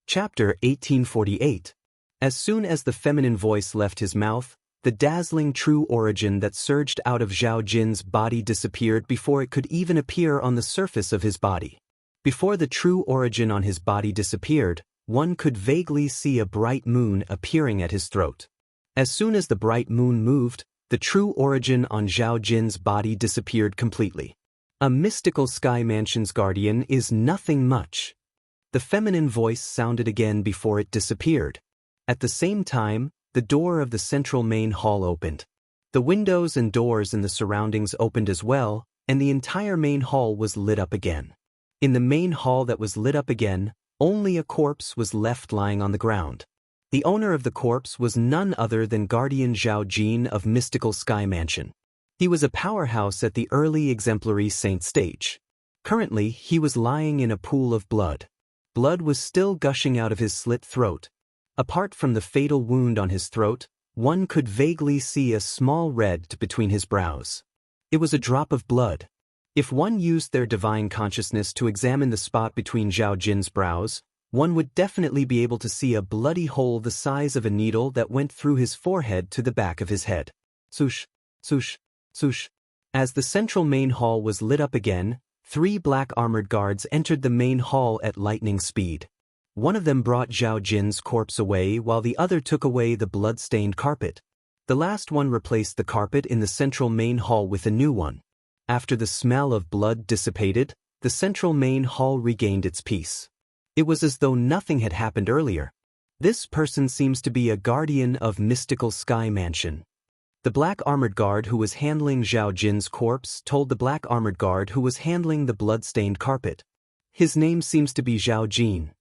Chapter 1848. As soon as the feminine voice left his mouth, the dazzling true origin that surged out of Zhao Jin's body disappeared before it could even appear on the surface of his body. Before the true origin on his body disappeared, one could vaguely see a bright moon appearing at his throat. As soon as the bright moon moved, the true origin on Zhao Jin's body disappeared completely. A mystical sky mansion's guardian is nothing much. The feminine voice sounded again before it disappeared. At the same time, the door of the central main hall opened. The windows and doors in the surroundings opened as well, and the entire main hall was lit up again. In the main hall that was lit up again, only a corpse was left lying on the ground. The owner of the corpse was none other than Guardian Zhao Jin of Mystical Sky Mansion. He was a powerhouse at the early exemplary saint stage. Currently, he was lying in a pool of blood. Blood was still gushing out of his slit throat. Apart from the fatal wound on his throat, one could vaguely see a small red between his brows. It was a drop of blood. If one used their divine consciousness to examine the spot between Zhao Jin's brows, one would definitely be able to see a bloody hole the size of a needle that went through his forehead to the back of his head. Swoosh, swoosh, swoosh. As the central main hall was lit up again, 3 black armored guards entered the main hall at lightning speed. One of them brought Zhao Jin's corpse away while the other took away the blood-stained carpet. The last one replaced the carpet in the central main hall with a new one. After the smell of blood dissipated, the central main hall regained its peace. It was as though nothing had happened earlier. This person seems to be a guardian of Mystical Sky Mansion. The black armored guard who was handling Zhao Jin's corpse told the black armored guard who was handling the blood-stained carpet. His name seems to be Zhao Jin.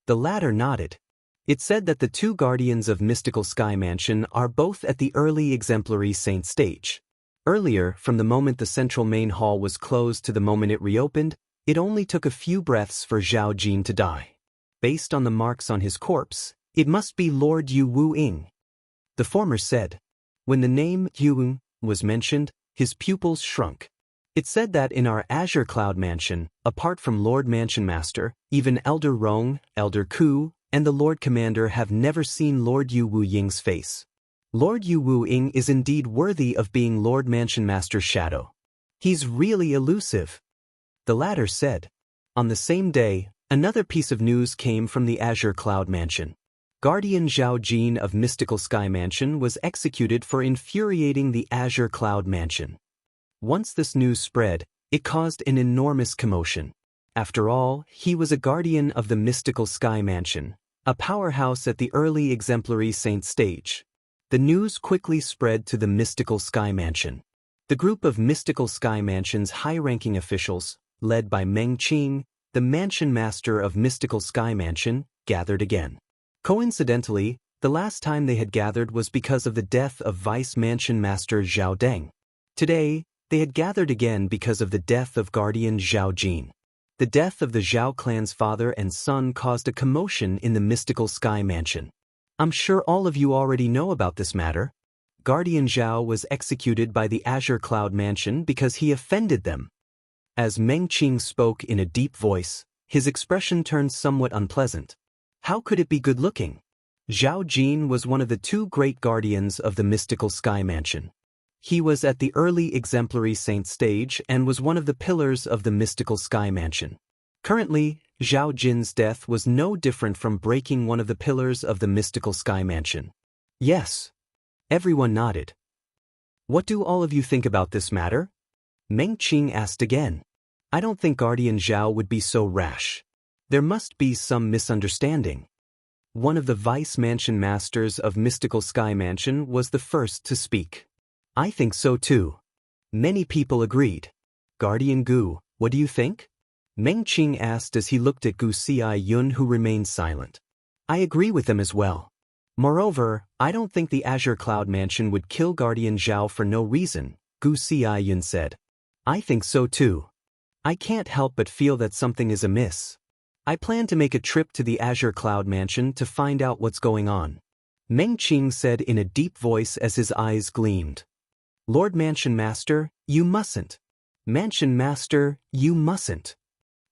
The latter nodded. It said that the 2 guardians of Mystical Sky Mansion are both at the early exemplary saint stage. Earlier, from the moment the central main hall was closed to the moment it reopened, it only took a few breaths for Zhao Jin to die. Based on the marks on his corpse, it must be Lord Yu Wu-ing. The former said. When the name Yu was mentioned, his pupils shrunk. It said that in our Azure Cloud Mansion, apart from Lord Mansion Master, even Elder Rong, Elder Ku, and the Lord Commander have never seen Lord Yu Wu-ying's face. Lord Yu Wu-ing is indeed worthy of being Lord Mansion Master's shadow. He's really elusive. The latter said. On the same day, another piece of news came from the Azure Cloud Mansion. Guardian Zhao Jin of Mystical Sky Mansion was executed for infuriating the Azure Cloud Mansion. Once this news spread, it caused an enormous commotion. After all, he was a guardian of the Mystical Sky Mansion, a powerhouse at the early exemplary saint stage. The news quickly spread to the Mystical Sky Mansion. The group of Mystical Sky Mansion's high-ranking officials, led by Meng Qing, the Mansion Master of Mystical Sky Mansion, gathered again. Coincidentally, the last time they had gathered was because of the death of Vice Mansion Master Zhao Deng. Today, they had gathered again because of the death of Guardian Zhao Jin. The death of the Zhao clan's father and son caused a commotion in the Mystical Sky Mansion. I'm sure all of you already know about this matter. Guardian Zhao was executed by the Azure Cloud Mansion because he offended them. As Meng Qing spoke in a deep voice, his expression turned somewhat unpleasant. How could it be good-looking? Zhao Jin was one of the 2 great guardians of the Mystical Sky Mansion. He was at the early exemplary saint stage and was one of the pillars of the Mystical Sky Mansion. Currently, Zhao Jin's death was no different from breaking one of the pillars of the Mystical Sky Mansion. Yes. Everyone nodded. What do all of you think about this matter? Meng Qing asked again. I don't think Guardian Zhao would be so rash. There must be some misunderstanding. One of the Vice Mansion Masters of Mystical Sky Mansion was the first to speak. I think so too. Many people agreed. Guardian Gu, what do you think? Meng Qing asked as he looked at Gu Xiaiyun, who remained silent. I agree with them as well. Moreover, I don't think the Azure Cloud Mansion would kill Guardian Zhao for no reason, Gu Xiaiyun said. I think so too. I can't help but feel that something is amiss. I plan to make a trip to the Azure Cloud Mansion to find out what's going on. Meng Qing said in a deep voice as his eyes gleamed. Lord Mansion Master, you mustn't. Mansion Master, you mustn't.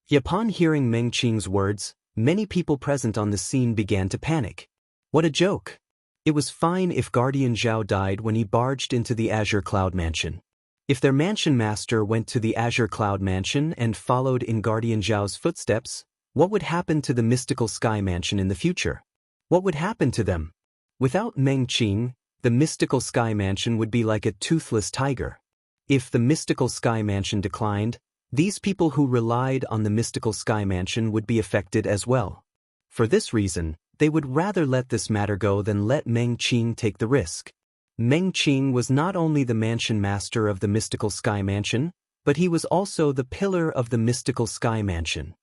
Upon hearing Meng Qing's words, Many people present on the scene began to panic. What a joke! It was fine if Guardian Zhao died when he barged into the Azure Cloud Mansion. If their mansion master went to the Azure Cloud Mansion and followed in Guardian Zhao's footsteps, what would happen to the mystical Sky Mansion in the future? What would happen to them? Without Meng Qing, the mystical Sky Mansion would be like a toothless tiger. If the mystical Sky Mansion declined, these people who relied on the mystical Sky Mansion would be affected as well. For this reason, they would rather let this matter go than let Meng Qing take the risk. Meng Qing was not only the mansion master of the mystical Sky Mansion, but he was also the pillar of the mystical Sky Mansion.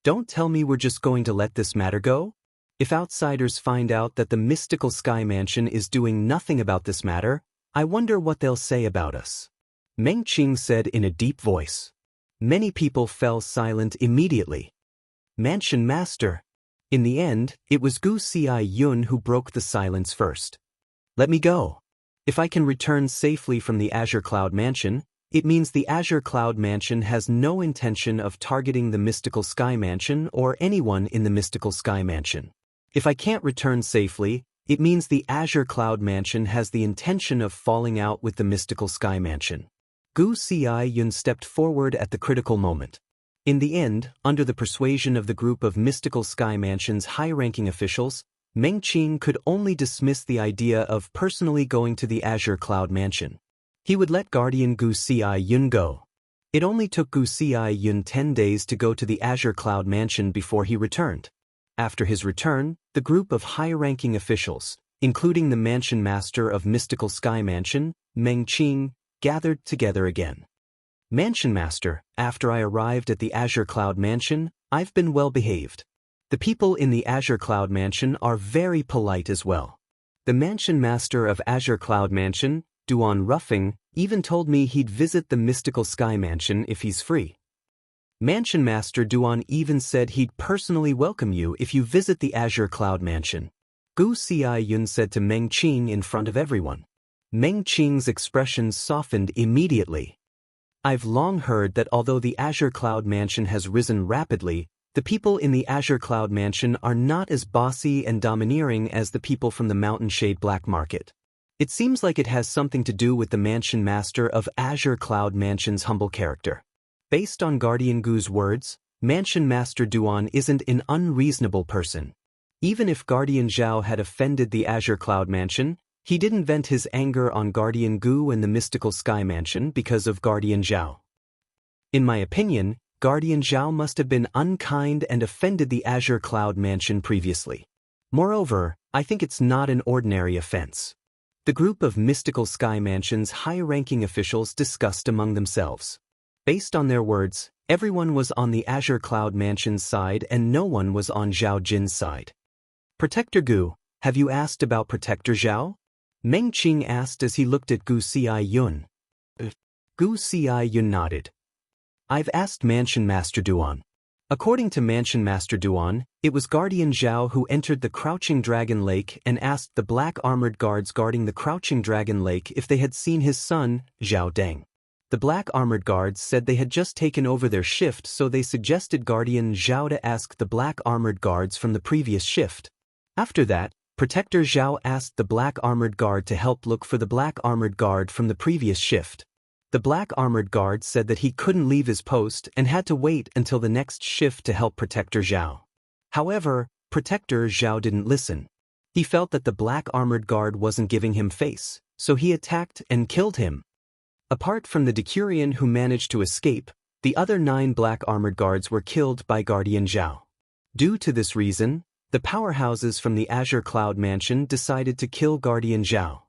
Don't tell me we're just going to let this matter go? If outsiders find out that the mystical Sky Mansion is doing nothing about this matter, I wonder what they'll say about us. Meng Qing said in a deep voice. Many people fell silent immediately. Mansion master. In the end, it was Gu Xiaiyun who broke the silence first. Let me go. If I can return safely from the Azure Cloud Mansion, it means the Azure Cloud Mansion has no intention of targeting the mystical Sky Mansion or anyone in the mystical Sky Mansion. If I can't return safely, it means the Azure Cloud Mansion has the intention of falling out with the mystical Sky Mansion. Gu Xiaiyun stepped forward at the critical moment. In the end, under the persuasion of the group of mystical Sky Mansion's high-ranking officials, Meng Qing could only dismiss the idea of personally going to the Azure Cloud Mansion. He would let Guardian Gu Xiaiyun go. It only took Gu Xiaiyun 10 days to go to the Azure Cloud Mansion before he returned. After his return, the group of high-ranking officials, including the mansion master of Mystical Sky Mansion, Meng Qing, gathered together again. Mansion master, after I arrived at the Azure Cloud Mansion, I've been well behaved. The people in the Azure Cloud Mansion are very polite as well. The mansion master of Azure Cloud Mansion, Duan Ruffing, even told me he'd visit the Mystical Sky Mansion if he's free. Mansion master Duan even said he'd personally welcome you if you visit the Azure Cloud Mansion. Gu Xiaiyun said to Meng Qing in front of everyone. Meng Qing's expression softened immediately. I've long heard that although the Azure Cloud Mansion has risen rapidly, the people in the Azure Cloud Mansion are not as bossy and domineering as the people from the Mountain Shade Black Market. It seems like it has something to do with the mansion master of Azure Cloud Mansion's humble character. Based on Guardian Gu's words, Mansion Master Duan isn't an unreasonable person. Even if Guardian Zhao had offended the Azure Cloud Mansion, he didn't vent his anger on Guardian Gu and the Mystical Sky Mansion because of Guardian Zhao. In my opinion, Guardian Zhao must have been unkind and offended the Azure Cloud Mansion previously. Moreover, I think it's not an ordinary offense. The group of Mystical Sky Mansion's high-ranking officials discussed among themselves. Based on their words, everyone was on the Azure Cloud Mansion's side and no one was on Zhao Jin's side. Protector Gu, have you asked about Protector Zhao? Meng Qing asked as he looked at Gu Xiaiyun. Gu Xiaiyun nodded. I've asked Mansion Master Duan. According to Mansion Master Duan, it was Guardian Zhao who entered the Crouching Dragon Lake and asked the black armored guards guarding the Crouching Dragon Lake if they had seen his son, Zhao Deng. The black armored guards said they had just taken over their shift, so they suggested Guardian Zhao to ask the black armored guards from the previous shift. After that, Protector Zhao asked the black armored guard to help look for the black armored guard from the previous shift. The black armored guard said that he couldn't leave his post and had to wait until the next shift to help Protector Zhao. However, Protector Zhao didn't listen. He felt that the black armored guard wasn't giving him face, so he attacked and killed him. Apart from the Decurion who managed to escape, the other 9 black armored guards were killed by Guardian Zhao. Due to this reason, the powerhouses from the Azure Cloud Mansion decided to kill Guardian Zhao.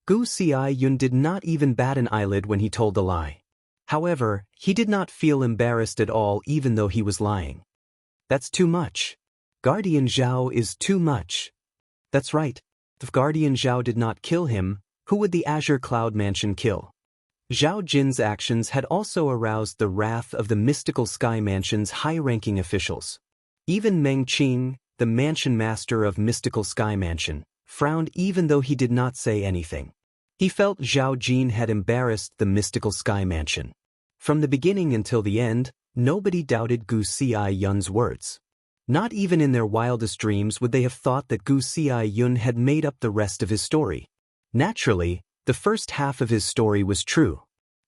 Gu Xiaiyun did not even bat an eyelid when he told the lie. However, he did not feel embarrassed at all even though he was lying. That's too much. Guardian Zhao is too much. That's right. If Guardian Zhao did not kill him, who would the Azure Cloud Mansion kill? Zhao Jin's actions had also aroused the wrath of the Mystical Sky Mansion's high-ranking officials. Even Meng Qing, the mansion master of Mystical Sky Mansion, frowned even though he did not say anything. He felt Zhao Jin had embarrassed the Mystical Sky Mansion. From the beginning until the end, nobody doubted Gu Xiaiyun's words. Not even in their wildest dreams would they have thought that Gu Xiaiyun had made up the rest of his story. Naturally, the first half of his story was true.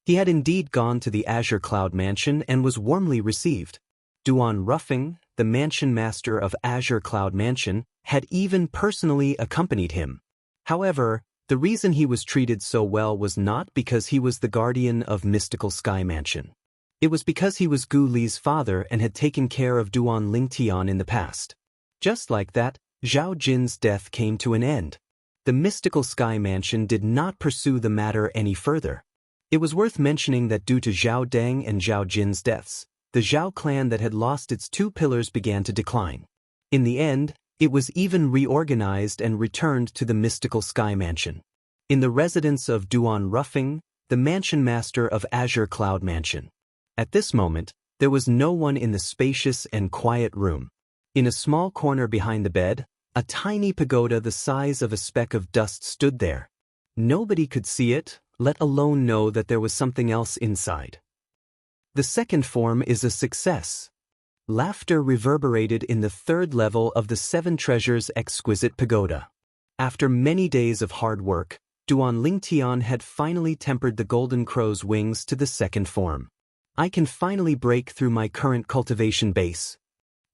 He had indeed gone to the Azure Cloud Mansion and was warmly received. Duan Ruffing, the mansion master of Azure Cloud Mansion, had even personally accompanied him. However, the reason he was treated so well was not because he was the guardian of Mystical Sky Mansion. It was because he was Gu Li's father and had taken care of Duan Lingtian in the past. Just like that, Zhao Jin's death came to an end. The Mystical Sky Mansion did not pursue the matter any further. It was worth mentioning that due to Zhao Deng and Zhao Jin's deaths, the Zhao clan that had lost its two pillars began to decline. In the end, it was even reorganized and returned to the Mystical Sky Mansion. In the residence of Duan Ruffing, the mansion master of Azure Cloud Mansion. At this moment, there was no one in the spacious and quiet room. In a small corner behind the bed, a tiny pagoda the size of a speck of dust stood there. Nobody could see it, let alone know that there was something else inside. The second form is a success. Laughter reverberated in the third level of the Seven Treasures exquisite pagoda. After many days of hard work, Duan Lingtian had finally tempered the golden crow's wings to the second form. I can finally break through my current cultivation base.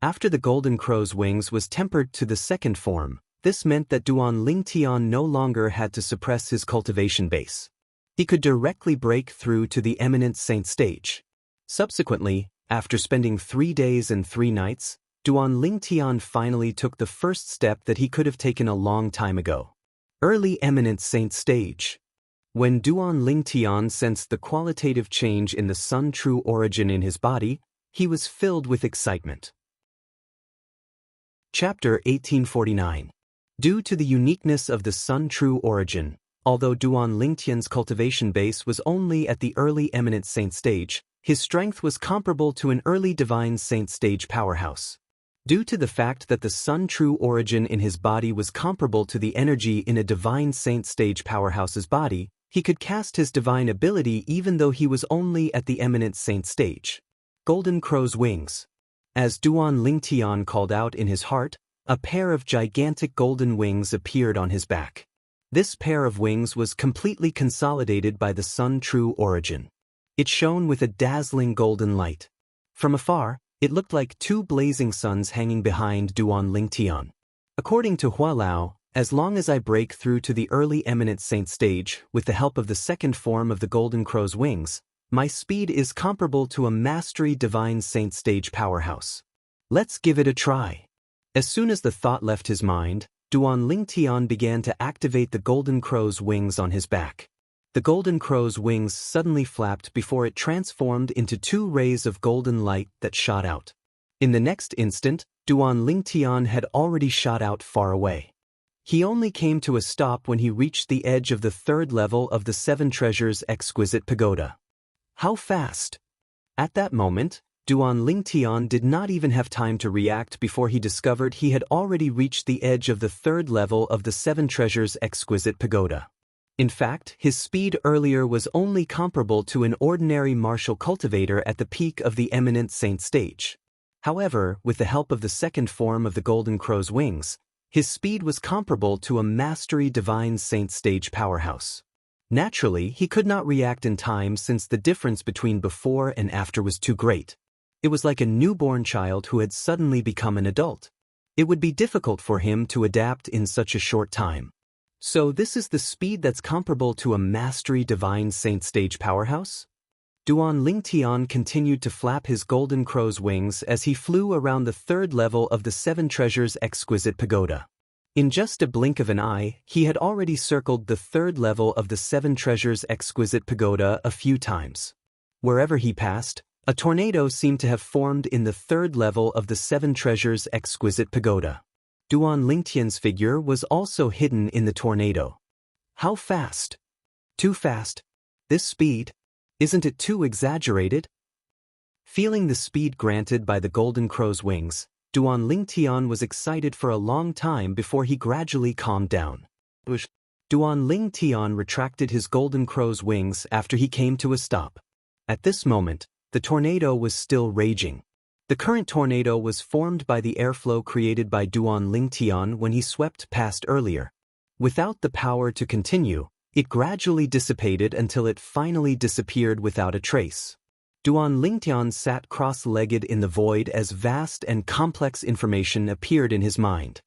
After the golden crow's wings was tempered to the second form, this meant that Duan Lingtian no longer had to suppress his cultivation base. He could directly break through to the eminent saint stage. Subsequently, after spending 3 days and 3 nights, Duan Lingtian finally took the first step that he could have taken a long time ago. Early eminent saint stage. When Duan Lingtian sensed the qualitative change in the Sun True Origin in his body, he was filled with excitement. Chapter 1849. Due to the uniqueness of the Sun True Origin, although Duan Lingtian's cultivation base was only at the early eminent saint stage, his strength was comparable to an early divine saint stage powerhouse. Due to the fact that the Sun True Origin in his body was comparable to the energy in a divine saint stage powerhouse's body, he could cast his divine ability even though he was only at the eminent saint stage. Golden Crow's Wings. As Duan Lingtian called out in his heart, a pair of gigantic golden wings appeared on his back. This pair of wings was completely consolidated by the Sun True Origin. It shone with a dazzling golden light. From afar, it looked like 2 blazing suns hanging behind Duan Lingtian. According to Hualao, as long as I break through to the early eminent saint stage with the help of the second form of the golden crow's wings, my speed is comparable to a mastery divine saint stage powerhouse. Let's give it a try. As soon as the thought left his mind, Duan Lingtian began to activate the golden crow's wings on his back. The golden crow's wings suddenly flapped before it transformed into 2 rays of golden light that shot out. In the next instant, Duan Lingtian had already shot out far away. He only came to a stop when he reached the edge of the third level of the Seven Treasures exquisite pagoda. How fast! At that moment, Duan Lingtian did not even have time to react before he discovered he had already reached the edge of the third level of the Seven Treasures exquisite pagoda. In fact, his speed earlier was only comparable to an ordinary martial cultivator at the peak of the eminent saint stage. However, with the help of the second form of the golden crow's wings, his speed was comparable to a mastery divine saint stage powerhouse. Naturally, he could not react in time since the difference between before and after was too great. It was like a newborn child who had suddenly become an adult. It would be difficult for him to adapt in such a short time. So this is the speed that's comparable to a mastery divine saint stage powerhouse? Duan Lingtian continued to flap his golden crow's wings as he flew around the third level of the Seven Treasures exquisite pagoda. In just a blink of an eye, he had already circled the third level of the Seven Treasures exquisite pagoda a few times. Wherever he passed, a tornado seemed to have formed in the third level of the Seven Treasures exquisite pagoda. Duan Lingtian's figure was also hidden in the tornado. How fast? Too fast. This speed? Isn't it too exaggerated? Feeling the speed granted by the golden crow's wings, Duan Lingtian was excited for a long time before he gradually calmed down. Duan Lingtian retracted his golden crow's wings after he came to a stop. At this moment, the tornado was still raging. The current tornado was formed by the airflow created by Duan Lingtian when he swept past earlier. Without the power to continue, it gradually dissipated until it finally disappeared without a trace. Duan Lingtian sat cross-legged in the void as vast and complex information appeared in his mind.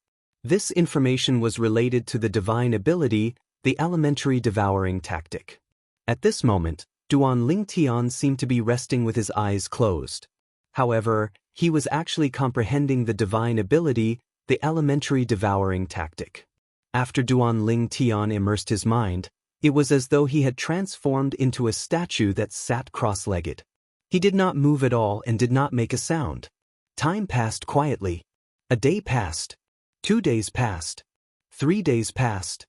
This information was related to the divine ability, the elementary devouring tactic. At this moment, Duan Lingtian seemed to be resting with his eyes closed. However, he was actually comprehending the divine ability, the elementary devouring tactic. After Duan Lingtian immersed his mind, it was as though he had transformed into a statue that sat cross-legged. He did not move at all and did not make a sound. Time passed quietly. A day passed. 2 days passed. 3 days passed.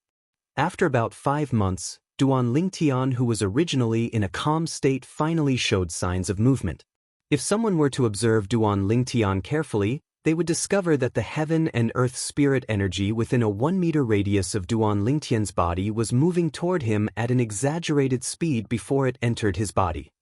After about 5 months, Duan Lingtian, who was originally in a calm state, finally showed signs of movement. If someone were to observe Duan Lingtian carefully, they would discover that the heaven and earth spirit energy within a 1-meter radius of Duan Lingtian's body was moving toward him at an exaggerated speed before it entered his body.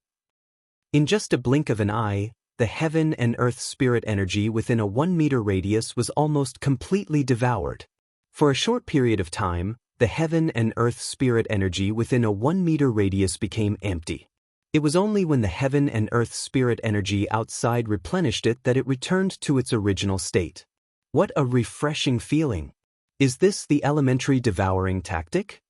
In just a blink of an eye, the heaven and earth spirit energy within a 1-meter radius was almost completely devoured. For a short period of time, the heaven and earth spirit energy within a 1-meter radius became empty. It was only when the heaven and earth spirit energy outside replenished it that it returned to its original state. What a refreshing feeling! Is this the elementary devouring tactic?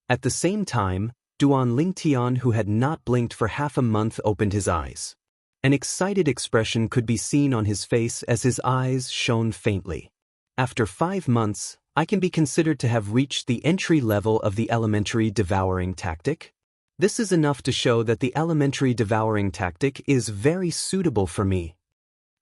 At the same time, Duan Lingtian, who had not blinked for half a month, opened his eyes. An excited expression could be seen on his face as his eyes shone faintly. After 5 months, I can be considered to have reached the entry level of the elementary devouring tactic. This is enough to show that the elementary devouring tactic is very suitable for me.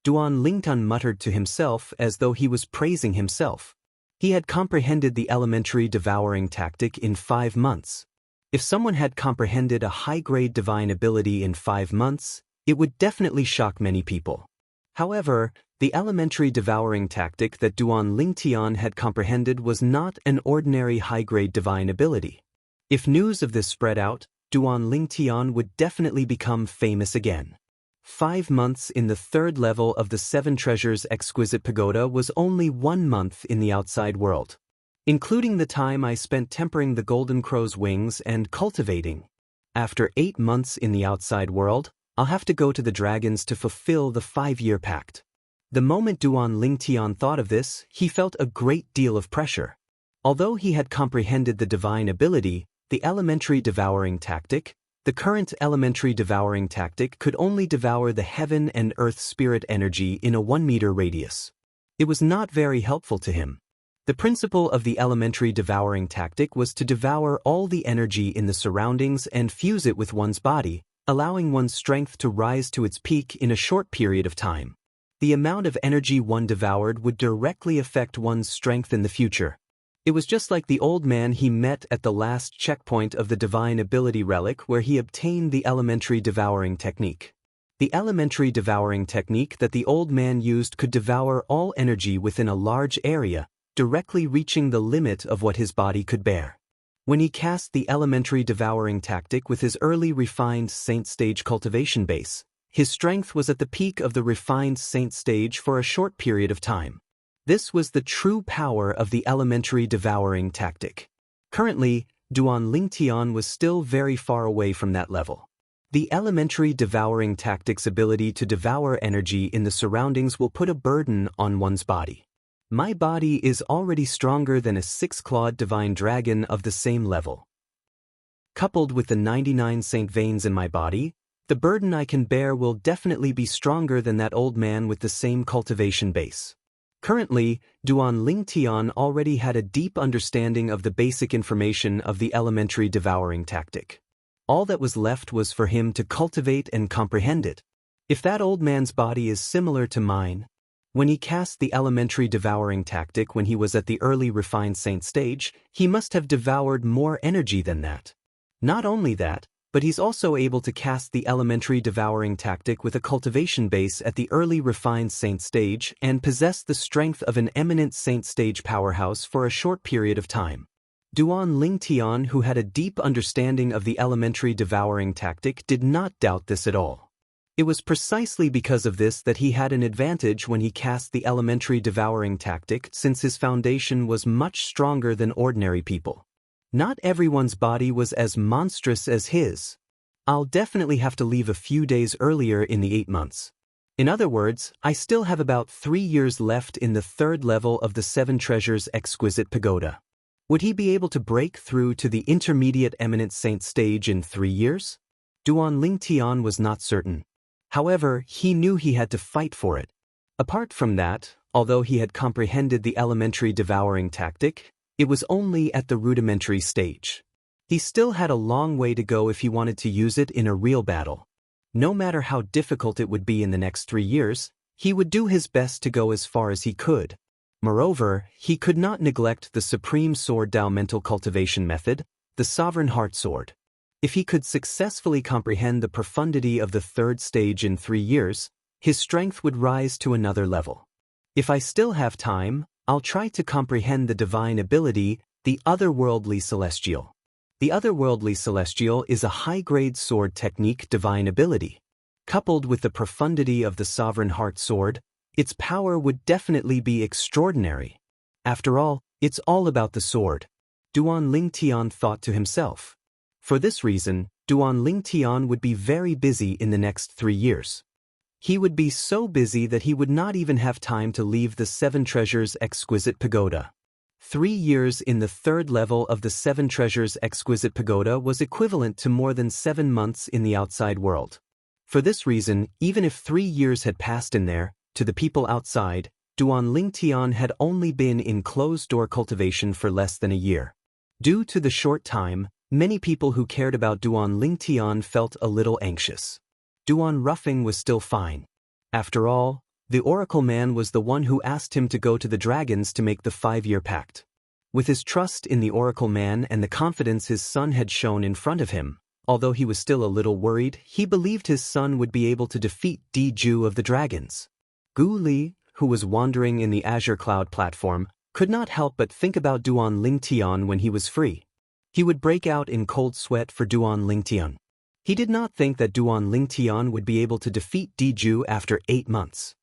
Duan Lingtian muttered to himself as though he was praising himself. He had comprehended the elementary devouring tactic in 5 months. If someone had comprehended a high-grade divine ability in 5 months, it would definitely shock many people. However, the elementary devouring tactic that Duan Lingtian had comprehended was not an ordinary high-grade divine ability. If news of this spread out, Duan Lingtian would definitely become famous again. 5 months in the 3rd level of the 7 Treasures Exquisite Pagoda was only 1 month in the outside world, including the time I spent tempering the golden crow's wings and cultivating. After 8 months in the outside world, I'll have to go to the dragons to fulfill the 5-year pact. The moment Duan Lingtian thought of this, he felt a great deal of pressure. Although he had comprehended the divine ability, the elementary devouring tactic, the current elementary devouring tactic could only devour the heaven and earth spirit energy in a 1-meter radius. It was not very helpful to him. The principle of the elementary devouring tactic was to devour all the energy in the surroundings and fuse it with one's body, allowing one's strength to rise to its peak in a short period of time. The amount of energy one devoured would directly affect one's strength in the future. It was just like the old man he met at the last checkpoint of the Divine Ability Relic where he obtained the elementary devouring technique. The elementary devouring technique that the old man used could devour all energy within a large area, directly reaching the limit of what his body could bear. When he cast the elementary devouring tactic with his early refined saint stage cultivation base, his strength was at the peak of the refined saint stage for a short period of time. This was the true power of the elementary devouring tactic. Currently, Duan Lingtian was still very far away from that level. The elementary devouring tactic's ability to devour energy in the surroundings will put a burden on one's body. My body is already stronger than a 6-clawed divine dragon of the same level. Coupled with the 99 saint veins in my body, the burden I can bear will definitely be stronger than that old man with the same cultivation base. Currently, Duan Lingtian already had a deep understanding of the basic information of the elementary devouring tactic. All that was left was for him to cultivate and comprehend it. If that old man's body is similar to mine, when he cast the elementary devouring tactic when he was at the early refined saint stage, he must have devoured more energy than that. Not only that, but he's also able to cast the elementary devouring tactic with a cultivation base at the early refined saint stage and possess the strength of an eminent saint stage powerhouse for a short period of time. Duan Lingtian, who had a deep understanding of the elementary devouring tactic, did not doubt this at all. It was precisely because of this that he had an advantage when he cast the elementary devouring tactic, since his foundation was much stronger than ordinary people. Not everyone's body was as monstrous as his. I'll definitely have to leave a few days earlier in the 8 months. In other words, I still have about 3 years left in the 3rd level of the 7 Treasures Exquisite Pagoda. Would he be able to break through to the intermediate Eminent Saint stage in 3 years? Duan Lingtian was not certain. However, he knew he had to fight for it. Apart from that, although he had comprehended the elementary devouring tactic, it was only at the rudimentary stage. He still had a long way to go if he wanted to use it in a real battle. No matter how difficult it would be in the next 3 years, he would do his best to go as far as he could. Moreover, he could not neglect the Supreme Sword Dao mental cultivation method, the Sovereign Heart Sword. If he could successfully comprehend the profundity of the 3rd stage in 3 years, his strength would rise to another level. If I still have time, I'll try to comprehend the divine ability, the Otherworldly Celestial. The Otherworldly Celestial is a high-grade sword technique divine ability. Coupled with the profundity of the Sovereign Heart Sword, its power would definitely be extraordinary. After all, it's all about the sword. Duan Lingtian thought to himself. For this reason, Duan Lingtian would be very busy in the next 3 years. He would be so busy that he would not even have time to leave the 7 Treasures Exquisite Pagoda. 3 years in the 3rd level of the 7 Treasures Exquisite Pagoda was equivalent to more than 7 months in the outside world. For this reason, even if 3 years had passed in there, to the people outside, Duan Lingtian had only been in closed-door cultivation for less than a year. Due to the short time, many people who cared about Duan Lingtian felt a little anxious. Duan Ruffing was still fine. After all, the Oracle Man was the one who asked him to go to the dragons to make the 5-year pact. With his trust in the Oracle Man and the confidence his son had shown in front of him, although he was still a little worried, he believed his son would be able to defeat Diju of the dragons. Gu Li, who was wandering in the Azure Cloud platform, could not help but think about Duan Lingtian when he was free. He would break out in cold sweat for Duan Lingtian. He did not think that Duan Lingtian would be able to defeat Diju after 8 months.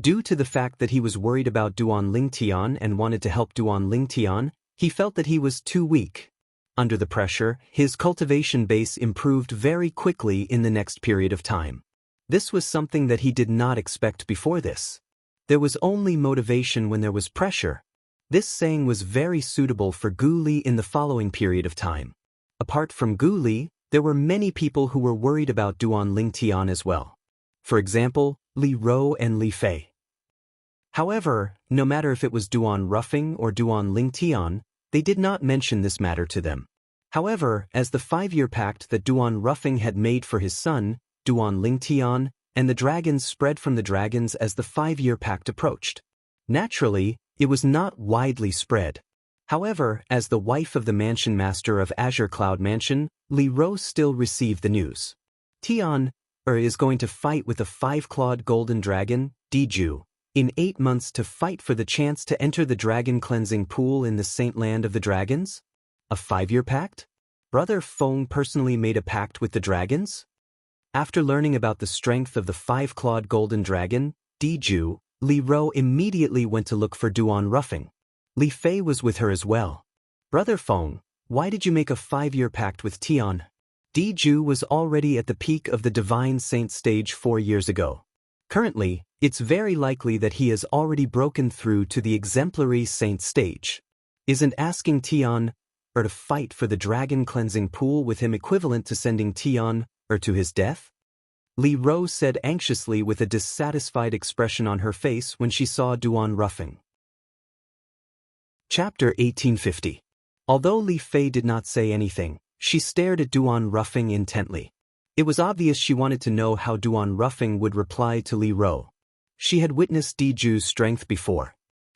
Due to the fact that he was worried about Duan Lingtian and wanted to help Duan Lingtian, he felt that he was too weak. Under the pressure, his cultivation base improved very quickly in the next period of time. This was something that he did not expect before this. There was only motivation when there was pressure. This saying was very suitable for Gu Li in the following period of time. Apart from Gu Li, there were many people who were worried about Duan Lingtian as well. For example, Li Ro and Li Fei. However, no matter if it was Duan Ruffing or Duan Lingtian, they did not mention this matter to them. However, as the 5-year pact that Duan Ruffing had made for his son, Duan Lingtian, and the dragons spread from the dragons as the 5-year pact approached. Naturally, it was not widely spread. However, as the wife of the mansion master of Azure Cloud Mansion, Li Ro still received the news. Tian is going to fight with a 5-clawed golden dragon, Diju, in 8 months to fight for the chance to enter the dragon cleansing pool in the Saint Land of the Dragons? A 5-year pact? Brother Feng personally made a pact with the dragons? After learning about the strength of the 5-clawed golden dragon, Diju, Li Ro immediately went to look for Duan Ruffing. Li Fei was with her as well. Brother Feng, why did you make a 5-year pact with Tian? Diju was already at the peak of the Divine Saint stage 4 years ago. Currently, it's very likely that he has already broken through to the exemplary saint stage. Isn't asking Tian to fight for the dragon cleansing pool with him equivalent to sending Tian to his death? Li Ro said anxiously with a dissatisfied expression on her face when she saw Duan Ruffing. Chapter 1850. Although Li Fei did not say anything, she stared at Duan Ruffing intently. It was obvious she wanted to know how Duan Ruffing would reply to Li Ro. She had witnessed Diju's strength before.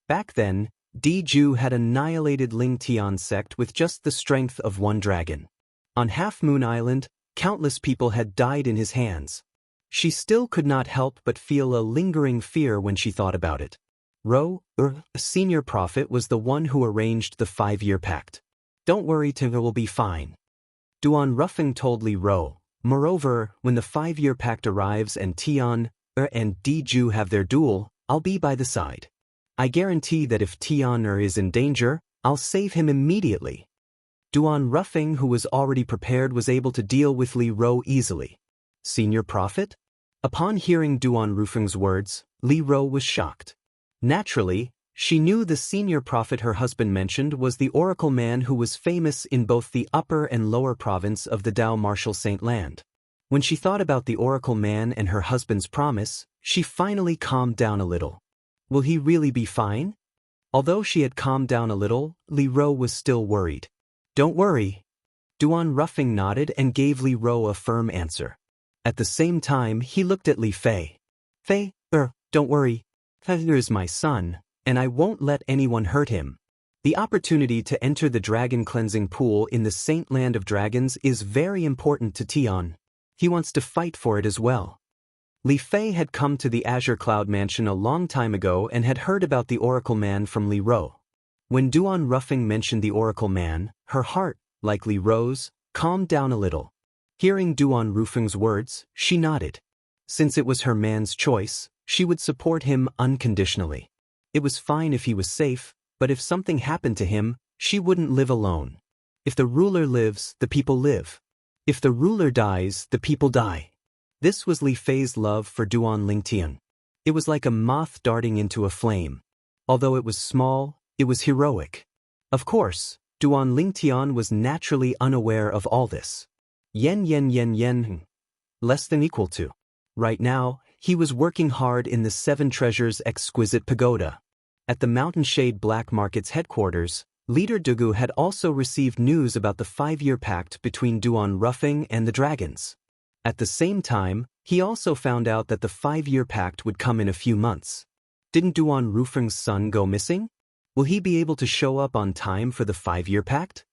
Back then, Diju had annihilated Ling Tian sect with just the strength of one dragon. On Half Moon Island, countless people had died in his hands. She still could not help but feel a lingering fear when she thought about it. Ro, senior prophet, was the one who arranged the 5-year pact. Don't worry, Tinga will be fine. Duan Ruffing told Li Ro, Moreover, when the 5-year pact arrives and Tian and Diju have their duel, I'll be by the side. I guarantee that if Tian is in danger, I'll save him immediately. Duan Ruffing, who was already prepared, was able to deal with Li Ro easily. Senior prophet? Upon hearing Duan Rufeng's words, Li Ro was shocked. Naturally, she knew the senior prophet her husband mentioned was the oracle man who was famous in both the upper and lower province of the Dao Martial Saint Land. When she thought about the oracle man and her husband's promise, she finally calmed down a little. Will he really be fine? Although she had calmed down a little, Li Ro was still worried. Don't worry. Duan Ruffing nodded and gave Li Ro a firm answer. At the same time, he looked at Li Fei. Fei, don't worry. He is my son, and I won't let anyone hurt him. The opportunity to enter the dragon cleansing pool in the Saint Land of Dragons is very important to Tian. He wants to fight for it as well. Li Fei had come to the Azure Cloud Mansion a long time ago and had heard about the Oracle Man from Li Ro. When Duan Ruffing mentioned the Oracle Man, her heart, like Li Ro's, calmed down a little. Hearing Duan Rufeng's words, she nodded. Since it was her man's choice, she would support him unconditionally. It was fine if he was safe, but if something happened to him, she wouldn't live alone. If the ruler lives, the people live. If the ruler dies, the people die. This was Li Fei's love for Duan Lingtian. It was like a moth darting into a flame. Although it was small, it was heroic. Of course, Duan Lingtian was naturally unaware of all this. Yen, less than equal to. Right now, he was working hard in the 7 Treasures Exquisite Pagoda. At the Mountain Shade Black Market's headquarters, Leader Dugu had also received news about the 5-year pact between Duan Ruffing and the dragons. At the same time, he also found out that the 5-year pact would come in a few months. Didn't Duan Rufeng's son go missing? Will he be able to show up on time for the 5-year pact?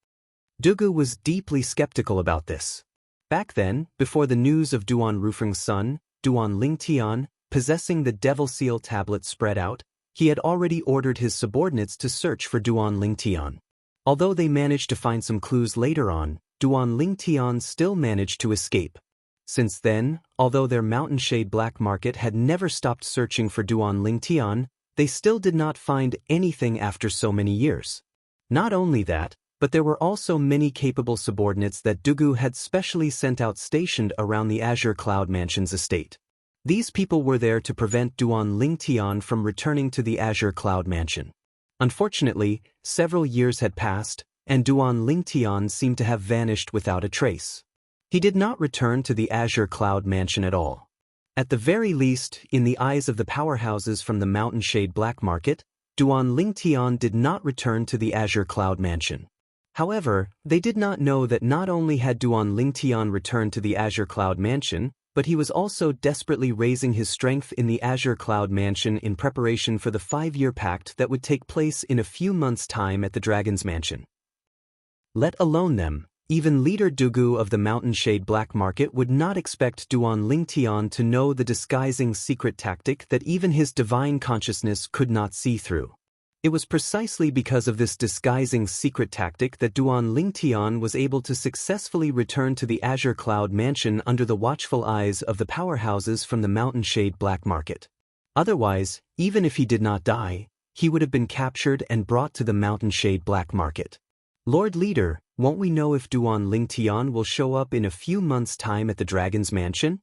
Dugu was deeply skeptical about this. Back then, before the news of Duan Rufeng's son, Duan Lingtian, possessing the Devil Seal tablet spread out, he had already ordered his subordinates to search for Duan Lingtian. Although they managed to find some clues later on, Duan Lingtian still managed to escape. Since then, although their Mountain Shade Black Market had never stopped searching for Duan Lingtian, they still did not find anything after so many years. Not only that, but there were also many capable subordinates that Dugu had specially sent out stationed around the Azure Cloud Mansion's estate. These people were there to prevent Duan Lingtian from returning to the Azure Cloud Mansion. Unfortunately, several years had passed, and Duan Lingtian seemed to have vanished without a trace. He did not return to the Azure Cloud Mansion at all. At the very least, in the eyes of the powerhouses from the Mountain Shade Black Market, Duan Lingtian did not return to the Azure Cloud Mansion. However, they did not know that not only had Duan Lingtian returned to the Azure Cloud Mansion, but he was also desperately raising his strength in the Azure Cloud Mansion in preparation for the 5-year pact that would take place in a few months' time at the Dragon's Mansion. Let alone them, even Leader Dugu of the Mountain Shade Black Market would not expect Duan Lingtian to know the disguising secret tactic that even his divine consciousness could not see through. It was precisely because of this disguising secret tactic that Duan Lingtian was able to successfully return to the Azure Cloud Mansion under the watchful eyes of the powerhouses from the Mountain Shade Black Market. Otherwise, even if he did not die, he would have been captured and brought to the Mountain Shade Black Market. Lord Leader, won't we know if Duan Lingtian will show up in a few months' time at the Dragon's Mansion?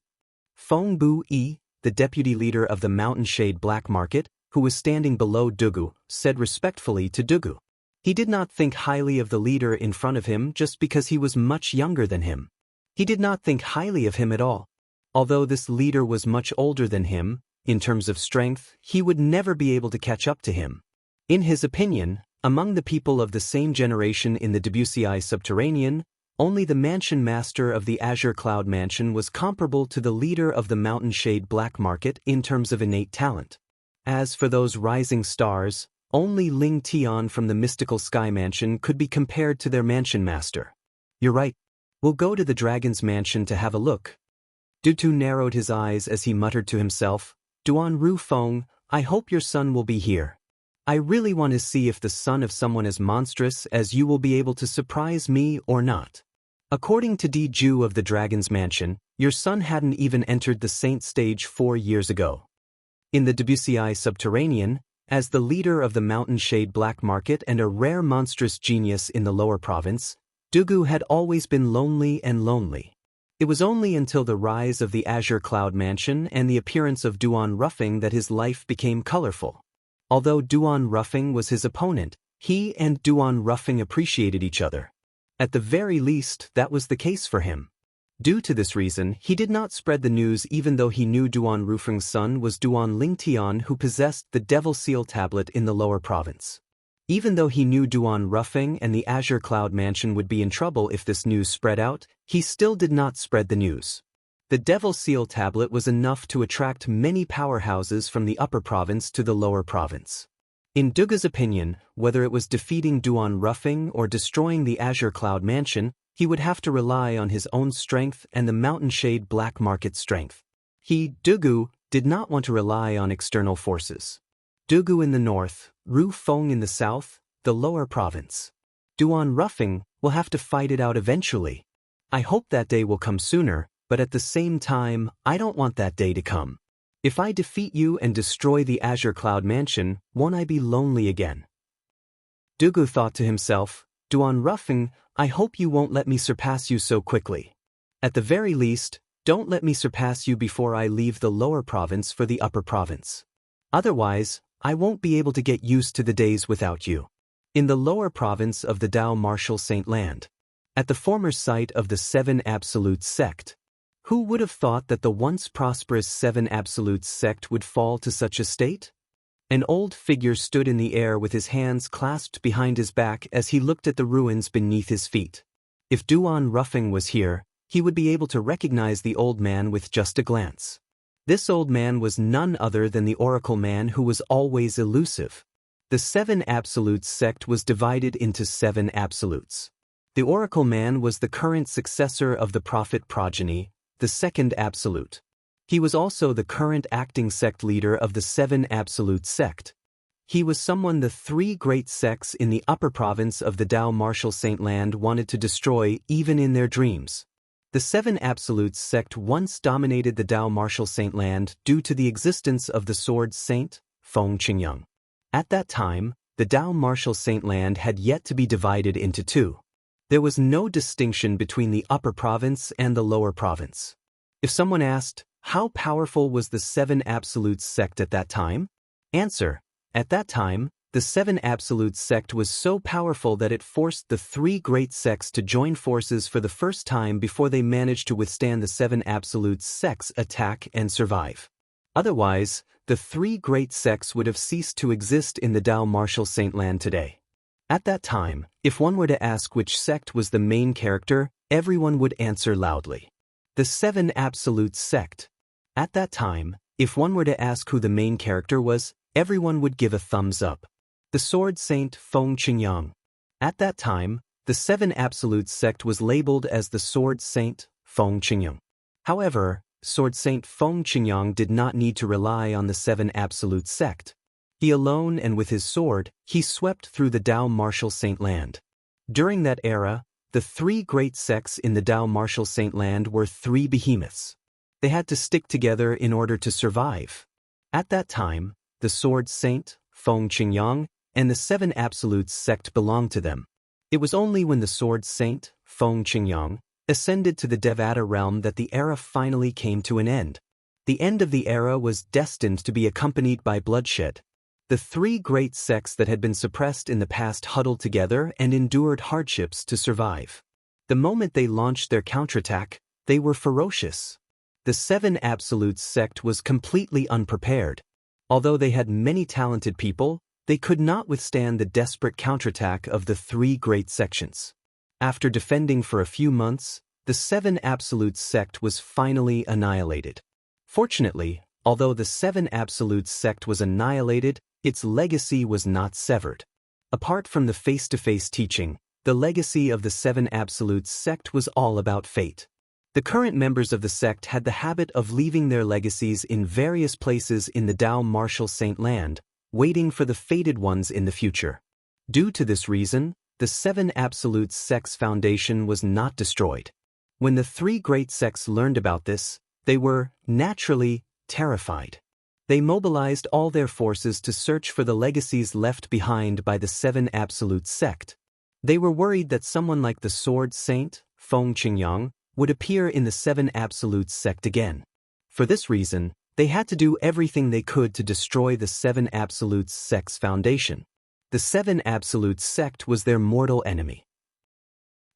Feng Bu Yi, the deputy leader of the Mountain Shade Black Market, who was standing below Dugu, said respectfully to Dugu. He did not think highly of the leader in front of him just because he was much younger than him. He did not think highly of him at all. Although this leader was much older than him, in terms of strength, he would never be able to catch up to him. In his opinion, among the people of the same generation in the Debussy Subterranean, only the Mansion Master of the Azure Cloud Mansion was comparable to the leader of the Mountain Shade Black Market in terms of innate talent. As for those rising stars, only Ling Tian from the Mystical Sky Mansion could be compared to their Mansion Master. You're right. We'll go to the Dragon's Mansion to have a look. Dutu narrowed his eyes as he muttered to himself, Duan Rufeng, I hope your son will be here. I really want to see if the son of someone as monstrous as you will be able to surprise me or not. According to Di Ju of the Dragon's Mansion, your son hadn't even entered the Saint stage 4 years ago. In the Debussy Subterranean, as the leader of the Mountain Shade Black Market and a rare monstrous genius in the lower province, Dugu had always been lonely and lonely. It was only until the rise of the Azure Cloud Mansion and the appearance of Duan Ruffing that his life became colorful. Although Duan Ruffing was his opponent, he and Duan Ruffing appreciated each other. At the very least, that was the case for him. Due to this reason, he did not spread the news even though he knew Duan Ruffing's son was Duan Lingtian, who possessed the Devil Seal tablet in the lower province. Even though he knew Duan Ruffing and the Azure Cloud Mansion would be in trouble if this news spread out, he still did not spread the news. The Devil Seal tablet was enough to attract many powerhouses from the upper province to the lower province. In Dugu's opinion, whether it was defeating Duan Ruffing or destroying the Azure Cloud Mansion, he would have to rely on his own strength and the Mountain Shade Black Market strength. He, Dugu, did not want to rely on external forces. Dugu in the north, Ru Feng in the south, the lower province. Duan Ruffing will have to fight it out eventually. I hope that day will come sooner, but at the same time, I don't want that day to come. If I defeat you and destroy the Azure Cloud Mansion, won't I be lonely again? Dugu thought to himself, Duan Ruffing, I hope you won't let me surpass you so quickly. At the very least, don't let me surpass you before I leave the lower province for the upper province. Otherwise, I won't be able to get used to the days without you. In the lower province of the Dao Martial Saint Land, at the former site of the Seven Absolutes sect, who would have thought that the once prosperous Seven Absolutes sect would fall to such a state? An old figure stood in the air with his hands clasped behind his back as he looked at the ruins beneath his feet. If Duan Ruffing was here, he would be able to recognize the old man with just a glance. This old man was none other than the Oracle Man who was always elusive. The Seven Absolutes sect was divided into 7 Absolutes. The Oracle Man was the current successor of the Prophet Progeny, the second Absolute. He was also the current acting sect leader of the 7 Absolute sect. He was someone the 3 great sects in the upper province of the Dao Martial Saint Land wanted to destroy even in their dreams. The 7 Absolutes sect once dominated the Dao Martial Saint Land due to the existence of the Sword Saint, Feng Qingyang. At that time, the Dao Martial Saint Land had yet to be divided into 2. There was no distinction between the upper province and the lower province. If someone asked, how powerful was the 7 Absolutes sect at that time? Answer: at that time, the 7 Absolutes sect was so powerful that it forced the 3 great sects to join forces for the first time before they managed to withstand the 7 Absolutes sects' attack and survive. Otherwise, the 3 great sects would have ceased to exist in the Dao Martial Saint Land today. At that time, if one were to ask which sect was the main character, everyone would answer loudly: the 7 Absolutes sect. At that time, if one were to ask who the main character was, everyone would give a thumbs up: the Sword Saint Feng Qingyang. At that time, the 7 Absolutes sect was labeled as the Sword Saint Feng Qingyang. However, Sword Saint Feng Qingyang did not need to rely on the 7 Absolutes sect. He alone and with his sword, he swept through the Dao Martial Saint Land. During that era, the 3 great sects in the Dao Martial Saint Land were 3 behemoths. They had to stick together in order to survive. At that time, the Sword Saint, Feng Qingyang, and the 7 Absolutes sect belonged to them. It was only when the Sword Saint, Feng Qingyang, ascended to the Devata realm that the era finally came to an end. The end of the era was destined to be accompanied by bloodshed. The 3 great sects that had been suppressed in the past huddled together and endured hardships to survive. The moment they launched their counterattack, they were ferocious. The 7 Absolutes sect was completely unprepared. Although they had many talented people, they could not withstand the desperate counterattack of the 3 great sections. After defending for a few months, the 7 Absolutes sect was finally annihilated. Fortunately, although the 7 Absolutes sect was annihilated, its legacy was not severed. Apart from the face-to-face teaching, the legacy of the 7 Absolutes sect was all about fate. The current members of the sect had the habit of leaving their legacies in various places in the Dao Martial Saint Land, waiting for the fated ones in the future. Due to this reason, the 7 absolute sects' foundation was not destroyed. When the 3 great sects learned about this, they were, naturally, terrified. They mobilized all their forces to search for the legacies left behind by the 7 absolute sect. They were worried that someone like the Sword Saint, Feng Qingyang, would appear in the 7 absolute sect again. For this reason, they had to do everything they could to destroy the 7 absolute sect's foundation. The 7 absolute sect was their mortal enemy.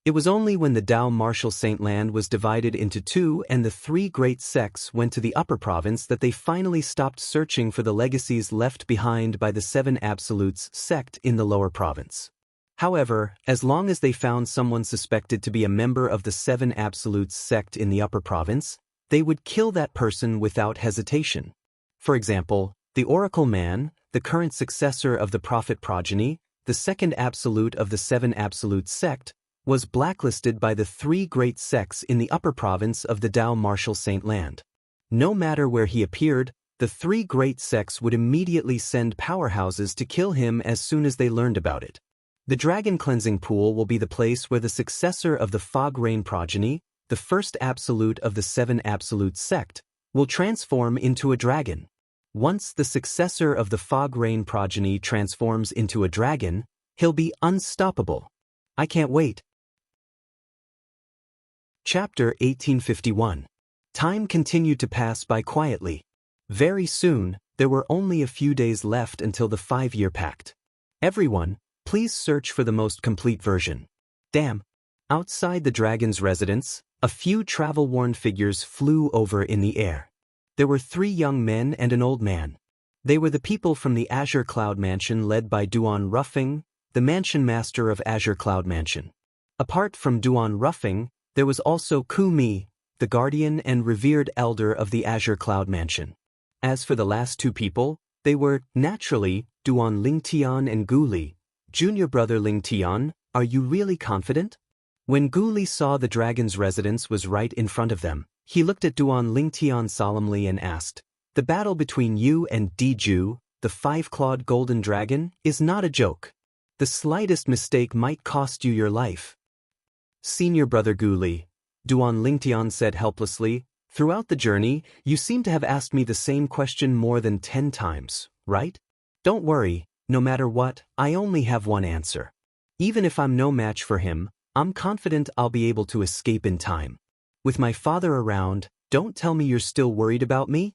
It was only when the Tao martial Saint land was divided into 2 and the 3 great sects went to the upper province that they finally stopped searching for the legacies left behind by the 7 absolutes sect in the lower province. However, as long as they found someone suspected to be a member of the 7 absolutes sect in the upper province, they would kill that person without hesitation. For example, the Oracle Man, the current successor of the Prophet progeny, the second absolute of the 7 absolute sect, was blacklisted by the 3 great sects in the upper province of the Tao martial Saint land. No matter where he appeared, the 3 great sects would immediately send powerhouses to kill him as soon as they learned about it. The Dragon Cleansing Pool will be the place where the successor of the Fog Rain progeny, the first absolute of the 7 absolute sect, will transform into a dragon. Once the successor of the Fog Rain progeny transforms into a dragon, he'll be unstoppable. I can't wait. Chapter 1851. Time continued to pass by quietly. Very soon, there were only a few days left until the 5-year pact. Everyone, please search for the most complete version. Damn. Outside the dragon's residence, a few travel-worn figures flew over in the air. There were 3 young men and an old man. They were the people from the Azure Cloud Mansion led by Duan Ruffing, the mansion master of Azure Cloud Mansion. Apart from Duan Ruffing, there was also Ku Mi, the guardian and revered elder of the Azure Cloud Mansion. As for the last 2 people, they were, naturally, Duan Lingtian and Gu Li. Junior brother Lingtian, are you really confident? When Gu Li saw the dragon's residence was right in front of them, he looked at Duan Lingtian solemnly and asked, "The battle between you and Diju, the 5-clawed golden dragon, is not a joke. The slightest mistake might cost you your life." Senior brother Gu Li, Duan Lingtian said helplessly, "Throughout the journey, you seem to have asked me the same question more than 10 times, right? Don't worry, no matter what, I only have one answer. Even if I'm no match for him, I'm confident I'll be able to escape in time. With my father around, don't tell me you're still worried about me?"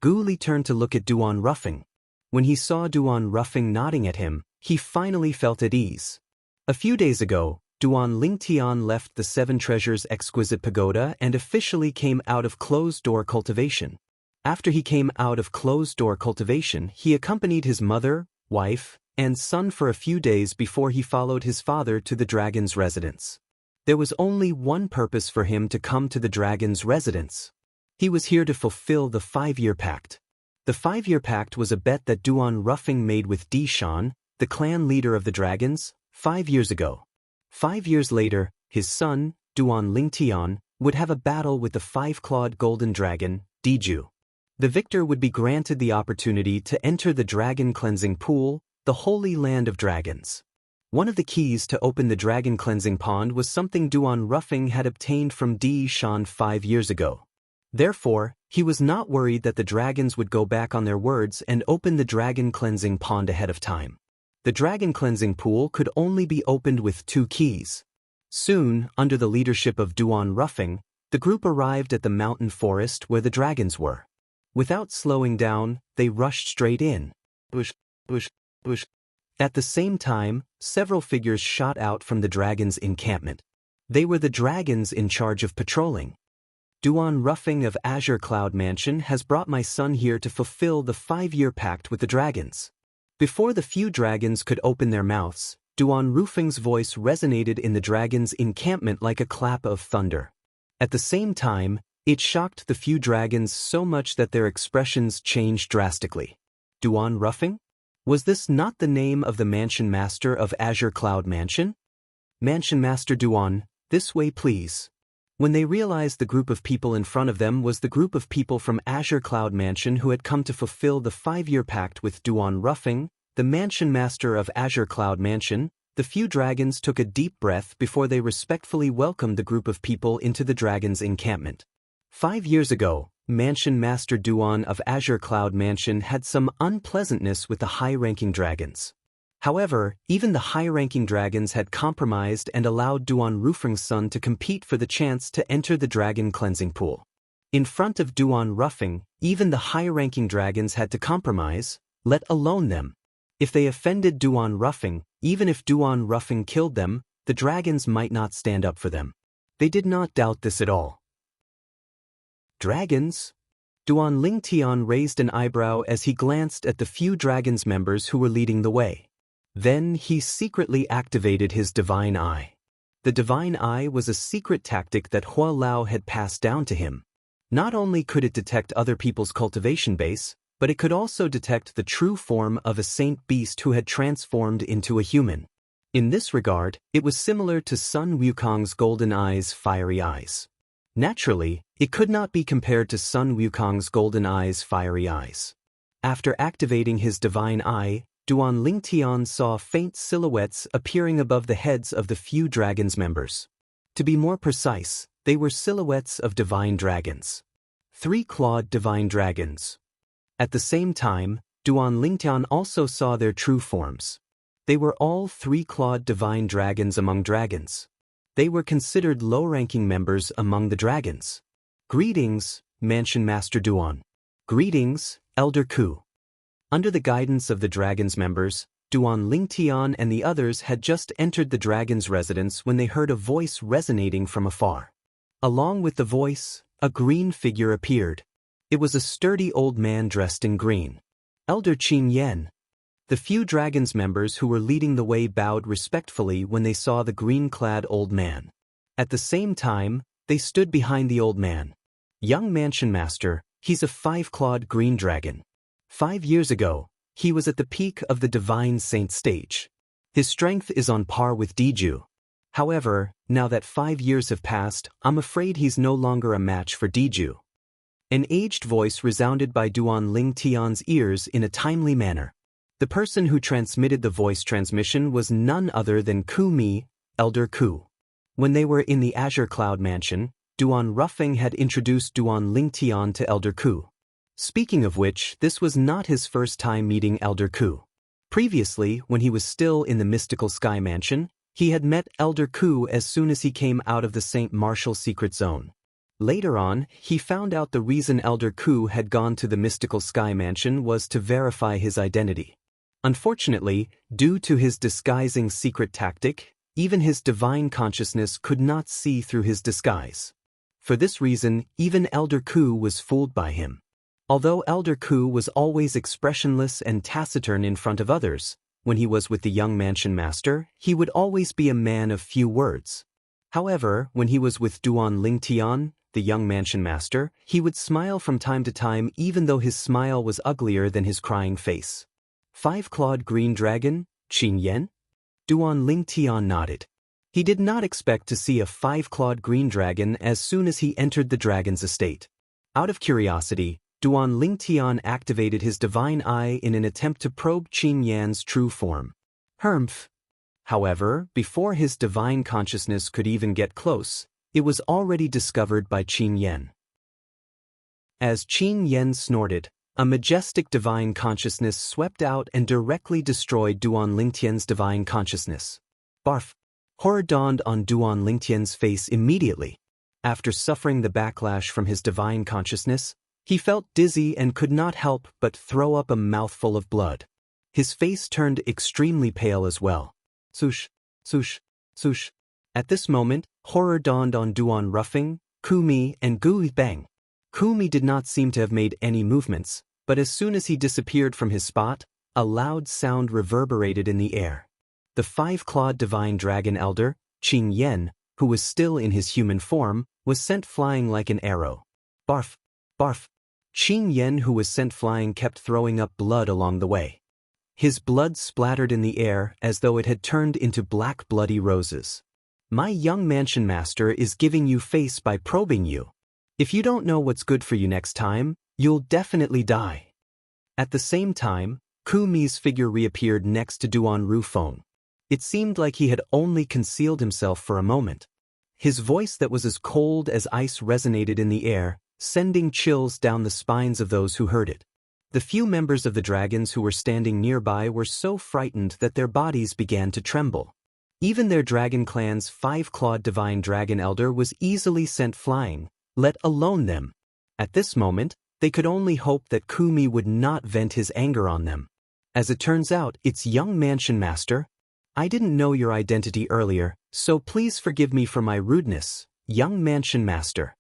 Gu Li turned to look at Duan Ruffing. When he saw Duan Ruffing nodding at him, he finally felt at ease. A few days ago, Duan Lingtian left the 7 Treasures Exquisite Pagoda and officially came out of closed-door cultivation. After he came out of closed-door cultivation, he accompanied his mother, wife, and son for a few days before he followed his father to the dragon's residence. There was only one purpose for him to come to the dragon's residence. He was here to fulfill the 5-year pact. The 5-year pact was a bet that Duan Ruffing made with Di Shan, the clan leader of the dragons, 5 years ago. 5 years later, his son, Duan Lingtian, would have a battle with the 5-clawed golden dragon, Diju. The victor would be granted the opportunity to enter the Dragon Cleansing Pool, the holy land of dragons. One of the keys to open the Dragon Cleansing Pond was something Duan Ruffing had obtained from Di Shan 5 years ago. Therefore, he was not worried that the dragons would go back on their words and open the Dragon Cleansing Pond ahead of time. The Dragon Cleansing Pool could only be opened with 2 keys. Soon, under the leadership of Duan Ruffing, the group arrived at the mountain forest where the dragons were. Without slowing down, they rushed straight in. Bush, bush, bush. At the same time, several figures shot out from the dragon's encampment. They were the dragons in charge of patrolling. Duan Ruffing of Azure Cloud Mansion has brought my son here to fulfill the 5-year pact with the dragons. Before the few dragons could open their mouths, Duan Ruffing's voice resonated in the dragon's encampment like a clap of thunder. At the same time, it shocked the few dragons so much that their expressions changed drastically. Duan Ruffing? Was this not the name of the mansion master of Azure Cloud Mansion? Mansion Master Duan, this way please. When they realized the group of people in front of them was the group of people from Azure Cloud Mansion who had come to fulfill the 5-year pact with Duan Ruffing, the mansion master of Azure Cloud Mansion, The few dragons took a deep breath before they respectfully welcomed the group of people into the dragon's encampment. 5 years ago, Mansion Master Duan of Azure Cloud Mansion had some unpleasantness with the high-ranking dragons. However, even the high-ranking dragons had compromised and allowed Duan Rufeng's son to compete for the chance to enter the dragon cleansing pool. In front of Duan Rufeng, even the high-ranking dragons had to compromise, let alone them. If they offended Duan Rufeng, even if Duan Rufeng killed them, the dragons might not stand up for them. They did not doubt this at all. Dragons? Duan Lingtian raised an eyebrow as he glanced at the few dragons members who were leading the way. Then he secretly activated his Divine Eye. The Divine Eye was a secret tactic that Hua Lao had passed down to him. Not only could it detect other people's cultivation base, but it could also detect the true form of a saint beast who had transformed into a human. In this regard, it was similar to Sun Wukong's golden eyes' fiery eyes. Naturally, it could not be compared to Sun Wukong's golden eyes' fiery eyes. After activating his Divine Eye, Duan Lingtian saw faint silhouettes appearing above the heads of the few dragons members. To be more precise, they were silhouettes of divine dragons. 3-clawed divine dragons. At the same time, Duan Lingtian also saw their true forms. They were all 3-clawed divine dragons among dragons. They were considered low-ranking members among the dragons. Greetings, Mansion Master Duan. Greetings, Elder Ku. Under the guidance of the dragon's members, Duan Lingtian and the others had just entered the dragon's residence when they heard a voice resonating from afar. Along with the voice, a green figure appeared. It was a sturdy old man dressed in green. Elder Qin Yen. The few dragons members who were leading the way bowed respectfully when they saw the green-clad old man. At the same time, they stood behind the old man. Young Mansion Master, he's a 5-clawed green dragon. 5 years ago, he was at the peak of the Divine Saint stage. His strength is on par with Diju. However, now that 5 years have passed, I'm afraid he's no longer a match for Diju. An aged voice resounded by Duan Lingtian's ears in a timely manner. The person who transmitted the voice transmission was none other than Ku Mi, Elder Ku. When they were in the Azure Cloud Mansion, Duan Rufeng had introduced Duan Lingtian to Elder Ku. Speaking of which, this was not his first time meeting Elder Ku. Previously, when he was still in the Mystical Sky Mansion, he had met Elder Ku as soon as he came out of the St. Martial Secret Zone. Later on, he found out the reason Elder Ku had gone to the Mystical Sky Mansion was to verify his identity. Unfortunately, due to his disguising secret tactic, even his divine consciousness could not see through his disguise. For this reason, even Elder Ku was fooled by him. Although Elder Ku was always expressionless and taciturn in front of others, when he was with the young Mansion Master, he would always be a man of few words. However, when he was with Duan Lingtian, the young Mansion Master, he would smile from time to time even though his smile was uglier than his crying face. 5-clawed green dragon, Qin Yen? Duan Lingtian nodded. He did not expect to see a 5-clawed green dragon as soon as he entered the dragon's estate. Out of curiosity, Duan Lingtian activated his Divine Eye in an attempt to probe Qin Yan's true form. Humph. However, before his divine consciousness could even get close, it was already discovered by Qin Yan. As Qin Yan snorted, a majestic divine consciousness swept out and directly destroyed Duan Lingtian's divine consciousness. Barf! Horror dawned on Duan Lingtian's face immediately. After suffering the backlash from his divine consciousness, he felt dizzy and could not help but throw up a mouthful of blood. His face turned extremely pale as well. Swoosh, swoosh, swoosh. At this moment, horror dawned on Duan Rufeng, Ku Mi, and Gu Bang. Ku Mi did not seem to have made any movements, but as soon as he disappeared from his spot, a loud sound reverberated in the air. The 5-clawed divine dragon elder, Qin Yen, who was still in his human form, was sent flying like an arrow. Barf! Barf! Qin Yen, who was sent flying, kept throwing up blood along the way. His blood splattered in the air as though it had turned into black bloody roses. My young Mansion Master is giving you face by probing you. If you don't know what's good for you next time, you'll definitely die. At the same time, Ku Mi's figure reappeared next to Duan Rufeng. It seemed like he had only concealed himself for a moment. His voice that was as cold as ice resonated in the air, sending chills down the spines of those who heard it. The few members of the dragons who were standing nearby were so frightened that their bodies began to tremble. Even their dragon clan's five-clawed divine dragon elder was easily sent flying, let alone them. At this moment, they could only hope that Kumi would not vent his anger on them. As it turns out, it's young mansion master. I didn't know your identity earlier, so please forgive me for my rudeness, young mansion master.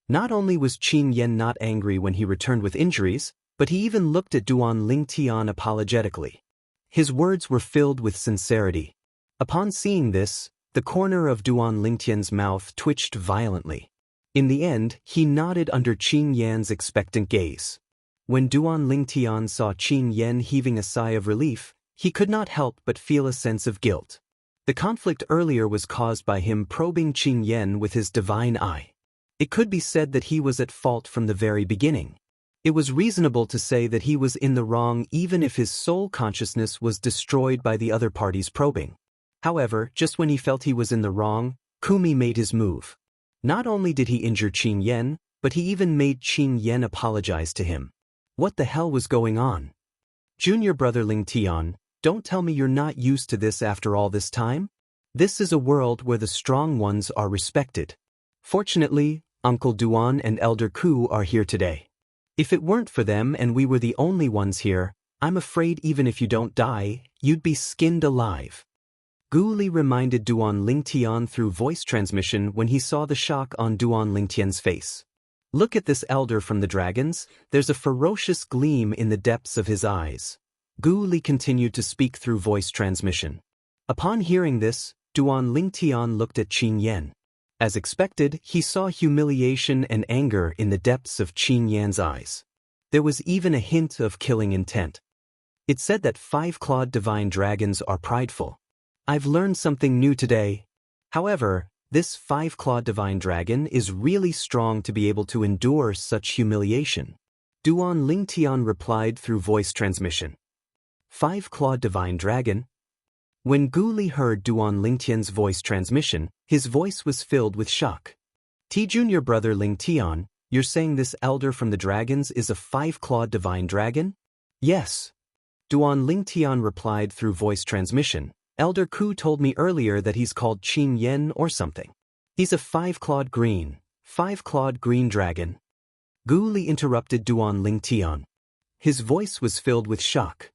Not only was Qin Yen not angry when he returned with injuries, but he even looked at Duan Lingtian apologetically. His words were filled with sincerity. Upon seeing this, the corner of Duan Lingtian's mouth twitched violently. In the end, he nodded under Qin Yan's expectant gaze. When Duan Lingtian saw Qin Yen heaving a sigh of relief, he could not help but feel a sense of guilt. The conflict earlier was caused by him probing Qin Yen with his divine eye. It could be said that he was at fault from the very beginning. It was reasonable to say that he was in the wrong even if his soul consciousness was destroyed by the other party's probing. However, just when he felt he was in the wrong, Kumi made his move. Not only did he injure Qin Yen, but he even made Qin Yen apologize to him. What the hell was going on? Junior brother Lingtian, don't tell me you're not used to this after all this time? This is a world where the strong ones are respected. Fortunately, Uncle Duan and Elder Ku are here today. If it weren't for them and we were the only ones here, I'm afraid even if you don't die, you'd be skinned alive. Gu Li reminded Duan Lingtian through voice transmission when he saw the shock on Duan Lingtian's face. Look at this elder from the dragons, there's a ferocious gleam in the depths of his eyes. Gu Li continued to speak through voice transmission. Upon hearing this, Duan Lingtian looked at Qin Yen. As expected, he saw humiliation and anger in the depths of Qin Yan's eyes. There was even a hint of killing intent. It said that five-clawed divine dragons are prideful. I've learned something new today. However, this five-clawed divine dragon is really strong to be able to endure such humiliation. Duan Lingtian replied through voice transmission. Five-clawed divine dragon? When Gu Li heard Duan Lingtian's voice transmission, his voice was filled with shock. Junior brother Lingtian, you're saying this elder from the dragons is a five-clawed divine dragon? Yes. Duan Lingtian replied through voice transmission. Elder Ku told me earlier that he's called Qin Yen or something. He's a five-clawed green dragon. Gu Li interrupted Duan Lingtian. His voice was filled with shock.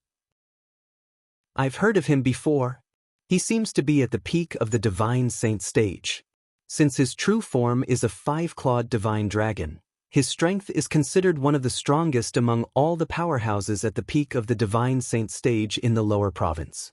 I've heard of him before. He seems to be at the peak of the divine saint stage. Since his true form is a five-clawed divine dragon, his strength is considered one of the strongest among all the powerhouses at the peak of the divine saint stage in the lower province.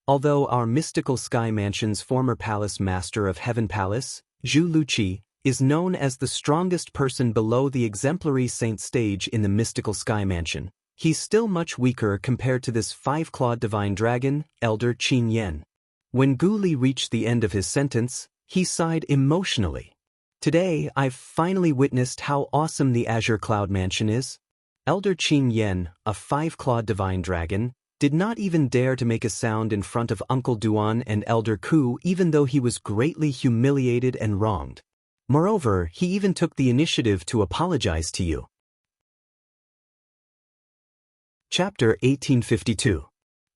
Although our mystical sky mansion's former palace master of Heaven Palace, Zhu Luqi, is known as the strongest person below the exemplary saint stage in the mystical sky mansion, he's still much weaker compared to this five-clawed divine dragon, Elder Qin Yen. When Gu Li reached the end of his sentence, he sighed emotionally. Today, I've finally witnessed how awesome the Azure Cloud Mansion is. Elder Qin Yen, a five-clawed divine dragon, did not even dare to make a sound in front of Uncle Duan and Elder Ku even though he was greatly humiliated and wronged. Moreover, he even took the initiative to apologize to you. Chapter 1852.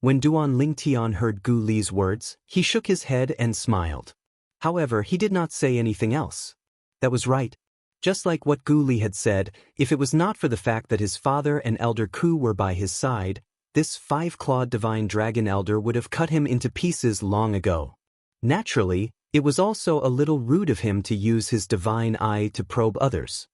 When Duan Lingtian heard Gu Li's words, he shook his head and smiled. However, he did not say anything else. That was right. Just like what Gu Li had said, if it was not for the fact that his father and Elder Ku were by his side, this five-clawed divine dragon elder would have cut him into pieces long ago. Naturally, it was also a little rude of him to use his divine eye to probe others.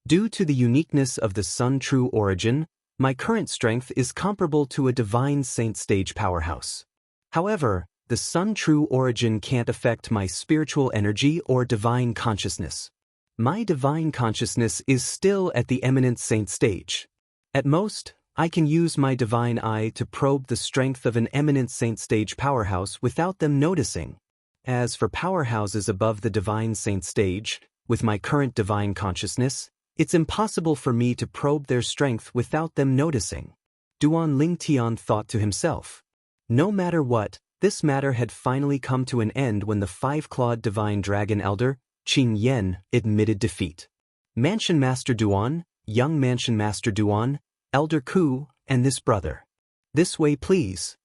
Due to the uniqueness of the Sun True Origin, my current strength is comparable to a divine saint stage powerhouse. However, the Sun True Origin can't affect my spiritual energy or divine consciousness. My divine consciousness is still at the eminent saint stage. At most, I can use my divine eye to probe the strength of an eminent saint stage powerhouse without them noticing. As for powerhouses above the divine saint stage, with my current divine consciousness, it's impossible for me to probe their strength without them noticing. Duan Lingtian thought to himself. No matter what, This matter had finally come to an end when the five-clawed divine dragon elder, Qin Yan, admitted defeat. Mansion Master Duan, young Mansion Master Duan, Elder Ku, and this brother. This way please.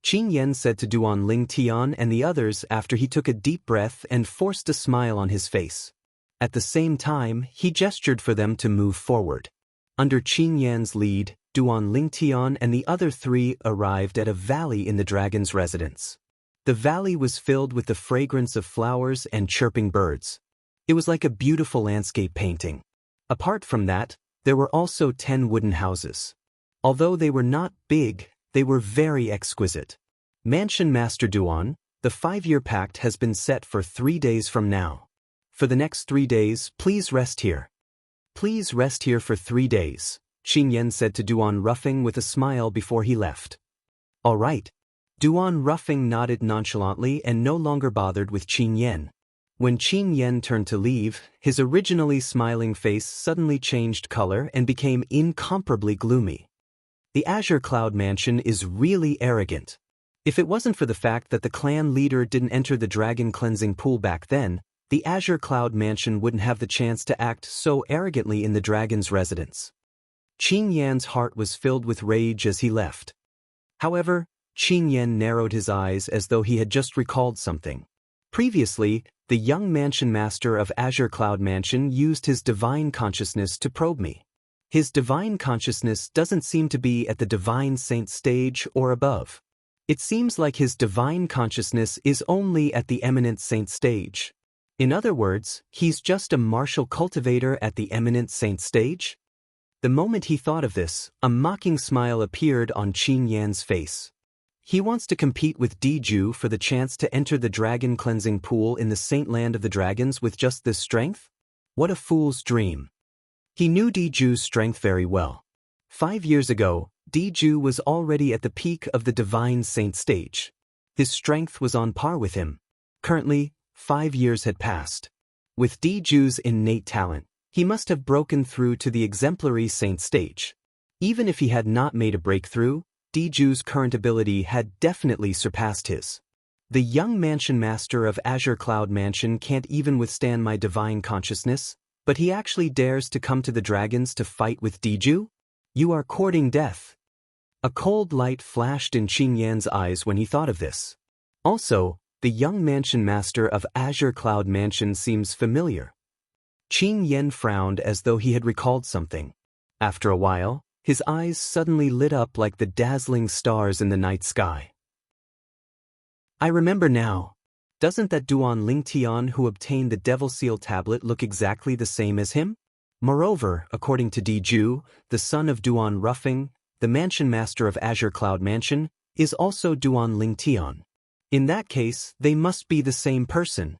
Qin Yan said to Duan Ling Tian and the others after he took a deep breath and forced a smile on his face. At the same time, he gestured for them to move forward. Under Qin Yan's lead, Duan Ling Tian and the other three arrived at a valley in the dragon's residence. The valley was filled with the fragrance of flowers and chirping birds. It was like a beautiful landscape painting. Apart from that, there were also 10 wooden houses. Although they were not big, they were very exquisite. Mansion Master Duan, the 5-year pact has been set for 3 days from now. For the next 3 days, please rest here. Please rest here for 3 days, Qin Yan said to Duan Ruffing with a smile before he left. All right. Duan Ruffing nodded nonchalantly and no longer bothered with Qin Yan. When Qin Yan turned to leave, his originally smiling face suddenly changed color and became incomparably gloomy. The Azure Cloud Mansion is really arrogant. If it wasn't for the fact that the clan leader didn't enter the dragon cleansing pool back then, the Azure Cloud Mansion wouldn't have the chance to act so arrogantly in the dragon's residence. Qin Yan's heart was filled with rage as he left. However, Qin Yan narrowed his eyes as though he had just recalled something. Previously, the young Mansion Master of Azure Cloud Mansion used his divine consciousness to probe me. His divine consciousness doesn't seem to be at the divine saint stage or above. It seems like his divine consciousness is only at the eminent saint stage. In other words, he's just a martial cultivator at the eminent saint stage? The moment he thought of this, a mocking smile appeared on Qin Yan's face. He wants to compete with Diju for the chance to enter the dragon cleansing pool in the Saint Land of the Dragons with just this strength? What a fool's dream. He knew Diju's strength very well. 5 years ago, Diju was already at the peak of the divine saint stage. His strength was on par with him. Currently, 5 years had passed. With Diju's innate talent, he must have broken through to the exemplary saint stage. Even if he had not made a breakthrough, Diju's current ability had definitely surpassed his. The young Mansion Master of Azure Cloud Mansion can't even withstand my divine consciousness, but he actually dares to come to the dragons to fight with Diju? You are courting death. A cold light flashed in Qin Yan's eyes when he thought of this. Also, the young Mansion Master of Azure Cloud Mansion seems familiar. Qin Yan frowned as though he had recalled something. After a while, his eyes suddenly lit up like the dazzling stars in the night sky. I remember now. Doesn't that Duan Ling Tian who obtained the Devil Seal tablet look exactly the same as him? Moreover, according to Diju, the son of Duan Ruffing, the Mansion Master of Azure Cloud Mansion, is also Duan Ling Tian. In that case, they must be the same person.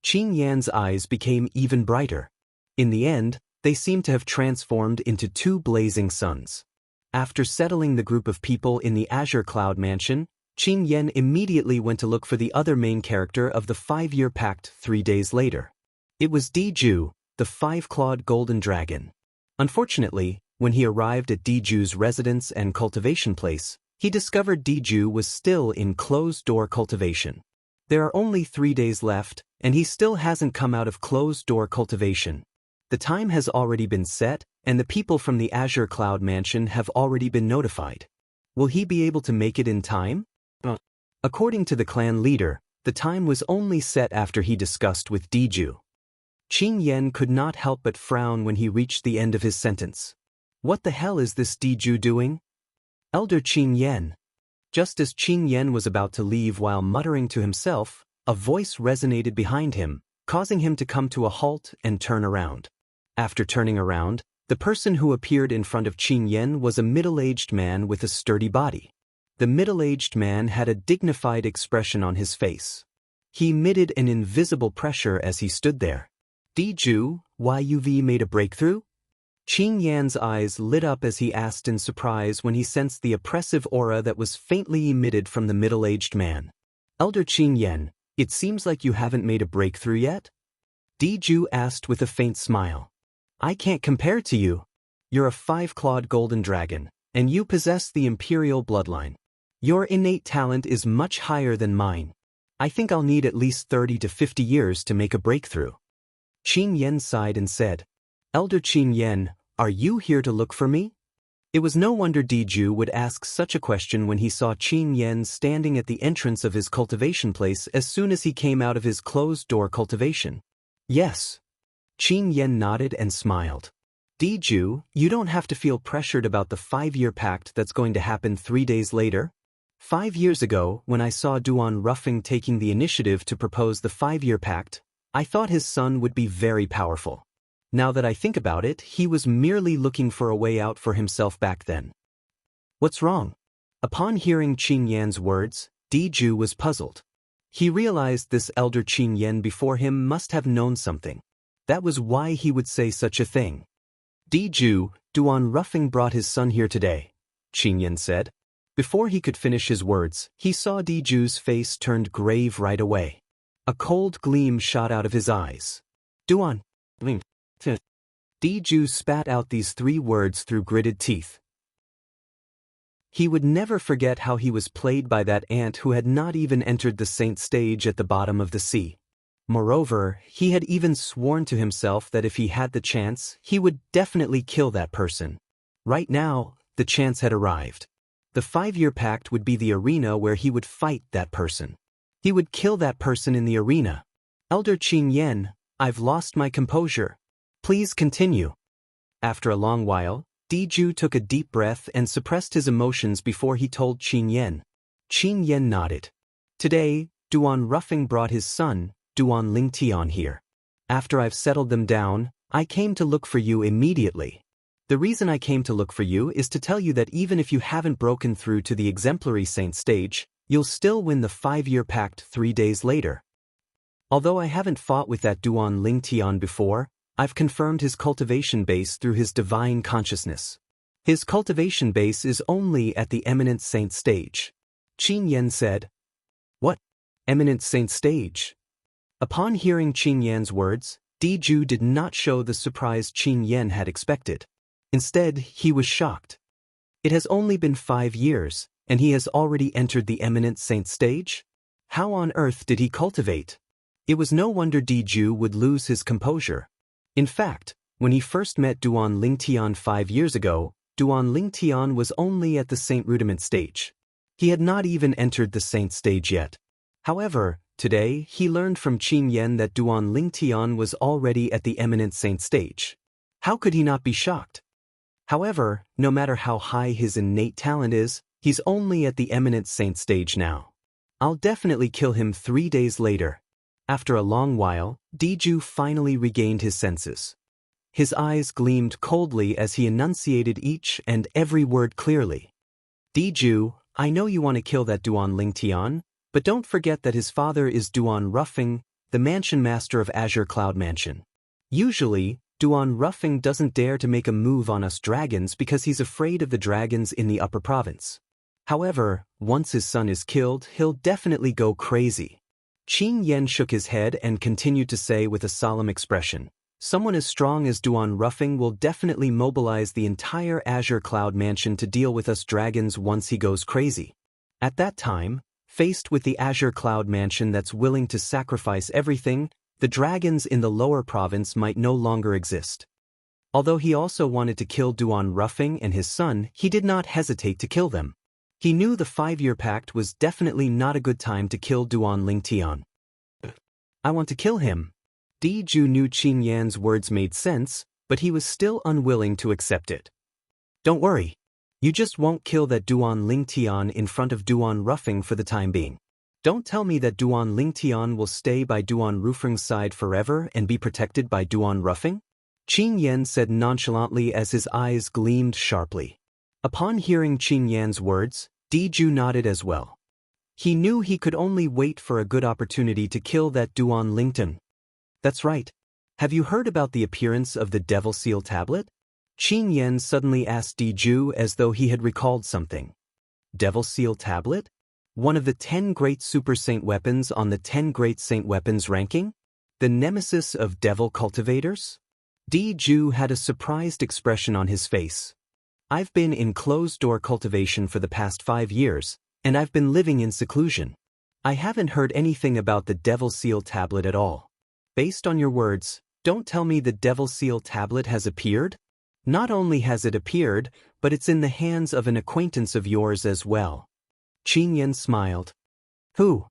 Qin Yan's eyes became even brighter. In the end, they seemed to have transformed into 2 blazing suns. After settling the group of people in the Azure Cloud Mansion, Qin Yan immediately went to look for the other main character of the 5-year pact 3 days later. It was Diju, the 5-clawed golden dragon. Unfortunately, when he arrived at Diju's residence and cultivation place, he discovered Diju was still in closed-door cultivation. There are only 3 days left, and he still hasn't come out of closed-door cultivation. The time has already been set, and the people from the Azure Cloud Mansion have already been notified. Will he be able to make it in time? According to the clan leader, the time was only set after he discussed with Diju. Qin Yan could not help but frown when he reached the end of his sentence. What the hell is this Diju doing? Elder Qin Yan. Just as Qin Yan was about to leave while muttering to himself, a voice resonated behind him, causing him to come to a halt and turn around. After turning around, the person who appeared in front of Qin Yan was a middle-aged man with a sturdy body. The middle-aged man had a dignified expression on his face. He emitted an invisible pressure as he stood there. Diju, YUV made a breakthrough? Qin Yan's eyes lit up as he asked in surprise when he sensed the oppressive aura that was faintly emitted from the middle-aged man. Elder Qin Yan, it seems like you haven't made a breakthrough yet? Diju asked with a faint smile. I can't compare to you. You're a 5-clawed golden dragon, and you possess the imperial bloodline. Your innate talent is much higher than mine. I think I'll need at least 30 to 50 years to make a breakthrough. Qin Yen sighed and said, Elder Qin Yen, are you here to look for me? It was no wonder Diju would ask such a question when he saw Qin Yen standing at the entrance of his cultivation place as soon as he came out of his closed-door cultivation. Yes. Qin Yen nodded and smiled. Diju, you don't have to feel pressured about the 5-year pact that's going to happen 3 days later. 5 years ago, when I saw Duan Ruffing taking the initiative to propose the 5-year pact, I thought his son would be very powerful. Now that I think about it, he was merely looking for a way out for himself back then. What's wrong? Upon hearing Qin Yan's words, Diju was puzzled. He realized this elder Qin Yan before him must have known something. That was why he would say such a thing. Diju, Duan Ruffing brought his son here today, Qin Yan said. Before he could finish his words, he saw Diju's face turned grave right away. A cold gleam shot out of his eyes. Duan. Diju spat out these 3 words through gritted teeth. He would never forget how he was played by that ant who had not even entered the saint stage at the bottom of the sea. Moreover, he had even sworn to himself that if he had the chance, he would definitely kill that person. Right now, the chance had arrived. The 5-year pact would be the arena where he would fight that person. He would kill that person in the arena. Elder Qin Yen, I've lost my composure. Please continue. After a long while, Diju took a deep breath and suppressed his emotions before he told Qin Yen. Qin Yen nodded. Today, Duan Ruffing brought his son, Duan Lingtian here. After I've settled them down, I came to look for you immediately. The reason I came to look for you is to tell you that even if you haven't broken through to the exemplary saint stage, you'll still win the 5-year pact 3 days later. Although I haven't fought with that Duan Lingtian before, I've confirmed his cultivation base through his divine consciousness. His cultivation base is only at the eminent saint stage. Qin Yen said. What? Eminent saint stage? Upon hearing Qin Yan's words, Diju did not show the surprise Qin Yen had expected. Instead, he was shocked. It has only been 5 years, and he has already entered the eminent saint stage? How on earth did he cultivate? It was no wonder Diju would lose his composure. In fact, when he first met Duan Lingtian 5 years ago, Duan Lingtian was only at the saint rudiment stage. He had not even entered the saint stage yet. However, today he learned from Qin Yen that Duan Lingtian was already at the eminent saint stage. How could he not be shocked? However, no matter how high his innate talent is, he's only at the eminent saint stage now. I'll definitely kill him 3 days later. After a long while, Diju finally regained his senses. His eyes gleamed coldly as he enunciated each and every word clearly. Diju, I know you want to kill that Duan Lingtian, but don't forget that his father is Duan Ruffing, the mansion master of Azure Cloud Mansion. Usually, Duan Ruffing doesn't dare to make a move on us dragons because he's afraid of the dragons in the upper province. However, once his son is killed, he'll definitely go crazy. Qin Yen shook his head and continued to say with a solemn expression, someone as strong as Duan Ruffing will definitely mobilize the entire Azure Cloud Mansion to deal with us dragons once he goes crazy. At that time, faced with the Azure Cloud Mansion that's willing to sacrifice everything, the dragons in the lower province might no longer exist. Although he also wanted to kill Duan Ruffing and his son, he did not hesitate to kill them. He knew the 5-year pact was definitely not a good time to kill Duan Lingtian. I want to kill him. Diju knew Qin Yan's words made sense, but he was still unwilling to accept it. Don't worry. You just won't kill that Duan Lingtian in front of Duan Ruffing for the time being. Don't tell me that Duan Lingtian will stay by Duan Ruffing's side forever and be protected by Duan Ruffing? Qin Yan said nonchalantly as his eyes gleamed sharply. Upon hearing Qin Yan's words, Diju nodded as well. He knew he could only wait for a good opportunity to kill that Duan Lingtian. That's right. Have you heard about the appearance of the Devil Seal tablet? Qin Yan suddenly asked Diju as though he had recalled something. Devil Seal tablet? One of the 10 great super saint weapons on the 10 great saint weapons ranking? The nemesis of devil cultivators? Diju had a surprised expression on his face. I've been in closed-door cultivation for the past 5 years, and I've been living in seclusion. I haven't heard anything about the Devil Seal tablet at all. Based on your words, don't tell me the Devil Seal tablet has appeared? Not only has it appeared, but it's in the hands of an acquaintance of yours as well. Qin Yan smiled. Who?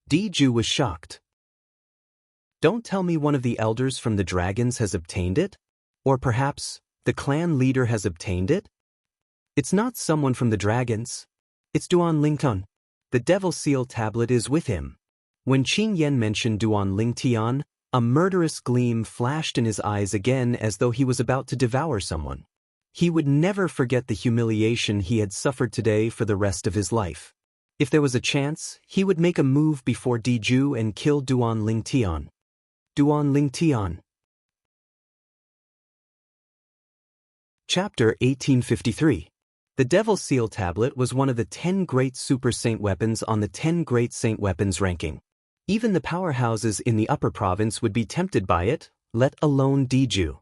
Diju was shocked. Don't tell me one of the elders from the dragons has obtained it? Or perhaps, the clan leader has obtained it? It's not someone from the dragons. It's Duan Lingtian. The Devil Seal tablet is with him. When Qin Yan mentioned Duan Lingtian, a murderous gleam flashed in his eyes again as though he was about to devour someone. He would never forget the humiliation he had suffered today for the rest of his life. If there was a chance, he would make a move before Diju and kill Duan Lingtian. Duan Lingtian. Chapter 1853. The Devil Seal tablet was one of the 10 great super saint weapons on the 10 great saint weapons ranking. Even the powerhouses in the upper province would be tempted by it, let alone Diju.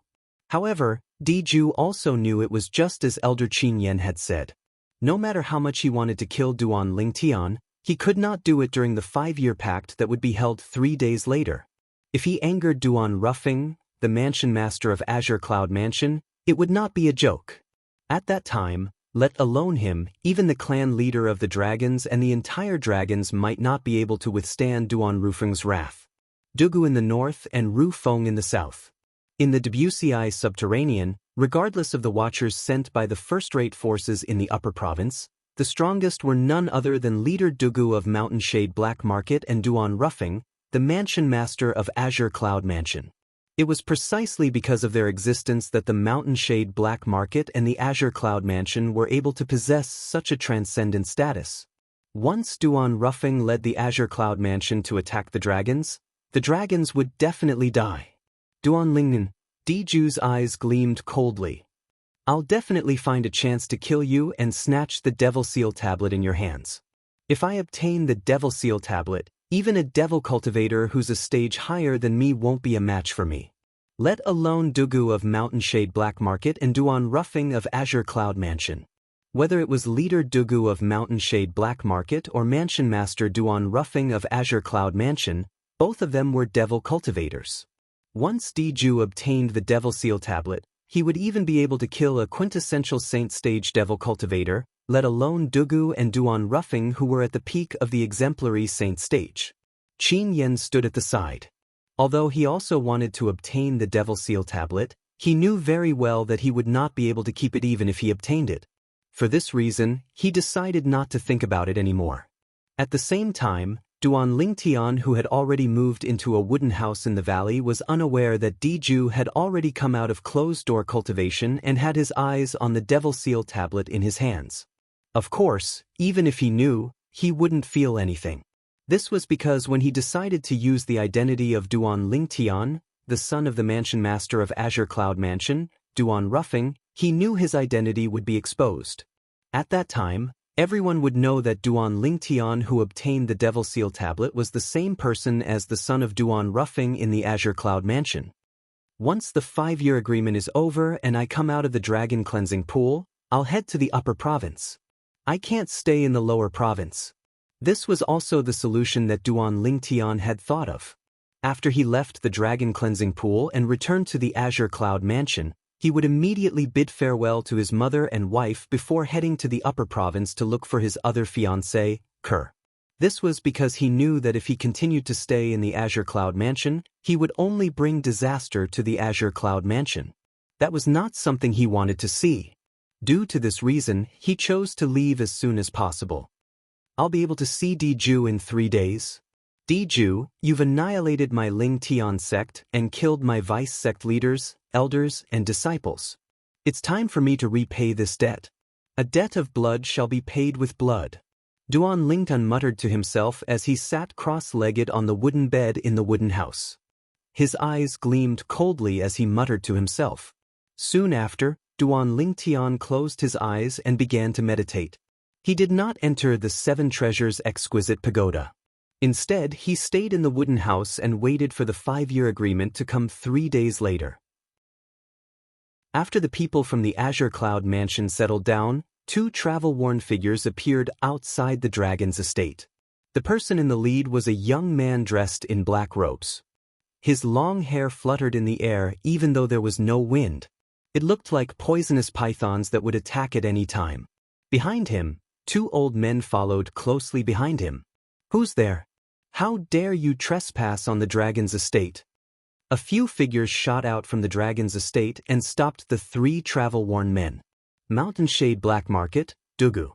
However, Diju also knew it was just as Elder Qin Yan had said. No matter how much he wanted to kill Duan Lingtian, he could not do it during the 5-year pact that would be held 3 days later. If he angered Duan Ruffing, the mansion master of Azure Cloud Mansion, it would not be a joke. At that time, let alone him, even the clan leader of the dragons and the entire dragons might not be able to withstand Duan Rufeng's wrath. Dugu in the north and Ru Feng in the south. In the Debussy subterranean, regardless of the watchers sent by the first-rate forces in the upper province, the strongest were none other than leader Dugu of Mountain Shade Black Market and Duan Ruffing, the mansion master of Azure Cloud Mansion. It was precisely because of their existence that the Mountain Shade Black Market and the Azure Cloud Mansion were able to possess such a transcendent status. Once Duan Ruffing led the Azure Cloud Mansion to attack the dragons would definitely die. Duan Lingnan, Diju's eyes gleamed coldly. I'll definitely find a chance to kill you and snatch the Devil Seal tablet in your hands. If I obtain the Devil Seal tablet, even a devil cultivator who's a stage higher than me won't be a match for me. Let alone Dugu of Mountain Shade Black Market and Duan Ruffing of Azure Cloud Mansion. Whether it was leader Dugu of Mountain Shade Black Market or mansion master Duan Ruffing of Azure Cloud Mansion, both of them were devil cultivators. Once Diju obtained the Devil Seal tablet, he would even be able to kill a quintessential saint stage devil cultivator, let alone Dugu and Duan Ruffing who were at the peak of the exemplary saint stage. Qin Yan stood at the side. Although he also wanted to obtain the Devil Seal tablet, he knew very well that he would not be able to keep it even if he obtained it. For this reason, he decided not to think about it anymore. At the same time, Duan Lingtian, who had already moved into a wooden house in the valley, was unaware that Diju had already come out of closed-door cultivation and had his eyes on the Devil Seal tablet in his hands. Of course, even if he knew, he wouldn't feel anything. This was because when he decided to use the identity of Duan Lingtian, the son of the mansion master of Azure Cloud Mansion, Duan Ruffing, he knew his identity would be exposed. At that time, everyone would know that Duan Lingtian who obtained the Devil Seal tablet was the same person as the son of Duan Ruffing in the Azure Cloud Mansion. Once the 5-year agreement is over and I come out of the dragon cleansing pool, I'll head to the upper province. I can't stay in the lower province. This was also the solution that Duan Lingtian had thought of. After he left the dragon cleansing pool and returned to the Azure Cloud Mansion, he would immediately bid farewell to his mother and wife before heading to the upper province to look for his other fiancée, Kerr. This was because he knew that if he continued to stay in the Azure Cloud Mansion, he would only bring disaster to the Azure Cloud Mansion. That was not something he wanted to see. Due to this reason, he chose to leave as soon as possible. I'll be able to see Diju in 3 days. Diju, you've annihilated my Lingtian sect and killed my vice sect leaders, elders, and disciples. It's time for me to repay this debt. A debt of blood shall be paid with blood. Duan Lingtian muttered to himself as he sat cross-legged on the wooden bed in the wooden house. His eyes gleamed coldly as he muttered to himself. Soon after, Duan Lingtian closed his eyes and began to meditate. He did not enter the 7 Treasures exquisite pagoda. Instead, he stayed in the wooden house and waited for the 5-year agreement to come 3 days later. After the people from the Azure Cloud Mansion settled down, two travel-worn figures appeared outside the dragon's estate. The person in the lead was a young man dressed in black robes. His long hair fluttered in the air even though there was no wind. It looked like poisonous pythons that would attack at any time. Behind him, two old men followed closely behind him. "Who's there? How dare you trespass on the dragon's estate?" A few figures shot out from the dragon's estate and stopped the three travel-worn men. Mountainshade Black Market, Dugu.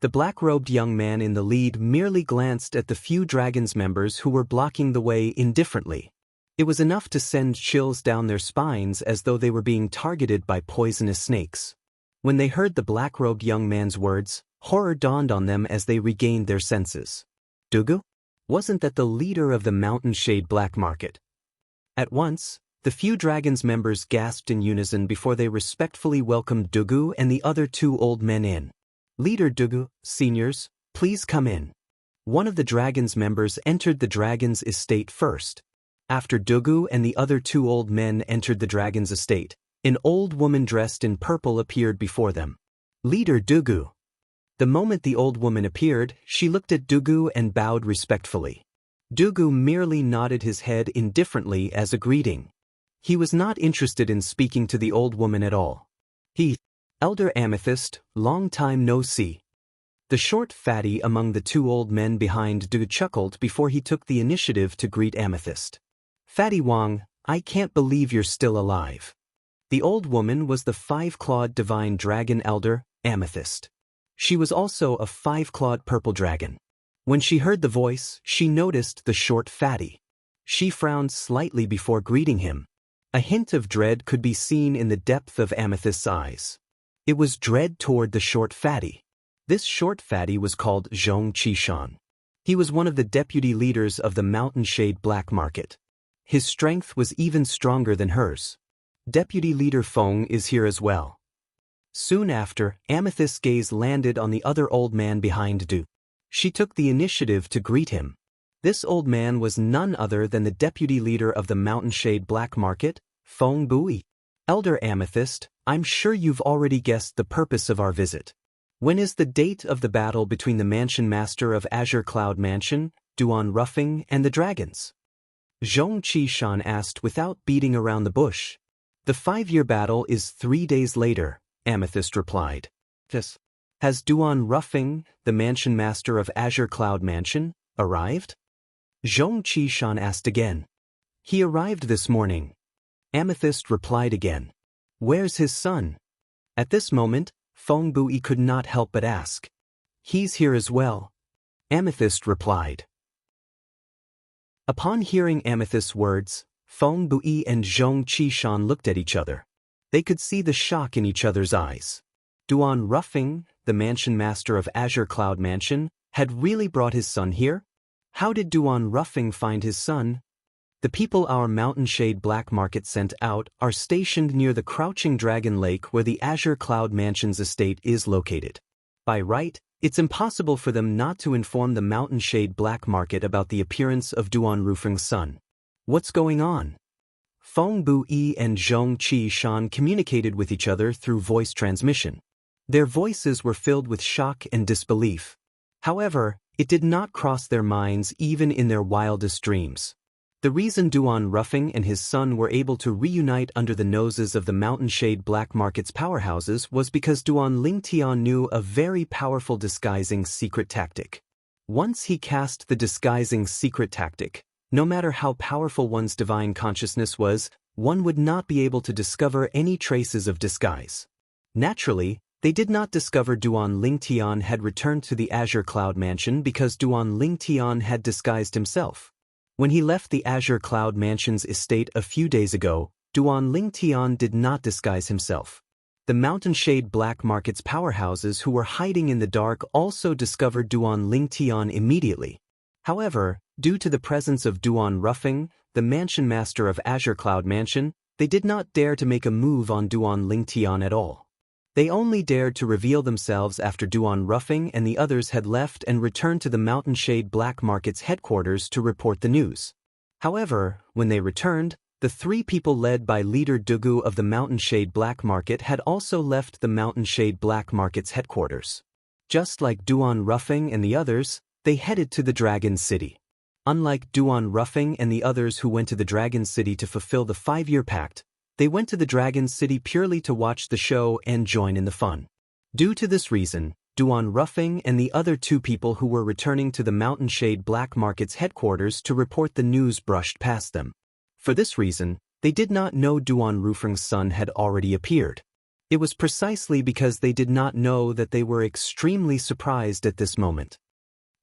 The black-robed young man in the lead merely glanced at the few dragon's members who were blocking the way indifferently. It was enough to send chills down their spines as though they were being targeted by poisonous snakes. When they heard the black-robed young man's words, horror dawned on them as they regained their senses. Dugu? Wasn't that the leader of the Mountainshade Black Market? At once, the few dragon's members gasped in unison before they respectfully welcomed Dugu and the other two old men in. "Leader Dugu, seniors, please come in." One of the dragon's members entered the dragon's estate first. After Dugu and the other two old men entered the dragon's estate, an old woman dressed in purple appeared before them. "Leader Dugu." The moment the old woman appeared, she looked at Dugu and bowed respectfully. Dugu merely nodded his head indifferently as a greeting. He was not interested in speaking to the old woman at all. "Elder Amethyst, long time no see." The short fatty among the two old men behind Dugu chuckled before he took the initiative to greet Amethyst. "Fatty Wong, I can't believe you're still alive." The old woman was the five-clawed divine dragon elder, Amethyst. She was also a five-clawed purple dragon. When she heard the voice, she noticed the short fatty. She frowned slightly before greeting him. A hint of dread could be seen in the depth of Amethyst's eyes. It was dread toward the short fatty. This short fatty was called Zhong Qishan. He was one of the deputy leaders of the Mountainshade Black Market. His strength was even stronger than hers. Deputy leader Feng is here as well. Soon after, Amethyst's gaze landed on the other old man behind Du. She took the initiative to greet him. This old man was none other than the deputy leader of the Mountainshade Black Market, Feng Bui. "Elder Amethyst, I'm sure you've already guessed the purpose of our visit. When is the date of the battle between the Mansion Master of Azure Cloud Mansion, Duan Ruffing, and the dragons?" Zhong Qishan asked without beating around the bush. "The 5-year battle is 3 days later," Amethyst replied. "Has Duan Ruffing, the Mansion Master of Azure Cloud Mansion, arrived?" Zhong Qishan asked again. "He arrived this morning." Amethyst replied again. "Where's his son?" At this moment, Feng Bui could not help but ask. "He's here as well," Amethyst replied. Upon hearing Amethyst's words, Feng Bui and Zhong Qishan looked at each other. They could see the shock in each other's eyes. Duan Ruffing, the Mansion Master of Azure Cloud Mansion, had really brought his son here? How did Duan Ruffing find his son? The people our Mountainshade Black Market sent out are stationed near the Crouching Dragon Lake where the Azure Cloud Mansion's estate is located. By right, it's impossible for them not to inform the Mountainshade Black Market about the appearance of Duan Ruffing's son. What's going on? Feng Bui and Zhong Qishan communicated with each other through voice transmission. Their voices were filled with shock and disbelief. However, it did not cross their minds even in their wildest dreams. The reason Duan Ruffing and his son were able to reunite under the noses of the Mountainshade Black Market's powerhouses was because Duan Lingtian knew a very powerful disguising secret tactic. Once he cast the disguising secret tactic, no matter how powerful one's divine consciousness was, one would not be able to discover any traces of disguise. Naturally, they did not discover Duan Lingtian had returned to the Azure Cloud Mansion because Duan Lingtian had disguised himself. When he left the Azure Cloud Mansion's estate a few days ago, Duan Lingtian did not disguise himself. The Mountainshade Black Market's powerhouses who were hiding in the dark also discovered Duan Lingtian immediately. However, due to the presence of Duan Ruffing, the Mansion Master of Azure Cloud Mansion, they did not dare to make a move on Duan Lingtian at all. They only dared to reveal themselves after Duan Ruffing and the others had left and returned to the Mountainshade Black Market's headquarters to report the news. However, when they returned, The three people led by leader Dugu of the Mountain Shade Black Market had also left the Mountain Shade Black Market's headquarters. Just like Duan Ruffing and the others, they headed to the Dragon City. Unlike Duan Ruffing and the others who went to the Dragon City to fulfill the 5-year pact, they went to the Dragon City purely to watch the show and join in the fun. Due to this reason, Duan Ruffing and the other 2 people who were returning to the Mountain Shade Black Market's headquarters to report the news brushed past them. For this reason, they did not know Duan Ruffing's son had already appeared. It was precisely because they did not know that they were extremely surprised at this moment.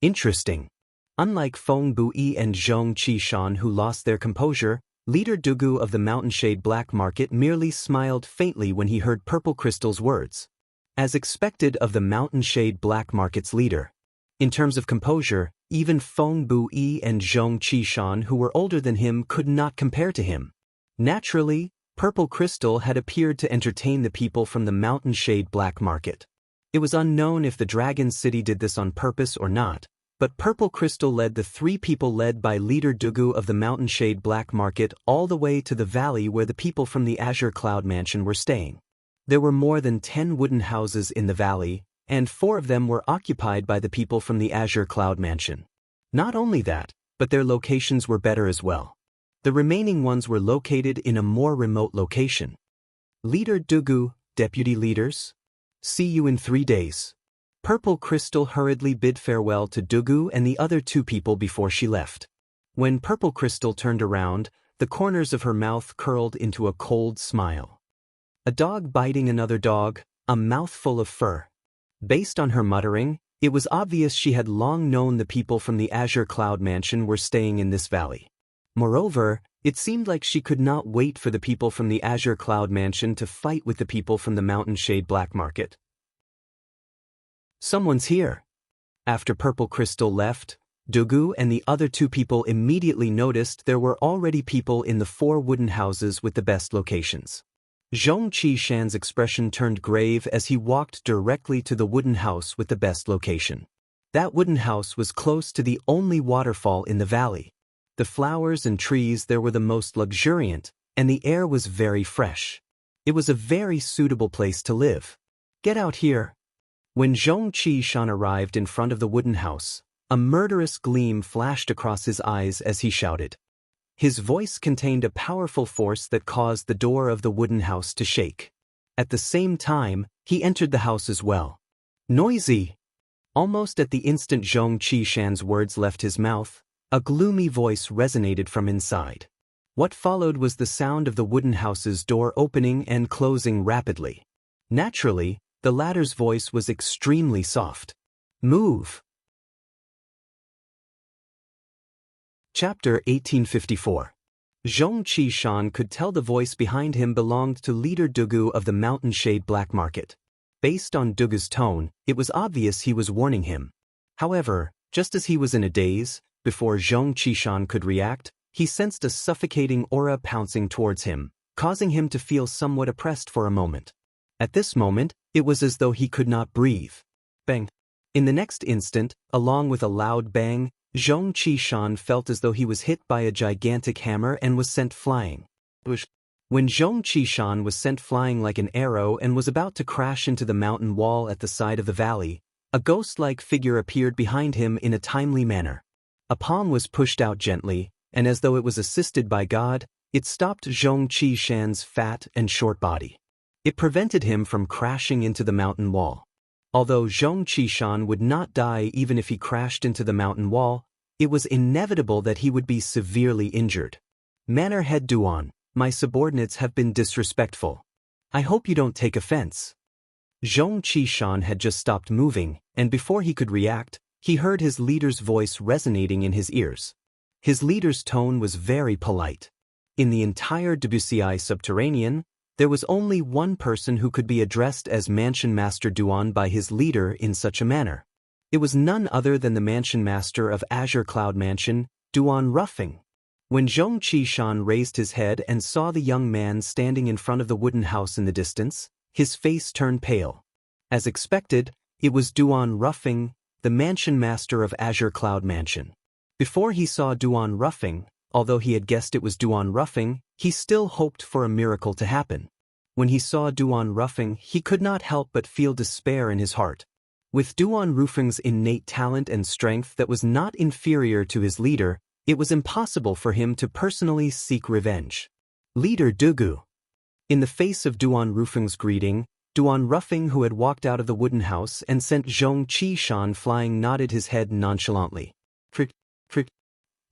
Interesting. Unlike Feng Bui and Zhong Qishan who lost their composure, leader Dugu of the Mountain Shade Black Market merely smiled faintly when he heard Purple Crystal's words. As expected of the Mountain Shade Black Market's leader. In terms of composure, even Feng Bui and Zhong Qishan who were older than him could not compare to him. Naturally, Purple Crystal had appeared to entertain the people from the Mountain Shade Black Market. It was unknown if the Dragon City did this on purpose or not, but Purple Crystal led the 3 people led by leader Dugu of the Mountain Shade Black Market all the way to the valley where the people from the Azure Cloud Mansion were staying. There were more than 10 wooden houses in the valley, and 4 of them were occupied by the people from the Azure Cloud Mansion. Not only that, but their locations were better as well. The remaining ones were located in a more remote location. Leader Dugu, deputy leaders? See you in 3 days. Purple Crystal hurriedly bid farewell to Dugu and the other 2 people before she left. When Purple Crystal turned around, the corners of her mouth curled into a cold smile. A dog biting another dog, a mouthful of fur. Based on her muttering, it was obvious she had long known the people from the Azure Cloud Mansion were staying in this valley. Moreover, it seemed like she could not wait for the people from the Azure Cloud Mansion to fight with the people from the Mountain Shade Black Market. Someone's here. After Purple Crystal left, Dugu and the other 2 people immediately noticed there were already people in the 4 wooden houses with the best locations. Zhong Qishan's expression turned grave as he walked directly to the wooden house with the best location. That wooden house was close to the only waterfall in the valley. The flowers and trees there were the most luxuriant, and the air was very fresh. It was a very suitable place to live. Get out here. When Zhong Qishan arrived in front of the wooden house, a murderous gleam flashed across his eyes as he shouted. His voice contained a powerful force that caused the door of the wooden house to shake. At the same time, he entered the house as well. Noisy! Almost at the instant Zhong Qishan's words left his mouth, a gloomy voice resonated from inside. What followed was the sound of the wooden house's door opening and closing rapidly. Naturally, the latter's voice was extremely soft. Move! Chapter 1854. Zhong Qishan could tell the voice behind him belonged to leader Dugu of the Mountain Shade Black Market. Based on Dugu's tone, it was obvious he was warning him. However, just as he was in a daze, before Zhong Qishan could react, he sensed a suffocating aura pouncing towards him, causing him to feel somewhat oppressed for a moment. At this moment, it was as though he could not breathe. Bang! In the next instant, along with a loud bang, Zhong Qishan felt as though he was hit by a gigantic hammer and was sent flying. When Zhong Qishan was sent flying like an arrow and was about to crash into the mountain wall at the side of the valley, a ghost-like figure appeared behind him in a timely manner. A palm was pushed out gently, and as though it was assisted by God, it stopped Zhong Qishan's fat and short body. It prevented him from crashing into the mountain wall. Although Zhong Qishan would not die even if he crashed into the mountain wall, it was inevitable that he would be severely injured. Manor Head Duan, my subordinates have been disrespectful. I hope you don't take offense. Zhong Qishan had just stopped moving, and before he could react, he heard his leader's voice resonating in his ears. His leader's tone was very polite. In the entire Debussy subterranean, there was only one person who could be addressed as Mansion Master Duan by his leader in such a manner. It was none other than the Mansion Master of Azure Cloud Mansion, Duan Ruffing. When Zhong Qishan raised his head and saw the young man standing in front of the wooden house in the distance, his face turned pale. As expected, it was Duan Ruffing, the Mansion Master of Azure Cloud Mansion. Before he saw Duan Ruffing, Although he had guessed it was Duan Ruffing, he still hoped for a miracle to happen. When he saw Duan Ruffing, he could not help but feel despair in his heart. With Duan Ruffing's innate talent and strength that was not inferior to his leader, it was impossible for him to personally seek revenge. Leader Dugu. In the face of Duan Ruffing's greeting, Duan Ruffing, who had walked out of the wooden house and sent Zhong Qishan flying, nodded his head nonchalantly. Frick, frick.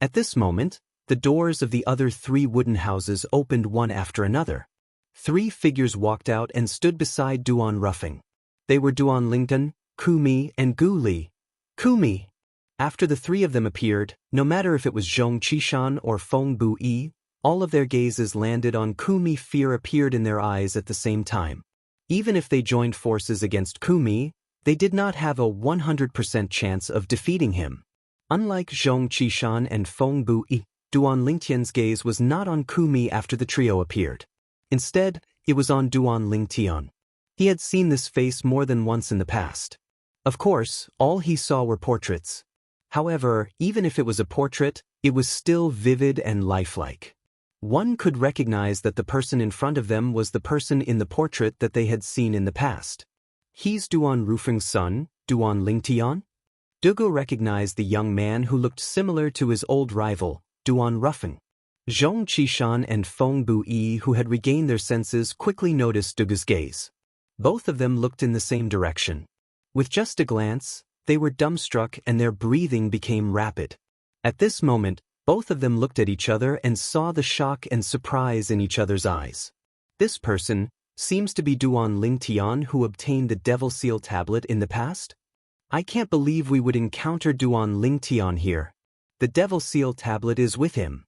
At this moment, the doors of the other 3 wooden houses opened one after another. 3 figures walked out and stood beside Duan Ruffing. They were Duan Lington, Kumi, and Gu Li. Kumi. After the 3 of them appeared, no matter if it was Zhong Qishan or Feng Bu-yi, all of their gazes landed on Kumi. Fear appeared in their eyes at the same time. Even if they joined forces against Kumi, they did not have a 100% chance of defeating him. Unlike Zhong Qishan and Feng Bu-yi, Duan Lingtian's gaze was not on Kumi after the trio appeared. Instead, it was on Duan Lingtian. He had seen this face more than once in the past. Of course, all he saw were portraits. However, even if it was a portrait, it was still vivid and lifelike. One could recognize that the person in front of them was the person in the portrait that they had seen in the past. He's Duan Ruffing's son, Duan Lingtian? Dugu recognized the young man who looked similar to his old rival, Duan Ruffing. Zhong Qishan and Feng Bu-yi, who had regained their senses, quickly noticed Dugu's gaze. Both of them looked in the same direction. With just a glance, they were dumbstruck and their breathing became rapid. At this moment, both of them looked at each other and saw the shock and surprise in each other's eyes. This person seems to be Duan Lingtian, who obtained the Devil Seal tablet in the past? I can't believe we would encounter Duan Lingtian here. The Devil Seal tablet is with him.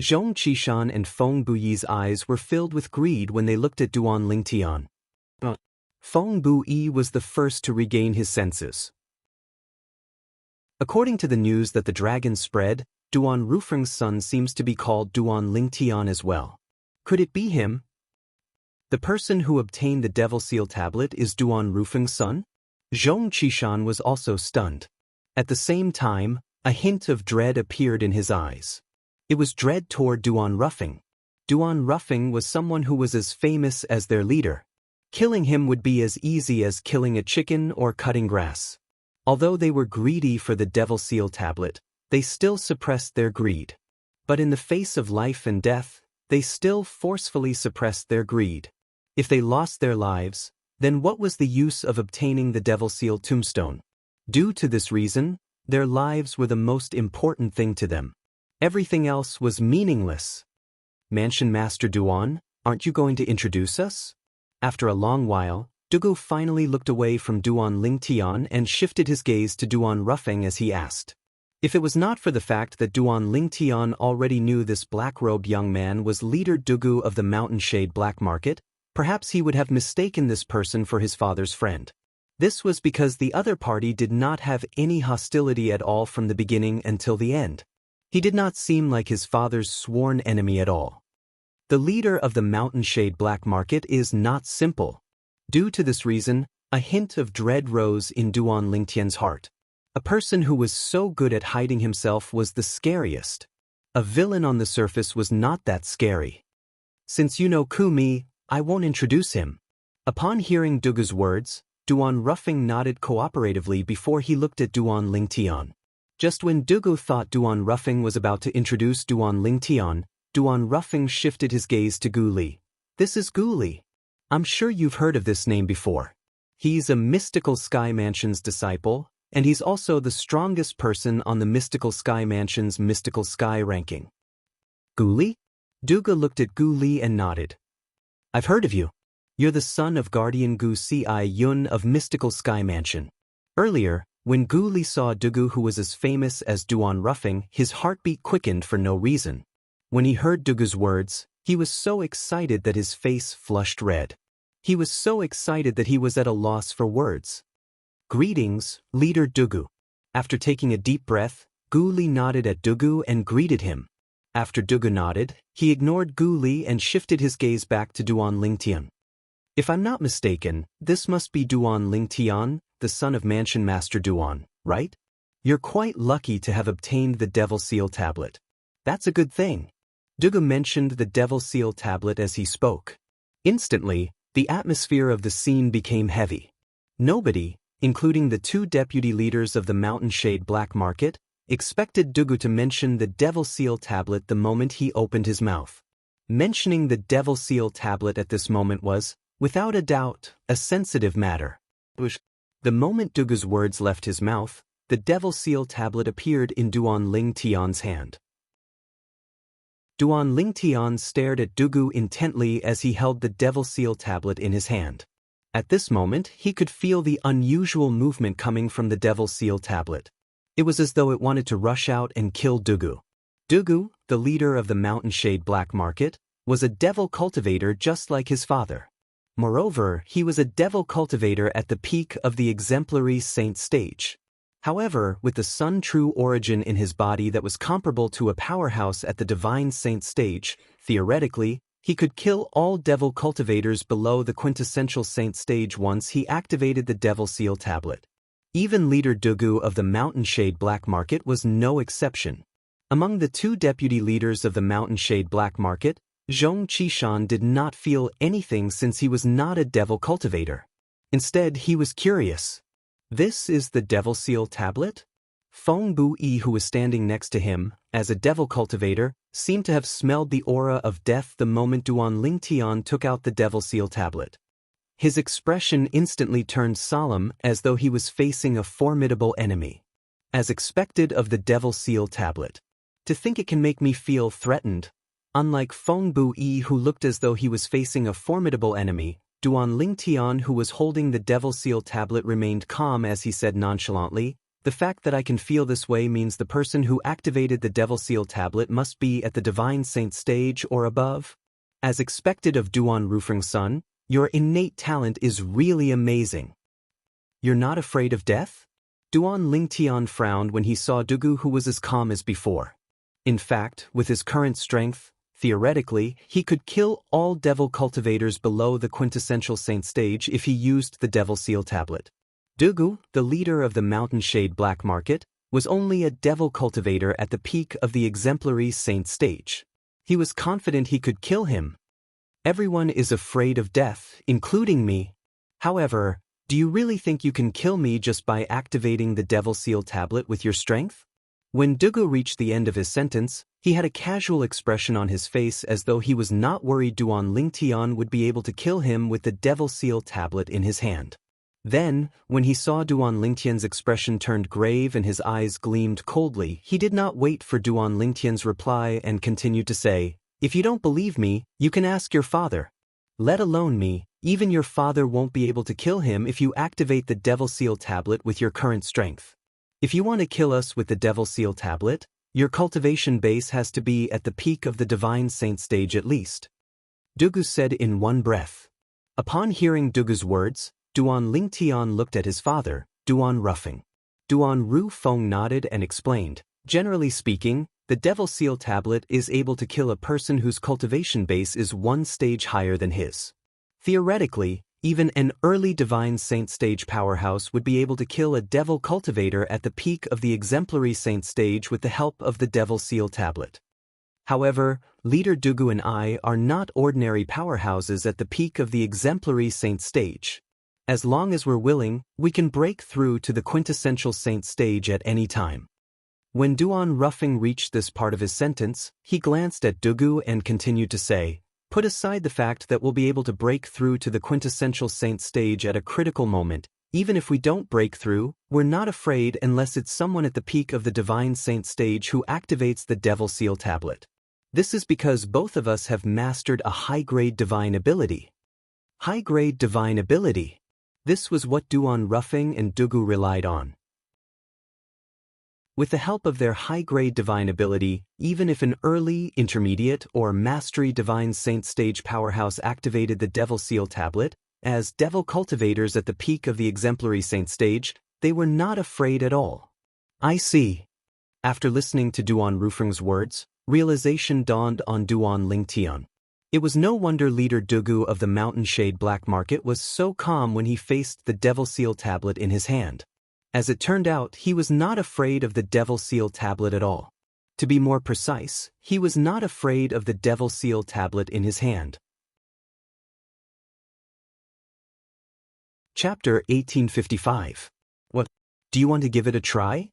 Zhong Qishan and Feng Bu-yi's eyes were filled with greed when they looked at Duan Lingtian. Feng Bu-yi was the first to regain his senses. According to the news that the dragon spread, Duan Ruffing's son seems to be called Duan Lingtian as well. Could it be him? The person who obtained the Devil Seal tablet is Duan Ruffing's son? Zhong Qishan was also stunned. At the same time, a hint of dread appeared in his eyes. It was dread toward Duan Ruffing. Duan Ruffing was someone who was as famous as their leader. Killing him would be as easy as killing a chicken or cutting grass. Although they were greedy for the Devil Seal tablet, they still suppressed their greed. But in the face of life and death, they still forcefully suppressed their greed. If they lost their lives, then what was the use of obtaining the Devil Seal tombstone? Due to this reason, their lives were the most important thing to them. Everything else was meaningless. Mansion Master Duan, aren't you going to introduce us? After a long while, Dugu finally looked away from Duan Lingtian and shifted his gaze to Duan Ruffing as he asked. If it was not for the fact that Duan Lingtian already knew this black-robed young man was leader Dugu of the Mountain Shade Black Market, perhaps he would have mistaken this person for his father's friend. This was because the other party did not have any hostility at all from the beginning until the end. He did not seem like his father's sworn enemy at all. The leader of the Mountain Shade Black Market is not simple. Due to this reason, a hint of dread rose in Duan Lingtian's heart. A person who was so good at hiding himself was the scariest. A villain on the surface was not that scary. Since you know Kumi, I won't introduce him. Upon hearing Dugu's words, Duan Ruffing nodded cooperatively before he looked at Duan Lingtian. Just when Dugu thought Duan Ruffing was about to introduce Duan Lingtian, Duan Ruffing shifted his gaze to Gu Li. This is Gu Li. I'm sure you've heard of this name before. He's a Mystical Sky Mansion's disciple, and he's also the strongest person on the Mystical Sky Mansion's Mystical Sky ranking. Gu Li? Dugu looked at Gu Li and nodded. I've heard of you. You're the son of Guardian Gu Si Yun of Mystical Sky Mansion. Earlier, when Gu Li saw Dugu, who was as famous as Duan Ruffing, his heartbeat quickened for no reason. When he heard Dugu's words, he was so excited that his face flushed red. He was so excited that he was at a loss for words. Greetings, Leader Dugu. After taking a deep breath, Gu Li nodded at Dugu and greeted him. After Dugu nodded, he ignored Gu Li and shifted his gaze back to Duan Lingtian. If I'm not mistaken, this must be Duan Lingtian, the son of Mansion Master Duan, right? You're quite lucky to have obtained the Devil Seal tablet. That's a good thing. Dugu mentioned the Devil Seal tablet as he spoke. Instantly, the atmosphere of the scene became heavy. Nobody, including the two deputy leaders of the Mountain Shade Black Market, expected Dugu to mention the Devil Seal tablet the moment he opened his mouth. Mentioning the Devil Seal tablet at this moment was, without a doubt, a sensitive matter. The moment Dugu's words left his mouth, the Devil Seal tablet appeared in Duan Ling Tian's hand. Duan Ling Tian stared at Dugu intently as he held the Devil Seal tablet in his hand. At this moment, he could feel the unusual movement coming from the Devil Seal tablet. It was as though it wanted to rush out and kill Dugu. Dugu, the leader of the Mountain Shade Black Market, was a devil cultivator just like his father. Moreover, he was a devil cultivator at the peak of the exemplary saint stage. However, with the Sun True origin in his body that was comparable to a powerhouse at the Divine Saint stage, theoretically, he could kill all devil cultivators below the quintessential saint stage once he activated the Devil Seal tablet. Even leader Dugu of the Mountain Shade Black Market was no exception. Among the two deputy leaders of the Mountain Shade Black Market, Zhong Qishan did not feel anything since he was not a devil cultivator. Instead, he was curious. This is the Devil Seal tablet? Feng Bu-yi, who was standing next to him, as a devil cultivator, seemed to have smelled the aura of death the moment Duan Ling Tian took out the Devil Seal tablet. His expression instantly turned solemn as though he was facing a formidable enemy. As expected of the Devil Seal tablet. To think it can make me feel threatened. Unlike Feng Bu-yi, who looked as though he was facing a formidable enemy, Duan Ling Tian, who was holding the Devil Seal tablet, remained calm as he said nonchalantly, "The fact that I can feel this way means the person who activated the Devil Seal tablet must be at the Divine Saint stage or above. As expected of Duan Rufeng's son, your innate talent is really amazing. You're not afraid of death?" Duan Ling Tian frowned when he saw Dugu, who was as calm as before. In fact, with his current strength, theoretically, he could kill all devil cultivators below the quintessential saint stage if he used the Devil Seal tablet. Dugu, the leader of the Mountain Shade Black Market, was only a devil cultivator at the peak of the exemplary saint stage. He was confident he could kill him. Everyone is afraid of death, including me. However, do you really think you can kill me just by activating the Devil Seal tablet with your strength? When Dugu reached the end of his sentence, he had a casual expression on his face as though he was not worried Duan Ling Tian would be able to kill him with the Devil Seal tablet in his hand. Then, when he saw Duan Ling Tian's expression turned grave and his eyes gleamed coldly, he did not wait for Duan Ling Tian's reply and continued to say, "If you don't believe me, you can ask your father. Let alone me, even your father won't be able to kill him if you activate the Devil Seal tablet with your current strength. If you want to kill us with the Devil Seal tablet, your cultivation base has to be at the peak of the Divine Saint stage at least," Dugu said in one breath. Upon hearing Dugu's words, Duan Ling Tian looked at his father, Duan Rufeng. Duan Rufeng nodded and explained, "Generally speaking, the Devil Seal tablet is able to kill a person whose cultivation base is one stage higher than his. Theoretically, even an early Divine Saint stage powerhouse would be able to kill a devil cultivator at the peak of the exemplary saint stage with the help of the Devil Seal tablet. However, Leader Dugu and I are not ordinary powerhouses at the peak of the exemplary saint stage. As long as we're willing, we can break through to the quintessential saint stage at any time." When Duan Rufeng reached this part of his sentence, he glanced at Dugu and continued to say, "Put aside the fact that we'll be able to break through to the quintessential saint stage at a critical moment. Even if we don't break through, we're not afraid unless it's someone at the peak of the Divine Saint stage who activates the Devil Seal tablet. This is because both of us have mastered a high-grade divine ability." High-grade divine ability. This was what Duan Rufeng and Dugu relied on. With the help of their high-grade divine ability, even if an early, intermediate, or mastery divine saint stage powerhouse activated the Devil Seal tablet, as devil cultivators at the peak of the exemplary saint stage, they were not afraid at all. "I see." After listening to Duan Rufeng's words, realization dawned on Duan Ling Tian. It was no wonder Leader Dugu of the Mountain Shade Black Market was so calm when he faced the Devil Seal tablet in his hand. As it turned out, he was not afraid of the Devil Seal tablet at all. To be more precise, he was not afraid of the Devil Seal tablet in his hand. Chapter 1855. What? Do you want to give it a try?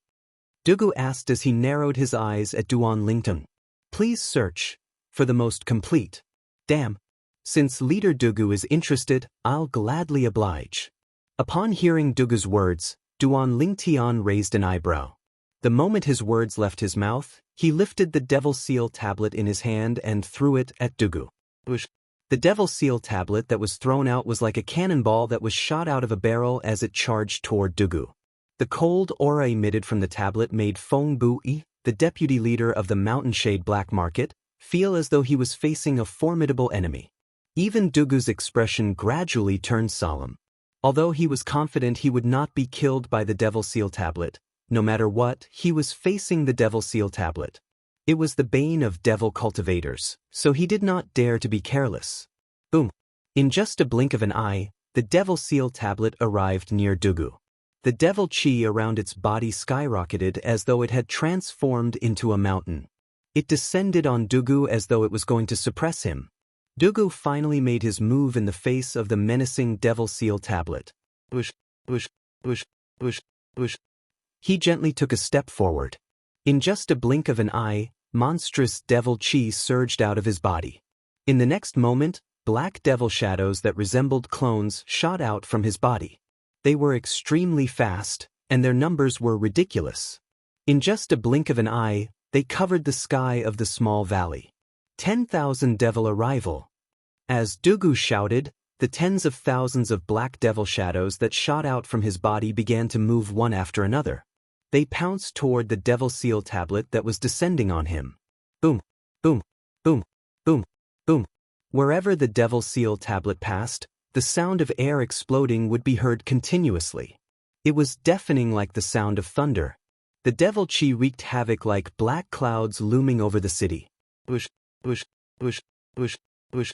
Dugu asked as he narrowed his eyes at Duan Lington. Please search for the most complete. Damn. Since Leader Dugu is interested, I'll gladly oblige. Upon hearing Dugu's words, Duan Lingtian raised an eyebrow. The moment his words left his mouth, he lifted the Devil Seal tablet in his hand and threw it at Dugu. The Devil Seal tablet that was thrown out was like a cannonball that was shot out of a barrel as it charged toward Dugu. The cold aura emitted from the tablet made Feng Bui, the deputy leader of the Mountain Shade Black Market, feel as though he was facing a formidable enemy. Even Dugu's expression gradually turned solemn. Although he was confident he would not be killed by the Devil Seal tablet, no matter what, he was facing the Devil Seal tablet. It was the bane of devil cultivators, so he did not dare to be careless. Boom! In just a blink of an eye, the Devil Seal tablet arrived near Dugu. The devil chi around its body skyrocketed as though it had transformed into a mountain. It descended on Dugu as though it was going to suppress him. Dugu finally made his move in the face of the menacing Devil Seal tablet. Bush, bush, bush, bush, bush. He gently took a step forward. In just a blink of an eye, monstrous devil chi surged out of his body. In the next moment, black devil shadows that resembled clones shot out from his body. They were extremely fast, and their numbers were ridiculous. In just a blink of an eye, they covered the sky of the small valley. 10,000 devil arrival. As Dugu shouted, the tens of thousands of black devil shadows that shot out from his body began to move one after another. They pounced toward the Devil Seal tablet that was descending on him. Boom, boom, boom, boom, boom. Wherever the Devil Seal tablet passed, the sound of air exploding would be heard continuously. It was deafening like the sound of thunder. The devil chi wreaked havoc like black clouds looming over the city. Bush, bush, bush, bush, bush.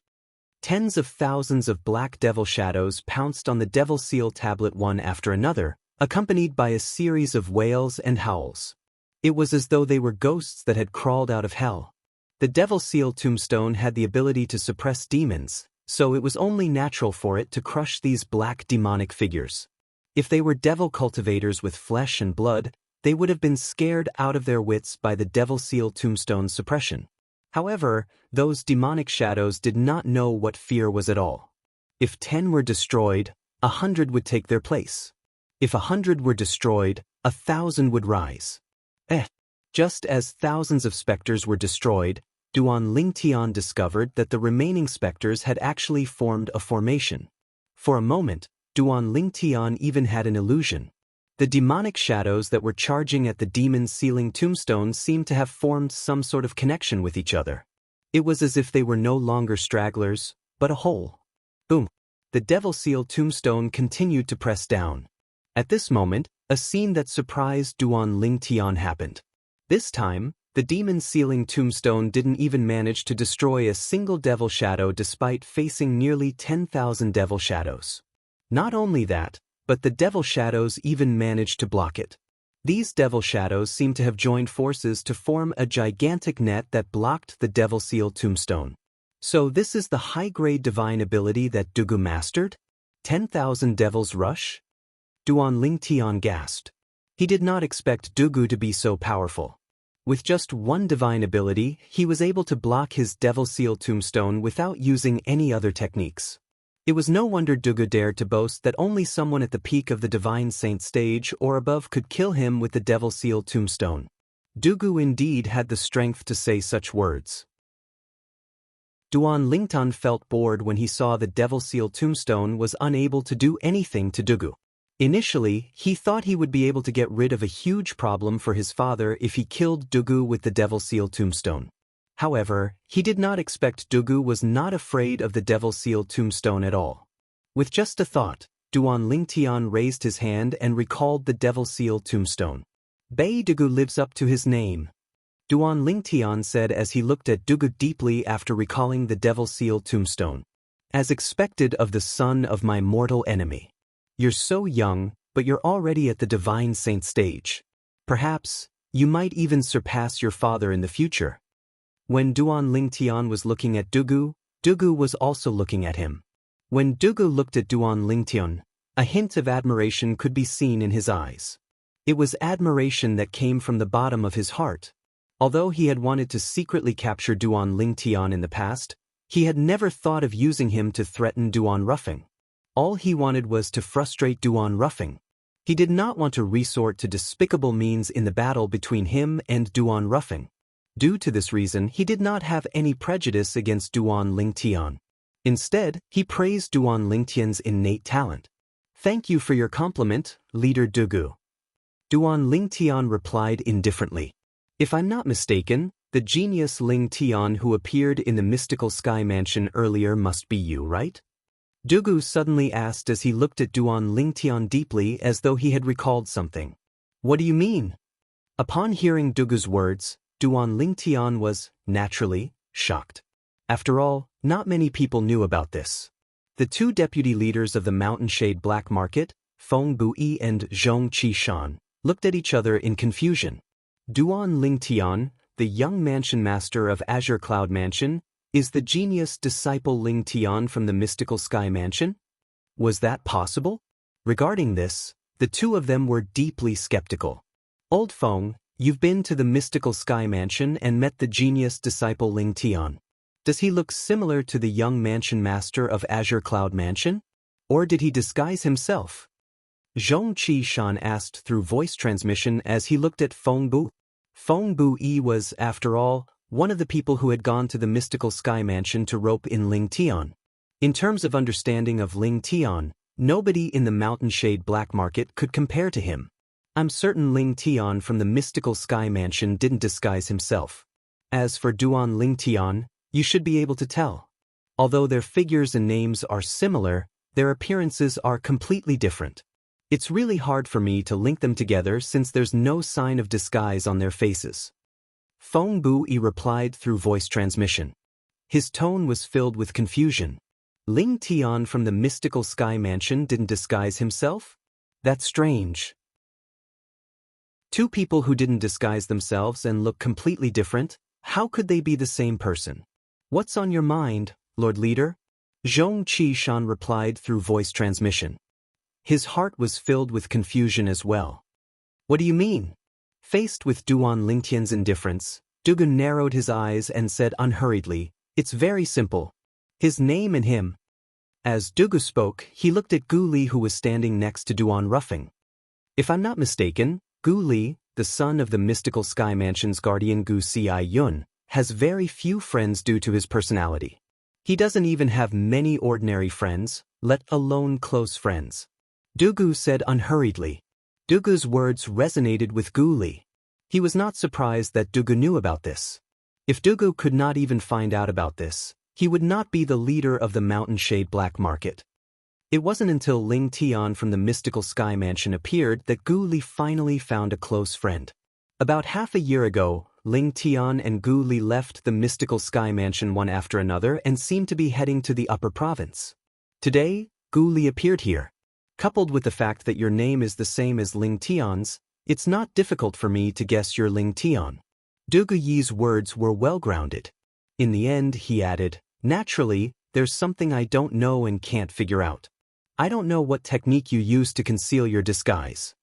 Tens of thousands of black devil shadows pounced on the Devil Seal tablet one after another, accompanied by a series of wails and howls. It was as though they were ghosts that had crawled out of hell. The Devil Seal tombstone had the ability to suppress demons, so it was only natural for it to crush these black demonic figures. If they were devil cultivators with flesh and blood, they would have been scared out of their wits by the Devil Seal tombstone's suppression. However, those demonic shadows did not know what fear was at all. If 10 were destroyed, 100 would take their place. If 100 were destroyed, 1,000 would rise. Just as thousands of specters were destroyed, Duan Lingtian discovered that the remaining specters had actually formed a formation. For a moment, Duan Lingtian even had an illusion. The demonic shadows that were charging at the demon sealing tombstone seemed to have formed some sort of connection with each other. It was as if they were no longer stragglers, but a whole. Boom! The Devil Seal tombstone continued to press down. At this moment, a scene that surprised Duan Lingtian happened. This time, the demon sealing tombstone didn't even manage to destroy a single devil shadow despite facing nearly 10,000 devil shadows. Not only that, but the devil shadows even managed to block it. These devil shadows seemed to have joined forces to form a gigantic net that blocked the Devil Seal tombstone. So this is the high-grade divine ability that Dugu mastered? 10,000 Devil's Rush? Duan Lingtian gasped. He did not expect Dugu to be so powerful. With just one divine ability, he was able to block his Devil Seal tombstone without using any other techniques. It was no wonder Dugu dared to boast that only someone at the peak of the Divine Saint stage or above could kill him with the Devil Seal tombstone. Dugu indeed had the strength to say such words. Duan Lingtan felt bored when he saw the Devil Seal tombstone was unable to do anything to Dugu. Initially, he thought he would be able to get rid of a huge problem for his father if he killed Dugu with the Devil Seal tombstone. However, he did not expect Dugu was not afraid of the Devil Seal tombstone at all. With just a thought, Duan Lingtian raised his hand and recalled the Devil Seal tombstone. Bei Dugu lives up to his name, Duan Lingtian said as he looked at Dugu deeply after recalling the Devil Seal tombstone. As expected of the son of my mortal enemy. You're so young, but you're already at the Divine Saint stage. Perhaps, You might even surpass your father in the future. When Duan Lingtian was looking at Dugu, Dugu was also looking at him. When Dugu looked at Duan Lingtian, a hint of admiration could be seen in his eyes. It was admiration that came from the bottom of his heart. Although he had wanted to secretly capture Duan Lingtian in the past, he had never thought of using him to threaten Duan Ruffing. All he wanted was to frustrate Duan Ruffing. He did not want to resort to despicable means in the battle between him and Duan Ruffing. Due to this reason, he did not have any prejudice against Duan Lingtian. Instead, he praised Duan Lingtian's innate talent. "Thank you for your compliment, Leader Dugu." Duan Lingtian replied indifferently. "If I'm not mistaken, the genius Lingtian who appeared in the mystical sky mansion earlier must be you, right?" Dugu suddenly asked as he looked at Duan Lingtian deeply as though he had recalled something. "What do you mean?" Upon hearing Dugu's words, Duan Lingtian was, naturally, shocked. After all, not many people knew about this. The two deputy leaders of the Mountain Shade Black Market, Feng Bui and Zhong Qishan, looked at each other in confusion. Duan Lingtian, the young mansion master of Azure Cloud Mansion, is the genius disciple Lingtian from the Mystical Sky Mansion? Was that possible? Regarding this, the two of them were deeply skeptical. "Old Feng, you've been to the Mystical Sky Mansion and met the genius disciple Lingtian. Does he look similar to the young mansion master of Azure Cloud Mansion? Or did he disguise himself?" Zhong Qishan asked through voice transmission as he looked at Feng Bu. Feng Bui was, after all, one of the people who had gone to the Mystical Sky Mansion to rope in Lingtian. In terms of understanding of Lingtian, nobody in the Mountain Shade Black Market could compare to him. "I'm certain Lingtian from the Mystical Sky Mansion didn't disguise himself. As for Duan Lingtian, you should be able to tell. Although their figures and names are similar, their appearances are completely different. It's really hard for me to link them together since there's no sign of disguise on their faces." Feng Bui replied through voice transmission. His tone was filled with confusion. "Lingtian from the Mystical Sky Mansion didn't disguise himself? That's strange. Two people who didn't disguise themselves and look completely different, how could they be the same person? What's on your mind, Lord Leader?" Zhong Qishan replied through voice transmission. His heart was filled with confusion as well. "What do you mean?" Faced with Duan Lingtian's indifference, Dugu narrowed his eyes and said unhurriedly, "It's very simple. His name and him." As Dugu spoke, he looked at Gu Li who was standing next to Duan Ruffing. "If I'm not mistaken, Gu Li, the son of the Mystical Sky Mansion's guardian Gu Si Yun, has very few friends due to his personality. He doesn't even have many ordinary friends, let alone close friends." Dugu said unhurriedly. Dugu's words resonated with Gu Li. He was not surprised that Dugu knew about this. If Dugu could not even find out about this, he would not be the leader of the Mountain Shade Black Market. It wasn't until Lingtian from the Mystical Sky Mansion appeared that Gu Li finally found a close friend. About half a year ago, Lingtian and Gu Li left the Mystical Sky Mansion one after another and seemed to be heading to the upper province. Today, Gu Li appeared here. Coupled with the fact that your name is the same as Lingtian's, it's not difficult for me to guess you're Lingtian. Dugu Yi's words were well-grounded. In the end, he added, "Naturally, there's something I don't know and can't figure out. I don't know what technique you use to conceal your disguise."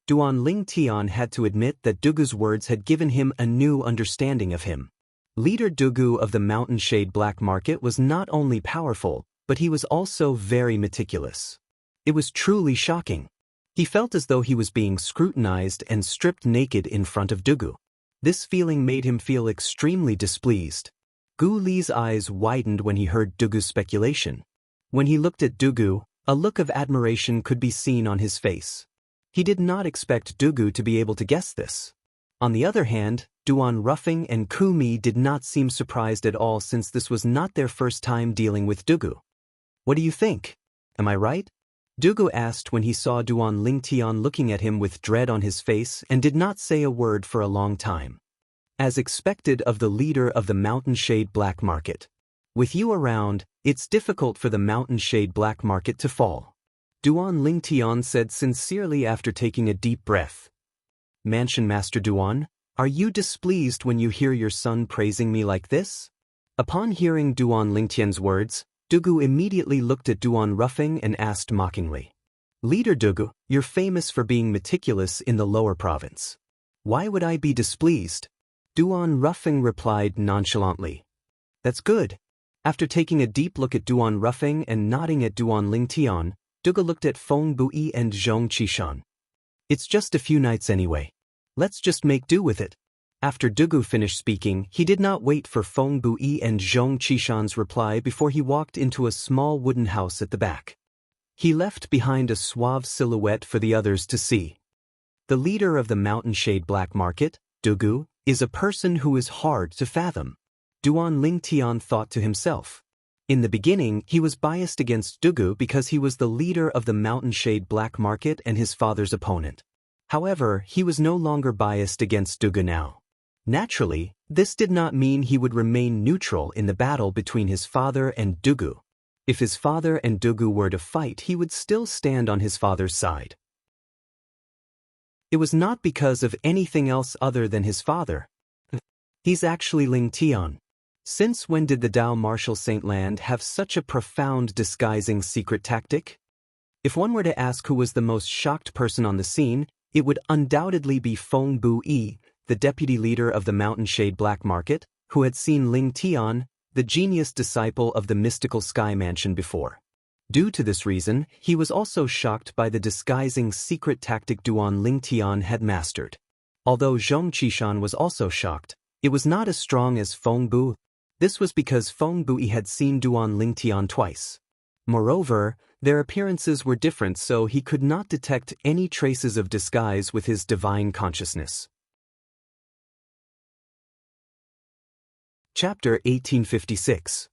Duan Lingtian had to admit that Dugu's words had given him a new understanding of him. Leader Dugu of the Mountain Shade Black Market was not only powerful, but he was also very meticulous. It was truly shocking. He felt as though he was being scrutinized and stripped naked in front of Dugu. This feeling made him feel extremely displeased. Gu Li's eyes widened when he heard Dugu's speculation. When he looked at Dugu, a look of admiration could be seen on his face. He did not expect Dugu to be able to guess this. On the other hand, Duan Ruffing and Kumi did not seem surprised at all since this was not their first time dealing with Dugu. "What do you think? Am I right?" Dugu asked when he saw Duan Lingtian looking at him with dread on his face and did not say a word for a long time. As expected of the leader of the Mountain Shade Black Market. "With you around, it's difficult for the Mountain Shade Black Market to fall," Duan Lingtian said sincerely after taking a deep breath. "Mansion Master Duan, Are you displeased when you hear your son praising me like this? Upon hearing Duan Lingtian's words, Dugu immediately looked at Duan Ruffing and asked mockingly. Leader Dugu, you're famous for being meticulous in the lower province. Why would I be displeased? Duan Ruffing replied nonchalantly. That's good. After taking a deep look at Duan Ruffing and nodding at Duan Lingtian, Dugu looked at Feng Bui and Zhong Qishan. It's just a few nights anyway. Let's just make do with it. After Dugu finished speaking, he did not wait for Feng Bui and Zhong Qishan's reply before he walked into a small wooden house at the back. He left behind a suave silhouette for the others to see. The leader of the Mountain Shade Black Market, Dugu, is a person who is hard to fathom. Duan Lingtian thought to himself. In the beginning, he was biased against Dugu because he was the leader of the Mountain Shade Black Market and his father's opponent. However, he was no longer biased against Dugu now. Naturally, this did not mean he would remain neutral in the battle between his father and Dugu. If his father and Dugu were to fight, he would still stand on his father's side. It was not because of anything else other than his father. He's actually Lingtian. Since when did the Dao Martial Saint Land have such a profound disguising secret tactic? If one were to ask who was the most shocked person on the scene, it would undoubtedly be Feng Bui, the deputy leader of the Mountain Shade Black Market, who had seen Lingtian, the genius disciple of the mystical Sky Mansion before. Due to this reason, he was also shocked by the disguising secret tactic Duan Lingtian had mastered. Although Zhong Qishan was also shocked, it was not as strong as Feng Bu. This was because Feng Bui had seen Duan Lingtian twice. Moreover, their appearances were different, so he could not detect any traces of disguise with his divine consciousness. Chapter 1856.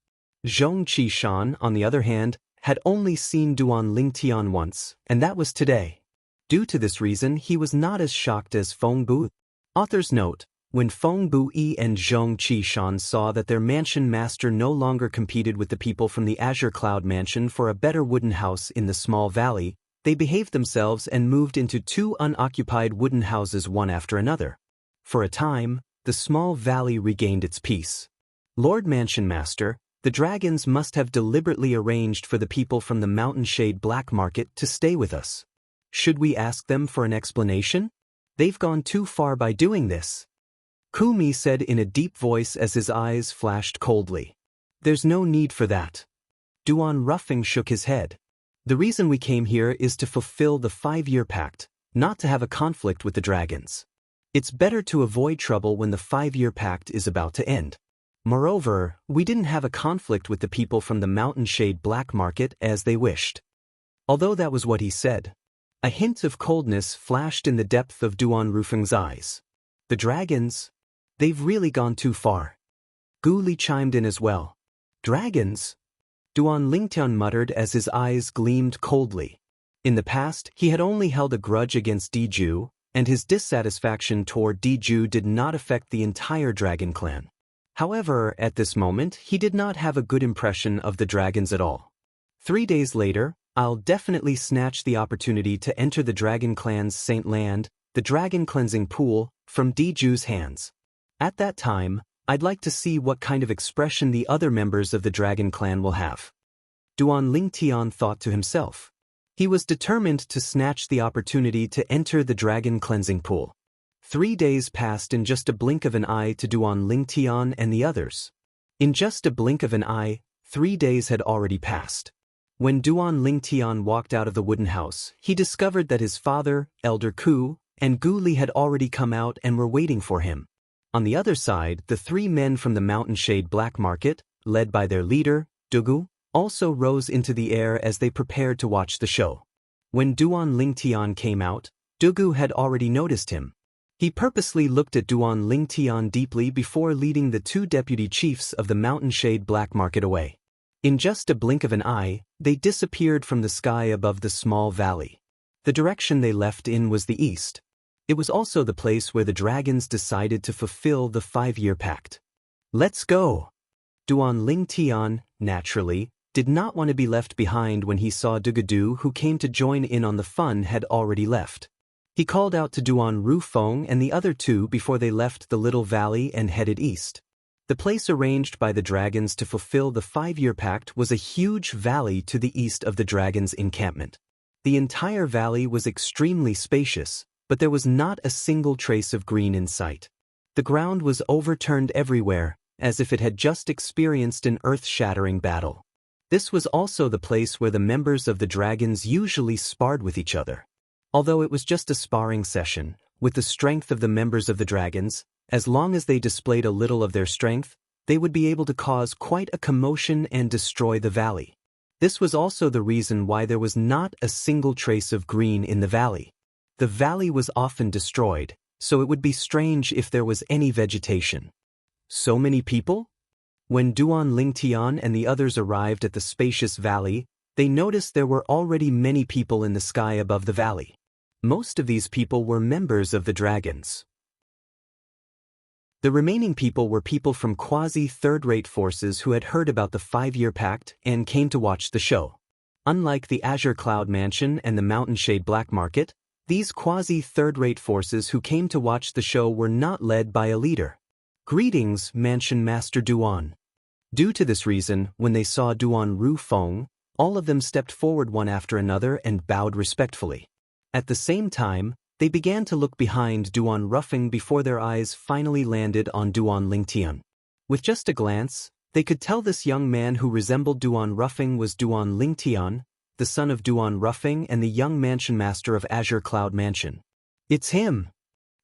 Zhong Qishan, on the other hand, had only seen Duan Lingtian once, and that was today. Due to this reason, he was not as shocked as Feng Bu. Author's note: when Feng Bui and Zhong Qishan saw that their mansion master no longer competed with the people from the Azure Cloud Mansion for a better wooden house in the small valley, they behaved themselves and moved into 2 unoccupied wooden houses one after another. For a time, the small valley regained its peace. Lord Mansion Master, the dragons must have deliberately arranged for the people from the Mountain Shade Black Market to stay with us. Should we ask them for an explanation? They've gone too far by doing this. Kumi said in a deep voice as his eyes flashed coldly. There's no need for that. Duan Ruffing shook his head. The reason we came here is to fulfill the 5-year pact, not to have a conflict with the dragons. It's better to avoid trouble when the 5-year pact is about to end. Moreover, we didn't have a conflict with the people from the Mountain Shade Black Market as they wished. Although that was what he said, a hint of coldness flashed in the depth of Duan Ruffing's eyes. The dragons? They've really gone too far. Gu Li chimed in as well. Dragons? Duan Lingtian muttered as his eyes gleamed coldly. In the past, he had only held a grudge against Diju, and his dissatisfaction toward Diju did not affect the entire dragon clan. However, at this moment, he did not have a good impression of the dragons at all. 3 days later, I'll definitely snatch the opportunity to enter the dragon clan's Saint Land, the dragon cleansing pool, from Diju's hands. At that time, I'd like to see what kind of expression the other members of the dragon clan will have. Duan Lingtian thought to himself. He was determined to snatch the opportunity to enter the dragon cleansing pool. 3 days passed in just a blink of an eye to Duan Lingtian and the others. In just a blink of an eye, 3 days had already passed. When Duan Lingtian walked out of the wooden house, he discovered that his father, Elder Ku, and Gu Li had already come out and were waiting for him. On the other side, the 3 men from the Mountain Shade Black Market, led by their leader, Dugu, also rose into the air as they prepared to watch the show. When Duan Lingtian came out, Dugu had already noticed him. He purposely looked at Duan Lingtian deeply before leading the 2 deputy chiefs of the Mountain Shade Black Market away. In just a blink of an eye, they disappeared from the sky above the small valley. The direction they left in was the east. It was also the place where the dragons decided to fulfill the 5-year pact. Let's go! Duan Lingtian, naturally, did not want to be left behind when he saw Dugadu, who came to join in on the fun, had already left. He called out to Duan Rufeng and the other two before they left the little valley and headed east. The place arranged by the dragons to fulfill the 5-year pact was a huge valley to the east of the dragons' encampment. The entire valley was extremely spacious, but there was not a single trace of green in sight. The ground was overturned everywhere, as if it had just experienced an earth-shattering battle. This was also the place where the members of the dragons usually sparred with each other. Although it was just a sparring session, with the strength of the members of the dragons, as long as they displayed a little of their strength, they would be able to cause quite a commotion and destroy the valley. This was also the reason why there was not a single trace of green in the valley. The valley was often destroyed, so it would be strange if there was any vegetation. So many people? When Duan Lingtian and the others arrived at the spacious valley, they noticed there were already many people in the sky above the valley. Most of these people were members of the dragons. The remaining people were people from quasi-third-rate forces who had heard about the 5-year pact and came to watch the show. Unlike the Azure Cloud Mansion and the Mountain Shade Black Market, these quasi-third-rate forces who came to watch the show were not led by a leader. "Greetings, Mansion Master Duan." Due to this reason, when they saw Duan Rufeng, all of them stepped forward one after another and bowed respectfully. At the same time, they began to look behind Duan Rufeng before their eyes finally landed on Duan Lingtian. With just a glance, they could tell this young man who resembled Duan Rufeng was Duan Lingtian, the son of Duan Rufeng and the young mansion master of Azure Cloud Mansion. It's him!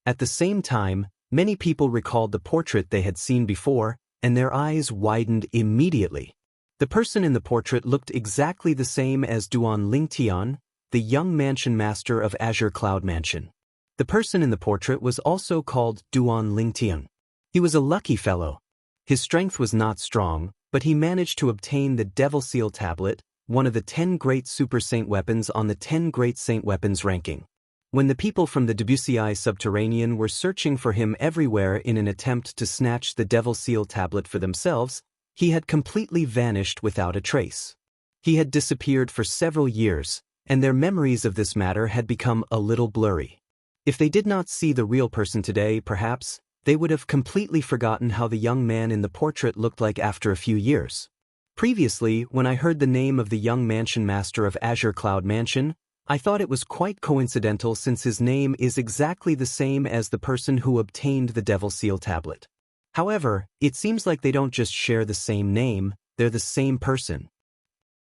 At the same time, many people recalled the portrait they had seen before, and their eyes widened immediately. The person in the portrait looked exactly the same as Duan Lingtian, the young mansion master of Azure Cloud Mansion. The person in the portrait was also called Duan Lingtian. He was a lucky fellow. His strength was not strong, but he managed to obtain the Devil Seal Tablet, one of the 10 great super saint weapons on the 10 great saint weapons ranking. When the people from the Debussy subterranean were searching for him everywhere in an attempt to snatch the Devil Seal Tablet for themselves, he had completely vanished without a trace. He had disappeared for several years, and their memories of this matter had become a little blurry. If they did not see the real person today, perhaps, they would have completely forgotten how the young man in the portrait looked like after a few years. Previously, when I heard the name of the young mansion master of Azure Cloud Mansion, I thought it was quite coincidental since his name is exactly the same as the person who obtained the Devil Seal Tablet. However, it seems like they don't just share the same name, they're the same person.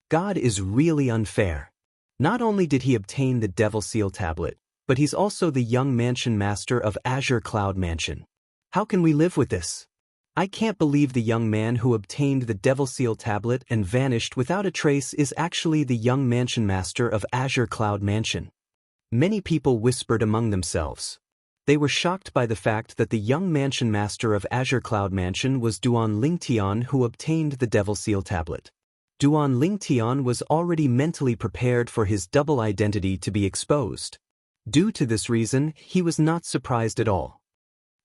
God is really unfair. Not only did he obtain the Devil Seal Tablet, but he's also the young mansion master of Azure Cloud Mansion. How can we live with this? I can't believe the young man who obtained the Devil Seal Tablet and vanished without a trace is actually the young mansion master of Azure Cloud Mansion. Many people whispered among themselves. They were shocked by the fact that the young mansion master of Azure Cloud Mansion was Duan Lingtian who obtained the Devil Seal Tablet. Duan Lingtian was already mentally prepared for his double identity to be exposed. Due to this reason, he was not surprised at all.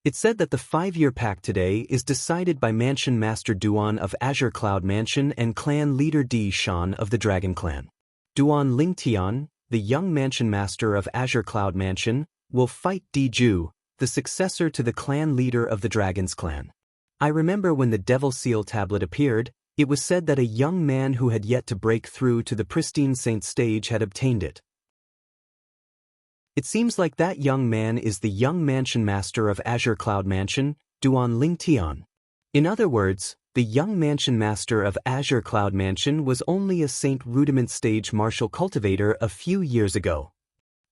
It said that the 5-year pact today is decided by Mansion Master Duan of Azure Cloud Mansion and clan leader Di Shan of the Dragon Clan. Duan Lingtian, the young mansion master of Azure Cloud Mansion, will fight Di Ju, the successor to the clan leader of the Dragon's Clan. I remember when the Devil Seal Tablet appeared, it was said that a young man who had yet to break through to the pristine saint stage had obtained it. It seems like that young man is the young mansion master of Azure Cloud Mansion, Duan Lingtian. In other words, the young mansion master of Azure Cloud Mansion was only a saint rudiment stage martial cultivator a few years ago.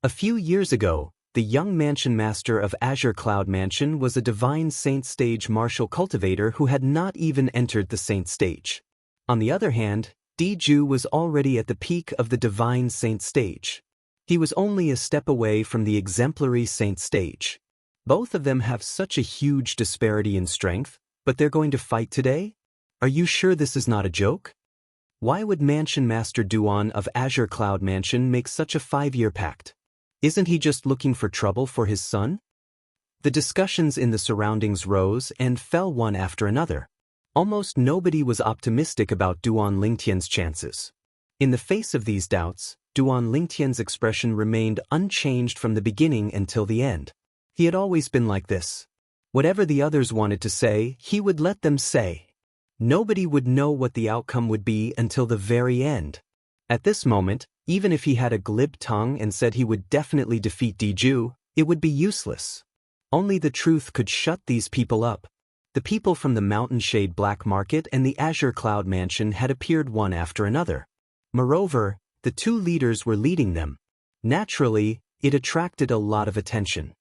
A few years ago, the young mansion master of Azure Cloud Mansion was a divine saint stage martial cultivator who had not even entered the saint stage. On the other hand, Di Ju was already at the peak of the divine saint stage. He was only a step away from the exemplary saint stage. Both of them have such a huge disparity in strength, but they're going to fight today? Are you sure this is not a joke? Why would Mansion Master Duan of Azure Cloud Mansion make such a 5-year pact? Isn't he just looking for trouble for his son? The discussions in the surroundings rose and fell one after another. Almost nobody was optimistic about Duan Lingtian's chances. In the face of these doubts, Duan Lingtian's expression remained unchanged from the beginning until the end. He had always been like this. Whatever the others wanted to say, he would let them say. Nobody would know what the outcome would be until the very end. At this moment, even if he had a glib tongue and said he would definitely defeat Diju, it would be useless. Only the truth could shut these people up. The people from the Mountain Shade Black Market and the Azure Cloud Mansion had appeared one after another. Moreover, the two leaders were leading them. Naturally, it attracted a lot of attention.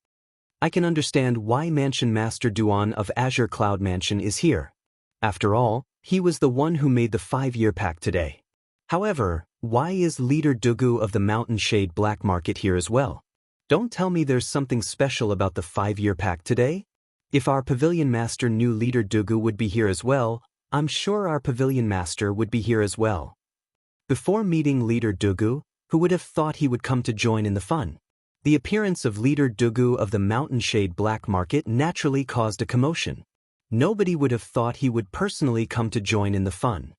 I can understand why Mansion Master Duan of Azure Cloud Mansion is here. After all, he was the one who made the 5-year pact today. However, why is Leader Dugu of the Mountain Shade Black Market here as well? Don't tell me there's something special about the 5-year pact today? If our Pavilion Master knew Leader Dugu would be here as well, I'm sure our Pavilion Master would be here as well. Before meeting Leader Dugu, who would have thought he would come to join in the fun? The appearance of Leader Dugu of the Mountain Shade Black Market naturally caused a commotion. Nobody would have thought he would personally come to join in the fun.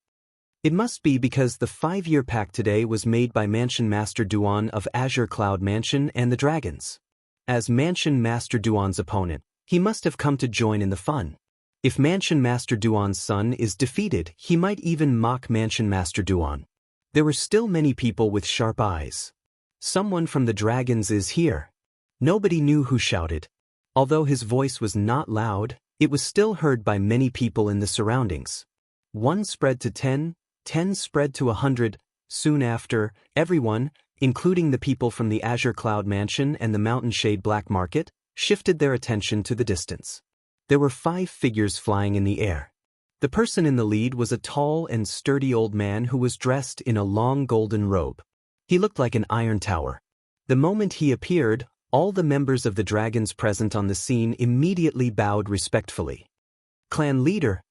It must be because the 5-year pact today was made by Mansion Master Duan of Azure Cloud Mansion and the Dragons. As Mansion Master Duan's opponent, he must have come to join in the fun. If Mansion Master Duan's son is defeated, he might even mock Mansion Master Duan. There were still many people with sharp eyes. Someone from the Dragons is here. Nobody knew who shouted. Although his voice was not loud, it was still heard by many people in the surroundings. 1 spread to 10, 10 spread to 100. Soon after, everyone, including the people from the Azure Cloud Mansion and the Mountain Shade Black Market, shifted their attention to the distance. There were 5 figures flying in the air. The person in the lead was a tall and sturdy old man who was dressed in a long golden robe. He looked like an iron tower. The moment he appeared, all the members of the dragons present on the scene immediately bowed respectfully. Clan leader.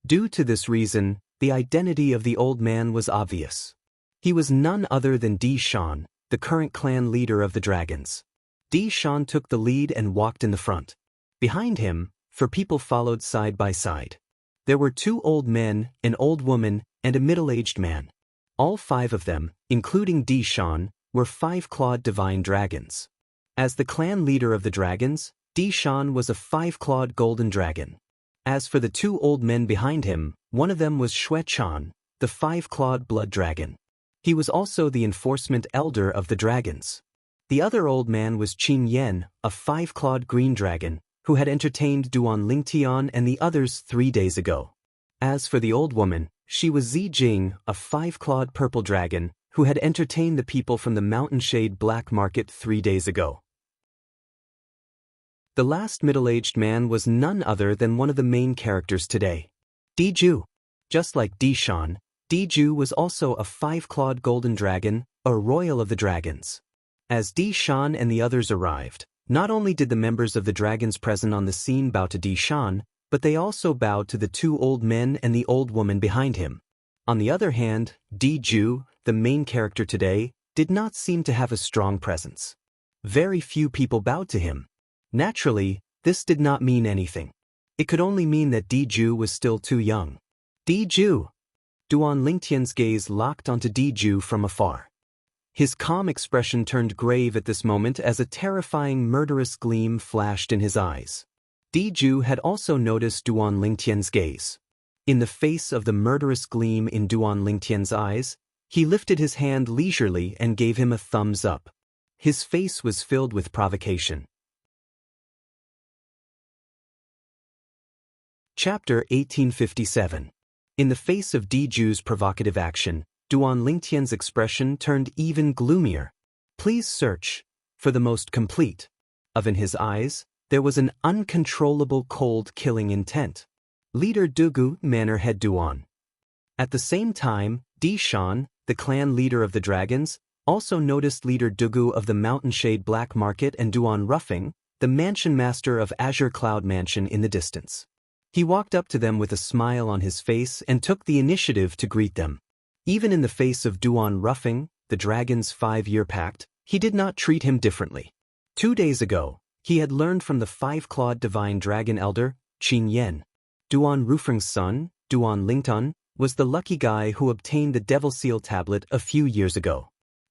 Due to this reason, the identity of the old man was obvious. He was none other than Di Shan, the current clan leader of the dragons. Di Shan took the lead and walked in the front. Behind him, 4 people followed side by side. There were 2 old men, an old woman, and a middle-aged man. All 5 of them, including Di Shan, were 5-clawed divine dragons. As the clan leader of the dragons, Di Shan was a 5-clawed golden dragon. As for the 2 old men behind him, one of them was Xue Chan, the 5-clawed blood dragon. He was also the enforcement elder of the dragons. The other old man was Qin Yen, a 5-clawed green dragon, who had entertained Duan Lingtian and the others 3 days ago. As for the old woman, she was Zi Jing, a 5-clawed purple dragon, who had entertained the people from the Mountain Shade Black Market 3 days ago. The last middle-aged man was none other than one of the main characters today. Diju. Just like Di Shan, Diju was also a 5-clawed golden dragon, a royal of the dragons. As Di Shan and the others arrived, not only did the members of the dragons present on the scene bow to Di Shan, but they also bowed to the 2 old men and the old woman behind him. On the other hand, Diju, the main character today, did not seem to have a strong presence. Very few people bowed to him. Naturally, this did not mean anything. It could only mean that Diju was still too young. Diju! Duan Lingtian's gaze locked onto Diju from afar. His calm expression turned grave at this moment as a terrifying murderous gleam flashed in his eyes. Diju had also noticed Duan Lingtian's gaze. In the face of the murderous gleam in Duan Lingtian's eyes, he lifted his hand leisurely and gave him a thumbs up. His face was filled with provocation. Chapter 1857. In the face of Diju's provocative action, Duan Lingtian's expression turned even gloomier. Please search for the most complete. In his eyes, there was an uncontrollable cold killing intent. Leader Dugu, Manor Head Duan. At the same time, Di Shan, the clan leader of the dragons, also noticed Leader Dugu of the Mountain Shade Black Market and Duan Ruffing, the mansion master of Azure Cloud Mansion in the distance. He walked up to them with a smile on his face and took the initiative to greet them. Even in the face of Duan Ruffing, the dragon's 5-year pact, he did not treat him differently. 2 days ago, he had learned from the 5-clawed divine dragon elder, Qin Yen. Duan Ruffing's son, Duan Lingtan, was the lucky guy who obtained the Devil Seal tablet a few years ago.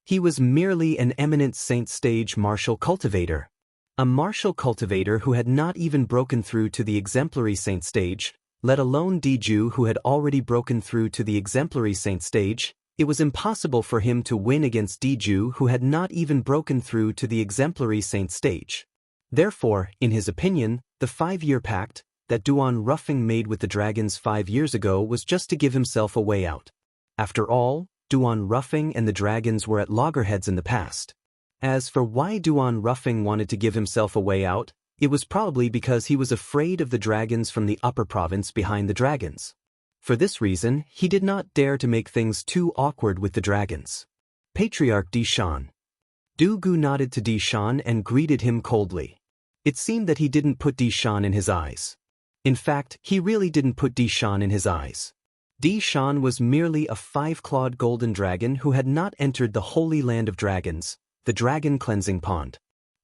He was merely an eminent Saint stage martial cultivator. A martial cultivator who had not even broken through to the exemplary Saint stage, let alone Diju who had already broken through to the exemplary Saint stage. It was impossible for him to win against Diju who had not even broken through to the exemplary Saint stage. Therefore, in his opinion, the 5-year pact that Duan Ruffing made with the dragons 5 years ago was just to give himself a way out. After all, Duan Ruffing and the dragons were at loggerheads in the past. As for why Duan Ruffing wanted to give himself a way out, it was probably because he was afraid of the dragons from the upper province behind the dragons. For this reason, he did not dare to make things too awkward with the dragons. Patriarch Dishan. Dugu nodded to Dishan and greeted him coldly. It seemed that he didn't put Dishan in his eyes. In fact, he really didn't put Dishan in his eyes. Dishan was merely a 5-clawed golden dragon who had not entered the holy land of dragons, the dragon cleansing pond.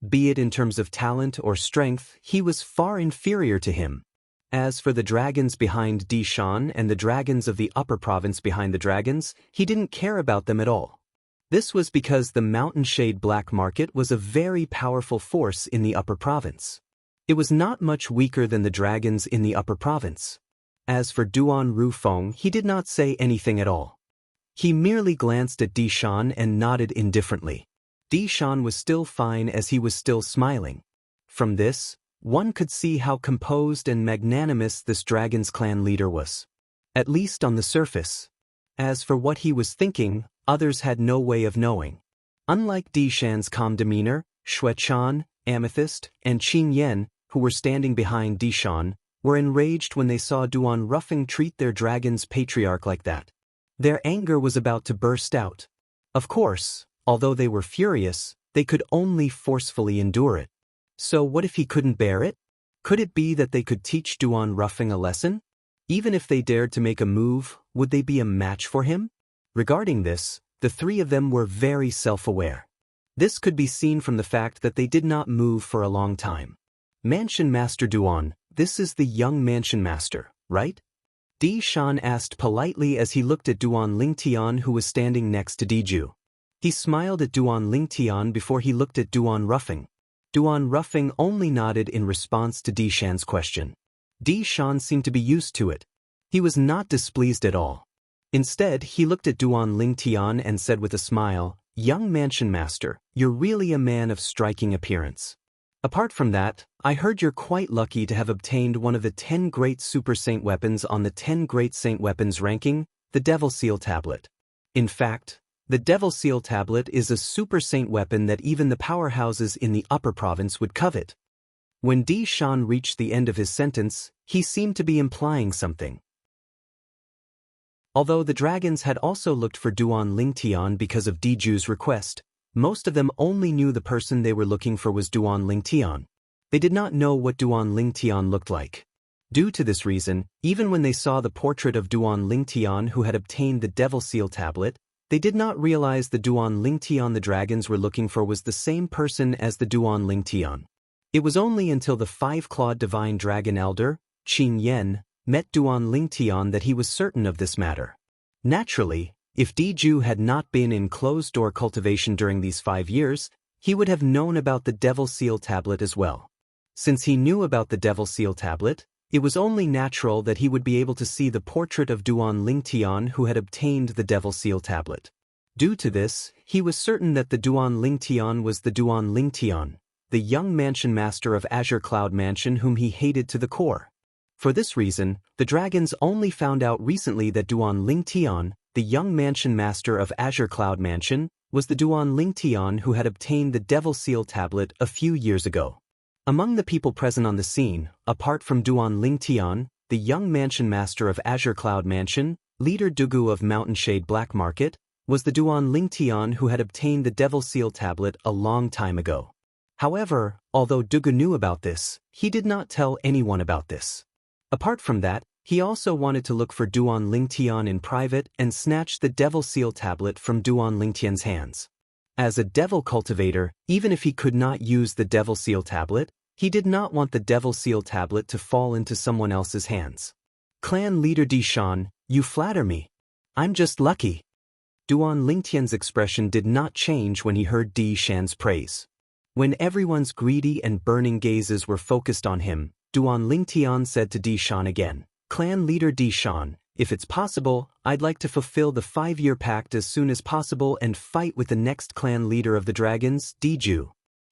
Be it in terms of talent or strength, he was far inferior to him. As for the dragons behind Dishan and the dragons of the upper province behind the dragons, he didn't care about them at all. This was because the Mountain Shade Black Market was a very powerful force in the upper province. It was not much weaker than the dragons in the upper province. As for Duan Rufeng, he did not say anything at all. He merely glanced at Dishan and nodded indifferently. Dishan was still fine as he was still smiling. From this, one could see how composed and magnanimous this dragon's clan leader was. At least on the surface. As for what he was thinking, others had no way of knowing. Unlike Dishan's calm demeanor, Xuechan, Amethyst, and Qing Yen, who were standing behind Dishan, were enraged when they saw Duan Ruffing treat their dragon's patriarch like that. Their anger was about to burst out. Of course, although they were furious, they could only forcefully endure it. So what if he couldn't bear it? Could it be that they could teach Duan Ruffing a lesson? Even if they dared to make a move, would they be a match for him? Regarding this, the 3 of them were very self-aware. This could be seen from the fact that they did not move for a long time. Mansion Master Duan, this is the young Mansion Master, right? Dishan asked politely as he looked at Duan Lingtian who was standing next to Diju. He smiled at Duan Lingtian before he looked at Duan Ruffing. Duan Ruffing only nodded in response to Dishan's question. Dishan seemed to be used to it. He was not displeased at all. Instead, he looked at Duan Lingtian and said with a smile, "Young Mansion Master, you're really a man of striking appearance. Apart from that, I heard you're quite lucky to have obtained one of the 10 great Super Saint weapons on the 10 Great Saint Weapons ranking, the Devil Seal Tablet. In fact, the Devil Seal Tablet is a Super Saint weapon that even the powerhouses in the upper province would covet." When Dishan reached the end of his sentence, he seemed to be implying something. Although the dragons had also looked for Duan Lingtian because of Diju's request, most of them only knew the person they were looking for was Duan Lingtian. They did not know what Duan Lingtian looked like. Due to this reason, even when they saw the portrait of Duan Lingtian who had obtained the Devil Seal Tablet, they did not realize the Duan Lingtian the dragons were looking for was the same person as the Duan Lingtian. It was only until the 5-clawed divine dragon elder, Qing Yen, met Duan Lingtian that he was certain of this matter. Naturally, if Diju had not been in closed-door cultivation during these 5 years, he would have known about the Devil Seal Tablet as well. Since he knew about the Devil Seal Tablet, it was only natural that he would be able to see the portrait of Duan Lingtian who had obtained the Devil Seal Tablet. Due to this, he was certain that the Duan Lingtian was the Duan Lingtian, the young Mansion Master of Azure Cloud Mansion whom he hated to the core. For this reason, the dragons only found out recently that Duan Lingtian, the young Mansion Master of Azure Cloud Mansion, was the Duan Lingtian who had obtained the Devil Seal Tablet a few years ago. Among the people present on the scene, apart from Duan Lingtian, the young Mansion Master of Azure Cloud Mansion, leader Dugu of Mountain Shade Black Market, was the Duan Lingtian who had obtained the Devil Seal Tablet a long time ago. However, although Dugu knew about this, he did not tell anyone about this. Apart from that, he also wanted to look for Duan Lingtian in private and snatch the Devil Seal Tablet from Duan Lingtian's hands. As a devil cultivator, even if he could not use the Devil Seal Tablet, he did not want the Devil Seal Tablet to fall into someone else's hands. Clan leader Dishan, you flatter me. I'm just lucky. Duan Lingtian's expression did not change when he heard Di Shan's praise. When everyone's greedy and burning gazes were focused on him, Duan Lingtian said to Di Shan again, "Clan leader Di Shan, if it's possible, I'd like to fulfill the 5-year pact as soon as possible and fight with the next clan leader of the dragons, Diju."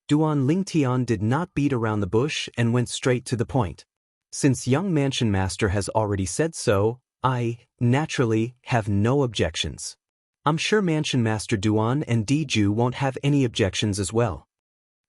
Duan Lingtian did not beat around the bush and went straight to the point. "Since young mansion master has already said so, I, naturally, have no objections. I'm sure mansion master Duan and Diju won't have any objections as well."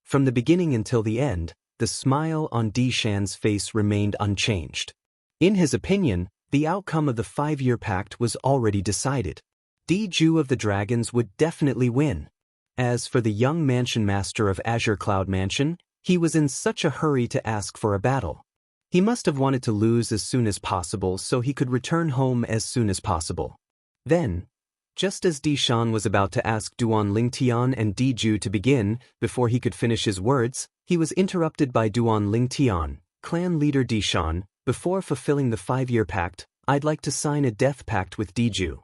From the beginning until the end, the smile on Di Shan's face remained unchanged. In his opinion, the outcome of the 5-year pact was already decided. Diju of the Dragons would definitely win. As for the young mansion master of Azure Cloud Mansion, he was in such a hurry to ask for a battle. He must have wanted to lose as soon as possible so he could return home as soon as possible. Then, just as Di Shan was about to ask Duan Lingtian and Diju to begin, before he could finish his words, he was interrupted by Duan Lingtian, "Clan leader Di Shan, before fulfilling the 5-year pact, I'd like to sign a death pact with Diju."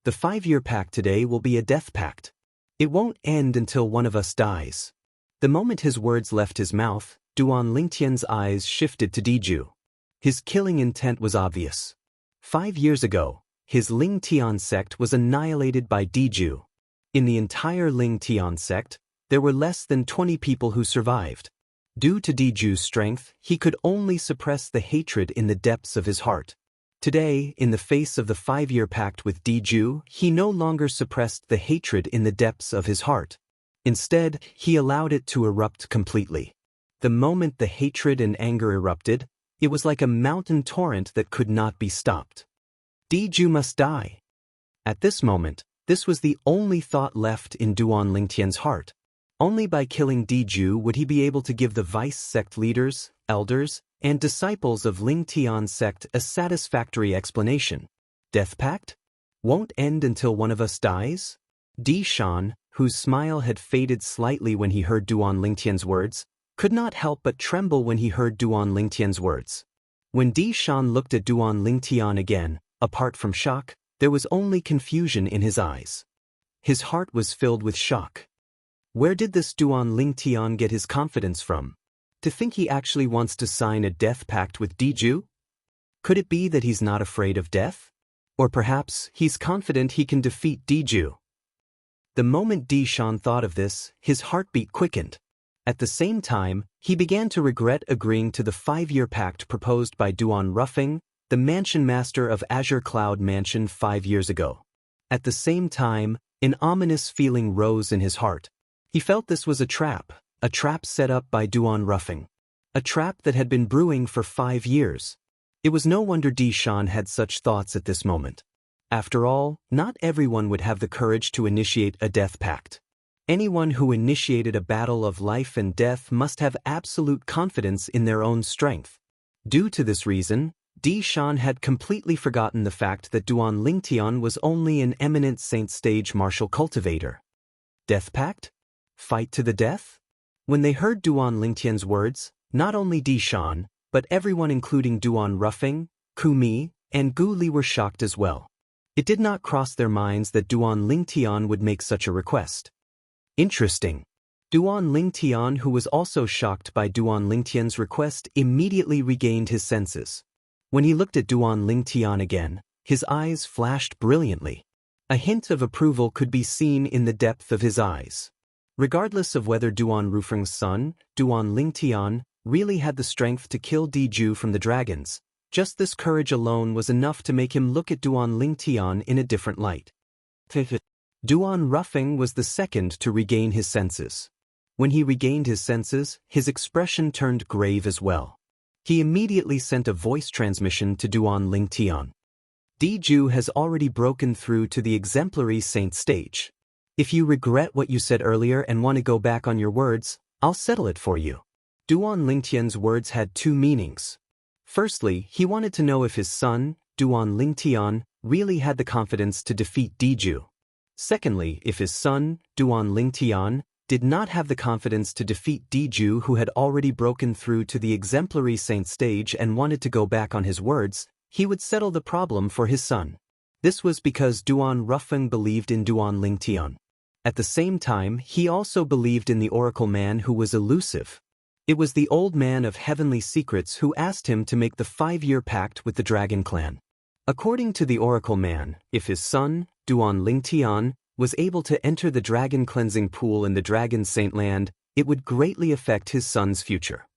"The 5-year pact today will be a death pact. It won't end until one of us dies." The moment his words left his mouth, Duan Lingtian's eyes shifted to Diju. His killing intent was obvious. 5 years ago, his Ling Tian sect was annihilated by Diju. In the entire Ling Tian sect, there were less than 20 people who survived. Due to Diju's strength, he could only suppress the hatred in the depths of his heart. Today, in the face of the 5-year pact with Diju, he no longer suppressed the hatred in the depths of his heart. Instead, he allowed it to erupt completely. The moment the hatred and anger erupted, it was like a mountain torrent that could not be stopped. Diju must die. At this moment, this was the only thought left in Duan Lingtian's heart. Only by killing Diju would he be able to give the vice sect leaders, elders, and disciples of Ling Tian sect a satisfactory explanation. Death pact? Won't end until one of us dies? Di Shan, whose smile had faded slightly when he heard Duan Lingtian's words, could not help but tremble when he heard Duan Lingtian's words. When Di Shan looked at Duan Lingtian again, apart from shock, there was only confusion in his eyes. His heart was filled with shock. Where did this Duan Lingtian get his confidence from? To think he actually wants to sign a death pact with Diju? Could it be that he's not afraid of death? Or perhaps he's confident he can defeat Diju? The moment Di Shan thought of this, his heartbeat quickened. At the same time, he began to regret agreeing to the 5-year pact proposed by Duan Ruffing, the mansion master of Azure Cloud Mansion 5 years ago. At the same time, an ominous feeling rose in his heart. He felt this was a trap set up by Duan Ruffing. A trap that had been brewing for 5 years. It was no wonder Di Shan had such thoughts at this moment. After all, not everyone would have the courage to initiate a death pact. Anyone who initiated a battle of life and death must have absolute confidence in their own strength. Due to this reason, Di Shan had completely forgotten the fact that Duan Lingtian was only an eminent saint stage martial cultivator. Death pact? Fight to the death? When they heard Duan Lingtian's words, not only Di Shan, but everyone including Duan Ruffing, Ku Mi, and Gu Li were shocked as well. It did not cross their minds that Duan Lingtian would make such a request. Interesting. Duan Lingtian, who was also shocked by Duan Lingtian's request, immediately regained his senses. When he looked at Duan Lingtian again, his eyes flashed brilliantly. A hint of approval could be seen in the depth of his eyes. Regardless of whether Duan Rufeng's son, Duan Lingtian, really had the strength to kill Diju from the dragons, just this courage alone was enough to make him look at Duan Lingtian in a different light. Duan Ruffing was the second to regain his senses. When he regained his senses, his expression turned grave as well. He immediately sent a voice transmission to Duan Lingtian. Diju has already broken through to the exemplary saint stage. If you regret what you said earlier and want to go back on your words, I'll settle it for you. Duan Lingtian's words had 2 meanings. Firstly, he wanted to know if his son, Duan Lingtian, really had the confidence to defeat Diju. Secondly, if his son, Duan Lingtian, did not have the confidence to defeat Diju, who had already broken through to the exemplary saint stage and wanted to go back on his words, he would settle the problem for his son. This was because Duan Rufeng believed in Duan Lingtian. At the same time, he also believed in the oracle man who was elusive. It was the old man of heavenly secrets who asked him to make the 5-year pact with the dragon clan. According to the oracle man, if his son, Duan Lingtian, was able to enter the dragon cleansing pool in the dragon saint land, it would greatly affect his son's future.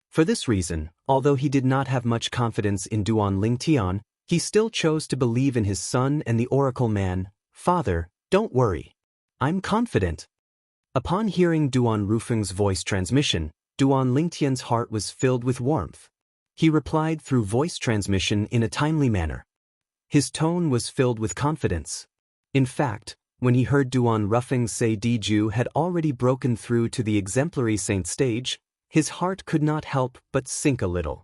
For this reason, although he did not have much confidence in Duan Lingtian, he still chose to believe in his son and the oracle man. "Father, don't worry. I'm confident." Upon hearing Duan Rufeng's voice transmission, Duan Lingtian's heart was filled with warmth. He replied through voice transmission in a timely manner. His tone was filled with confidence. In fact, when he heard Duan Rufeng say Diju had already broken through to the exemplary saint stage, his heart could not help but sink a little.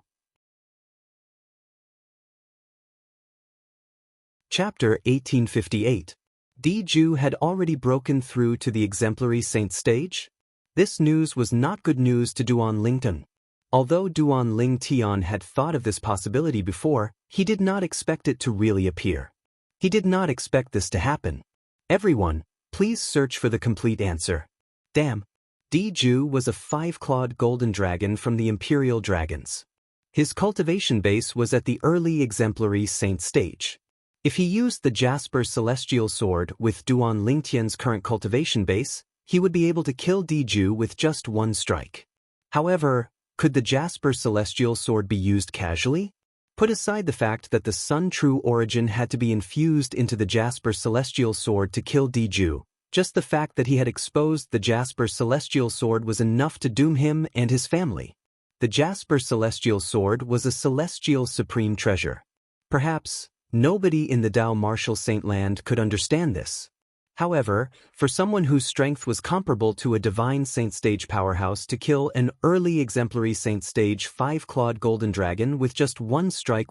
Chapter 1858. Diju had already broken through to the exemplary saint stage? This news was not good news to Duan Lingtian. Although Duan Lingtian had thought of this possibility before, he did not expect it to really appear. He did not expect this to happen. Everyone, please search for the complete answer. Damn. Diju was a 5-clawed golden dragon from the Imperial Dragons. His cultivation base was at the early exemplary saint stage. If he used the Jasper Celestial Sword with Duan Lingtian's current cultivation base, he would be able to kill Diju with just one strike. However, could the Jasper Celestial Sword be used casually? Put aside the fact that the Sun True Origin had to be infused into the Jasper Celestial Sword to kill Diju, just the fact that he had exposed the Jasper Celestial Sword was enough to doom him and his family. The Jasper Celestial Sword was a celestial supreme treasure. Perhaps nobody in the Dao Martial Saint Land could understand this. However, for someone whose strength was comparable to a divine saint stage powerhouse to kill an early exemplary saint stage 5-clawed golden dragon with just one strike,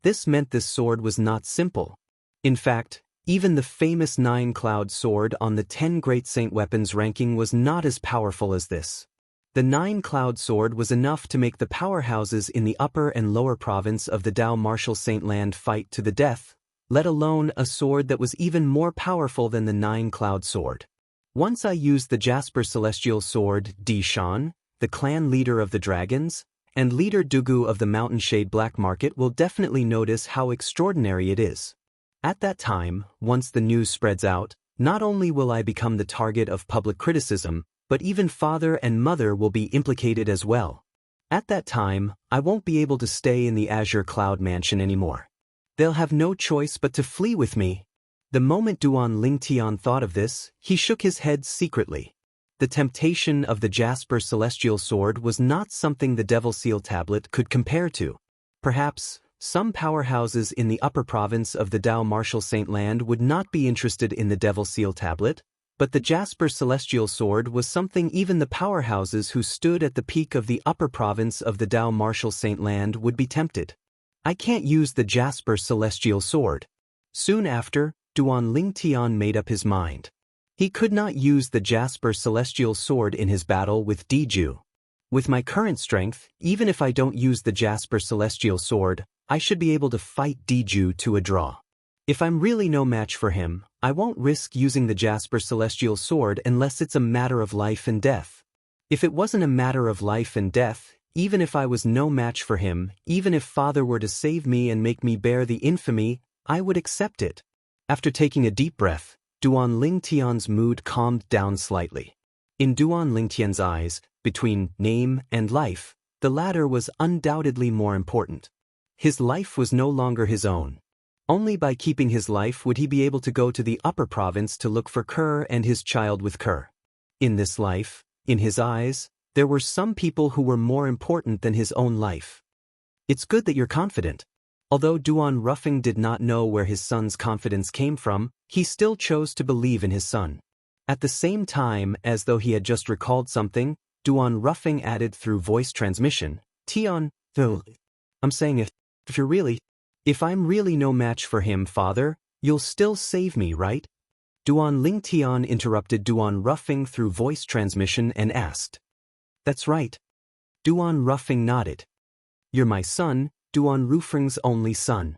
this meant this sword was not simple. In fact, even the famous 9-cloud sword on the 10 great saint weapons ranking was not as powerful as this. The 9-cloud sword was enough to make the powerhouses in the upper and lower province of the Dao Martial Saint Land fight to the death, let alone a sword that was even more powerful than the 9-cloud sword. Once I used the Jasper Celestial Sword, Dishan, the clan leader of the dragons, and leader Dugu of the Mountain Shade Black Market will definitely notice how extraordinary it is. At that time, once the news spreads out, not only will I become the target of public criticism, but even father and mother will be implicated as well. At that time, I won't be able to stay in the Azure Cloud Mansion anymore. They'll have no choice but to flee with me. The moment Duan Lingtian thought of this, he shook his head secretly. The temptation of the Jasper Celestial Sword was not something the Devil Seal Tablet could compare to. Perhaps some powerhouses in the upper province of the Dao Martial Saint Land would not be interested in the Devil Seal Tablet, but the Jasper Celestial Sword was something even the powerhouses who stood at the peak of the upper province of the Dao Martial Saint Land would be tempted. I can't use the Jasper Celestial Sword. Soon after, Duan Lingtian made up his mind. He could not use the Jasper Celestial Sword in his battle with Diju. With my current strength, even if I don't use the Jasper Celestial Sword, I should be able to fight Diju to a draw. If I'm really no match for him, I won't risk using the Jasper Celestial Sword unless it's a matter of life and death. If it wasn't a matter of life and death, even if I was no match for him, even if Father were to save me and make me bear the infamy, I would accept it. After taking a deep breath, Duan Lingtian's mood calmed down slightly. In Duan Lingtian's eyes, between name and life, the latter was undoubtedly more important. His life was no longer his own. Only by keeping his life would he be able to go to the upper province to look for Kerr and his child with Kerr. In this life, in his eyes, there were some people who were more important than his own life. It's good that you're confident. Although Duan Rufeng did not know where his son's confidence came from, he still chose to believe in his son. At the same time, as though he had just recalled something, Duan Rufeng added through voice transmission, Tian, though, I'm saying if I'm really no match for him, Father, you'll still save me, right? Duan Lingtian interrupted Duan Rufeng through voice transmission and asked. That's right. Duan Rufeng nodded. You're my son, Duan Rufeng's only son.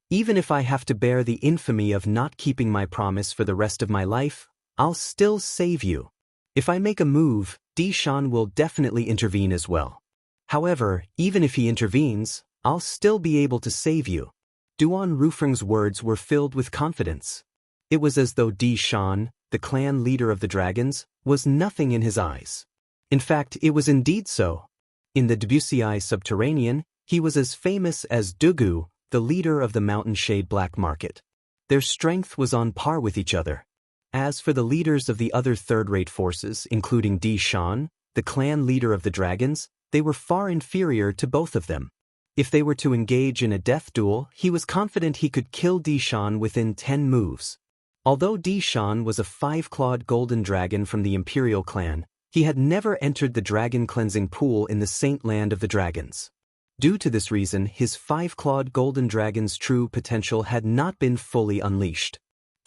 Even if I have to bear the infamy of not keeping my promise for the rest of my life, I'll still save you. If I make a move, Di Shan will definitely intervene as well. However, even if he intervenes, I'll still be able to save you. Duan Rufeng's words were filled with confidence. It was as though Di Shan, the clan leader of the dragons, was nothing in his eyes. In fact, it was indeed so. In the Debussy subterranean, he was as famous as Dugu, the leader of the Mountain Shade Black Market. Their strength was on par with each other. As for the leaders of the other third-rate forces, including Di Shan, the clan leader of the dragons, they were far inferior to both of them. If they were to engage in a death duel, he was confident he could kill Di Shan within 10 moves. Although Di Shan was a 5-clawed golden dragon from the Imperial clan, he had never entered the dragon cleansing pool in the Saint Land of the Dragons. Due to this reason, his 5-clawed golden dragon's true potential had not been fully unleashed.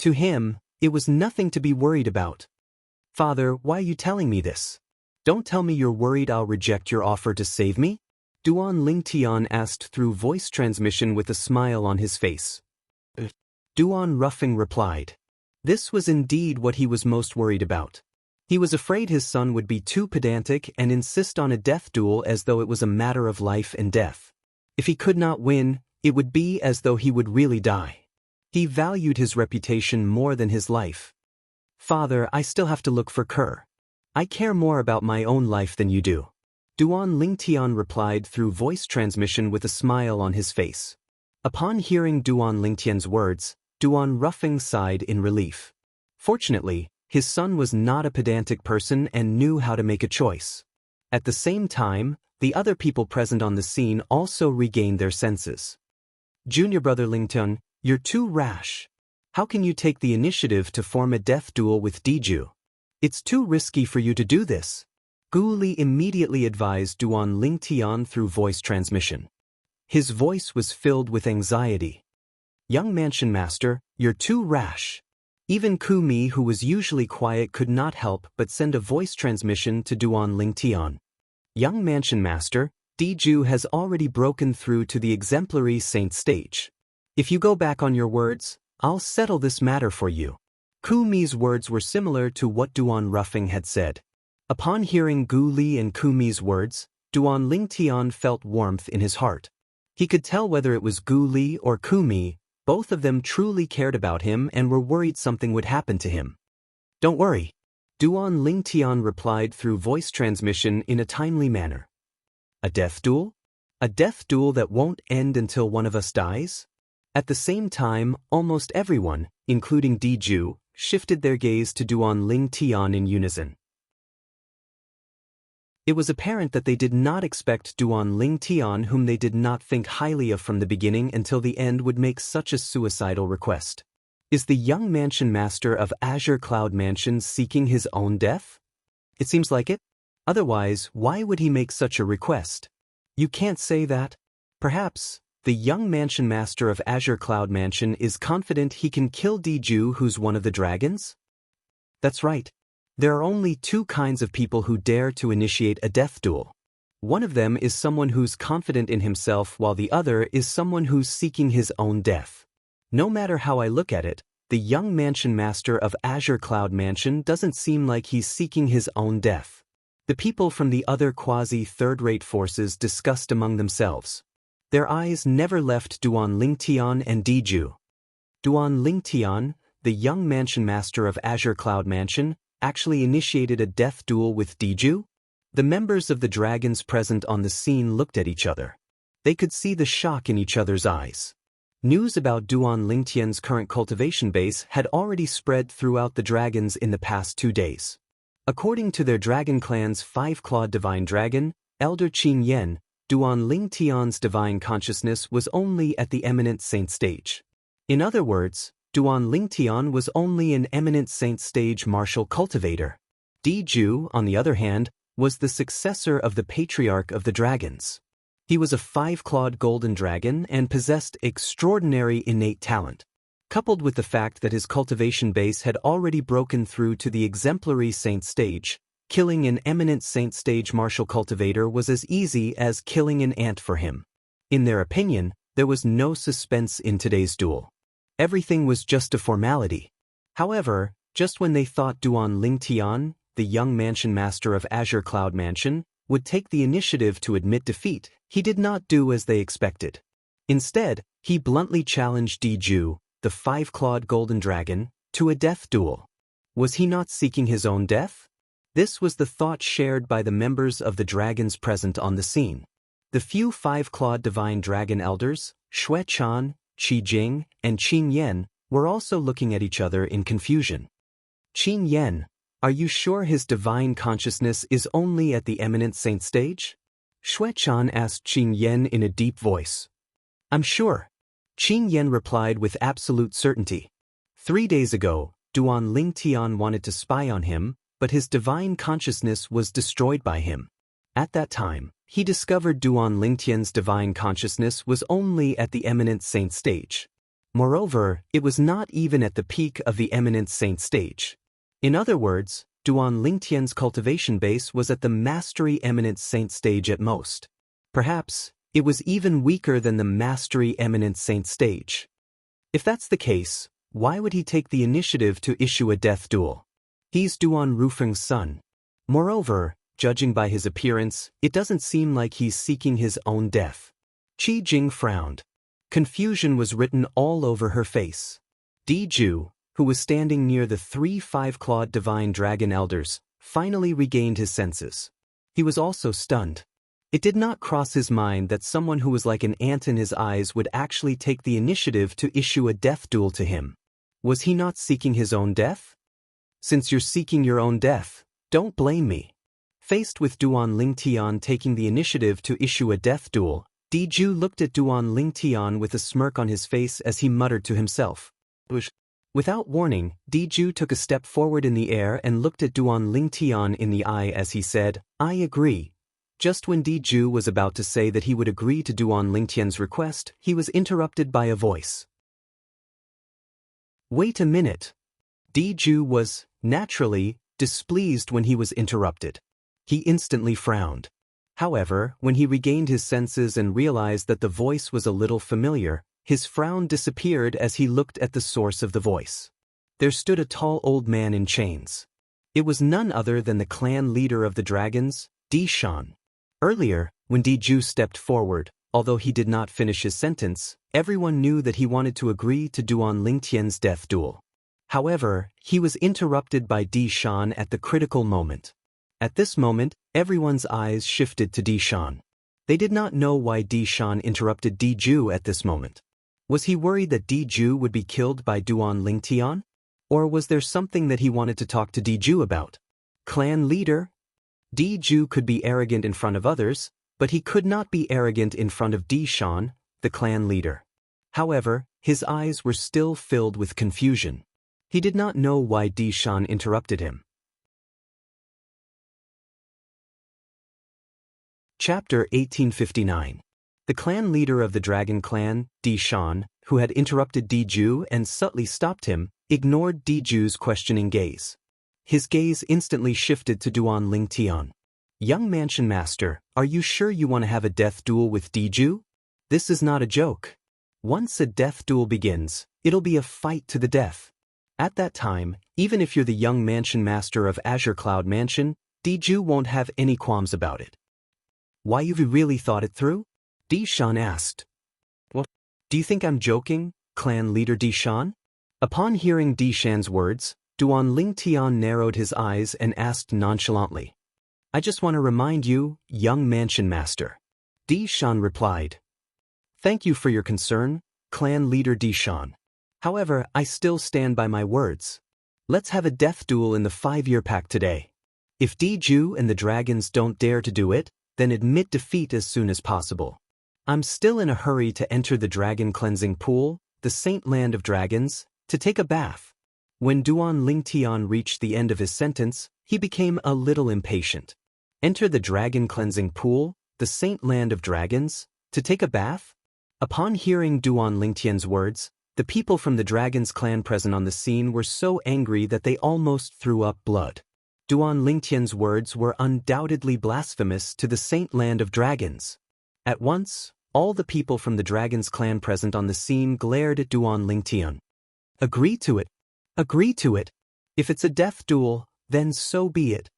To him, it was nothing to be worried about. "Father, why are you telling me this? Don't tell me you're worried I'll reject your offer to save me?" Duan Lingtian asked through voice transmission with a smile on his face. Duan Rufeng replied. This was indeed what he was most worried about. He was afraid his son would be too pedantic and insist on a death duel as though it was a matter of life and death. If he could not win, it would be as though he would really die. He valued his reputation more than his life. "Father, I still have to look for Kerr. I care more about my own life than you do." Duan Lingtian replied through voice transmission with a smile on his face. Upon hearing Duan Lingtian's words, Duan Rufeng sighed in relief. Fortunately, his son was not a pedantic person and knew how to make a choice. At the same time, the other people present on the scene also regained their senses. "Junior brother Lingtian, you're too rash. How can you take the initiative to form a death duel with Diju? It's too risky for you to do this." Gu Li immediately advised Duan Lingtian through voice transmission. His voice was filled with anxiety. "Young Mansion Master, you're too rash." Even Ku Mi, who was usually quiet, could not help but send a voice transmission to Duan Lingtian. "Young Mansion Master, Diju has already broken through to the exemplary saint stage. If you go back on your words, I'll settle this matter for you." Ku Mi's words were similar to what Duan Rufeng had said. Upon hearing Gu Li and Ku Mi's words, Duan Lingtian felt warmth in his heart. He could tell whether it was Gu Li or Ku Mi, both of them truly cared about him and were worried something would happen to him. "Don't worry," Duan Lingtian replied through voice transmission in a timely manner. "A death duel? A death duel that won't end until one of us dies?" At the same time, almost everyone, including Diju, shifted their gaze to Duan Lingtian in unison. It was apparent that they did not expect Duan Lingtian, whom they did not think highly of from the beginning until the end, would make such a suicidal request. Is the young mansion master of Azure Cloud Mansion seeking his own death? It seems like it. Otherwise, why would he make such a request? You can't say that. Perhaps the young mansion master of Azure Cloud Mansion is confident he can kill Diju, who's one of the dragons? That's right. There are only two kinds of people who dare to initiate a death duel. One of them is someone who's confident in himself, while the other is someone who's seeking his own death. No matter how I look at it, the young mansion master of Azure Cloud Mansion doesn't seem like he's seeking his own death. The people from the other quasi-third-rate forces discussed among themselves. Their eyes never left Duan Lingtian and Diju. Duan Lingtian, the young mansion master of Azure Cloud Mansion, actually initiated a death duel with Diju? The members of the dragons present on the scene looked at each other. They could see the shock in each other's eyes. News about Duan Lingtian's current cultivation base had already spread throughout the dragons in the past 2 days. According to their dragon clan's 5-clawed divine dragon, Elder Qin Yen, Duan Lingtian's divine consciousness was only at the eminent saint stage. In other words, Duan Lingtian was only an eminent saint stage martial cultivator. Diju, on the other hand, was the successor of the patriarch of the dragons. He was a 5-clawed golden dragon and possessed extraordinary innate talent. Coupled with the fact that his cultivation base had already broken through to the exemplary saint stage, Killing an eminent Saint stage martial cultivator was as easy as killing an ant for him. In their opinion, there was no suspense in today's duel. Everything was just a formality. However, just when they thought Duan Lingtian, the young mansion master of Azure Cloud Mansion, would take the initiative to admit defeat, he did not do as they expected. Instead, he bluntly challenged Diju, the five-clawed golden dragon, to a death duel. Was he not seeking his own death? This was the thought shared by the members of the dragons present on the scene. The few five-clawed divine dragon elders, Xue Chan, Qi Jing, and Qin Yan, were also looking at each other in confusion. Qin Yan, are you sure his divine consciousness is only at the eminent saint stage? Xue Chan asked Qin Yan in a deep voice. I'm sure. Qin Yan replied with absolute certainty. 3 days ago, Duan Lingtian wanted to spy on him, but his divine consciousness was destroyed by him. At that time, he discovered Duan Lingtian's divine consciousness was only at the eminent saint stage. Moreover, it was not even at the peak of the eminent saint stage. In other words, Duan Lingtian's cultivation base was at the mastery eminent saint stage at most. Perhaps, it was even weaker than the mastery eminent saint stage. If that's the case, why would he take the initiative to issue a death duel? He's Duan Rufeng's son. Moreover, judging by his appearance, it doesn't seem like he's seeking his own death. Qi Jing frowned. Confusion was written all over her face. Diju, who was standing near the 3 five-clawed divine dragon elders, finally regained his senses. He was also stunned. It did not cross his mind that someone who was like an ant in his eyes would actually take the initiative to issue a death duel to him. Was he not seeking his own death? Since you're seeking your own death, don't blame me. Faced with Duan Lingtian taking the initiative to issue a death duel, Diju looked at Duan Lingtian with a smirk on his face as he muttered to himself. Without warning, Diju took a step forward in the air and looked at Duan Lingtian in the eye as he said, I agree. Just when Diju was about to say that he would agree to Duan Lingtian's request, he was interrupted by a voice. Wait a minute. Diju was, naturally, displeased when he was interrupted. He instantly frowned. However, when he regained his senses and realized that the voice was a little familiar, his frown disappeared as he looked at the source of the voice. There stood a tall old man in chains. It was none other than the clan leader of the dragons, Di Shan. Earlier, when Diju stepped forward, although he did not finish his sentence, everyone knew that he wanted to agree to Duan Lingtian's death duel. However, he was interrupted by Di Shan at the critical moment. At this moment, everyone's eyes shifted to Di Shan. They did not know why Di Shan interrupted Diju at this moment. Was he worried that Diju would be killed by Duan Lingtian? Or was there something that he wanted to talk to Diju about? Clan leader? Diju could be arrogant in front of others, but he could not be arrogant in front of Di Shan, the clan leader. However, his eyes were still filled with confusion. He did not know why Di Shan interrupted him. Chapter 1859. The clan leader of the dragon clan, Di Shan, who had interrupted Diju and subtly stopped him, ignored Diju's questioning gaze. His gaze instantly shifted to Duan Lingtian. Young mansion master, are you sure you want to have a death duel with Diju? This is not a joke. Once a death duel begins, it'll be a fight to the death. At that time, even if you're the young mansion master of Azure Cloud Mansion, Diju won't have any qualms about it. Why have you really thought it through? Di Shan asked. What? Do you think I'm joking, clan leader Di Shan? Upon hearing Di Shan's words, Duan Lingtian narrowed his eyes and asked nonchalantly. I just want to remind you, young mansion master. Di Shan replied. Thank you for your concern, clan leader Di Shan. However, I still stand by my words. Let's have a death duel in the 5-year pact today. If Diju and the dragons don't dare to do it, then admit defeat as soon as possible. I'm still in a hurry to enter the dragon cleansing pool, the saint land of dragons, to take a bath. When Duan Lingtian reached the end of his sentence, he became a little impatient. Enter the dragon cleansing pool, the saint land of dragons, to take a bath? Upon hearing Duan Lingtian's words, the people from the dragon's clan present on the scene were so angry that they almost threw up blood. Duan Lingtian's words were undoubtedly blasphemous to the saint land of dragons. At once, all the people from the dragon's clan present on the scene glared at Duan Lingtian. Agree to it. Agree to it. If it's a death duel, then so be it.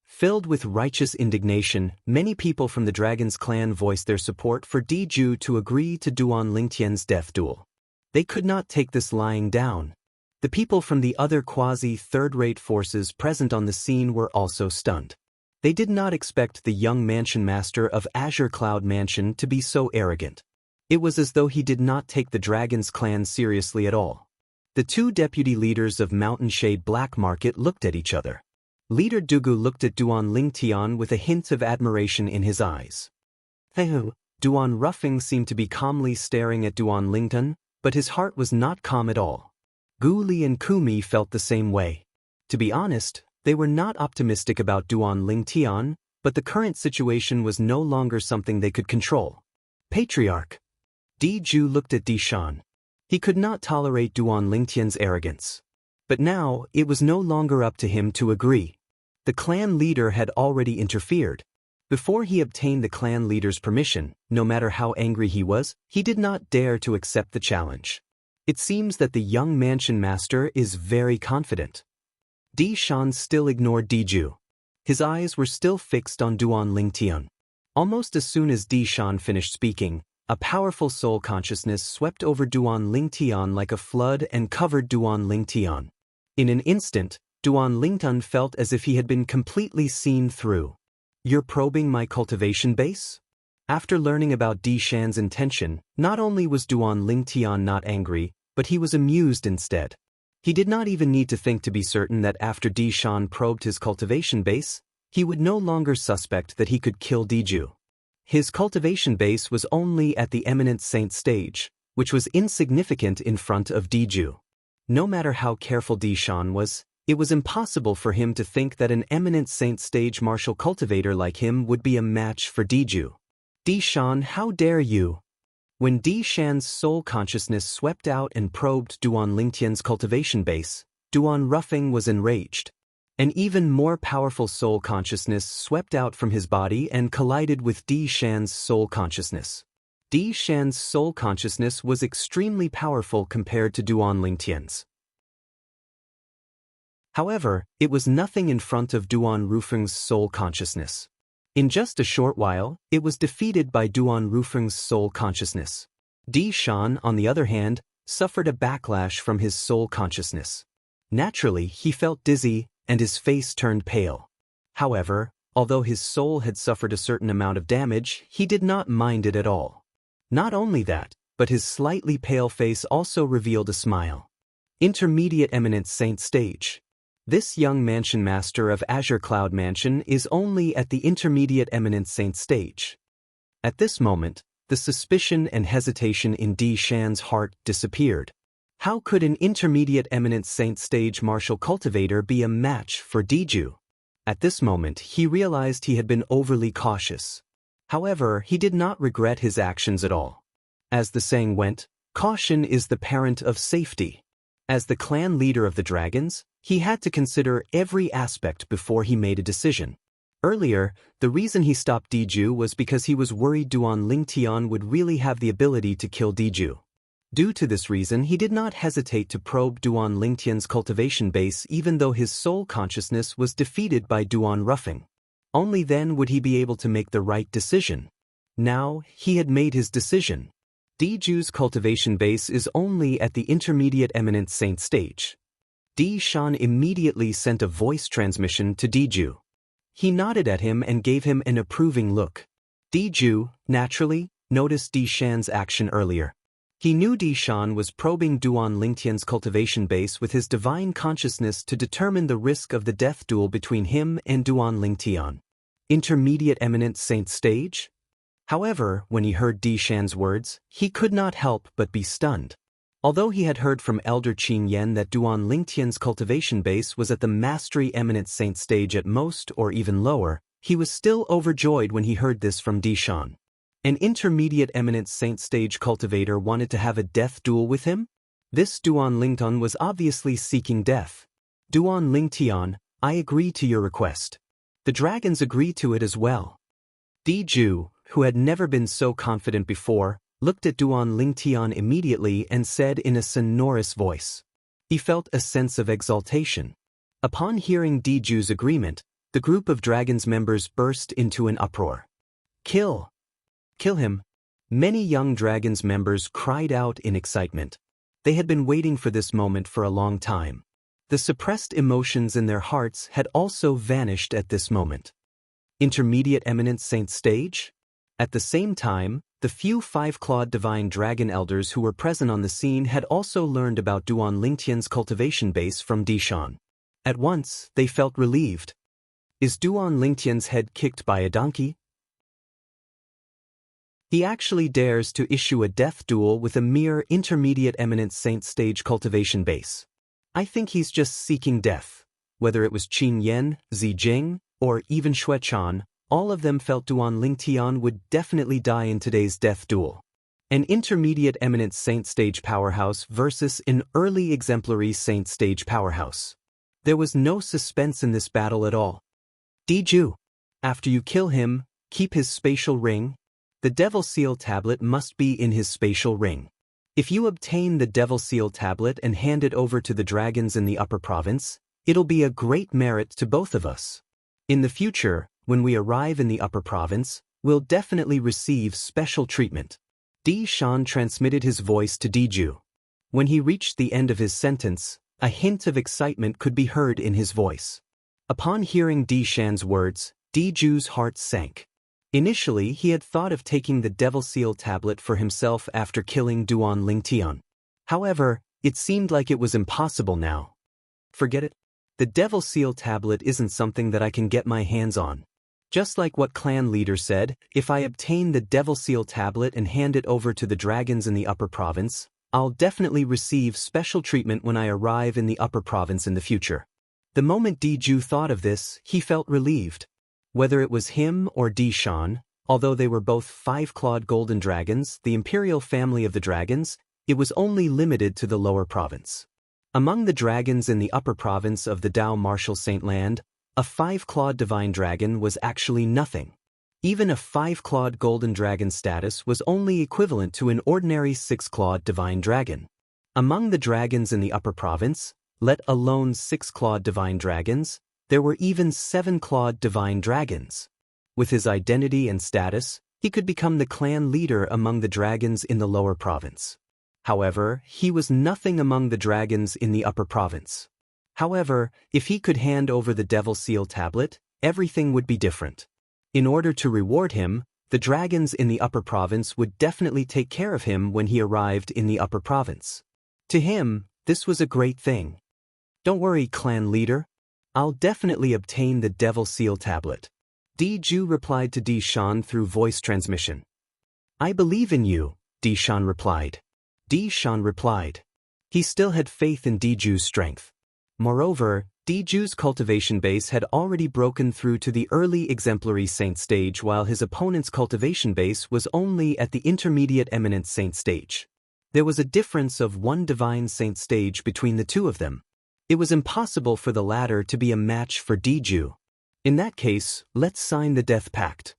Filled with righteous indignation, many people from the dragon's clan voiced their support for Diju to agree to Duan Lingtian's death duel. They could not take this lying down. The people from the other quasi-third-rate forces present on the scene were also stunned. They did not expect the young mansion master of Azure Cloud Mansion to be so arrogant. It was as though he did not take the dragon's clan seriously at all. The two deputy leaders of Mountain Shade Black Market looked at each other. Leader Dugu looked at Duan Lingtian with a hint of admiration in his eyes. Duan Ruffing seemed to be calmly staring at Duan Lingtian, but his heart was not calm at all. Gu Li and Kumi felt the same way. To be honest, they were not optimistic about Duan Lingtian, but the current situation was no longer something they could control. Patriarch. Di Ju looked at Di Shan. He could not tolerate Duan Lingtian's arrogance. But now, it was no longer up to him to agree. The clan leader had already interfered. Before he obtained the clan leader's permission, no matter how angry he was, he did not dare to accept the challenge. It seems that the young mansion master is very confident. Di Shan still ignored Di Ju. His eyes were still fixed on Duan Lingtian. Almost as soon as Di Shan finished speaking, a powerful soul consciousness swept over Duan Lingtian like a flood and covered Duan Lingtian. In an instant, Duan Lingtian felt as if he had been completely seen through. You're probing my cultivation base? After learning about Di Shan's intention, not only was Duan Lingtian not angry, but he was amused instead. He did not even need to think to be certain that after Di Shan probed his cultivation base, he would no longer suspect that he could kill Diju. His cultivation base was only at the eminent saint stage, which was insignificant in front of Diju. No matter how careful Di Shan was, it was impossible for him to think that an eminent saint stage martial cultivator like him would be a match for Diju. Di Shan, how dare you? When Di Shan's soul consciousness swept out and probed Duan Lingtian's cultivation base, Duan Ruffing was enraged. An even more powerful soul consciousness swept out from his body and collided with Di Shan's soul consciousness. Di Shan's soul consciousness was extremely powerful compared to Duan Lingtian's. However, it was nothing in front of Duan Rufeng's soul consciousness. In just a short while, it was defeated by Duan Rufeng's soul consciousness. Di Shan, on the other hand, suffered a backlash from his soul consciousness. Naturally, he felt dizzy, and his face turned pale. However, although his soul had suffered a certain amount of damage, he did not mind it at all. Not only that, but his slightly pale face also revealed a smile. Intermediate Eminent Saint Stage. This young mansion master of Azure Cloud Mansion is only at the intermediate eminent saint stage. At this moment, the suspicion and hesitation in Di Shan's heart disappeared. How could an intermediate eminent saint stage martial cultivator be a match for Diju? At this moment, he realized he had been overly cautious. However, he did not regret his actions at all. As the saying went, caution is the parent of safety. As the clan leader of the dragons, he had to consider every aspect before he made a decision. Earlier, the reason he stopped Diju was because he was worried Duan Lingtian would really have the ability to kill Diju. Due to this reason, he did not hesitate to probe Duan Lingtian's cultivation base even though his soul consciousness was defeated by Duan Ruffing. Only then would he be able to make the right decision. Now, he had made his decision. Diju's cultivation base is only at the intermediate eminent saint stage. Di Shan immediately sent a voice transmission to Diju. He nodded at him and gave him an approving look. Diju, naturally, noticed Di Shan's action earlier. He knew Di Shan was probing Duan Lingtian's cultivation base with his divine consciousness to determine the risk of the death duel between him and Duan Lingtian. Intermediate eminent saint stage? However, when he heard Di Shan's words, he could not help but be stunned. Although he had heard from Elder Qing Yan that Duan Lingtian's cultivation base was at the Mastery Eminent Saint stage at most or even lower, he was still overjoyed when he heard this from Di Shan. An intermediate Eminent Saint stage cultivator wanted to have a death duel with him? This Duan Lingtian was obviously seeking death. Duan Lingtian, I agree to your request. The dragons agree to it as well. Diju, who had never been so confident before, looked at Duan Lingtian immediately and said in a sonorous voice. He felt a sense of exaltation. Upon hearing Diju's agreement, the group of dragons members burst into an uproar. Kill! Kill him! Many young dragons members cried out in excitement. They had been waiting for this moment for a long time. The suppressed emotions in their hearts had also vanished at this moment. Intermediate Eminent Saint stage? At the same time, the few five-clawed divine dragon elders who were present on the scene had also learned about Duan Lingtian's cultivation base from Dishan. At once, they felt relieved. Is Duan Lingtian's head kicked by a donkey? He actually dares to issue a death duel with a mere Intermediate Eminent Saint stage cultivation base. I think he's just seeking death. Whether it was Qin Yan, Zi Jing, or even Xue Chan, all of them felt Duan Lingtian would definitely die in today's death duel. An Intermediate Eminent Saint stage powerhouse versus an early exemplary Saint stage powerhouse. There was no suspense in this battle at all. Diju, after you kill him, keep his spatial ring. The Devil Seal tablet must be in his spatial ring. If you obtain the Devil Seal tablet and hand it over to the dragons in the upper province, it'll be a great merit to both of us. In the future, when we arrive in the upper province, we'll definitely receive special treatment. Di Shan transmitted his voice to Diju. When he reached the end of his sentence, a hint of excitement could be heard in his voice. Upon hearing Di Shan's words, Diju's heart sank. Initially, he had thought of taking the Devil Seal tablet for himself after killing Duan Lingtian. However, it seemed like it was impossible now. Forget it. The Devil Seal tablet isn't something that I can get my hands on. Just like what clan leader said, if I obtain the Devil Seal tablet and hand it over to the dragons in the upper province, I'll definitely receive special treatment when I arrive in the upper province in the future. The moment Diju thought of this, he felt relieved. Whether it was him or Di Shan, although they were both five-clawed golden dragons, the imperial family of the dragons, it was only limited to the lower province. Among the dragons in the upper province of the Dao Martial Saint Land, a five-clawed divine dragon was actually nothing. Even a five-clawed golden dragon status was only equivalent to an ordinary six-clawed divine dragon. Among the dragons in the upper province, let alone six-clawed divine dragons, there were even seven-clawed divine dragons. With his identity and status, he could become the clan leader among the dragons in the lower province. However, he was nothing among the dragons in the upper province. However, if he could hand over the Devil Seal tablet, everything would be different. In order to reward him, the dragons in the upper province would definitely take care of him when he arrived in the upper province. To him, this was a great thing. Don't worry, clan leader. I'll definitely obtain the Devil Seal tablet. Diju replied to Di Shan through voice transmission. I believe in you, Di Shan replied. Di Shan replied. He still had faith in Diju's strength. Moreover, Diju's cultivation base had already broken through to the early exemplary saint stage while his opponent's cultivation base was only at the intermediate eminent saint stage. There was a difference of one divine saint stage between the two of them. It was impossible for the latter to be a match for Diju. In that case, let's sign the death pact.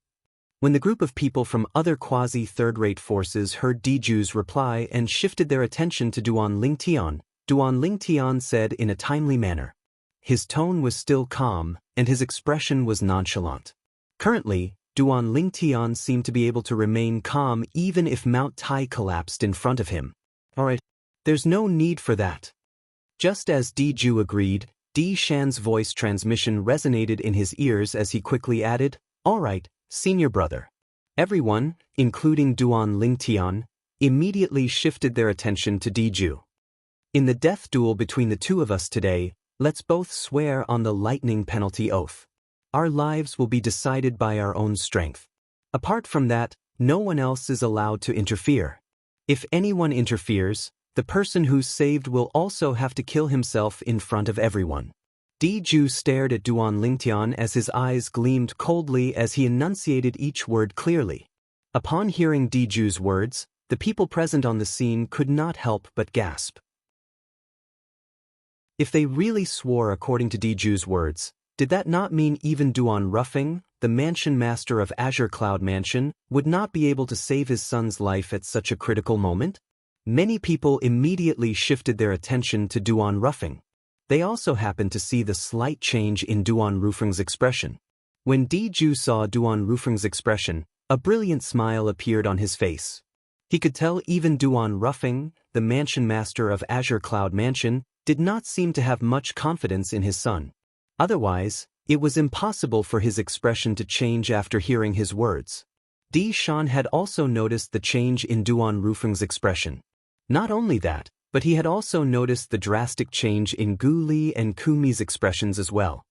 When the group of people from other quasi-third-rate forces heard Diju's reply and shifted their attention to Duan Lingtian said in a timely manner. His tone was still calm, and his expression was nonchalant. Currently, Duan Lingtian seemed to be able to remain calm even if Mount Tai collapsed in front of him. Alright, there's no need for that. Just as Diju agreed, Di Shan's voice transmission resonated in his ears as he quickly added, Alright, senior brother. Everyone, including Duan Lingtian, immediately shifted their attention to Diju. In the death duel between the two of us today, let's both swear on the lightning penalty oath. Our lives will be decided by our own strength. Apart from that, no one else is allowed to interfere. If anyone interferes, the person who's saved will also have to kill himself in front of everyone. Diju stared at Duan Lingtian as his eyes gleamed coldly as he enunciated each word clearly. Upon hearing Diju's words, the people present on the scene could not help but gasp. If they really swore according to Diju's words, did that not mean even Duan Ruffing, the mansion master of Azure Cloud Mansion, would not be able to save his son's life at such a critical moment? Many people immediately shifted their attention to Duan Ruffing. They also happened to see the slight change in Duan Rufeng's expression. When Diju saw Duan Rufeng's expression, a brilliant smile appeared on his face. He could tell even Duan Ruffing, the mansion master of Azure Cloud Mansion, did not seem to have much confidence in his son. Otherwise, it was impossible for his expression to change after hearing his words. Di Shan had also noticed the change in Duan Rufeng's expression. Not only that, but he had also noticed the drastic change in Gu Li and Kumi's expressions as well.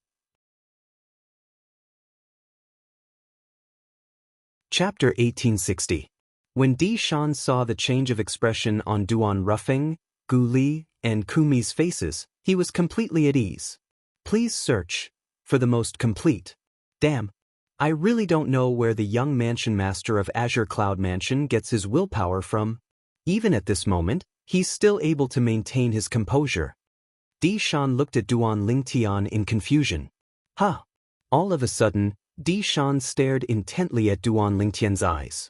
Chapter 1860. When Di Shan saw the change of expression on Duan Ruffing, Gu Li, and Kumi's faces, he was completely at ease. Please search for the most complete. Damn. I really don't know where the young mansion master of Azure Cloud Mansion gets his willpower from. Even at this moment, he's still able to maintain his composure. Di Shan looked at Duan Lingtian in confusion. Huh. All of a sudden, Di Shan stared intently at Duan Lingtian's eyes.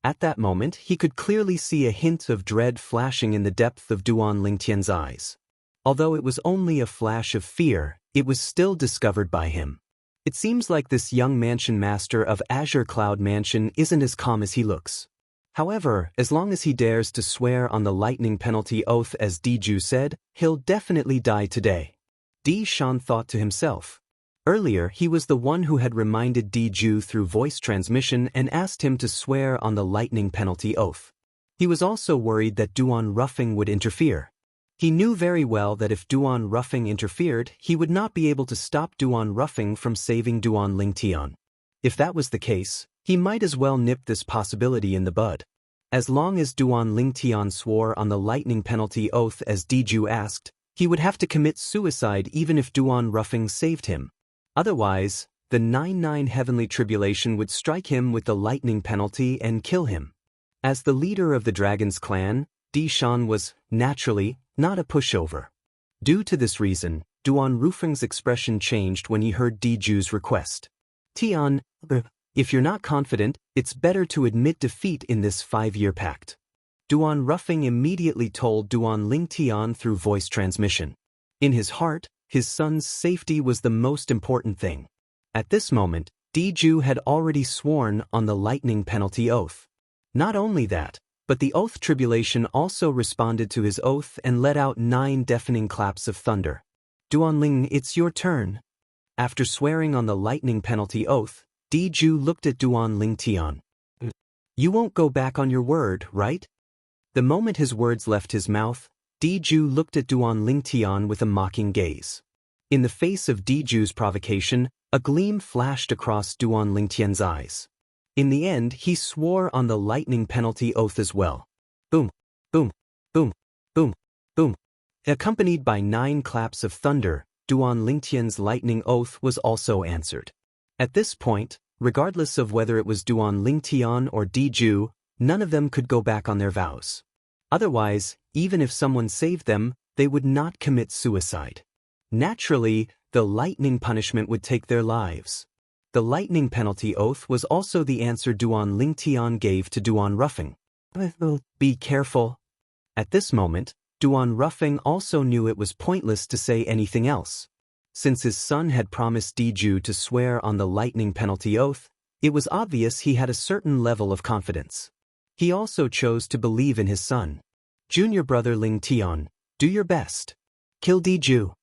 At that moment, he could clearly see a hint of dread flashing in the depth of Duan Lingtian's eyes. Although it was only a flash of fear, it was still discovered by him. It seems like this young mansion master of Azure Cloud Mansion isn't as calm as he looks. However, as long as he dares to swear on the lightning penalty oath as Diju said, he'll definitely die today. Di Shan thought to himself. Earlier, he was the one who had reminded Diju through voice transmission and asked him to swear on the lightning penalty oath. He was also worried that Duan Ruffing would interfere. He knew very well that if Duan Ruffing interfered, he would not be able to stop Duan Ruffing from saving Duan Lingtian. If that was the case, he might as well nip this possibility in the bud. As long as Duan Lingtian swore on the lightning penalty oath as Diju asked, he would have to commit suicide even if Duan Ruffing saved him. Otherwise, the 99 heavenly tribulation would strike him with the lightning penalty and kill him. As the leader of the Dragon's clan, Di Shan was, naturally, not a pushover. Due to this reason, Duan Rufeng's expression changed when he heard Diju's request. Tian, if you're not confident, it's better to admit defeat in this 5-year pact. Duan Ruffing immediately told Duan Lingtian through voice transmission. In his heart, his son's safety was the most important thing. At this moment, Diju had already sworn on the lightning penalty oath. Not only that, but the oath tribulation also responded to his oath and let out 9 deafening claps of thunder. Duan Ling, it's your turn. After swearing on the lightning penalty oath, Diju looked at Duan Lingtian. You won't go back on your word, right? The moment his words left his mouth, Diju looked at Duan Lingtian with a mocking gaze. In the face of Diju's provocation, a gleam flashed across Duan Lingtian's eyes. In the end, he swore on the lightning penalty oath as well. Boom, boom, boom, boom, boom. Accompanied by 9 claps of thunder, Duan Lingtian's lightning oath was also answered. At this point, regardless of whether it was Duan Lingtian or Diju, none of them could go back on their vows. Otherwise, even if someone saved them, they would not commit suicide. Naturally, the lightning punishment would take their lives. The lightning penalty oath was also the answer Duan Lingtian gave to Duan Ruffing. Be careful. At this moment, Duan Ruffing also knew it was pointless to say anything else. Since his son had promised Diju to swear on the lightning penalty oath, it was obvious he had a certain level of confidence. He also chose to believe in his son. Junior brother Lingtian, do your best. Kill Diju.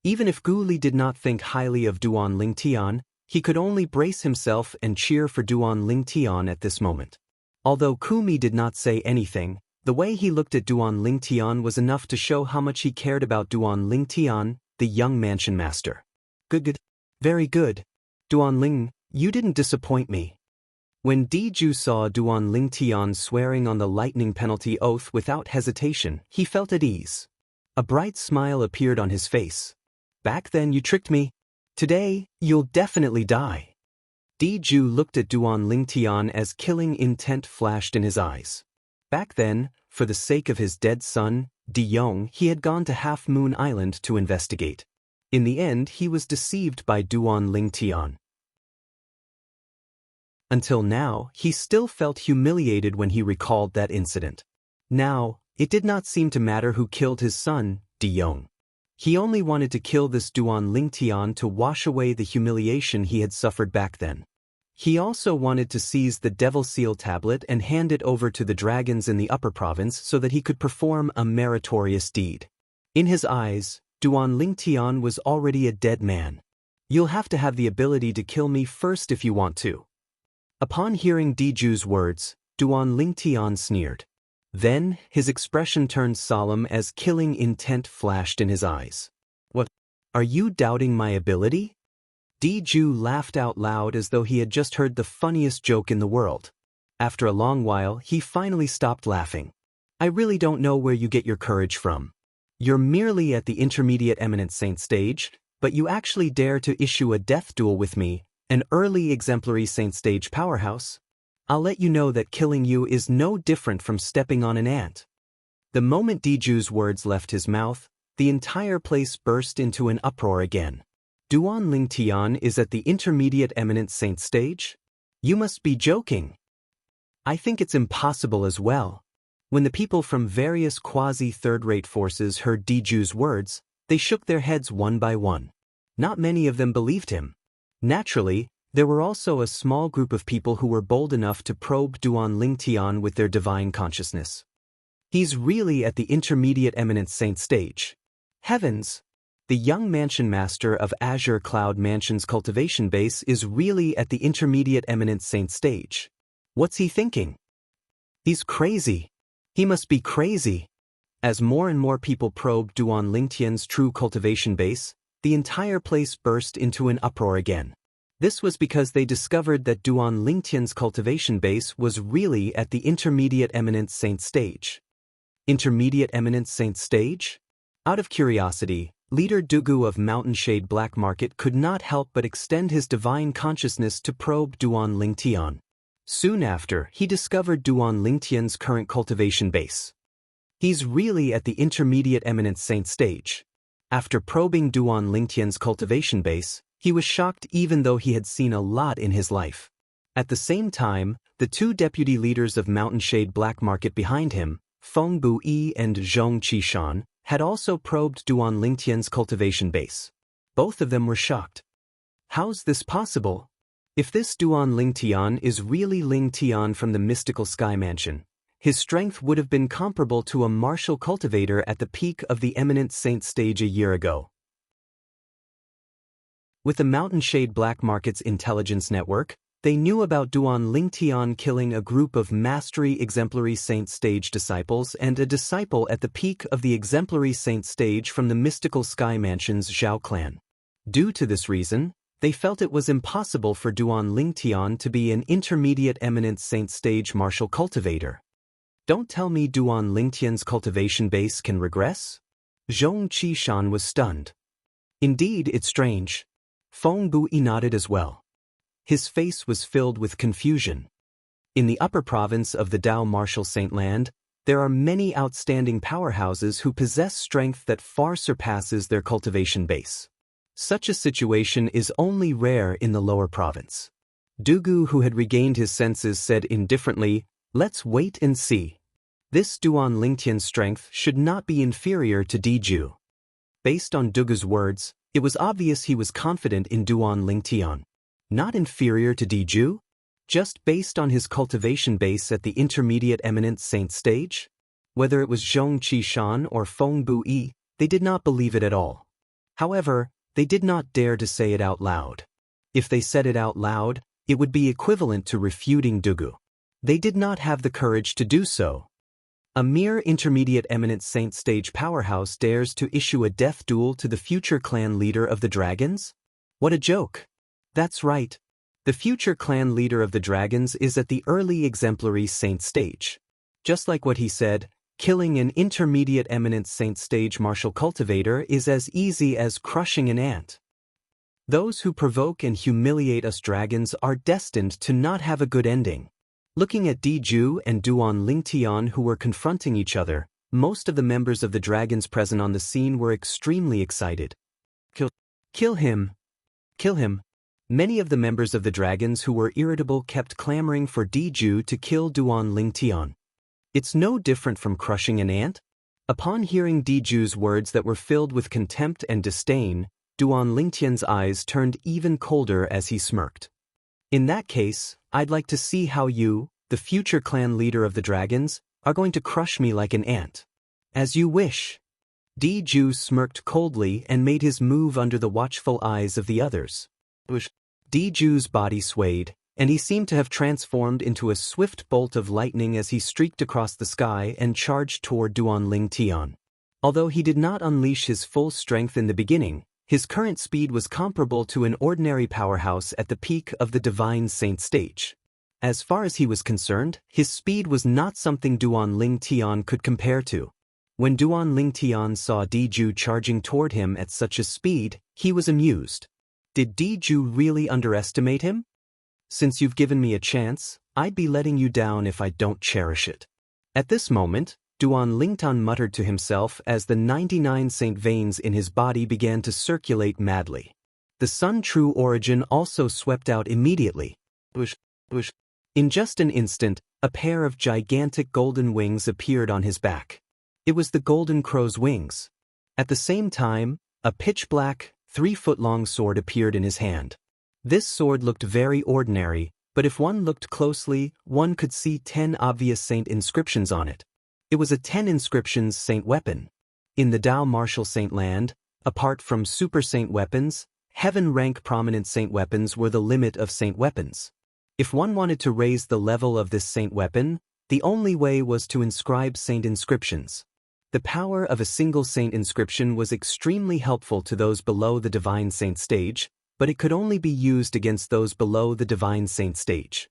Even if Gu Li did not think highly of Duan Lingtian, he could only brace himself and cheer for Duan Lingtian at this moment. Although Kumi did not say anything, the way he looked at Duan Lingtian was enough to show how much he cared about Duan Lingtian, the young mansion master. Good. Very good. Duan Ling, you didn't disappoint me. When Diju saw Duan Lingtian swearing on the lightning penalty oath without hesitation, he felt at ease. A bright smile appeared on his face. Back then you tricked me. Today, you'll definitely die. Diju looked at Duan Lingtian as killing intent flashed in his eyes. Back then, for the sake of his dead son, De Yong, he had gone to Half Moon Island to investigate. In the end, he was deceived by Duan Lingtian. Until now, he still felt humiliated when he recalled that incident. Now, it did not seem to matter who killed his son, De Yong. He only wanted to kill this Duan Lingtian to wash away the humiliation he had suffered back then. He also wanted to seize the Devil Seal tablet and hand it over to the dragons in the upper province so that he could perform a meritorious deed. In his eyes, Duan Lingtian was already a dead man. You'll have to have the ability to kill me first if you want to. Upon hearing Diju's words, Duan Lingtian sneered. Then, his expression turned solemn as killing intent flashed in his eyes. What? Are you doubting my ability? Diju laughed out loud as though he had just heard the funniest joke in the world. After a long while, he finally stopped laughing. I really don't know where you get your courage from. You're merely at the intermediate eminent saint stage, but you actually dare to issue a death duel with me, an early exemplary saint stage powerhouse? I'll let you know that killing you is no different from stepping on an ant. The moment Diju's words left his mouth, the entire place burst into an uproar again. Duan Lingtian is at the intermediate eminent saint stage? You must be joking. I think it's impossible as well. When the people from various quasi-third-rate forces heard Diju's words, they shook their heads one by one. Not many of them believed him. Naturally, there were also a small group of people who were bold enough to probe Duan Lingtian with their divine consciousness. He's really at the intermediate eminent saint stage. Heavens! The young mansion master of Azure Cloud Mansion's cultivation base is really at the intermediate eminent saint stage. What's he thinking? He's crazy. He must be crazy. As more and more people probed Duan Lingtian's true cultivation base, the entire place burst into an uproar again. This was because they discovered that Duan Lingtian's cultivation base was really at the intermediate eminent saint stage. Intermediate eminent saint stage? Out of curiosity, Leader Dugu of Mountain Shade Black Market could not help but extend his divine consciousness to probe Duan Lingtian. Soon after, he discovered Duan Lingtian's current cultivation base. He's really at the intermediate eminent saint stage. After probing Duan Lingtian's cultivation base, he was shocked even though he had seen a lot in his life. At the same time, the two deputy leaders of Mountain Shade Black Market behind him, Feng Bu-yi and Zhong Qishan, had also probed Duan Lingtian's cultivation base. Both of them were shocked. How's this possible? If this Duan Lingtian is really Lingtian from the mystical Sky Mansion, his strength would have been comparable to a martial cultivator at the peak of the eminent saint stage a year ago. With the Mountain Shade Black Market's intelligence network, they knew about Duan Lingtian killing a group of mastery exemplary saint stage disciples and a disciple at the peak of the exemplary saint stage from the mystical Sky Mansion's Zhao clan. Due to this reason, they felt it was impossible for Duan Lingtian to be an intermediate eminent saint stage martial cultivator. Don't tell me Duan Lingtian's cultivation base can regress? Zhong Qishan was stunned. Indeed, it's strange. Feng Bu-yi nodded as well. His face was filled with confusion. In the upper province of the Dao Martial Saint Land, there are many outstanding powerhouses who possess strength that far surpasses their cultivation base. Such a situation is only rare in the lower province. Dugu, who had regained his senses, said indifferently, "Let's wait and see. This Duan Lingtian's strength should not be inferior to Diju." Based on Dugu's words, it was obvious he was confident in Duan Lingtian. Not inferior to Diju? Just based on his cultivation base at the intermediate eminent saint stage? Whether it was Zhong Qishan or Feng Bu-yi, they did not believe it at all. However, they did not dare to say it out loud. If they said it out loud, it would be equivalent to refuting Dugu. They did not have the courage to do so. A mere intermediate eminent saint stage powerhouse dares to issue a death duel to the future clan leader of the dragons? What a joke. That's right. The future clan leader of the dragons is at the early exemplary saint stage. Just like what he said, killing an intermediate eminent saint stage martial cultivator is as easy as crushing an ant. Those who provoke and humiliate us dragons are destined to not have a good ending. Looking at Diju and Duan Lingtian who were confronting each other, most of the members of the dragons present on the scene were extremely excited. Kill him! Kill him! Many of the members of the dragons who were irritable kept clamoring for Diju to kill Duan Lingtian. It's no different from crushing an ant. Upon hearing Diju's words that were filled with contempt and disdain, Duan Lingtian's eyes turned even colder as he smirked. In that case, I'd like to see how you, the future clan leader of the dragons, are going to crush me like an ant. As you wish. Diju smirked coldly and made his move under the watchful eyes of the others. Diju's body swayed, and he seemed to have transformed into a swift bolt of lightning as he streaked across the sky and charged toward Duan Lingtian. Although he did not unleash his full strength in the beginning, his current speed was comparable to an ordinary powerhouse at the peak of the Divine Saint stage. As far as he was concerned, his speed was not something Duan Lingtian could compare to. When Duan Lingtian saw Diju charging toward him at such a speed, he was amused. Did Diju really underestimate him? Since you've given me a chance, I'd be letting you down if I don't cherish it. At this moment, Duan Lingtian muttered to himself as the 99 saint veins in his body began to circulate madly. The Sun True Origin also swept out immediately. In just an instant, a pair of gigantic golden wings appeared on his back. It was the Golden Crow's wings. At the same time, a pitch-black, 3-foot-long sword appeared in his hand. This sword looked very ordinary, but if one looked closely, one could see 10 obvious saint inscriptions on it. It was a 10 inscriptions saint weapon. In the Dao martial saint land, apart from super saint weapons, heaven rank prominent saint weapons were the limit of saint weapons. If one wanted to raise the level of this saint weapon, the only way was to inscribe saint inscriptions. The power of a single saint inscription was extremely helpful to those below the Divine Saint stage, but it could only be used against those below the Divine Saint stage.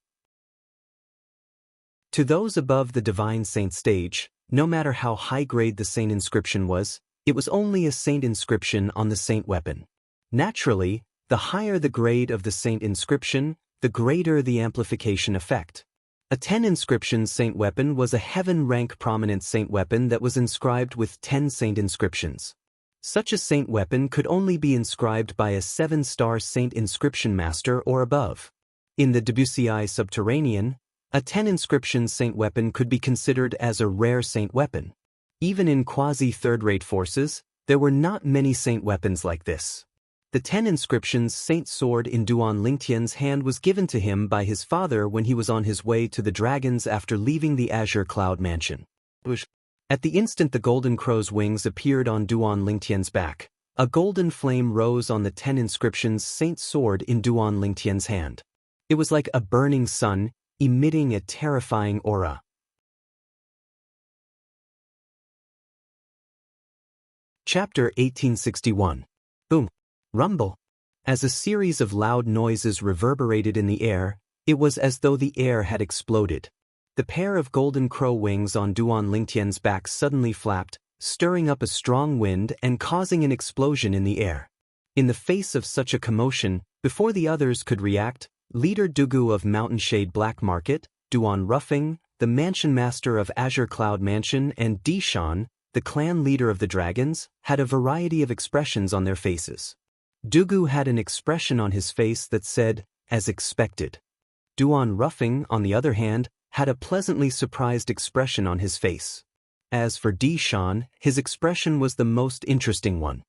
To those above the Divine Saint stage, no matter how high-grade the saint inscription was, it was only a saint inscription on the saint weapon. Naturally, the higher the grade of the saint inscription, the greater the amplification effect. A 10 inscription saint weapon was a heaven rank prominent saint weapon that was inscribed with 10 saint inscriptions. Such a saint weapon could only be inscribed by a 7-star saint inscription master or above. In the Debussy Subterranean, a 10 inscription saint weapon could be considered as a rare saint weapon. Even in quasi-third-rate forces, there were not many saint weapons like this. The 10 inscriptions saint sword in Duan Lingtian's hand was given to him by his father when he was on his way to the dragons after leaving the Azure Cloud Mansion. At the instant the Golden Crow's wings appeared on Duan Lingtian's back, a golden flame rose on the 10 inscriptions saint sword in Duan Lingtian's hand. It was like a burning sun, emitting a terrifying aura. Chapter 1861. Boom. Rumble. As a series of loud noises reverberated in the air, it was as though the air had exploded. The pair of golden crow wings on Duan Lingtian's back suddenly flapped, stirring up a strong wind and causing an explosion in the air. In the face of such a commotion, before the others could react, Leader Dugu of Mountain Shade Black Market, Duan Ruffing, the Mansion Master of Azure Cloud Mansion, and Dishan, the clan leader of the dragons, had a variety of expressions on their faces. Dugu had an expression on his face that said, as expected. Duan Ruffing, on the other hand, had a pleasantly surprised expression on his face. As for Dishan, his expression was the most interesting one.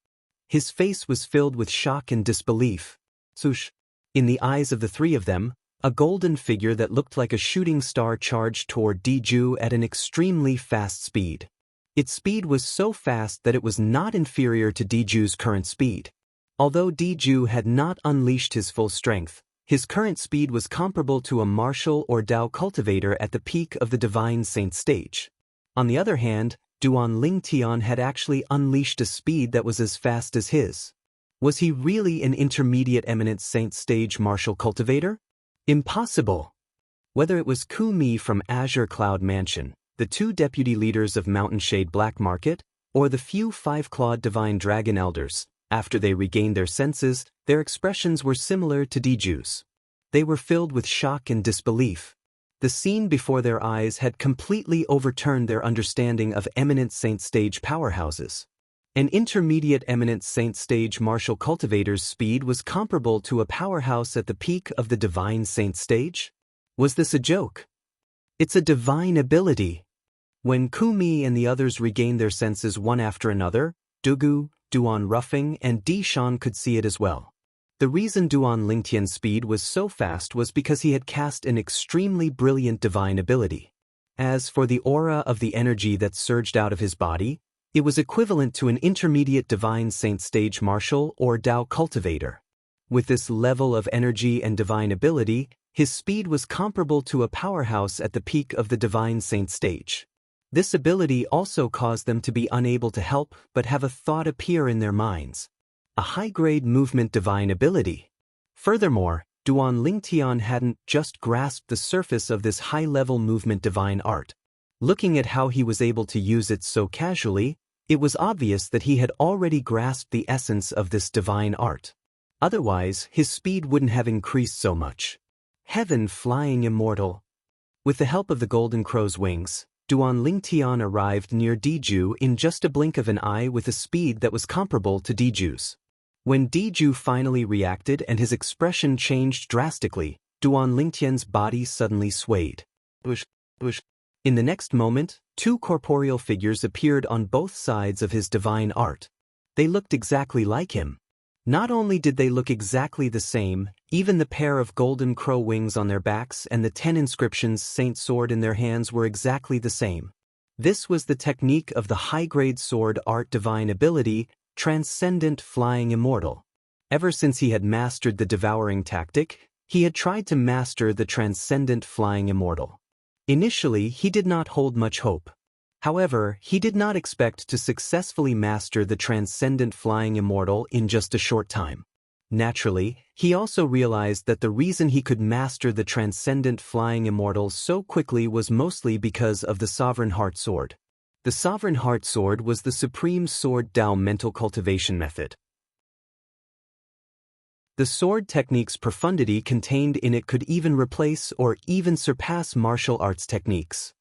His face was filled with shock and disbelief. Swoosh! In the eyes of the three of them, a golden figure that looked like a shooting star charged toward Diju at an extremely fast speed. Its speed was so fast that it was not inferior to Diju's current speed. Although Diju had not unleashed his full strength, his current speed was comparable to a martial or Dao cultivator at the peak of the Divine Saint stage. On the other hand, Duan Lingtian had actually unleashed a speed that was as fast as his. Was he really an intermediate eminent saint stage martial cultivator? Impossible! Whether it was Ku Mi from Azure Cloud Mansion, the two deputy leaders of Mountain Shade Black Market, or the few five-clawed divine dragon elders, after they regained their senses, their expressions were similar to Diju's. They were filled with shock and disbelief. The scene before their eyes had completely overturned their understanding of eminent saint stage powerhouses. An intermediate eminent saint stage martial cultivator's speed was comparable to a powerhouse at the peak of the divine saint stage? Was this a joke? It's a divine ability. When Kumi and the others regained their senses one after another, Dugu, Duan Ruffing, and Di Shan could see it as well. The reason Duan Lingtian's speed was so fast was because he had cast an extremely brilliant divine ability. As for the aura of the energy that surged out of his body, it was equivalent to an intermediate divine saint stage martial or Dao cultivator. With this level of energy and divine ability, his speed was comparable to a powerhouse at the peak of the divine saint stage. This ability also caused them to be unable to help but have a thought appear in their minds. A high-grade movement divine ability. Furthermore, Duan Lingtian hadn't just grasped the surface of this high-level movement divine art. Looking at how he was able to use it so casually, it was obvious that he had already grasped the essence of this divine art. Otherwise, his speed wouldn't have increased so much. Heaven flying immortal. With the help of the golden crow's wings, Duan Lingtian arrived near Diju in just a blink of an eye with a speed that was comparable to Diju's. When Diju finally reacted and his expression changed drastically, Duan Lingtian's body suddenly swayed. In the next moment, two corporeal figures appeared on both sides of his divine art. They looked exactly like him. Not only did they look exactly the same, even the pair of golden crow wings on their backs and the 10 inscriptions saint sword in their hands were exactly the same. This was the technique of the high-grade sword art divine ability, Transcendent Flying Immortal. Ever since he had mastered the devouring tactic, he had tried to master the Transcendent Flying Immortal. Initially, he did not hold much hope. However, he did not expect to successfully master the Transcendent Flying Immortal in just a short time. Naturally, he also realized that the reason he could master the Transcendent Flying Immortal so quickly was mostly because of the Sovereign Heart Sword. The Sovereign Heart Sword was the supreme sword Dao mental cultivation method. The sword technique's profundity contained in it could even replace or even surpass martial arts techniques.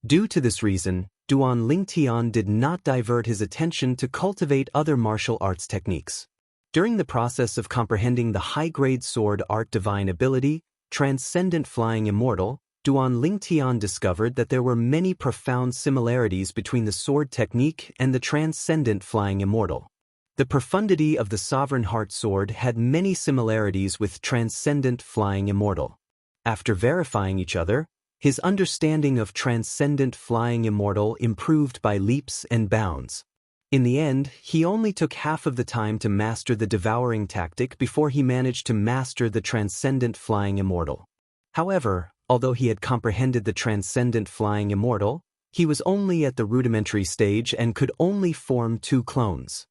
Due to this reason, Duan Lingtian did not divert his attention to cultivate other martial arts techniques. During the process of comprehending the high-grade sword art divine ability, Transcendent Flying Immortal, Duan Lingtian discovered that there were many profound similarities between the sword technique and the Transcendent Flying Immortal. The profundity of the Sovereign Heart Sword had many similarities with Transcendent Flying Immortal. After verifying each other, his understanding of Transcendent Flying Immortal improved by leaps and bounds. In the end, he only took half of the time to master the devouring tactic before he managed to master the Transcendent Flying Immortal. However, although he had comprehended the Transcendent Flying Immortal, he was only at the rudimentary stage and could only form 2 clones.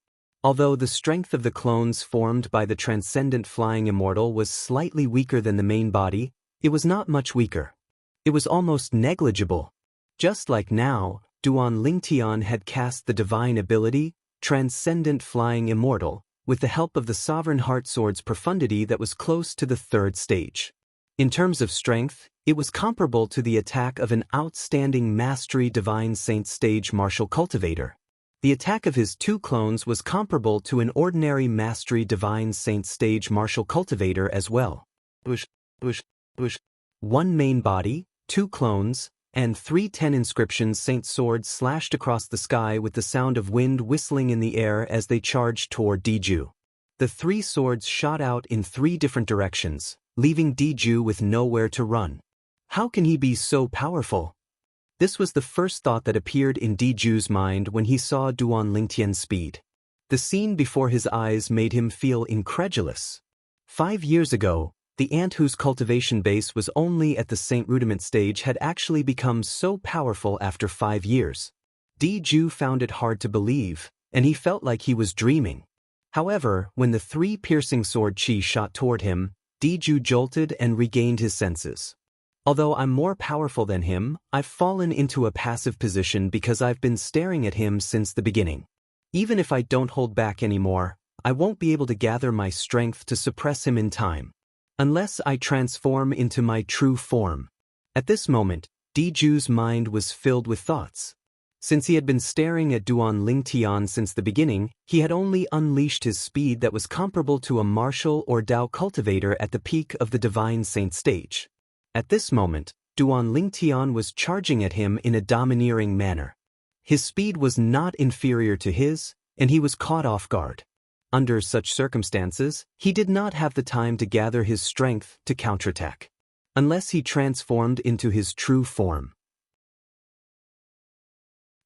Although the strength of the clones formed by the Transcendent Flying Immortal was slightly weaker than the main body, it was not much weaker. It was almost negligible. Just like now, Duan Lingtian had cast the divine ability, Transcendent Flying Immortal, with the help of the Sovereign Heart Sword's profundity that was close to the 3rd stage. In terms of strength, it was comparable to the attack of an outstanding Mastery Divine Saint stage martial cultivator. The attack of his 2 clones was comparable to an ordinary Mastery Divine Saint stage martial cultivator as well. 1 main body, 2 clones, and 3 10 inscriptions saint swords slashed across the sky with the sound of wind whistling in the air as they charged toward Diju. The 3 swords shot out in 3 different directions, leaving Diju with nowhere to run. How can he be so powerful? This was the first thought that appeared in Diju's mind when he saw Duan Lingtian's speed. The scene before his eyes made him feel incredulous. 5 years ago, the ant whose cultivation base was only at the Saint Rudiment stage had actually become so powerful after 5 years. Diju found it hard to believe, and he felt like he was dreaming. However, when the 3 piercing sword chi shot toward him, Diju jolted and regained his senses. Although I'm more powerful than him, I've fallen into a passive position because I've been staring at him since the beginning. Even if I don't hold back anymore, I won't be able to gather my strength to suppress him in time. Unless I transform into my true form. At this moment, Diju's mind was filled with thoughts. Since he had been staring at Duan Lingtian since the beginning, he had only unleashed his speed that was comparable to a martial or Dao cultivator at the peak of the Divine Saint stage. At this moment, Duan Lingtian was charging at him in a domineering manner. His speed was not inferior to his, and he was caught off guard. Under such circumstances, he did not have the time to gather his strength to counterattack, unless he transformed into his true form.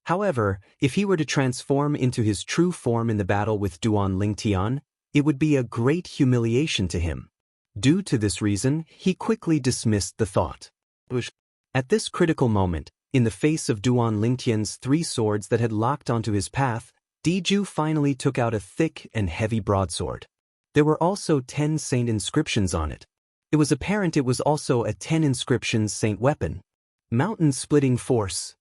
However, if he were to transform into his true form in the battle with Duan Lingtian, it would be a great humiliation to him. Due to this reason, he quickly dismissed the thought. At this critical moment, in the face of Duan Lingtian's 3 swords that had locked onto his path, Diju finally took out a thick and heavy broadsword. There were also 10 saint inscriptions on it. It was apparent it was also a 10 inscriptions saint weapon. Mountain-splitting force.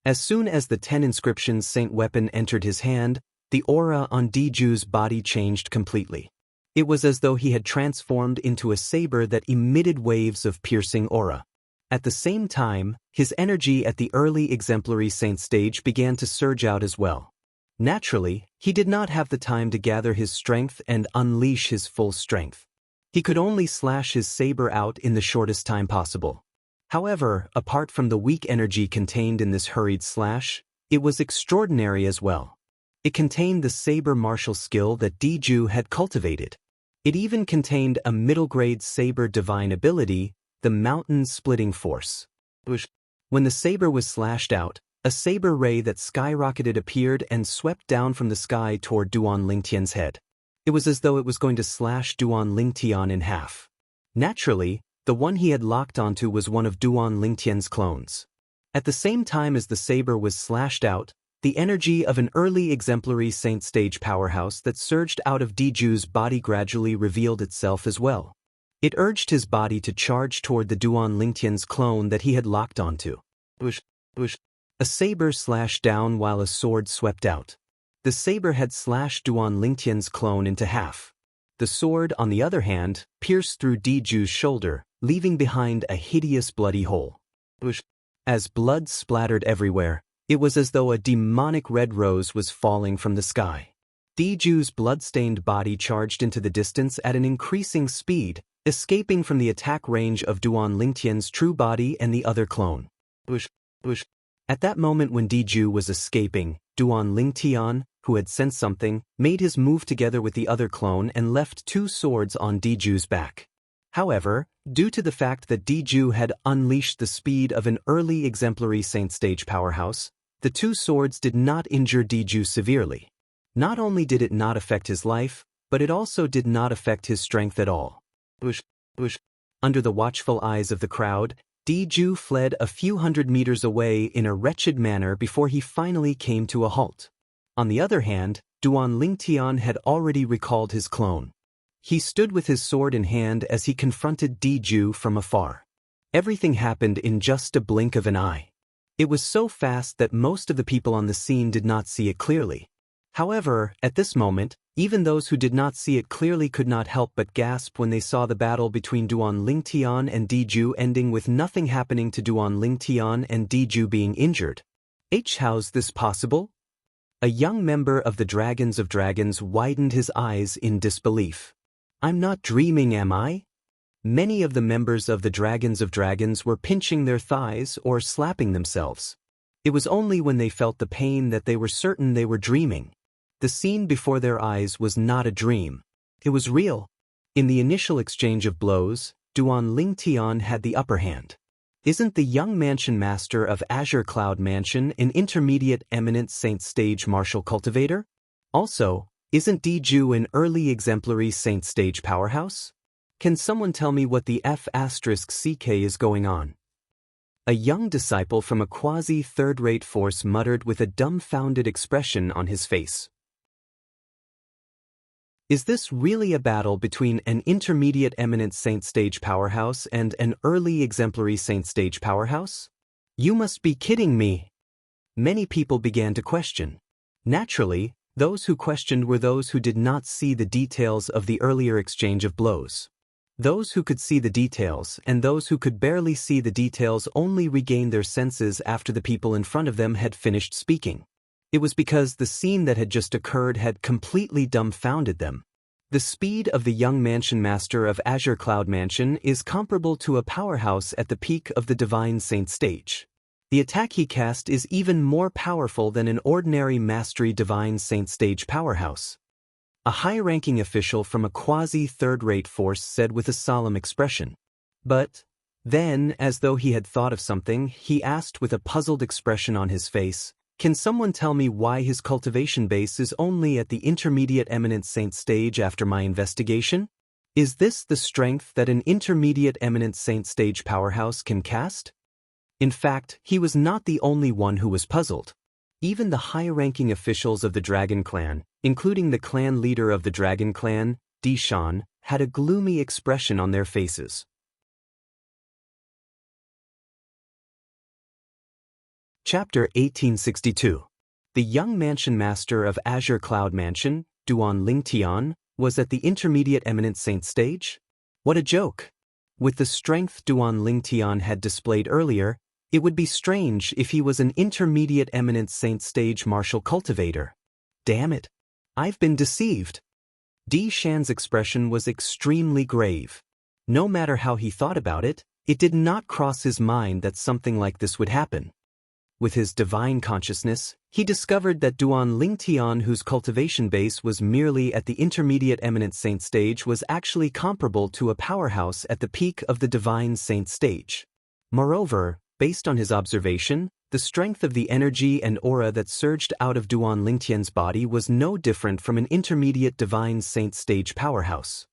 As soon as the 10 inscriptions saint weapon entered his hand, the aura on Diju's body changed completely. It was as though he had transformed into a saber that emitted waves of piercing aura. At the same time, his energy at the early exemplary saint stage began to surge out as well. Naturally, he did not have the time to gather his strength and unleash his full strength. He could only slash his saber out in the shortest time possible. However, apart from the weak energy contained in this hurried slash, it was extraordinary as well. It contained the saber martial skill that Diju had cultivated. It even contained a middle-grade saber divine ability, the mountain-splitting force. When the saber was slashed out, a saber ray that skyrocketed appeared and swept down from the sky toward Duan Lingtian's head. It was as though it was going to slash Duan Lingtian in half. Naturally, the one he had locked onto was one of Duan Lingtian's clones. At the same time as the saber was slashed out, the energy of an early exemplary saint stage powerhouse that surged out of Diju's body gradually revealed itself as well. It urged his body to charge toward the Duan Lingtian's clone that he had locked onto. A saber slashed down while a sword swept out. The saber had slashed Duan Lingtian's clone into half. The sword, on the other hand, pierced through Diju's shoulder, leaving behind a hideous bloody hole. As blood splattered everywhere, it was as though a demonic red rose was falling from the sky. Diju's blood-stained body charged into the distance at an increasing speed, escaping from the attack range of Duan Lingtian's true body and the other clone. At that moment when Diju was escaping, Duan Lingtian, who had sensed something, made his move together with the other clone and left 2 swords on Diju's back. However, due to the fact that Diju had unleashed the speed of an early exemplary saint stage powerhouse, the 2 swords did not injure Diju severely. Not only did it not affect his life, but it also did not affect his strength at all. Under the watchful eyes of the crowd, Diju fled a few hundred meters away in a wretched manner before he finally came to a halt. On the other hand, Duan Lingtian had already recalled his clone. He stood with his sword in hand as he confronted Diju from afar. Everything happened in just a blink of an eye. It was so fast that most of the people on the scene did not see it clearly. However, at this moment, even those who did not see it clearly could not help but gasp when they saw the battle between Duan Lingtian and Diju ending with nothing happening to Duan Lingtian and Diju being injured. How's this possible? A young member of the Dragons of Dragons widened his eyes in disbelief. I'm not dreaming, am I? Many of the members of the Dragons of Dragons were pinching their thighs or slapping themselves. It was only when they felt the pain that they were certain they were dreaming. The scene before their eyes was not a dream. It was real. In the initial exchange of blows, Duan Lingtian had the upper hand. Isn't the young mansion master of Azure Cloud Mansion an intermediate eminent saint stage martial cultivator? Also, isn't Diju an early exemplary saint stage powerhouse? Can someone tell me what the F***CK is going on? A young disciple from a quasi-third-rate force muttered with a dumbfounded expression on his face. Is this really a battle between an intermediate eminent saint stage powerhouse and an early exemplary saint stage powerhouse? You must be kidding me. Many people began to question. Naturally, those who questioned were those who did not see the details of the earlier exchange of blows. Those who could see the details and those who could barely see the details only regained their senses after the people in front of them had finished speaking. It was because the scene that had just occurred had completely dumbfounded them. The speed of the young mansion master of Azure Cloud Mansion is comparable to a powerhouse at the peak of the Divine Saint stage. The attack he cast is even more powerful than an ordinary Mastery Divine Saint stage powerhouse. A high-ranking official from a quasi-third-rate force said with a solemn expression. But then, as though he had thought of something, he asked with a puzzled expression on his face, "Can someone tell me why his cultivation base is only at the intermediate eminent saint stage after my investigation? Is this the strength that an intermediate eminent saint stage powerhouse can cast?" In fact, he was not the only one who was puzzled. Even the high-ranking officials of the Dragon Clan, including the clan leader of the Dragon Clan, Dishan, had a gloomy expression on their faces. Chapter 1862. The young mansion master of Azure Cloud Mansion, Duan Lingtian, was at the intermediate eminent saint stage? What a joke! With the strength Duan Lingtian had displayed earlier, it would be strange if he was an intermediate eminent saint stage martial cultivator. Damn it! I've been deceived. Di Shan's expression was extremely grave. No matter how he thought about it, it did not cross his mind that something like this would happen. With his divine consciousness, he discovered that Duan Lingtian, whose cultivation base was merely at the intermediate eminent saint stage, was actually comparable to a powerhouse at the peak of the divine saint stage. Moreover, based on his observation, the strength of the energy and aura that surged out of Duan Lingtian's body was no different from an intermediate divine saint stage powerhouse.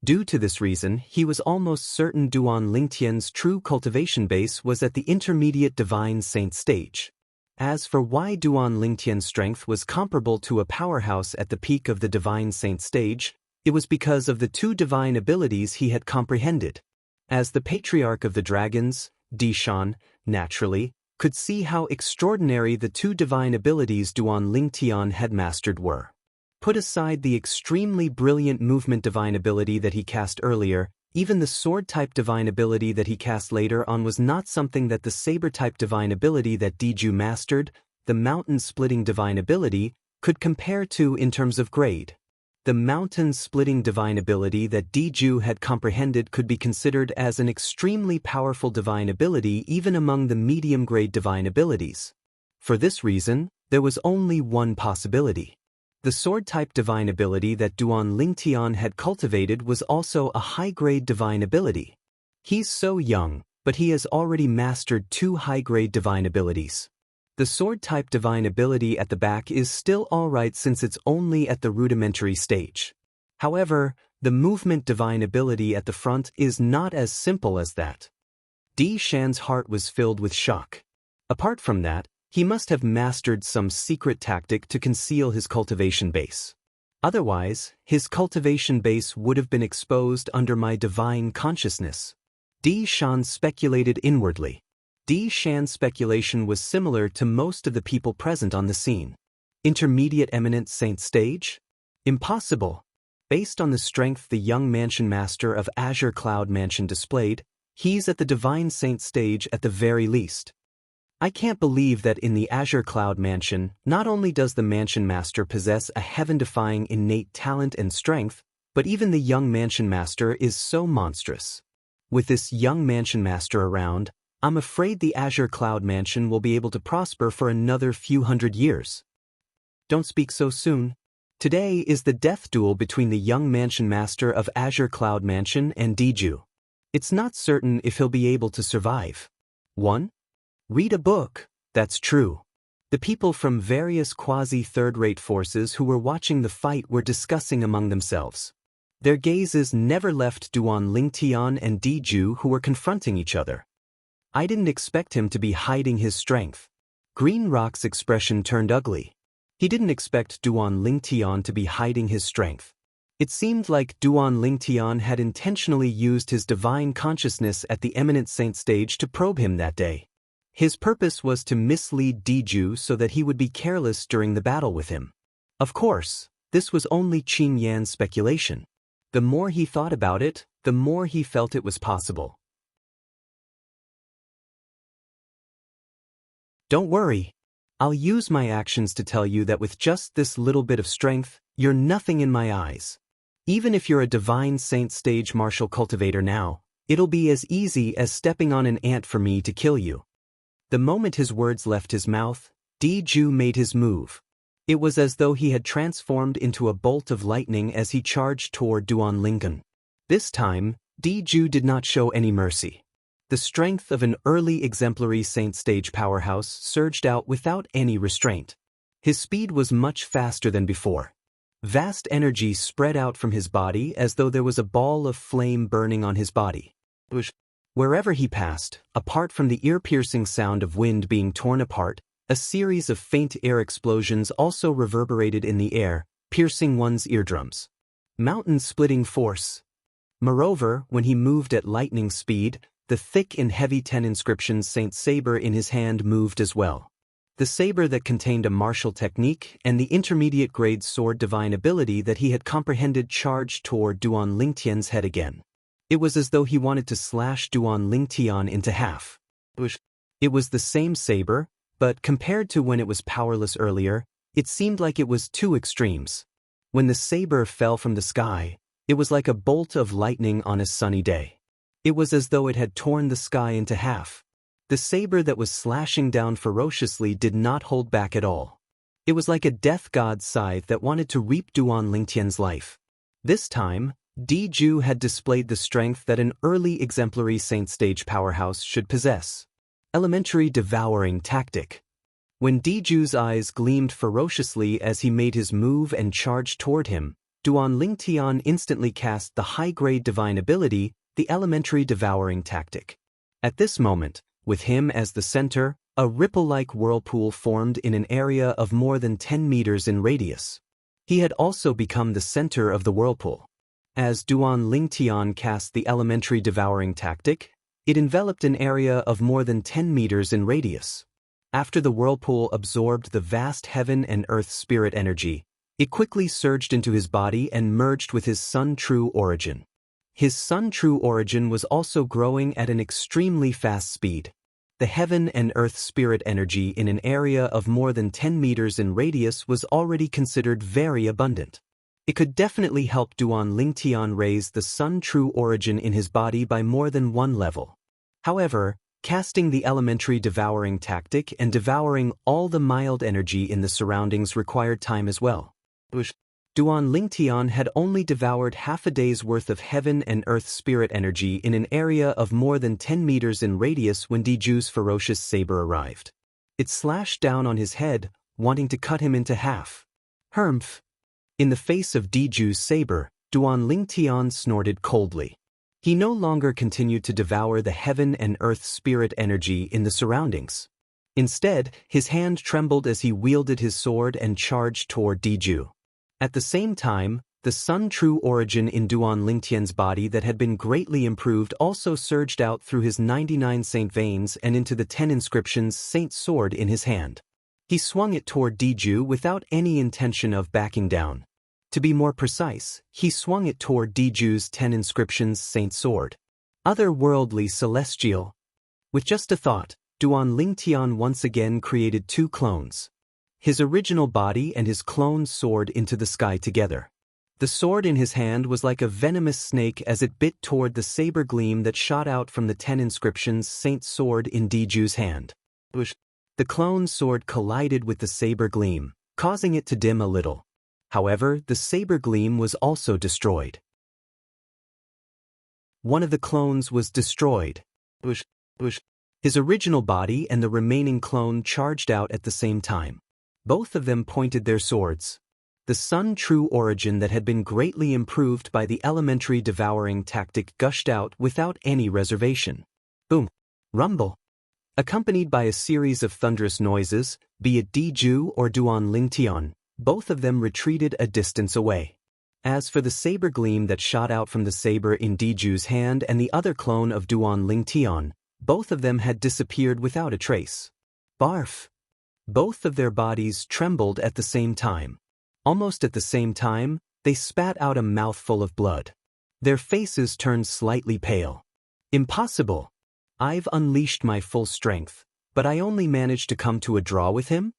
Due to this reason, he was almost certain Duan Lingtian's true cultivation base was at the intermediate divine saint stage. As for why Duan Lingtian's strength was comparable to a powerhouse at the peak of the divine saint stage, it was because of the two divine abilities he had comprehended. As the patriarch of the dragons, Dishan, naturally, could see how extraordinary the two divine abilities Duan Lingtian had mastered were. Put aside the extremely brilliant movement divine ability that he cast earlier, even the sword-type divine ability that he cast later on was not something that the saber-type divine ability that Diju mastered, the mountain-splitting divine ability, could compare to in terms of grade. The mountain-splitting divine ability that Diju had comprehended could be considered as an extremely powerful divine ability even among the medium-grade divine abilities. For this reason, there was only one possibility. The sword-type divine ability that Duan Lingtian had cultivated was also a high-grade divine ability. He's so young, but he has already mastered two high-grade divine abilities. The sword-type divine ability at the back is still alright since it's only at the rudimentary stage. However, the movement divine ability at the front is not as simple as that. Di Shan's heart was filled with shock. Apart from that, he must have mastered some secret tactic to conceal his cultivation base. Otherwise, his cultivation base would have been exposed under my divine consciousness. Di Shan speculated inwardly. Di Shan's speculation was similar to most of the people present on the scene. Intermediate eminent saint stage? Impossible. Based on the strength the young mansion master of Azure Cloud Mansion displayed, he's at the divine saint stage at the very least. I can't believe that in the Azure Cloud Mansion, not only does the mansion master possess a heaven-defying innate talent and strength, but even the young mansion master is so monstrous. With this young mansion master around, I'm afraid the Azure Cloud Mansion will be able to prosper for another few hundred years. Don't speak so soon. Today is the death duel between the young mansion master of Azure Cloud Mansion and Diju. It's not certain if he'll be able to survive. 1. Read a book, that's true. The people from various quasi-third-rate forces who were watching the fight were discussing among themselves. Their gazes never left Duan Lingtian and Diju, who were confronting each other. I didn't expect him to be hiding his strength. Green Rock's expression turned ugly. He didn't expect Duan Lingtian to be hiding his strength. It seemed like Duan Lingtian had intentionally used his divine consciousness at the eminent saint stage to probe him that day. His purpose was to mislead Diju so that he would be careless during the battle with him. Of course, this was only Qin Yan's speculation. The more he thought about it, the more he felt it was possible. Don't worry. I'll use my actions to tell you that with just this little bit of strength, you're nothing in my eyes. Even if you're a divine saint stage martial cultivator now, it'll be as easy as stepping on an ant for me to kill you. The moment his words left his mouth, Di-ju made his move. It was as though he had transformed into a bolt of lightning as he charged toward Duanlingan. This time, Di-ju did not show any mercy. The strength of an early exemplary saint stage powerhouse surged out without any restraint. His speed was much faster than before. Vast energy spread out from his body as though there was a ball of flame burning on his body. Wherever he passed, apart from the ear-piercing sound of wind being torn apart, a series of faint air explosions also reverberated in the air, piercing one's eardrums. Mountain-splitting force. Moreover, when he moved at lightning speed, the thick and heavy 10 inscriptions Saint Saber in his hand moved as well. The saber that contained a martial technique and the intermediate grade sword divine ability that he had comprehended charged toward Duan Lingtian's head again. It was as though he wanted to slash Duan Lingtian into half. It was the same saber, but compared to when it was powerless earlier, it seemed like it was two extremes. When the saber fell from the sky, it was like a bolt of lightning on a sunny day. It was as though it had torn the sky into half. The saber that was slashing down ferociously did not hold back at all. It was like a death god's scythe that wanted to reap Duan Lingtian's life. This time, Di-ju had displayed the strength that an early exemplary saint stage powerhouse should possess. Elementary devouring tactic. When Di-ju's eyes gleamed ferociously as he made his move and charged toward him, Duan Lingtian instantly cast the high-grade divine ability, the elementary devouring tactic. At this moment, with him as the center, a ripple-like whirlpool formed in an area of more than 10 meters in radius. He had also become the center of the whirlpool. As Duan Lingtian cast the elementary devouring tactic, it enveloped an area of more than 10 meters in radius. After the whirlpool absorbed the vast heaven and earth spirit energy, it quickly surged into his body and merged with his Sun True Origin. His Sun True Origin was also growing at an extremely fast speed. The heaven and earth spirit energy in an area of more than 10 meters in radius was already considered very abundant. It could definitely help Duan Lingtian raise the Sun True Origin in his body by more than one level. However, casting the elementary devouring tactic and devouring all the mild energy in the surroundings required time as well. Duan Lingtian had only devoured half a day's worth of heaven and earth spirit energy in an area of more than 10 meters in radius when Di-ju's ferocious saber arrived. It slashed down on his head, wanting to cut him into half. Humph! In the face of Di-ju's saber, Duan Lingtian snorted coldly. He no longer continued to devour the heaven and earth spirit energy in the surroundings. Instead, his hand trembled as he wielded his sword and charged toward Di-ju. At the same time, the Sun True Origin in Duan Lingtian's body that had been greatly improved also surged out through his 99 saint veins and into the 10 inscriptions saint sword in his hand. He swung it toward Di-ju without any intention of backing down. To be more precise, he swung it toward Di-ju's 10 inscriptions saint sword. Otherworldly celestial. With just a thought, Duan Lingtian once again created two clones. His original body and his clone soared into the sky together. The sword in his hand was like a venomous snake as it bit toward the saber gleam that shot out from the 10 inscriptions saint sword in Di-ju's hand. The clone sword collided with the saber gleam, causing it to dim a little. However, the saber gleam was also destroyed. One of the clones was destroyed. His original body and the remaining clone charged out at the same time. Both of them pointed their swords. The Sun True Origin that had been greatly improved by the elementary devouring tactic gushed out without any reservation. Boom! Rumble! Accompanied by a series of thunderous noises, be it Di-ju or Duan Lingtian, both of them retreated a distance away. As for the saber gleam that shot out from the saber in Di-ju's hand and the other clone of Duan Lingtian, both of them had disappeared without a trace. Barf! Both of their bodies trembled at the same time. Almost at the same time, they spat out a mouthful of blood. Their faces turned slightly pale. Impossible. I've unleashed my full strength, but I only managed to come to a draw with him?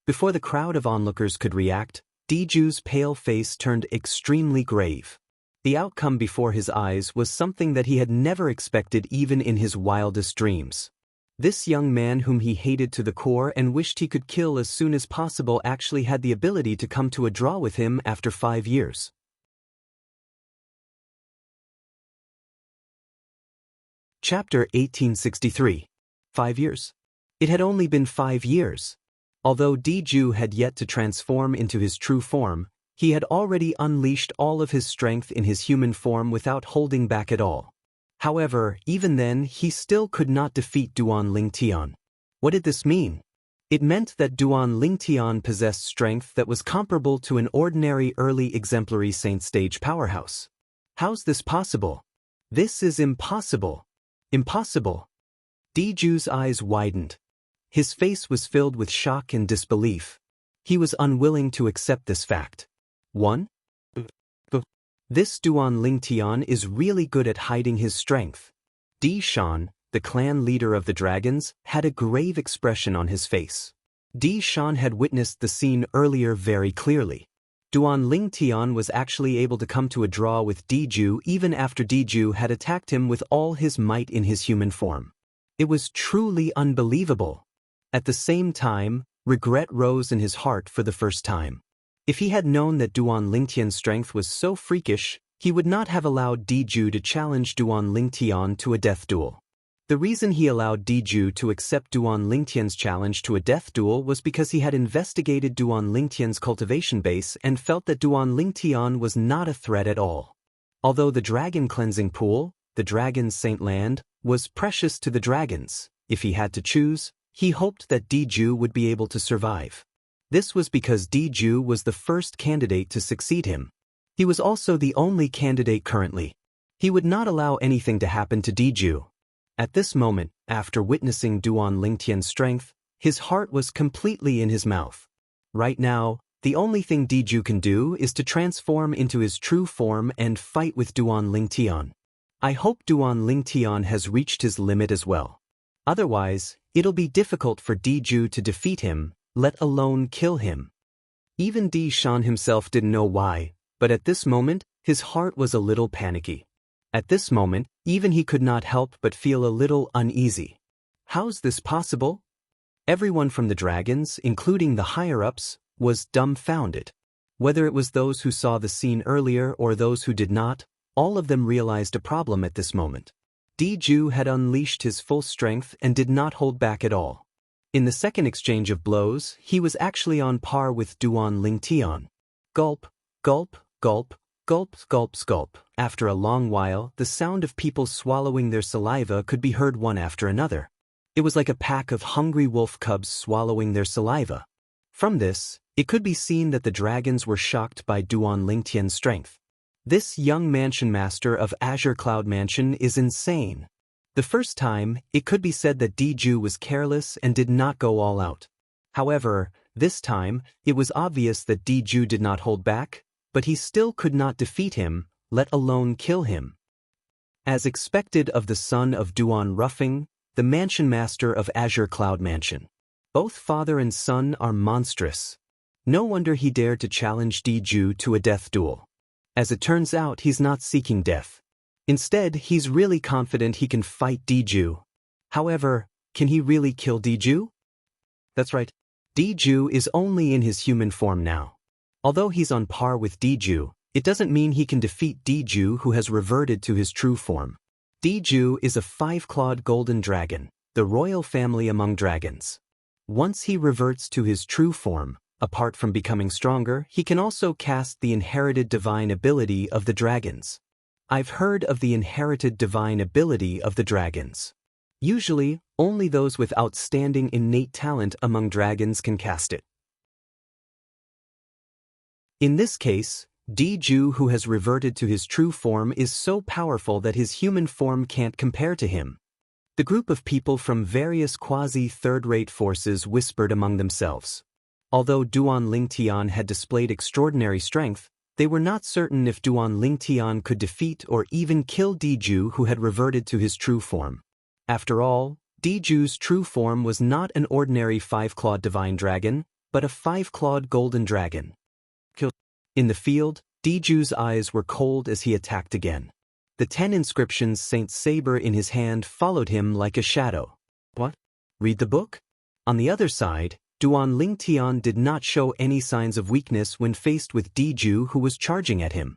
Before the crowd of onlookers could react, Diju's pale face turned extremely grave. The outcome before his eyes was something that he had never expected even in his wildest dreams. This young man whom he hated to the core and wished he could kill as soon as possible actually had the ability to come to a draw with him after 5 years. Chapter 1863. 5 years. It had only been 5 years. Although Diju had yet to transform into his true form, he had already unleashed all of his strength in his human form without holding back at all. However, even then, he still could not defeat Duan Lingtian. What did this mean? It meant that Duan Lingtian possessed strength that was comparable to an ordinary early exemplary saint stage powerhouse. How's this possible? This is impossible. Impossible. Diju's eyes widened. His face was filled with shock and disbelief. He was unwilling to accept this fact. 1. This Duan Lingtian is really good at hiding his strength. Di Shan, the clan leader of the dragons, had a grave expression on his face. Di Shan had witnessed the scene earlier very clearly. Duan Lingtian was actually able to come to a draw with Diju even after Diju had attacked him with all his might in his human form. It was truly unbelievable. At the same time, regret rose in his heart for the first time. If he had known that Duan Lingtian's strength was so freakish, he would not have allowed Diju to challenge Duan Lingtian to a death duel. The reason he allowed Diju to accept Duan Lingtian's challenge to a death duel was because he had investigated Duan Lingtian's cultivation base and felt that Duan Lingtian was not a threat at all. Although the dragon cleansing pool, the dragon's saint land, was precious to the dragons, if he had to choose, he hoped that Diju would be able to survive. This was because Diju was the first candidate to succeed him. He was also the only candidate currently. He would not allow anything to happen to Diju. At this moment, after witnessing Duan Lingtian's strength, his heart was completely in his mouth. Right now, the only thing Diju can do is to transform into his true form and fight with Duan Lingtian. I hope Duan Lingtian has reached his limit as well. Otherwise, it'll be difficult for Diju to defeat him, let alone kill him. Even Di Shan himself didn't know why, but at this moment, his heart was a little panicky. At this moment, even he could not help but feel a little uneasy. How's this possible? Everyone from the dragons, including the higher-ups, was dumbfounded. Whether it was those who saw the scene earlier or those who did not, all of them realized a problem at this moment. Diju had unleashed his full strength and did not hold back at all. In the second exchange of blows, he was actually on par with Duan Lingtian. Gulp, gulp, gulp, gulp, gulp, gulp. After a long while, the sound of people swallowing their saliva could be heard one after another. It was like a pack of hungry wolf cubs swallowing their saliva. From this, it could be seen that the dragons were shocked by Duan Lingtian's strength. This young mansion master of Azure Cloud Mansion is insane. The first time, it could be said that Diju was careless and did not go all out. However, this time, it was obvious that Diju did not hold back, but he still could not defeat him, let alone kill him. As expected of the son of Duan Ruffing, the mansion master of Azure Cloud Mansion. Both father and son are monstrous. No wonder he dared to challenge Diju to a death duel. As it turns out, he's not seeking death. Instead, he's really confident he can fight Diju. However, can he really kill Diju? That's right. Diju is only in his human form now. Although he's on par with Diju, it doesn't mean he can defeat Diju who has reverted to his true form. Diju is a 5-clawed golden dragon, the royal family among dragons. Once he reverts to his true form, apart from becoming stronger, he can also cast the inherited divine ability of the dragons. I've heard of the inherited divine ability of the dragons. Usually, only those with outstanding innate talent among dragons can cast it. In this case, Diju who has reverted to his true form is so powerful that his human form can't compare to him. The group of people from various quasi-third-rate forces whispered among themselves. Although Duan Lingtian had displayed extraordinary strength, They were not certain if Duan Lingtian could defeat or even kill Diju, who had reverted to his true form. After all, Diju's true form was not an ordinary five-clawed divine dragon, but a five-clawed golden dragon. In the field, Diju's eyes were cold as he attacked again. The 10 inscriptions Saint's saber in his hand followed him like a shadow. What? Read the book? On the other side, Duan Lingtian did not show any signs of weakness when faced with Diju, who was charging at him.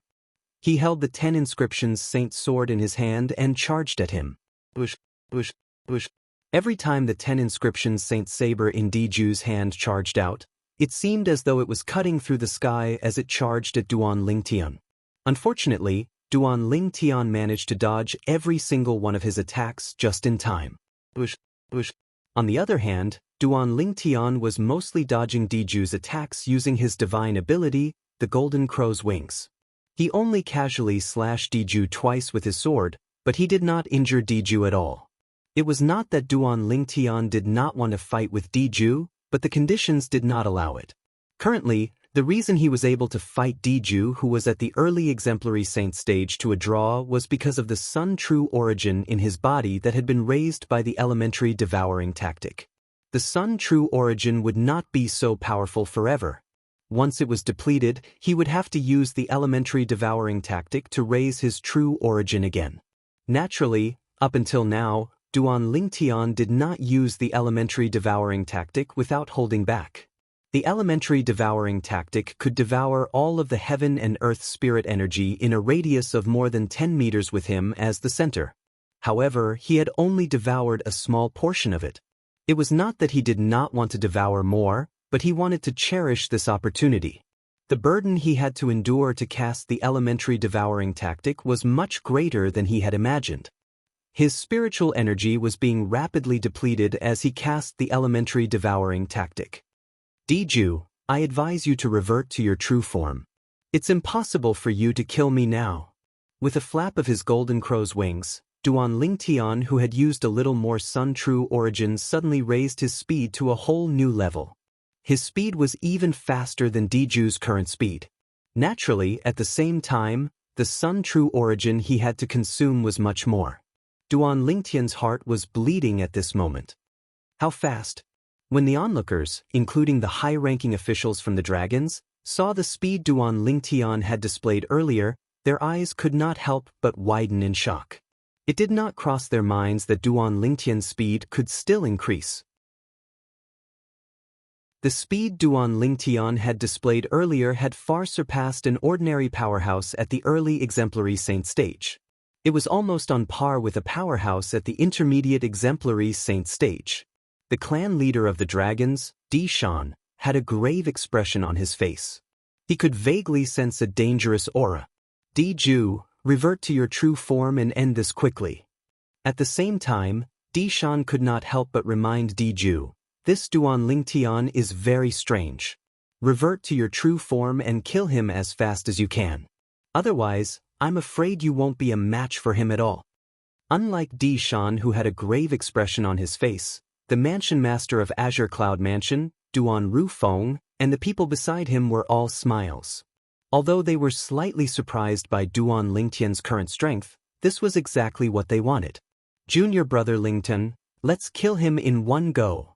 He held the 10 inscriptions Saint's sword in his hand and charged at him. Bush, bush, bush. Every time the 10 inscriptions Saint's saber in Diju's hand charged out, it seemed as though it was cutting through the sky as it charged at Duan Lingtian. Unfortunately, Duan Lingtian managed to dodge every single one of his attacks just in time. Bush, bush. On the other hand, Duan Lingtian was mostly dodging Diju's attacks using his divine ability, the Golden Crow's Wings. He only casually slashed Diju twice with his sword, but he did not injure Diju at all. It was not that Duan Lingtian did not want to fight with Diju, but the conditions did not allow it. Currently, the reason he was able to fight Diju, who was at the early exemplary saint stage, to a draw was because of the Sun True origin in his body that had been raised by the elementary devouring tactic. The Sun True origin would not be so powerful forever. Once it was depleted, he would have to use the elementary devouring tactic to raise his true origin again. Naturally, up until now, Duan Lingtian did not use the elementary devouring tactic without holding back. The elementary devouring tactic could devour all of the heaven and earth spirit energy in a radius of more than 10 meters with him as the center. However, he had only devoured a small portion of it. It was not that he did not want to devour more, but he wanted to cherish this opportunity. The burden he had to endure to cast the elementary devouring tactic was much greater than he had imagined. His spiritual energy was being rapidly depleted as he cast the elementary devouring tactic. Diju, I advise you to revert to your true form. It's impossible for you to kill me now. With a flap of his golden crow's wings, Duan Lingtian, who had used a little more Sun True origin, suddenly raised his speed to a whole new level. His speed was even faster than Diju's current speed. Naturally, at the same time, the Sun True origin he had to consume was much more. Duan Lingtian's heart was bleeding at this moment. How fast? When the onlookers, including the high-ranking officials from the dragons, saw the speed Duan Lingtian had displayed earlier, their eyes could not help but widen in shock. It did not cross their minds that Duan Lingtian's speed could still increase. The speed Duan Lingtian had displayed earlier had far surpassed an ordinary powerhouse at the early exemplary saint stage. It was almost on par with a powerhouse at the intermediate exemplary saint stage. The clan leader of the dragons, Dishan, had a grave expression on his face. He could vaguely sense a dangerous aura. Diju, revert to your true form and end this quickly. At the same time, Dishan could not help but remind Diju, this Duan Lingtian is very strange. Revert to your true form and kill him as fast as you can. Otherwise, I'm afraid you won't be a match for him at all. Unlike Dishan, who had a grave expression on his face, the mansion master of Azure Cloud Mansion, Duan Rufeng, and the people beside him were all smiles. Although they were slightly surprised by Duan Lingtian's current strength, this was exactly what they wanted. Junior brother Lingtian, let's kill him in one go.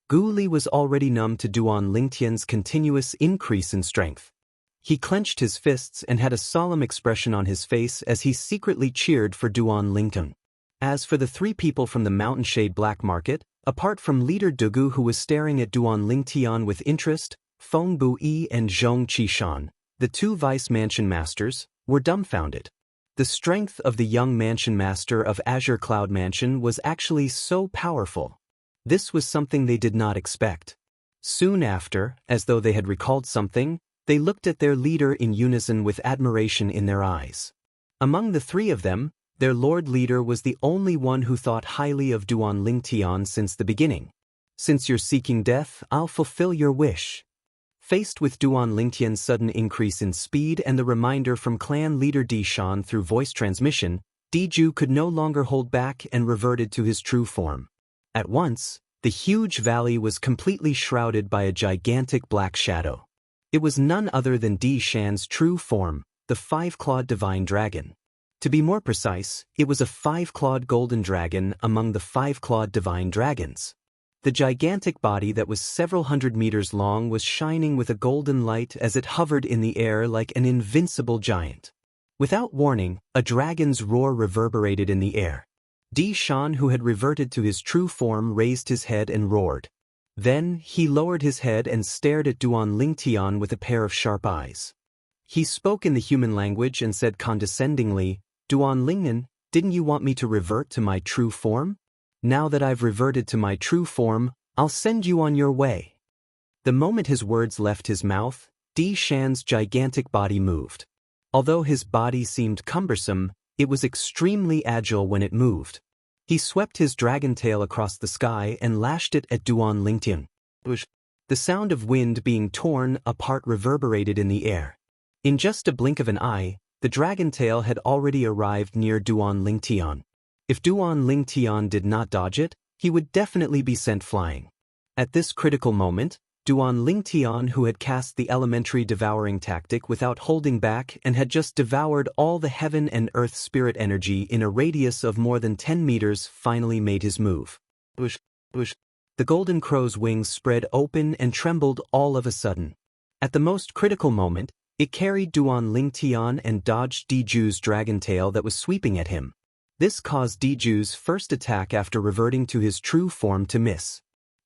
Gu Li was already numb to Duan Lingtian's continuous increase in strength. He clenched his fists and had a solemn expression on his face as he secretly cheered for Duan Lingtian. As for the three people from the Mountain Shade Black Market, apart from leader Dugu, who was staring at Duan Lingtian with interest, Feng Bui and Zhong Qishan, the two vice mansion masters, were dumbfounded. The strength of the young mansion master of Azure Cloud Mansion was actually so powerful. This was something they did not expect. Soon after, as though they had recalled something, they looked at their leader in unison with admiration in their eyes. Among the three of them, their lord leader was the only one who thought highly of Duan Lingtian since the beginning. Since you're seeking death, I'll fulfill your wish. Faced with Duan Lingtian's sudden increase in speed and the reminder from clan leader Dishan through voice transmission, Diju could no longer hold back and reverted to his true form. At once, the huge valley was completely shrouded by a gigantic black shadow. It was none other than Di Shan's true form, the five-clawed divine dragon. To be more precise, it was a five-clawed golden dragon among the five-clawed divine dragons. The gigantic body that was several hundred meters long was shining with a golden light as it hovered in the air like an invincible giant. Without warning, a dragon's roar reverberated in the air. Di Shan, who had reverted to his true form, raised his head and roared. Then, he lowered his head and stared at Duan Lingtian with a pair of sharp eyes. He spoke in the human language and said condescendingly, "Duan Lingnan, didn't you want me to revert to my true form? Now that I've reverted to my true form, I'll send you on your way." The moment his words left his mouth, Di Shan's gigantic body moved. Although his body seemed cumbersome, it was extremely agile when it moved. He swept his dragon tail across the sky and lashed it at Duan Lingtian. The sound of wind being torn apart reverberated in the air. In just a blink of an eye, the dragon tail had already arrived near Duan Lingtian. If Duan Lingtian did not dodge it, he would definitely be sent flying. At this critical moment, Duan Lingtian, who had cast the elementary devouring tactic without holding back and had just devoured all the heaven and earth spirit energy in a radius of more than 10 meters, finally made his move. The golden crow's wings spread open and trembled all of a sudden. At the most critical moment, it carried Duan Lingtian and dodged Diju's dragon tail that was sweeping at him. This caused Diju's first attack after reverting to his true form to miss.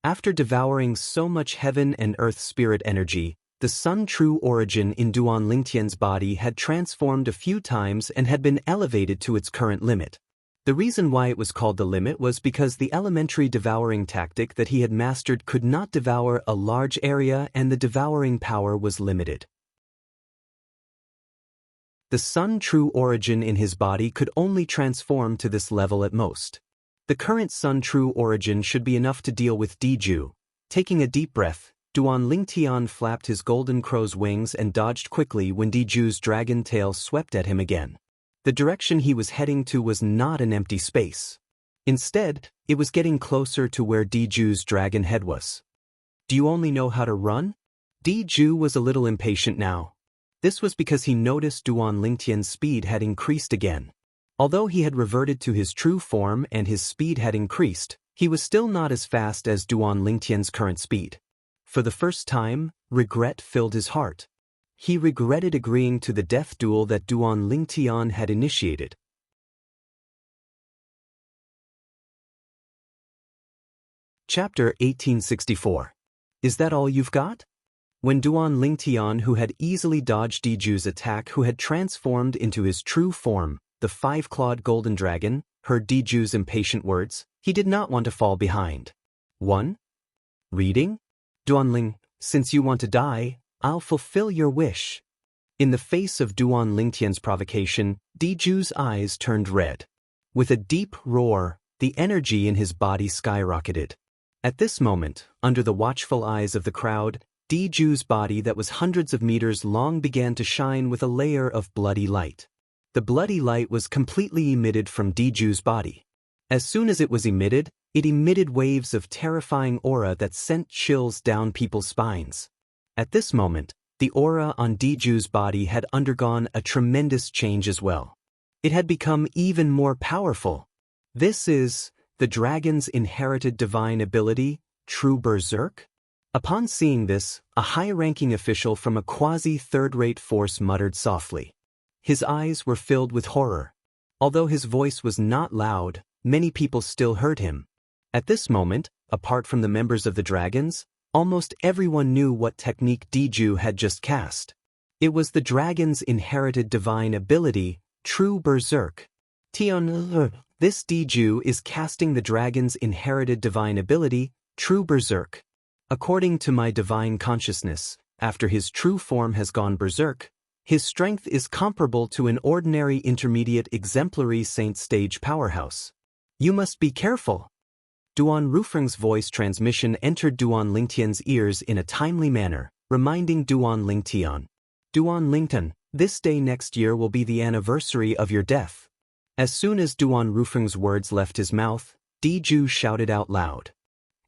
After devouring so much heaven and earth spirit energy, the sun true origin in Duan Lingtian's body had transformed a few times and had been elevated to its current limit. The reason why it was called the limit was because the elementary devouring tactic that he had mastered could not devour a large area and the devouring power was limited. The sun true origin in his body could only transform to this level at most. The current sun true origin should be enough to deal with Diju. Taking a deep breath, Duan Lingtian flapped his golden crow's wings and dodged quickly when Diju's dragon tail swept at him again. The direction he was heading to was not an empty space. Instead, it was getting closer to where Diju's dragon head was. "Do you only know how to run?" Diju was a little impatient now. This was because he noticed Duan Lingtian's speed had increased again. Although he had reverted to his true form and his speed had increased, he was still not as fast as Duan Lingtian's current speed. For the first time, regret filled his heart. He regretted agreeing to the death duel that Duan Lingtian had initiated. Chapter 1864. Is that all you've got? When Duan Lingtian, who had easily dodged Diju's attack, who had transformed into his true form, the five-clawed golden dragon, heard Diju's impatient words, he did not want to fall behind. 1. Reading? Duanling, since you want to die, I'll fulfill your wish. In the face of Duan Lingtian's provocation, Diju's eyes turned red. With a deep roar, the energy in his body skyrocketed. At this moment, under the watchful eyes of the crowd, Diju's body that was hundreds of meters long began to shine with a layer of bloody light. The bloody light was completely emitted from Diju's body. As soon as it was emitted, it emitted waves of terrifying aura that sent chills down people's spines. At this moment, the aura on Diju's body had undergone a tremendous change as well. It had become even more powerful. This is the dragon's inherited divine ability, True Berserk? Upon seeing this, a high-ranking official from a quasi-third-rate force muttered softly. His eyes were filled with horror. Although his voice was not loud, many people still heard him. At this moment, apart from the members of the dragons, almost everyone knew what technique Diju had just cast. It was the dragon's inherited divine ability, True Berserk. This Diju is casting the dragon's inherited divine ability, True Berserk. According to my divine consciousness, after his true form has gone berserk, his strength is comparable to an ordinary intermediate exemplary saint stage powerhouse. You must be careful. Duan Rufeng's voice transmission entered Duan Lingtian's ears in a timely manner, reminding Duan Lingtian. Duan Lingtian, this day next year will be the anniversary of your death. As soon as Duan Rufeng's words left his mouth, Diju shouted out loud.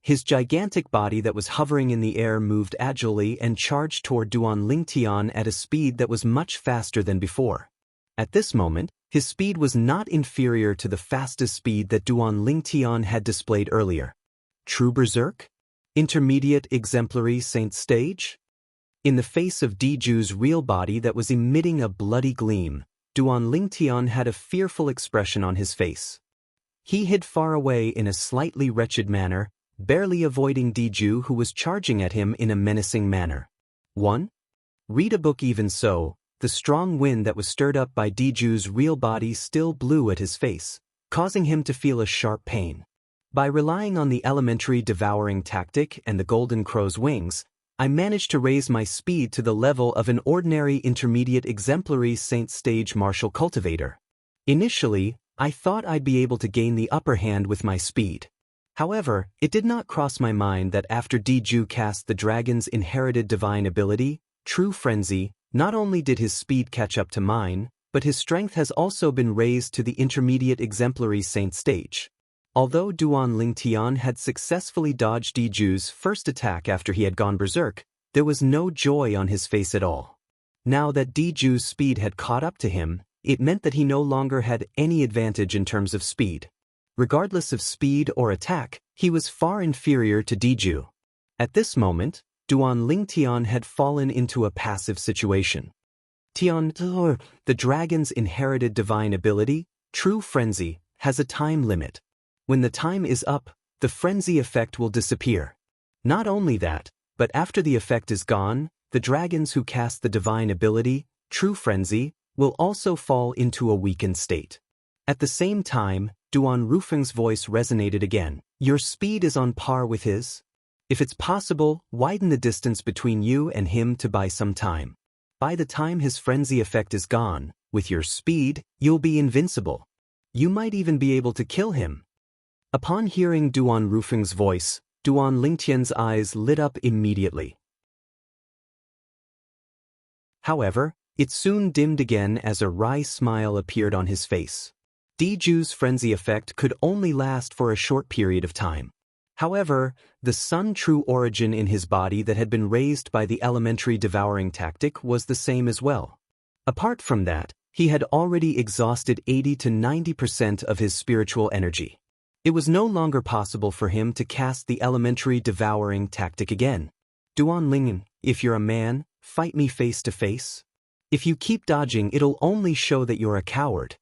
His gigantic body that was hovering in the air moved agilely and charged toward Duan Lingtian at a speed that was much faster than before. At this moment, his speed was not inferior to the fastest speed that Duan Lingtian had displayed earlier. True Berserk? Intermediate Exemplary Saint Stage? In the face of Diju's real body that was emitting a bloody gleam, Duan Lingtian had a fearful expression on his face. He hid far away in a slightly wretched manner, barely avoiding Diju, who was charging at him in a menacing manner. 1. Read a book. Even so, the strong wind that was stirred up by Diju's real body still blew at his face, causing him to feel a sharp pain. By relying on the elementary devouring tactic and the golden crow's wings, I managed to raise my speed to the level of an ordinary intermediate exemplary saint stage martial cultivator. Initially, I thought I'd be able to gain the upper hand with my speed. However, it did not cross my mind that after Diju cast the dragon's inherited divine ability, True Frenzy, not only did his speed catch up to mine, but his strength has also been raised to the intermediate exemplary saint stage. Although Duan Lingtian had successfully dodged Diju's first attack after he had gone berserk, there was no joy on his face at all. Now that Diju's speed had caught up to him, it meant that he no longer had any advantage in terms of speed. Regardless of speed or attack, he was far inferior to Diju. At this moment, Duan Lingtian had fallen into a passive situation. The dragon's inherited divine ability, True Frenzy, has a time limit. When the time is up, the frenzy effect will disappear. Not only that, but after the effect is gone, the dragons who cast the divine ability, True Frenzy, will also fall into a weakened state. At the same time, Duan Rufeng's voice resonated again. Your speed is on par with his. If it's possible, widen the distance between you and him to buy some time. By the time his frenzy effect is gone, with your speed, you'll be invincible. You might even be able to kill him. Upon hearing Duan Rufeng's voice, Duan Lingtian's eyes lit up immediately. However, it soon dimmed again as a wry smile appeared on his face. Diju's frenzy effect could only last for a short period of time. However, the Sun True origin in his body that had been raised by the elementary devouring tactic was the same as well. Apart from that, he had already exhausted 80 to 90% of his spiritual energy. It was no longer possible for him to cast the elementary devouring tactic again. Duan Lingyan, if you're a man, fight me face to face. If you keep dodging, it'll only show that you're a coward.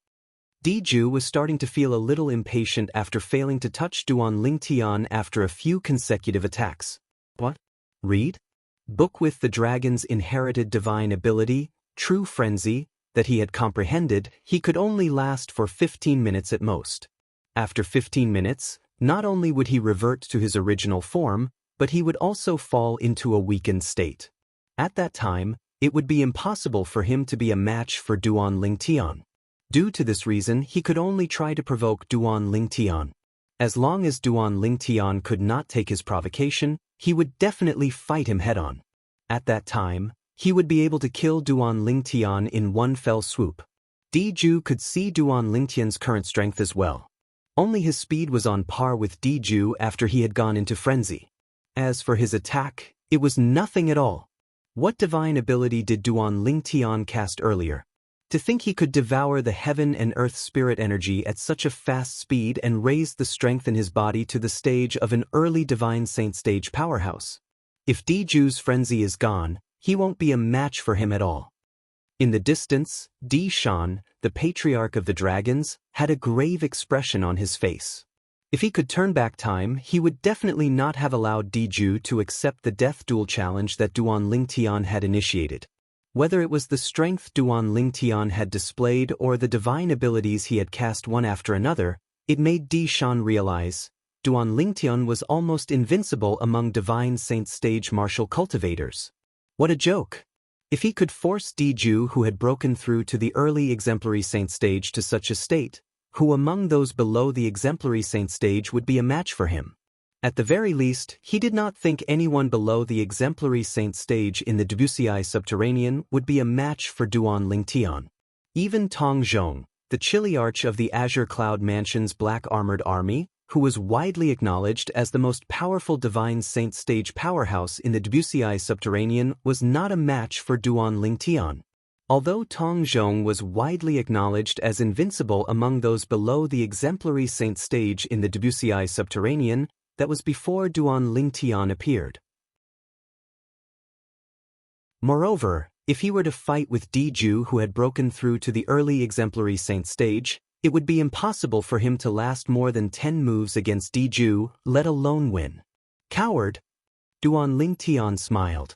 Diju was starting to feel a little impatient after failing to touch Duan Lingtian after a few consecutive attacks. What? Read? Book with the dragon's inherited divine ability, True Frenzy, that he had comprehended, he could only last for 15 minutes at most. After 15 minutes, not only would he revert to his original form, but he would also fall into a weakened state. At that time, it would be impossible for him to be a match for Duan Lingtian. Due to this reason, he could only try to provoke Duan Lingtian. As long as Duan Lingtian could not take his provocation, he would definitely fight him head-on. At that time, he would be able to kill Duan Lingtian in one fell swoop. Diju could see Duan Lingtian's current strength as well. Only his speed was on par with Diju after he had gone into frenzy. As for his attack, it was nothing at all. What divine ability did Duan Lingtian cast earlier? To think he could devour the heaven and earth spirit energy at such a fast speed and raise the strength in his body to the stage of an early divine saint stage powerhouse. If Diju's frenzy is gone, he won't be a match for him at all. In the distance, Di Shan, the patriarch of the dragons, had a grave expression on his face. If he could turn back time, he would definitely not have allowed Diju to accept the death duel challenge that Duan Lingtian had initiated. Whether it was the strength Duan Lingtian had displayed or the divine abilities he had cast one after another, it made Di Shan realize Duan Lingtian was almost invincible among divine saint stage martial cultivators. What a joke! If he could force Diju, who had broken through to the early exemplary saint stage, to such a state, who among those below the exemplary saint stage would be a match for him? At the very least, he did not think anyone below the exemplary saint stage in the Debussyi subterranean would be a match for Duan Lingtian. Even Tong Zhong, the chiliarch of the Azure Cloud Mansion's black-armored army, who was widely acknowledged as the most powerful divine saint stage powerhouse in the Debussy subterranean, was not a match for Duan Lingtian. Although Tong Zhong was widely acknowledged as invincible among those below the exemplary saint stage in the Debussy subterranean, that was before Duan Lingtian appeared. Moreover, if he were to fight with Diju, who had broken through to the early exemplary saint stage, it would be impossible for him to last more than 10 moves against Diju, let alone win. Coward! Duan Lingtian smiled.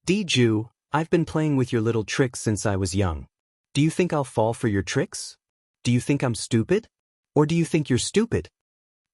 Diju, I've been playing with your little tricks since I was young. Do you think I'll fall for your tricks? Do you think I'm stupid? Or do you think you're stupid?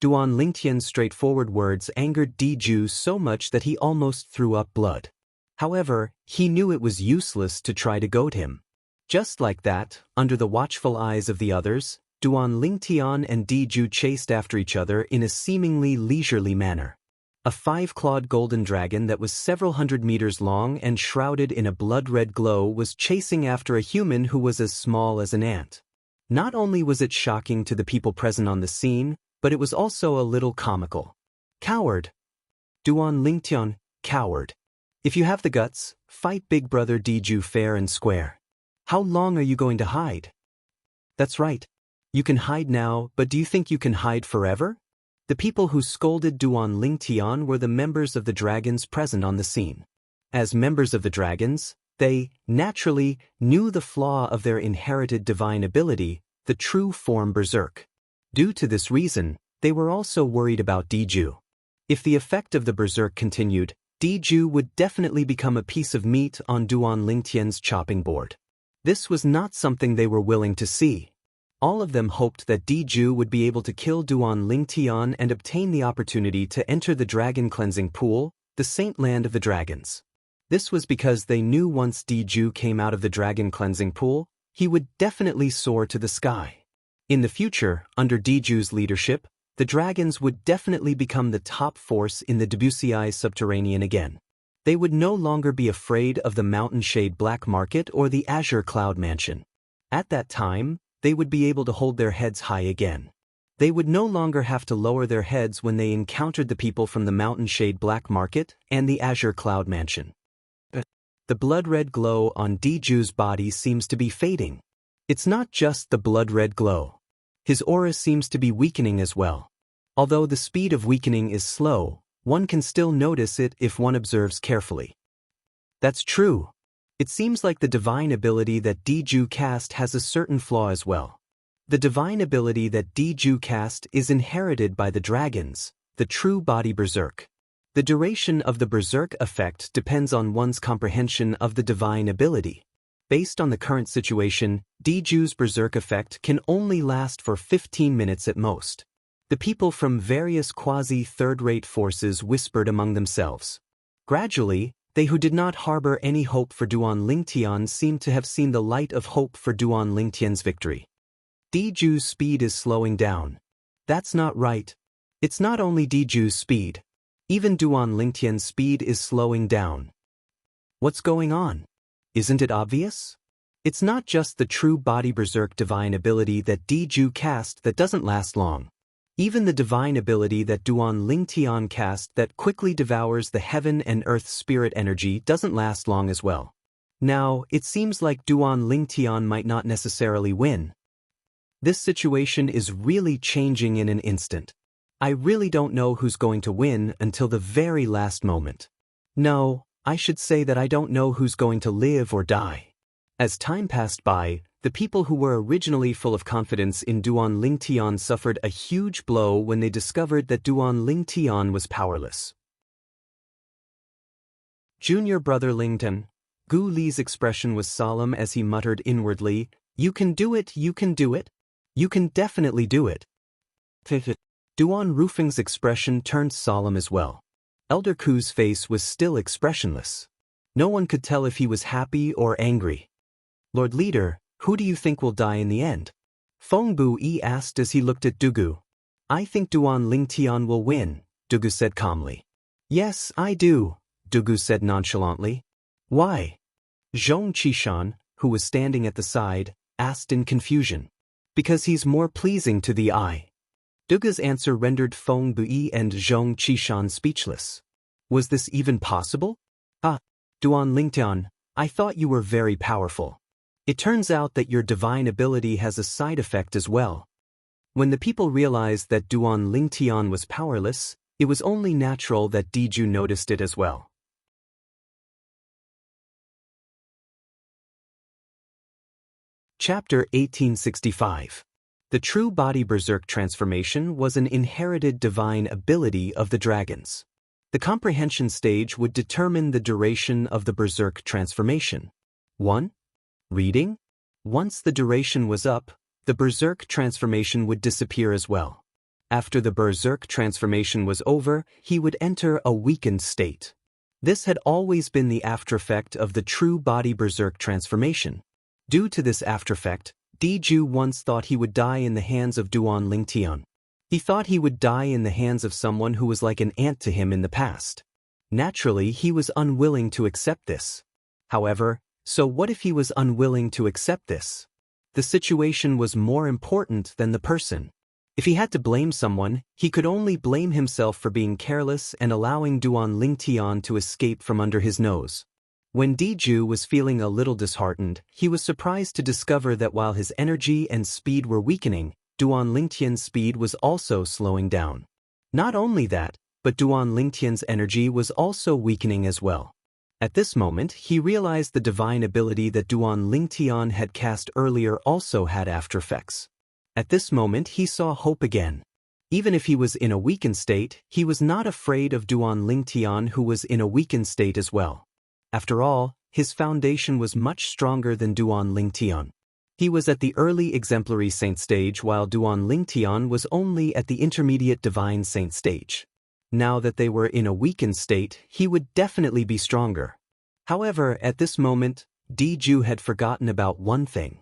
Duan Lingtian's straightforward words angered Diju so much that he almost threw up blood. However, he knew it was useless to try to goad him. Just like that, under the watchful eyes of the others, Duan Lingtian and Diju chased after each other in a seemingly leisurely manner. A 5-clawed golden dragon that was several hundred meters long and shrouded in a blood-red glow was chasing after a human who was as small as an ant. Not only was it shocking to the people present on the scene, but it was also a little comical. Coward! Duan Lingtian, coward! If you have the guts, fight Big Brother Diju fair and square. How long are you going to hide? That's right. You can hide now, but do you think you can hide forever? The people who scolded Duan Lingtian were the members of the dragons present on the scene. As members of the dragons, they, naturally, knew the flaw of their inherited divine ability, the true form berserk. Due to this reason, they were also worried about Diju. If the effect of the berserk continued, Diju would definitely become a piece of meat on Duan Lingtian's chopping board. This was not something they were willing to see. All of them hoped that Diju would be able to kill Duan Lingtian and obtain the opportunity to enter the dragon cleansing pool, the saint land of the dragons. This was because they knew once Diju came out of the dragon cleansing pool, he would definitely soar to the sky. In the future, under Diju's leadership, the dragons would definitely become the top force in the Debussy subterranean again. They would no longer be afraid of the Mountain Shade Black Market or the Azure Cloud Mansion. At that time, they would be able to hold their heads high again. They would no longer have to lower their heads when they encountered the people from the Mountain Shade Black Market and the Azure Cloud Mansion. The blood-red glow on Diju's body seems to be fading. It's not just the blood-red glow. His aura seems to be weakening as well. Although the speed of weakening is slow, one can still notice it if one observes carefully. That's true. It seems like the divine ability that Diju cast has a certain flaw as well. The divine ability that Diju cast is inherited by the dragons, the true body berserk. The duration of the berserk effect depends on one's comprehension of the divine ability. Based on the current situation, Diju's berserk effect can only last for 15 minutes at most. The people from various quasi-third-rate forces whispered among themselves. Gradually, they who did not harbor any hope for Duan Lingtian seemed to have seen the light of hope for Duan Lingtian's victory. Diju's speed is slowing down. That's not right. It's not only Diju's speed. Even Duan Lingtian's speed is slowing down. What's going on? Isn't it obvious? It's not just the true body berserk divine ability that Diju cast that doesn't last long. Even the divine ability that Duan Lingtian cast that quickly devours the heaven and earth spirit energy doesn't last long as well. Now, it seems like Duan Lingtian might not necessarily win. This situation is really changing in an instant. I really don't know who's going to win until the very last moment. No, I should say that I don't know who's going to live or die. As time passed by, the people who were originally full of confidence in Duan Lingtian suffered a huge blow when they discovered that Duan Lingtian was powerless. Junior brother Lingtian. Gu Li's expression was solemn as he muttered inwardly, "You can do it, you can do it. You can definitely do it." Duan Rufeng's expression turned solemn as well. Elder Ku's face was still expressionless. No one could tell if he was happy or angry. "Lord Leader, who do you think will die in the end?" Feng Bui asked as he looked at Dugu. "I think Duan Lingtian will win," Dugu said calmly. "Yes, I do," Dugu said nonchalantly. "Why?" Zhong Qishan, who was standing at the side, asked in confusion. "Because he's more pleasing to the eye." Duga's answer rendered Feng Bui and Zhong Qishan speechless. Was this even possible? Ah, Duan Lingtian, I thought you were very powerful. It turns out that your divine ability has a side effect as well. When the people realized that Duan Lingtian was powerless, it was only natural that Diju noticed it as well. Chapter 1865. The true body berserk transformation was an inherited divine ability of the dragons. The comprehension stage would determine the duration of the berserk transformation. 1. Reading. Once the duration was up, the berserk transformation would disappear as well. After the berserk transformation was over, he would enter a weakened state. This had always been the aftereffect of the true body berserk transformation. Due to this aftereffect, Diju once thought he would die in the hands of Duan Lingtian. He thought he would die in the hands of someone who was like an aunt to him in the past. Naturally, he was unwilling to accept this. However, so what if he was unwilling to accept this? The situation was more important than the person. If he had to blame someone, he could only blame himself for being careless and allowing Duan Lingtian to escape from under his nose. When Diju was feeling a little disheartened, he was surprised to discover that while his energy and speed were weakening, Duan Lingtian's speed was also slowing down. Not only that, but Duan Lingtian's energy was also weakening as well. At this moment, he realized the divine ability that Duan Lingtian had cast earlier also had aftereffects. At this moment, he saw hope again. Even if he was in a weakened state, he was not afraid of Duan Lingtian, who was in a weakened state as well. After all, his foundation was much stronger than Duan Lingtian. He was at the early exemplary saint stage while Duan Lingtian was only at the intermediate divine saint stage. Now that they were in a weakened state, he would definitely be stronger. However, at this moment, Diju had forgotten about one thing.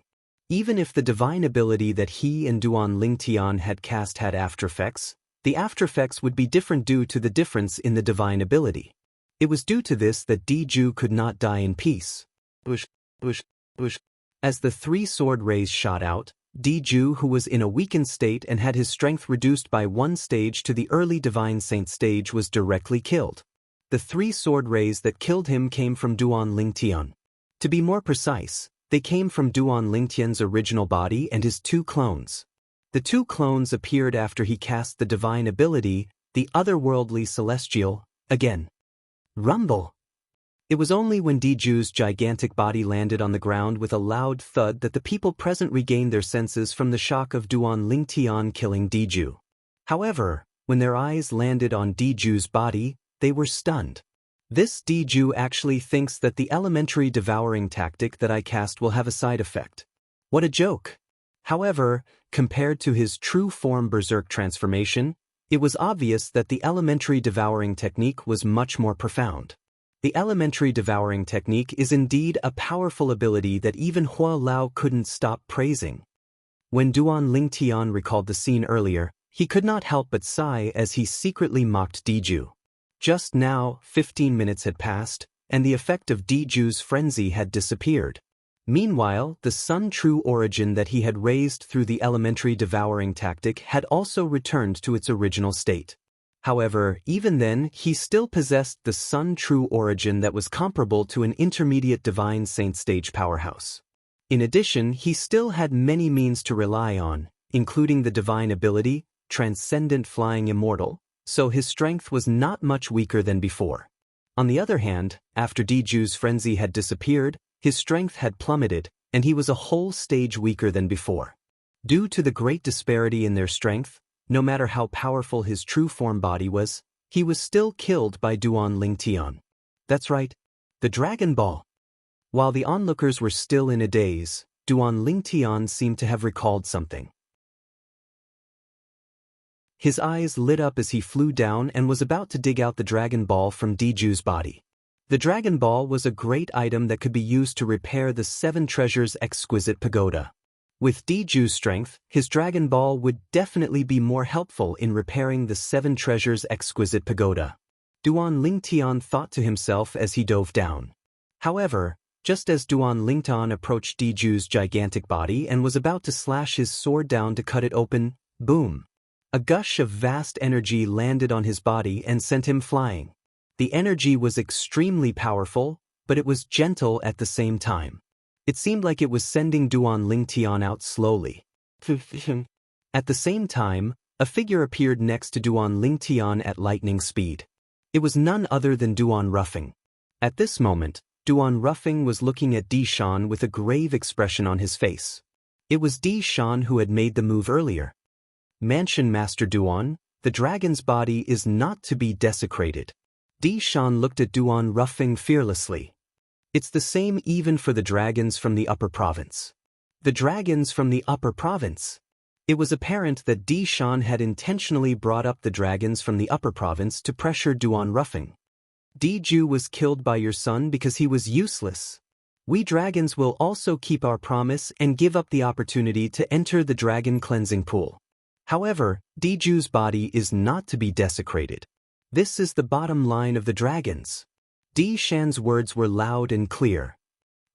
Even if the divine ability that he and Duan Lingtian had cast had aftereffects, the aftereffects would be different due to the difference in the divine ability. It was due to this that Diju could not die in peace. As the three sword rays shot out, Diju, who was in a weakened state and had his strength reduced by one stage to the early divine saint stage, was directly killed. The three sword rays that killed him came from Duan Lingtian. To be more precise, they came from Duan Lingtian's original body and his two clones. The two clones appeared after he cast the divine ability, the otherworldly celestial, again. Rumble! It was only when Diju's gigantic body landed on the ground with a loud thud that the people present regained their senses from the shock of Duan Lingtian killing Diju. However, when their eyes landed on Diju's body, they were stunned. This Diju actually thinks that the elementary devouring tactic that I cast will have a side effect. What a joke! However, compared to his true form berserk transformation, it was obvious that the elementary devouring technique was much more profound. The elementary devouring technique is indeed a powerful ability that even Hua Lao couldn't stop praising. When Duan Lingtian recalled the scene earlier, he could not help but sigh as he secretly mocked Diju. Just now, 15 minutes had passed, and the effect of Diju's frenzy had disappeared. Meanwhile, the Sun True origin that he had raised through the elementary devouring tactic had also returned to its original state. However, even then, he still possessed the Sun True origin that was comparable to an intermediate divine saint stage powerhouse. In addition, he still had many means to rely on, including the divine ability, transcendent flying immortal, so his strength was not much weaker than before. On the other hand, after Diju's frenzy had disappeared, his strength had plummeted, and he was a whole stage weaker than before. Due to the great disparity in their strength, no matter how powerful his true form body was, he was still killed by Duan Lingtian. That's right, the Dragon Ball. While the onlookers were still in a daze, Duan Lingtian seemed to have recalled something. His eyes lit up as he flew down and was about to dig out the Dragon Ball from Diju's body. The Dragon Ball was a great item that could be used to repair the Seven Treasures' exquisite pagoda. With Diju's strength, his Dragon Ball would definitely be more helpful in repairing the Seven Treasures' exquisite pagoda. Duan Lingtian thought to himself as he dove down. However, just as Duan Lingtian approached Diju's gigantic body and was about to slash his sword down to cut it open, boom! A gush of vast energy landed on his body and sent him flying. The energy was extremely powerful, but it was gentle at the same time. It seemed like it was sending Duan Lingtian out slowly. At the same time, a figure appeared next to Duan Lingtian at lightning speed. It was none other than Duan Ruffing. At this moment, Duan Ruffing was looking at Di Shan with a grave expression on his face. It was Di Shan who had made the move earlier. Mansion Master Duan, the dragon's body is not to be desecrated. Di Shan looked at Duan Ruffing fearlessly. It's the same even for the dragons from the upper province. The dragons from the upper province. It was apparent that Di Shan had intentionally brought up the dragons from the upper province to pressure Duan Ruffing. Di Ju was killed by your son because he was useless. We dragons will also keep our promise and give up the opportunity to enter the dragon cleansing pool. However, Di Ju's body is not to be desecrated. This is the bottom line of the dragons. Di Shan's words were loud and clear.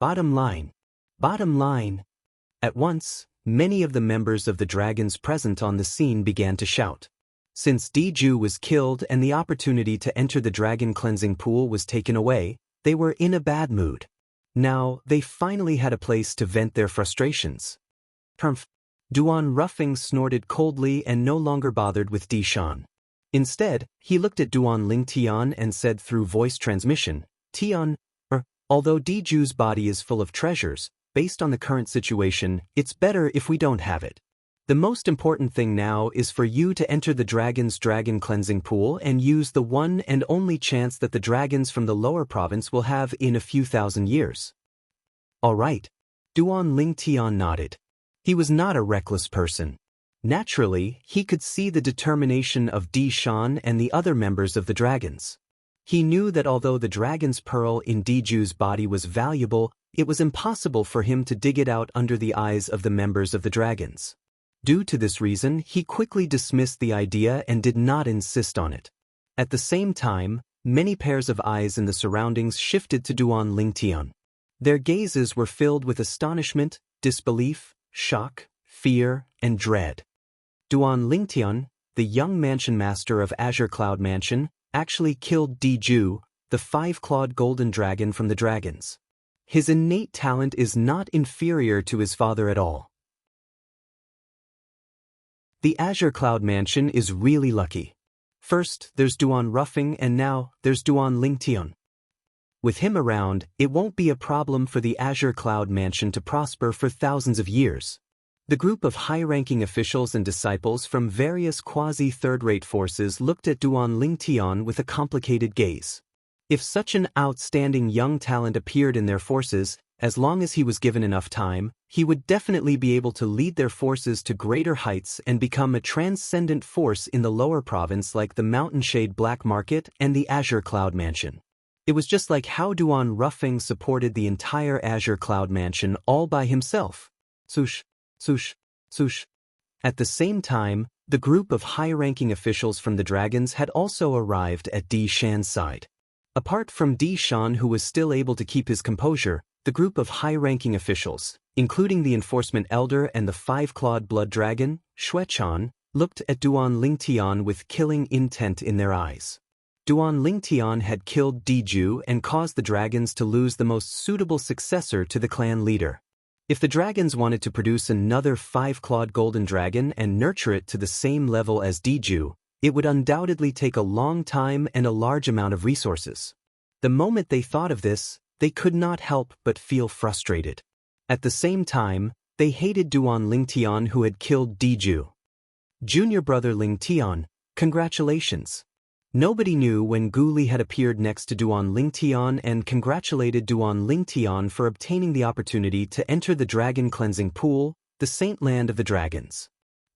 Bottom line. Bottom line. At once, many of the members of the dragons present on the scene began to shout. Since Di Ju was killed and the opportunity to enter the dragon cleansing pool was taken away, they were in a bad mood. Now, they finally had a place to vent their frustrations. Humph. Duan Ruffing snorted coldly and no longer bothered with Di Shan. Instead, he looked at Duan Lingtian and said through voice transmission, Tian, although Di Ju's body is full of treasures, based on the current situation, it's better if we don't have it. The most important thing now is for you to enter the dragon's dragon cleansing pool and use the one and only chance that the dragons from the lower province will have in a few thousand years. All right. Duan Lingtian nodded. He was not a reckless person. Naturally, he could see the determination of Di Shan and the other members of the dragons. He knew that although the dragon's pearl in Di Ju's body was valuable, it was impossible for him to dig it out under the eyes of the members of the dragons. Due to this reason, he quickly dismissed the idea and did not insist on it. At the same time, many pairs of eyes in the surroundings shifted to Duan Lingtian. Their gazes were filled with astonishment, disbelief, shock, fear, and dread. Duan Lingtian, the young mansion master of Azure Cloud Mansion, actually killed Di Ju, the five-clawed golden dragon from the dragons. His innate talent is not inferior to his father at all. The Azure Cloud Mansion is really lucky. First, there's Duan Ruffing and now, there's Duan Lingtian. With him around, it won't be a problem for the Azure Cloud Mansion to prosper for thousands of years. The group of high-ranking officials and disciples from various quasi-third-rate forces looked at Duan Lingtian with a complicated gaze. If such an outstanding young talent appeared in their forces, as long as he was given enough time, he would definitely be able to lead their forces to greater heights and become a transcendent force in the lower province like the Mountain Shade Black Market and the Azure Cloud Mansion. It was just like how Duan Ruffing supported the entire Azure Cloud Mansion all by himself. Swoosh. Swoosh, swoosh. At the same time, the group of high-ranking officials from the dragons had also arrived at Di Shan's side. Apart from Di Shan, who was still able to keep his composure, the group of high-ranking officials, including the enforcement elder and the five-clawed blood dragon, Xuechan, looked at Duan Lingtian with killing intent in their eyes. Duan Lingtian had killed Di Ju and caused the dragons to lose the most suitable successor to the clan leader. If the dragons wanted to produce another five-clawed golden dragon and nurture it to the same level as Di Ju, it would undoubtedly take a long time and a large amount of resources. The moment they thought of this, they could not help but feel frustrated. At the same time, they hated Duan Lingtian who had killed Di Ju. Junior brother Lingtian, congratulations. Nobody knew when Gu Li had appeared next to Duan Lingtian and congratulated Duan Lingtian for obtaining the opportunity to enter the dragon cleansing pool, the saint land of the dragons.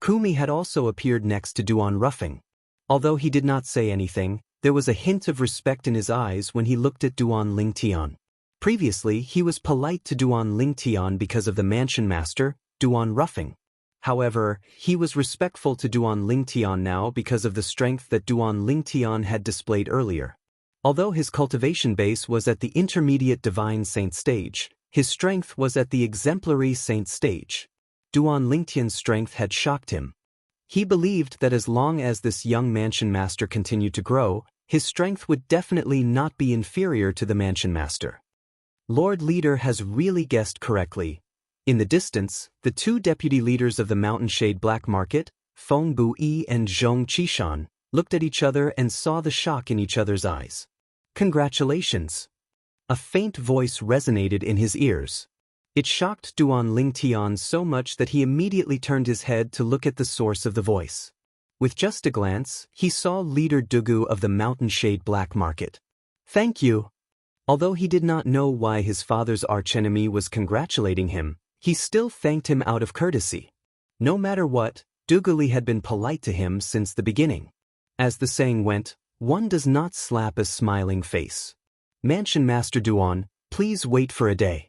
Kumi had also appeared next to Duan Ruffing. Although he did not say anything, there was a hint of respect in his eyes when he looked at Duan Lingtian. Previously, he was polite to Duan Lingtian because of the mansion master, Duan Ruffing. However, he was respectful to Duan Lingtian now because of the strength that Duan Lingtian had displayed earlier. Although his cultivation base was at the intermediate divine saint stage, his strength was at the exemplary saint stage. Duan Lingtian's strength had shocked him. He believed that as long as this young mansion master continued to grow, his strength would definitely not be inferior to the mansion master. Lord Leader has really guessed correctly. In the distance, the two deputy leaders of the Mountain Shade Black Market, Feng Buyi and Zhong Qishan, looked at each other and saw the shock in each other's eyes. Congratulations! A faint voice resonated in his ears. It shocked Duan Lingtian so much that he immediately turned his head to look at the source of the voice. With just a glance, he saw Leader Dugu of the Mountain Shade Black Market. Thank you! Although he did not know why his father's archenemy was congratulating him, he still thanked him out of courtesy. No matter what, Duguli had been polite to him since the beginning. As the saying went, one does not slap a smiling face. Mansion Master Duan, please wait for a day.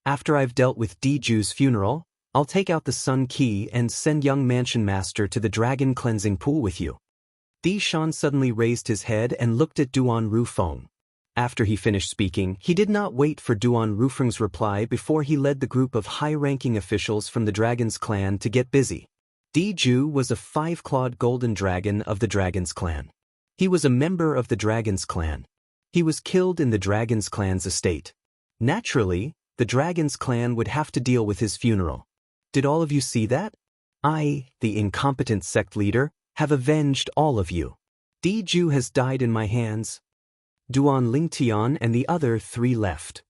After I've dealt with Diju's funeral, I'll take out the Sun Key and send young Mansion Master to the Dragon Cleansing Pool with you. Di Shan suddenly raised his head and looked at Duan Rufeng. After he finished speaking, he did not wait for Duan Rufeng's reply before he led the group of high-ranking officials from the Dragon's clan to get busy. Diju was a 5-clawed golden dragon of the Dragon's clan. He was a member of the Dragon's clan. He was killed in the Dragon's clan's estate. Naturally, the Dragon's clan would have to deal with his funeral. Did all of you see that? I, the incompetent sect leader, have avenged all of you. Diju has died in my hands. Duan Lingtian and the other 3 left.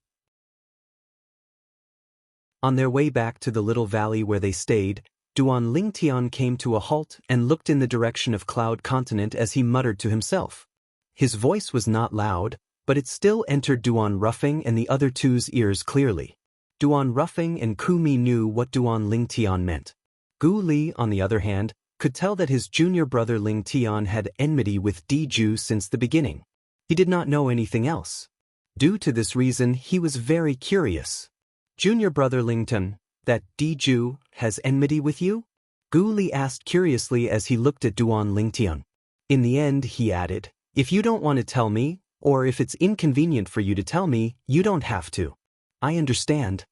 On their way back to the little valley where they stayed, Duan Lingtian came to a halt and looked in the direction of Cloud Continent as he muttered to himself. His voice was not loud, but it still entered Duan Rufeng and the other 2's ears clearly. Duan Rufeng and Kumi knew what Duan Lingtian meant. Gu Li, on the other hand, could tell that his junior brother Lingtian had enmity with Diju since the beginning. He did not know anything else. Due to this reason, he was very curious. Junior brother Lingtian, that Diju has enmity with you? Gu Li asked curiously as he looked at Duan Lingtian. In the end, he added, if you don't want to tell me, or if it's inconvenient for you to tell me, you don't have to. I understand.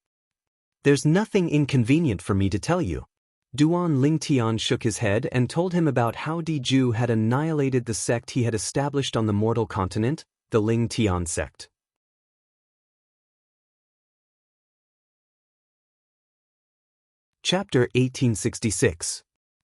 There's nothing inconvenient for me to tell you. Duan Lingtian shook his head and told him about how Diju had annihilated the sect he had established on the mortal continent, the Lingtian sect. Chapter 1866.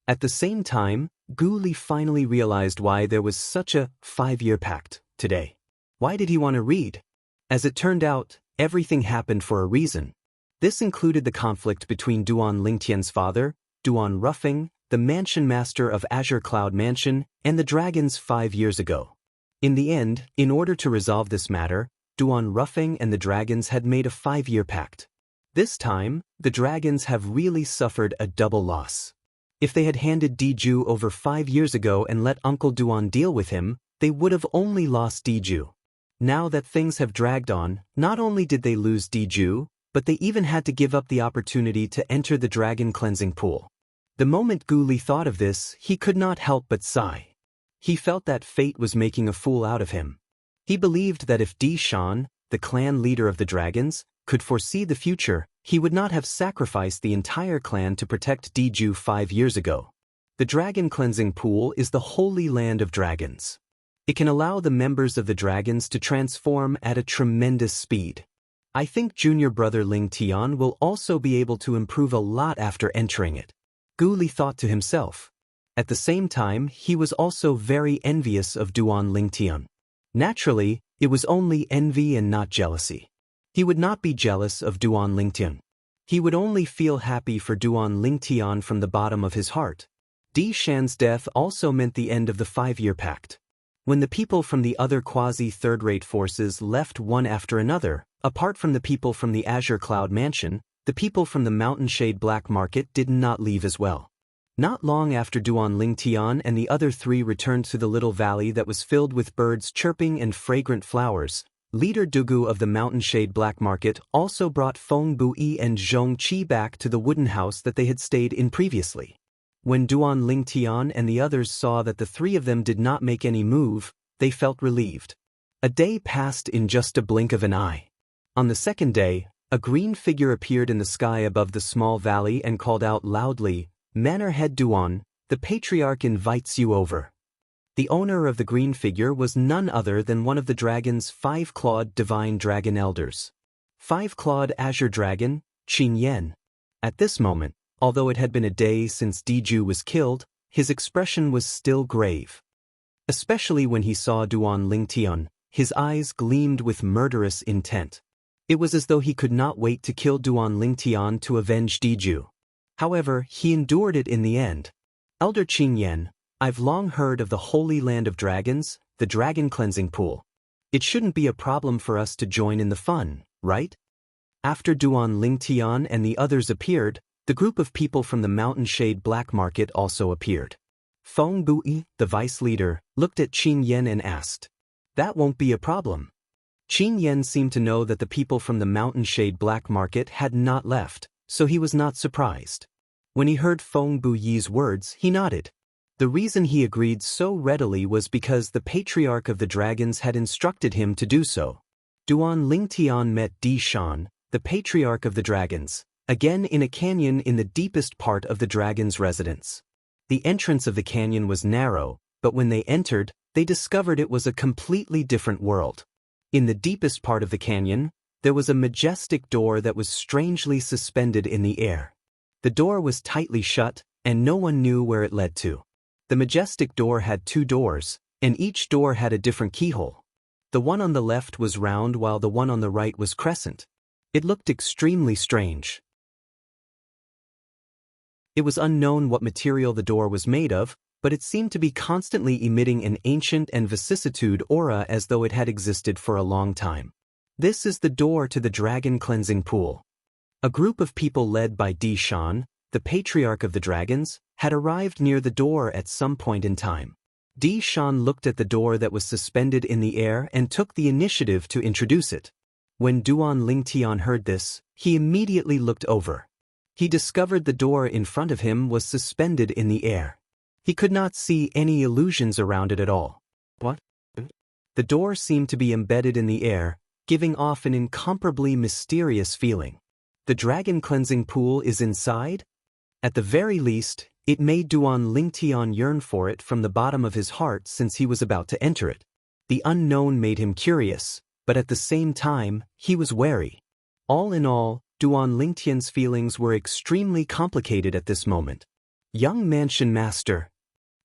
At the same time, Gu Li finally realized why there was such a 5-year pact today. Why did he want to read? As it turned out, everything happened for a reason. This included the conflict between Duan Lingtian's father, Duan Rufeng, the mansion master of Azure Cloud Mansion, and the dragons 5 years ago. In the end, in order to resolve this matter, Duan Rufeng and the dragons had made a 5-year pact. This time, the dragons have really suffered a double loss. If they had handed Diju over 5 years ago and let Uncle Duan deal with him, they would have only lost Diju. Now that things have dragged on, not only did they lose Diju, but they even had to give up the opportunity to enter the Dragon Cleansing Pool. The moment Gu Li thought of this, he could not help but sigh. He felt that fate was making a fool out of him. He believed that if Di Shan, the clan leader of the dragons, could foresee the future, he would not have sacrificed the entire clan to protect Diju 5 years ago. The Dragon Cleansing Pool is the holy land of dragons. It can allow the members of the dragons to transform at a tremendous speed. I think junior brother Lingtian will also be able to improve a lot after entering it. Gu Li thought to himself. At the same time, he was also very envious of Duan Lingtian. Naturally, it was only envy and not jealousy. He would not be jealous of Duan Lingtian. He would only feel happy for Duan Lingtian from the bottom of his heart. Di Shan's death also meant the end of the 5-year pact. When the people from the other quasi-third-rate forces left one after another, apart from the people from the Azure Cloud Mansion, the people from the Mountain Shade Black Market did not leave as well. Not long after Duan Lingtian and the other 3 returned to the little valley that was filled with birds chirping and fragrant flowers, Leader Dugu of the Mountain Shade Black Market also brought Feng Buyi and Zhong Qi back to the wooden house that they had stayed in previously. When Duan Lingtian and the others saw that the 3 of them did not make any move, they felt relieved. A day passed in just a blink of an eye. On the second day, a green figure appeared in the sky above the small valley and called out loudly, "Manor Head Duan, The patriarch invites you over. The owner of the green figure was none other than one of the dragon's 5-clawed divine dragon elders. 5-clawed azure dragon, Qin Yen. At this moment, although it had been a day since Diju was killed, his expression was still grave. Especially when he saw Duan Lingtian, his eyes gleamed with murderous intent. It was as though he could not wait to kill Duan Lingtian to avenge Diju. However, he endured it in the end. Elder Qin Yen, I've long heard of the Holy Land of Dragons, the Dragon Cleansing Pool. It shouldn't be a problem for us to join in the fun, right? After Duan Lingtian and the others appeared, the group of people from the Mountain Shade Black Market also appeared. Feng Bui, the vice leader, looked at Qin Yen and asked, "That won't be a problem." Qin Yen seemed to know that the people from the Mountain Shade Black Market had not left, so he was not surprised. When he heard Feng Buyi's words, he nodded. The reason he agreed so readily was because the Patriarch of the Dragons had instructed him to do so. Duan Lingtian met Di Shan, the Patriarch of the Dragons, again in a canyon in the deepest part of the dragon's residence. The entrance of the canyon was narrow, but when they entered, they discovered it was a completely different world. In the deepest part of the canyon, there was a majestic door that was strangely suspended in the air. The door was tightly shut, and no one knew where it led to. The majestic door had 2 doors, and each door had a different keyhole. The one on the left was round while the one on the right was crescent. It looked extremely strange. It was unknown what material the door was made of, but it seemed to be constantly emitting an ancient and vicissitude aura as though it had existed for a long time. This is the door to the Dragon Cleansing Pool. A group of people led by Di Shan, the Patriarch of the Dragons, had arrived near the door at some point in time. Di Shan looked at the door that was suspended in the air and took the initiative to introduce it. When Duan Lingtian heard this, he immediately looked over. He discovered the door in front of him was suspended in the air. He could not see any illusions around it at all. What? The door seemed to be embedded in the air, giving off an incomparably mysterious feeling. The Dragon Cleansing Pool is inside? At the very least, it made Duan Lingtian yearn for it from the bottom of his heart since he was about to enter it. The unknown made him curious, but at the same time, he was wary. All in all, Duan Lingtian's feelings were extremely complicated at this moment. Young Mansion Master.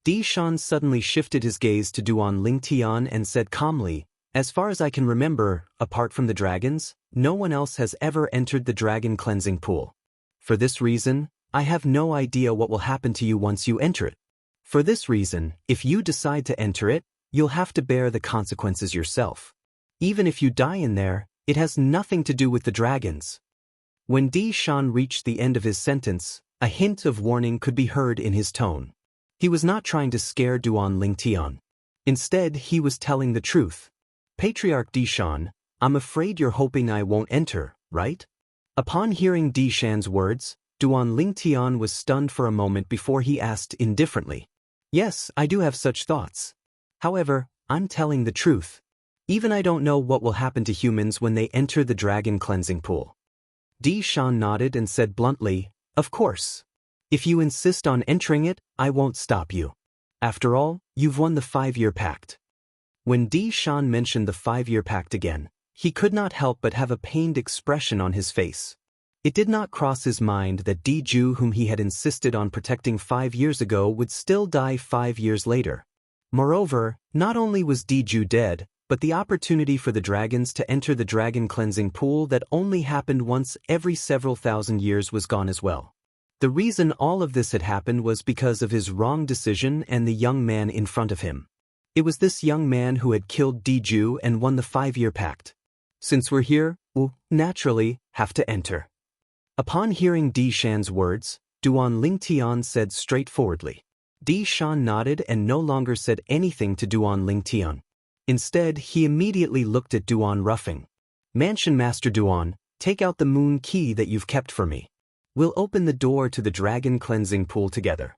Di Shan suddenly shifted his gaze to Duan Lingtian and said calmly, "As far as I can remember, apart from the dragons, no one else has ever entered the Dragon Cleansing Pool. For this reason, I have no idea what will happen to you once you enter it. For this reason, if you decide to enter it, you'll have to bear the consequences yourself. Even if you die in there, it has nothing to do with the dragons." When Di Shan reached the end of his sentence, a hint of warning could be heard in his tone. He was not trying to scare Duan Lingtian. Instead, he was telling the truth. "Patriarch Di Shan, I'm afraid you're hoping I won't enter, right?" Upon hearing Di Shan's words, Duan Lingtian was stunned for a moment before he asked indifferently, "Yes, I do have such thoughts. However, I'm telling the truth. Even I don't know what will happen to humans when they enter the Dragon Cleansing Pool." Di Shan nodded and said bluntly, "Of course. If you insist on entering it, I won't stop you. After all, you've won the 5-year pact." When Di Shan mentioned the 5-year pact again, he could not help but have a pained expression on his face. It did not cross his mind that Diju, whom he had insisted on protecting 5 years ago, would still die 5 years later. Moreover, not only was Diju dead, but the opportunity for the dragons to enter the Dragon Cleansing Pool that only happened once every several thousand years was gone as well. The reason all of this had happened was because of his wrong decision and the young man in front of him. It was this young man who had killed Diju and won the 5-year pact. Since we're here, we'll, naturally, have to enter. Upon hearing Di Shan's words, Duan Lingtian said straightforwardly. Di Shan nodded and no longer said anything to Duan Lingtian. Instead, he immediately looked at Duan Ruffing. "Mansion Master Duan, take out the moon key that you've kept for me. We'll open the door to the Dragon Cleansing Pool together.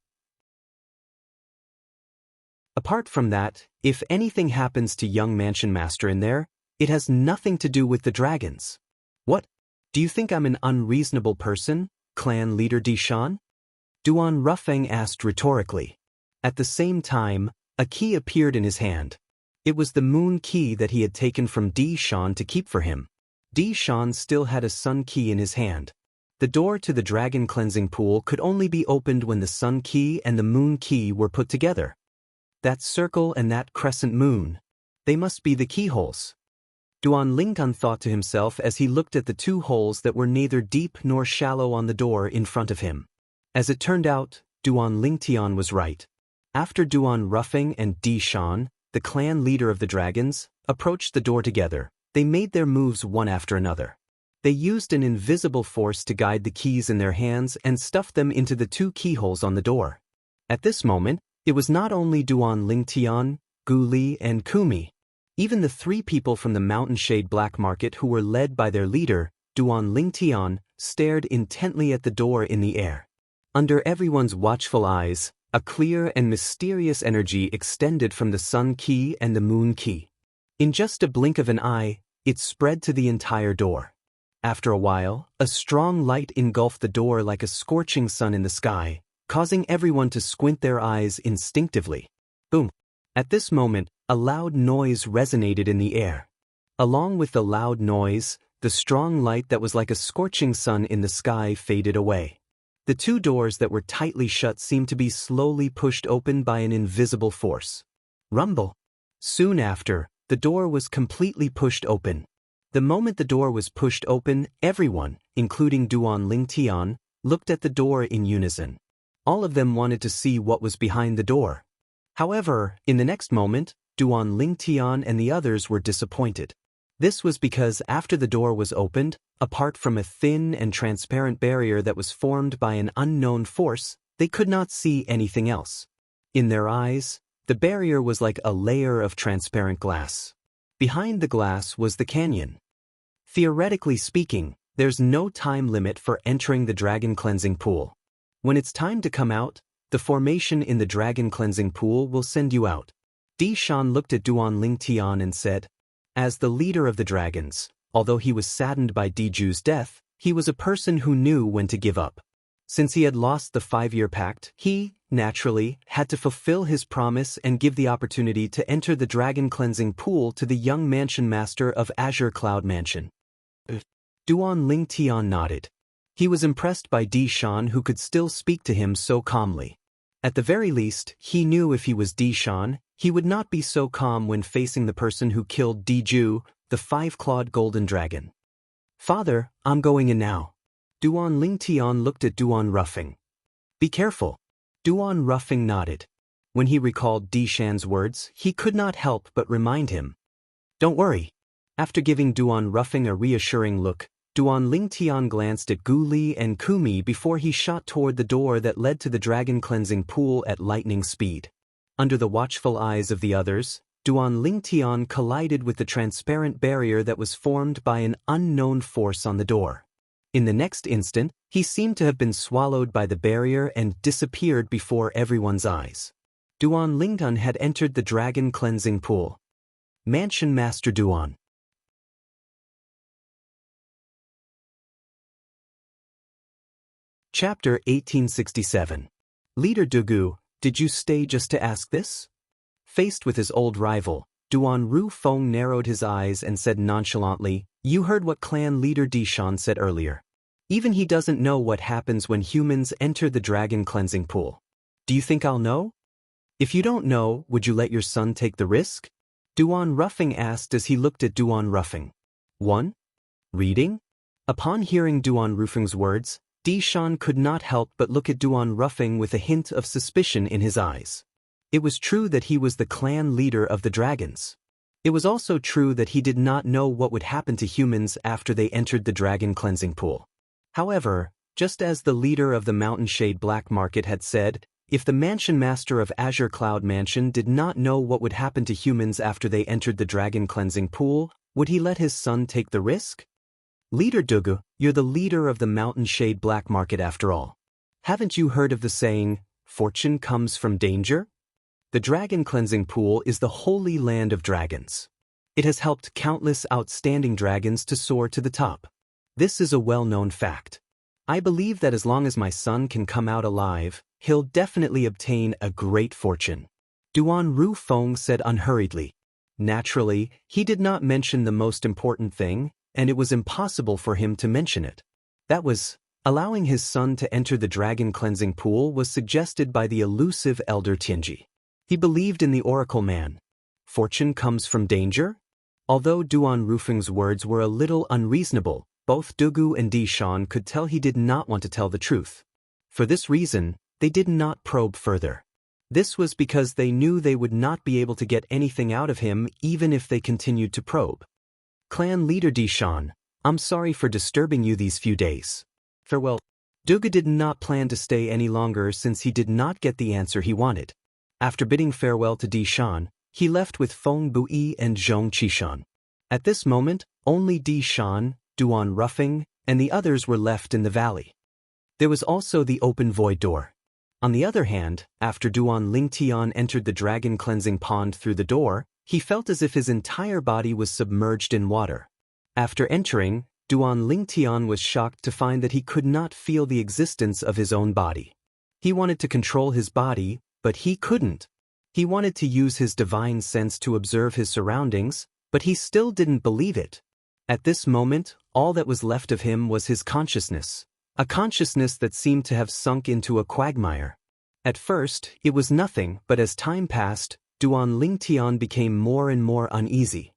Apart from that, if anything happens to young Mansion Master in there, it has nothing to do with the dragons." "What? Do you think I'm an unreasonable person, clan leader Di Shan?" Duan Rufeng asked rhetorically. At the same time, a key appeared in his hand. It was the moon key that he had taken from Di Shan to keep for him. Di Shan still had a sun key in his hand. The door to the dragon cleansing pool could only be opened when the sun key and the moon key were put together. That circle and that crescent moon. They must be the keyholes. Duan Lingtan thought to himself as he looked at the two holes that were neither deep nor shallow on the door in front of him. As it turned out, Duan Lingtian was right. After Duan Rufeng and Di Shan, the clan leader of the dragons, approached the door together, they made their moves one after another. They used an invisible force to guide the keys in their hands and stuffed them into the two keyholes on the door. At this moment, it was not only Duan Lingtian, Gu Li, and Kumi. Even the three people from the Mountain Shade Black Market who were led by their leader, Duan Lingtian, stared intently at the door in the air. Under everyone's watchful eyes, a clear and mysterious energy extended from the sun key and the moon key. In just a blink of an eye, it spread to the entire door. After a while, a strong light engulfed the door like a scorching sun in the sky, causing everyone to squint their eyes instinctively. Boom! At this moment, a loud noise resonated in the air. Along with the loud noise, the strong light that was like a scorching sun in the sky faded away. The two doors that were tightly shut seemed to be slowly pushed open by an invisible force. Rumble! Soon after, the door was completely pushed open. The moment the door was pushed open, everyone, including Duan Lingtian, looked at the door in unison. All of them wanted to see what was behind the door. However, in the next moment, Duan Lingtian and the others were disappointed. This was because after the door was opened, apart from a thin and transparent barrier that was formed by an unknown force, they could not see anything else. In their eyes, the barrier was like a layer of transparent glass. Behind the glass was the canyon. Theoretically speaking, there's no time limit for entering the dragon cleansing pool. When it's time to come out, the formation in the dragon cleansing pool will send you out. Di Shan looked at Duan Lingtian and said, as the leader of the dragons, although he was saddened by Diju's death, he was a person who knew when to give up. Since he had lost the 5-year pact, he, naturally, had to fulfill his promise and give the opportunity to enter the dragon cleansing pool to the young mansion master of Azure Cloud Mansion. Duan Lingtian nodded. He was impressed by Di Shan, who could still speak to him so calmly. At the very least, he knew if he was Di Shan, he would not be so calm when facing the person who killed Diju, the 5-clawed golden dragon. Father, I'm going in now. Duan Lingtian looked at Duan Rufeng. Be careful. Duan Rufeng nodded. When he recalled Di Shan's words, he could not help but remind him. Don't worry. After giving Duan Rufeng a reassuring look, Duan Lingtian glanced at Gu Li and Kumi before he shot toward the door that led to the dragon cleansing pool at lightning speed. Under the watchful eyes of the others, Duan Lingtian collided with the transparent barrier that was formed by an unknown force on the door. In the next instant, he seemed to have been swallowed by the barrier and disappeared before everyone's eyes. Duan Lingtan had entered the dragon cleansing pool. Mansion Master Duan. Chapter 1867. Leader Dugu, did you stay just to ask this? Faced with his old rival, Duan Rufeng narrowed his eyes and said nonchalantly, you heard what clan leader Di Shan said earlier. Even he doesn't know what happens when humans enter the dragon cleansing pool. Do you think I'll know? If you don't know, would you let your son take the risk? Duan Rufeng asked as he looked at Duan Rufeng. 1. Reading? Upon hearing Duan Rufeng's words, Di Shan could not help but look at Duan Rufeng with a hint of suspicion in his eyes. It was true that he was the clan leader of the dragons. It was also true that he did not know what would happen to humans after they entered the dragon cleansing pool. However, just as the leader of the Mountain Shade Black Market had said, if the mansion master of Azure Cloud Mansion did not know what would happen to humans after they entered the dragon cleansing pool, would he let his son take the risk? Leader Dugu, you're the leader of the Mountain Shade Black Market after all. Haven't you heard of the saying, fortune comes from danger? The dragon cleansing pool is the holy land of dragons. It has helped countless outstanding dragons to soar to the top. This is a well-known fact. I believe that as long as my son can come out alive, he'll definitely obtain a great fortune. Duan Ru Feng said unhurriedly. Naturally, he did not mention the most important thing, and it was impossible for him to mention it. That was, allowing his son to enter the dragon cleansing pool was suggested by the elusive elder Tianji. He believed in the oracle man. Fortune comes from danger? Although Duan Rufeng's words were a little unreasonable, both Dugu and Di Shan could tell he did not want to tell the truth. For this reason, they did not probe further. This was because they knew they would not be able to get anything out of him even if they continued to probe. Clan leader Di Shan, I'm sorry for disturbing you these few days. Farewell. Dugu did not plan to stay any longer since he did not get the answer he wanted. After bidding farewell to Di Shan, he left with Feng Bui and Zhong Qishan. At this moment, only Di Shan, Duan Rufeng, and the others were left in the valley. There was also the open void door. On the other hand, after Duan Lingtian entered the dragon cleansing pond through the door, he felt as if his entire body was submerged in water. After entering, Duan Lingtian was shocked to find that he could not feel the existence of his own body. He wanted to control his body, but he couldn't. He wanted to use his divine sense to observe his surroundings, but he still didn't believe it. At this moment, all that was left of him was his consciousness, a consciousness that seemed to have sunk into a quagmire. At first, it was nothing, but as time passed, Duan Lingtian became more and more uneasy.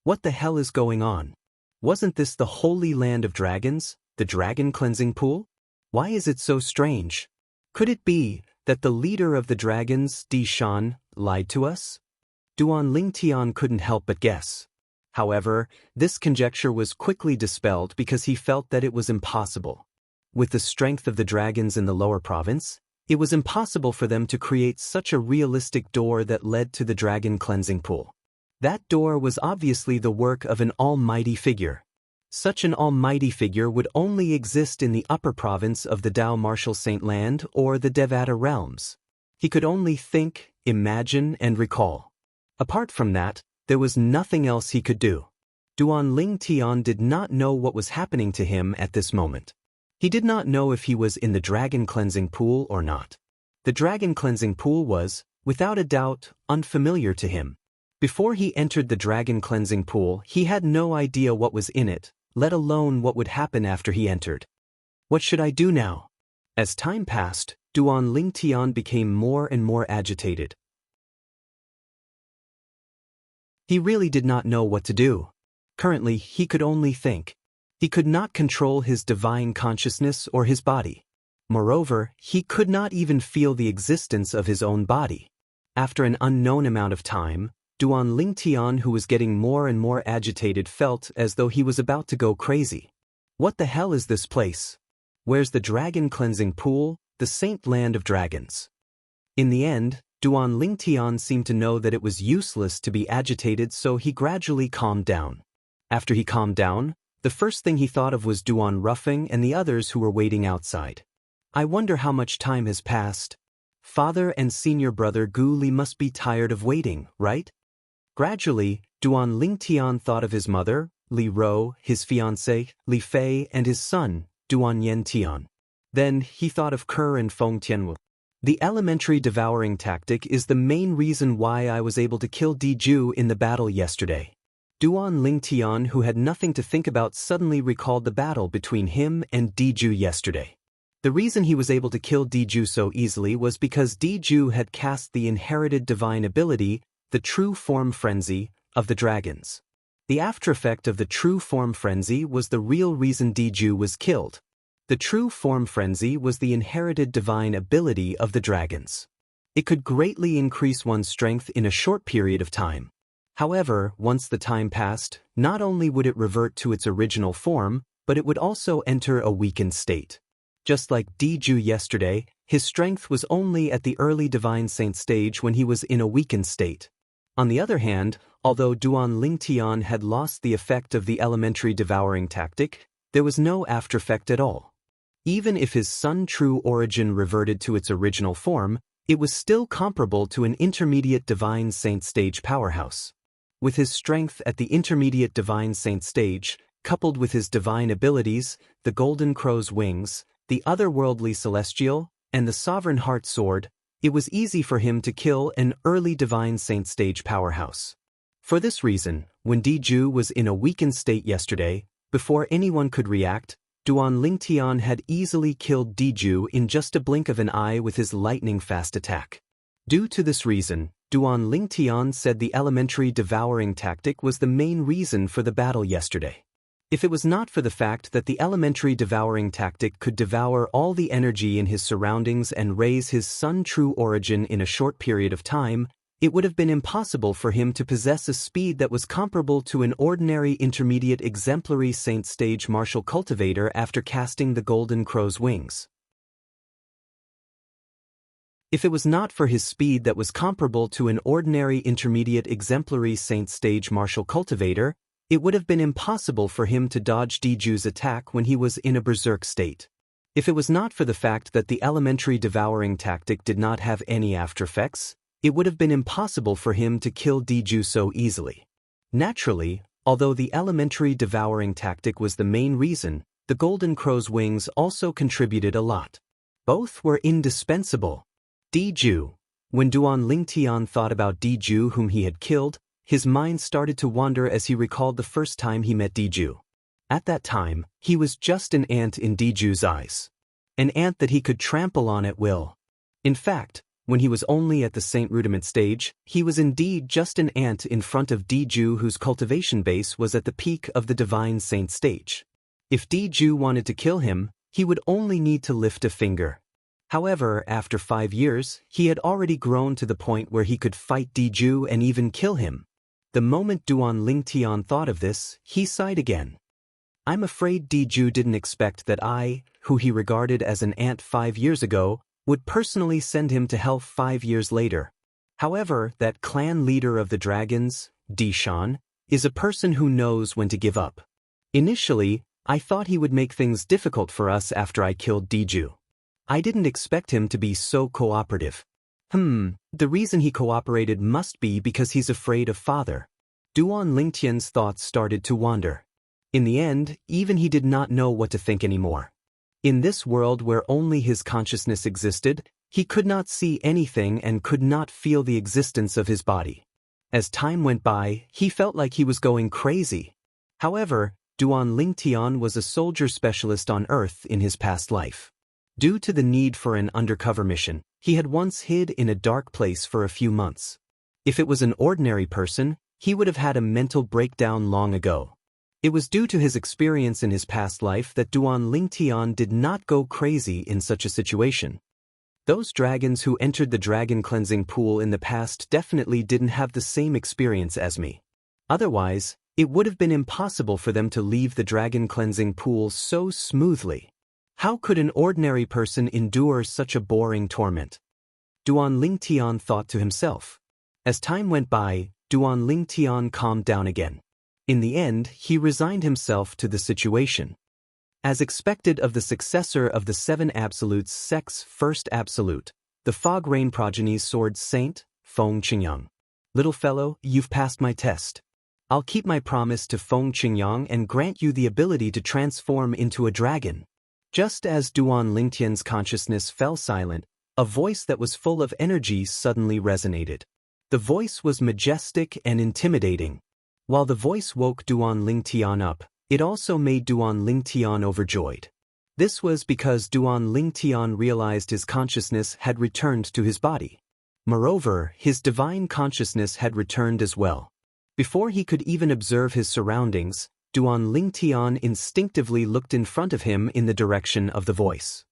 What the hell is going on? Wasn't this the holy land of dragons, the dragon cleansing pool? Why is it so strange? Could it be that the leader of the dragons, Di Shan, lied to us? Duan Lingtian couldn't help but guess. However, this conjecture was quickly dispelled because he felt that it was impossible. With the strength of the dragons in the lower province, it was impossible for them to create such a realistic door that led to the dragon cleansing pool. That door was obviously the work of an almighty figure. Such an almighty figure would only exist in the upper province of the Dao Martial Saint Land or the Devata realms. He could only think, imagine, and recall. Apart from that, there was nothing else he could do. Duan Lingtian did not know what was happening to him at this moment. He did not know if he was in the dragon cleansing pool or not. The dragon cleansing pool was, without a doubt, unfamiliar to him. Before he entered the dragon cleansing pool, he had no idea what was in it, let alone what would happen after he entered. What should I do now? As time passed, Duan Lingtian became more and more agitated. He really did not know what to do. Currently, he could only think. He could not control his divine consciousness or his body. Moreover, he could not even feel the existence of his own body. After an unknown amount of time, Duan Lingtian, who was getting more and more agitated, felt as though he was about to go crazy. What the hell is this place? Where's the dragon cleansing pool, the saint land of dragons? In the end, Duan Lingtian seemed to know that it was useless to be agitated, so he gradually calmed down. After he calmed down, the first thing he thought of was Duan Rufeng and the others who were waiting outside. I wonder how much time has passed. Father and senior brother Gu Li must be tired of waiting, right? Gradually, Duan Lingtian thought of his mother, Li Ro, his fiancée, Li Fei, and his son, Duan Yentian. Then he thought of Ke and Feng Tianwu. The elementary devouring tactic is the main reason why I was able to kill Diju in the battle yesterday. Duan Lingtian, who had nothing to think about, suddenly recalled the battle between him and Diju yesterday. The reason he was able to kill Diju so easily was because Diju had cast the inherited divine ability, the True Form Frenzy, of the dragons. The aftereffect of the True Form Frenzy was the real reason Diju was killed. The True Form Frenzy was the inherited divine ability of the dragons. It could greatly increase one's strength in a short period of time. However, once the time passed, not only would it revert to its original form, but it would also enter a weakened state. Just like Diju yesterday, his strength was only at the early divine saint stage when he was in a weakened state. On the other hand, although Duan Lingtian had lost the effect of the elementary devouring tactic, there was no aftereffect at all. Even if his Sun True Origin reverted to its original form, it was still comparable to an intermediate divine saint stage powerhouse. With his strength at the intermediate divine saint stage, coupled with his divine abilities, the golden crow's wings, the otherworldly celestial, and the sovereign heart sword, it was easy for him to kill an early divine saint stage powerhouse. For this reason, when Diju was in a weakened state yesterday, before anyone could react, Duan Lingtian had easily killed Diju in just a blink of an eye with his lightning-fast attack. Due to this reason, Duan Lingtian said the elementary devouring tactic was the main reason for the battle yesterday. If it was not for the fact that the elementary devouring tactic could devour all the energy in his surroundings and raise his sun true origin in a short period of time, it would have been impossible for him to possess a speed that was comparable to an ordinary intermediate exemplary saint stage martial cultivator after casting the golden crow's wings. If it was not for his speed that was comparable to an ordinary intermediate exemplary saint stage martial cultivator, it would have been impossible for him to dodge Diju's attack when he was in a berserk state. If it was not for the fact that the elementary devouring tactic did not have any aftereffects, it would have been impossible for him to kill Diju so easily. Naturally, although the elementary devouring tactic was the main reason, the golden crow's wings also contributed a lot. Both were indispensable. Diju. When Duan Lingtian thought about Diju whom he had killed, his mind started to wander as he recalled the first time he met Diju. At that time, he was just an ant in Diju's eyes. An ant that he could trample on at will. In fact, when he was only at the Saint Rudiment stage, he was indeed just an ant in front of Diju whose cultivation base was at the peak of the Divine Saint stage. If Diju wanted to kill him, he would only need to lift a finger. However, after 5 years, he had already grown to the point where he could fight Diju and even kill him. The moment Duan Lingtian thought of this, he sighed again. I'm afraid Diju didn't expect that I, who he regarded as an ant 5 years ago, would personally send him to hell 5 years later. However, that clan leader of the dragons, Dishan, is a person who knows when to give up. Initially, I thought he would make things difficult for us after I killed Diju. I didn't expect him to be so cooperative. The reason he cooperated must be because he's afraid of father. Duan Lingtian's thoughts started to wander. In the end, even he did not know what to think anymore. In this world where only his consciousness existed, he could not see anything and could not feel the existence of his body. As time went by, he felt like he was going crazy. However, Duan Lingtian was a soldier specialist on Earth in his past life. Due to the need for an undercover mission, he had once hid in a dark place for a few months. If it was an ordinary person, he would have had a mental breakdown long ago. It was due to his experience in his past life that Duan Lingtian did not go crazy in such a situation. Those dragons who entered the dragon cleansing pool in the past definitely didn't have the same experience as me. Otherwise, it would have been impossible for them to leave the dragon cleansing pool so smoothly. How could an ordinary person endure such a boring torment? Duan Lingtian thought to himself. As time went by, Duan Lingtian calmed down again. In the end, he resigned himself to the situation. As expected of the successor of the 7 Absolutes Sect's first Absolute, the Fog Rain Progeny's Sword Saint, Feng Qingyang. Little fellow, you've passed my test. I'll keep my promise to Feng Qingyang and grant you the ability to transform into a dragon. Just as Duan Lingtian's consciousness fell silent, a voice that was full of energy suddenly resonated. The voice was majestic and intimidating. While the voice woke Duan Lingtian up, it also made Duan Lingtian overjoyed. This was because Duan Lingtian realized his consciousness had returned to his body. Moreover, his divine consciousness had returned as well. Before he could even observe his surroundings, Duan Lingtian instinctively looked in front of him in the direction of the voice.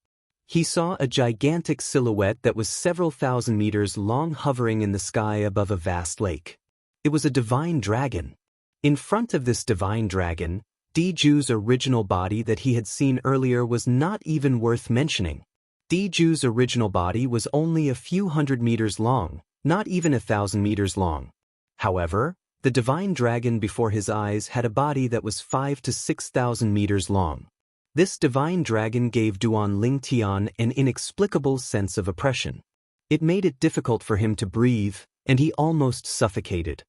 He saw a gigantic silhouette that was several thousand meters long hovering in the sky above a vast lake. It was a divine dragon. In front of this divine dragon, Diju's original body that he had seen earlier was not even worth mentioning. Diju's original body was only a few hundred meters long, not even 1,000 meters long. However, the divine dragon before his eyes had a body that was 5,000 to 6,000 meters long. This divine dragon gave Duan Lingtian an inexplicable sense of oppression. It made it difficult for him to breathe, and he almost suffocated.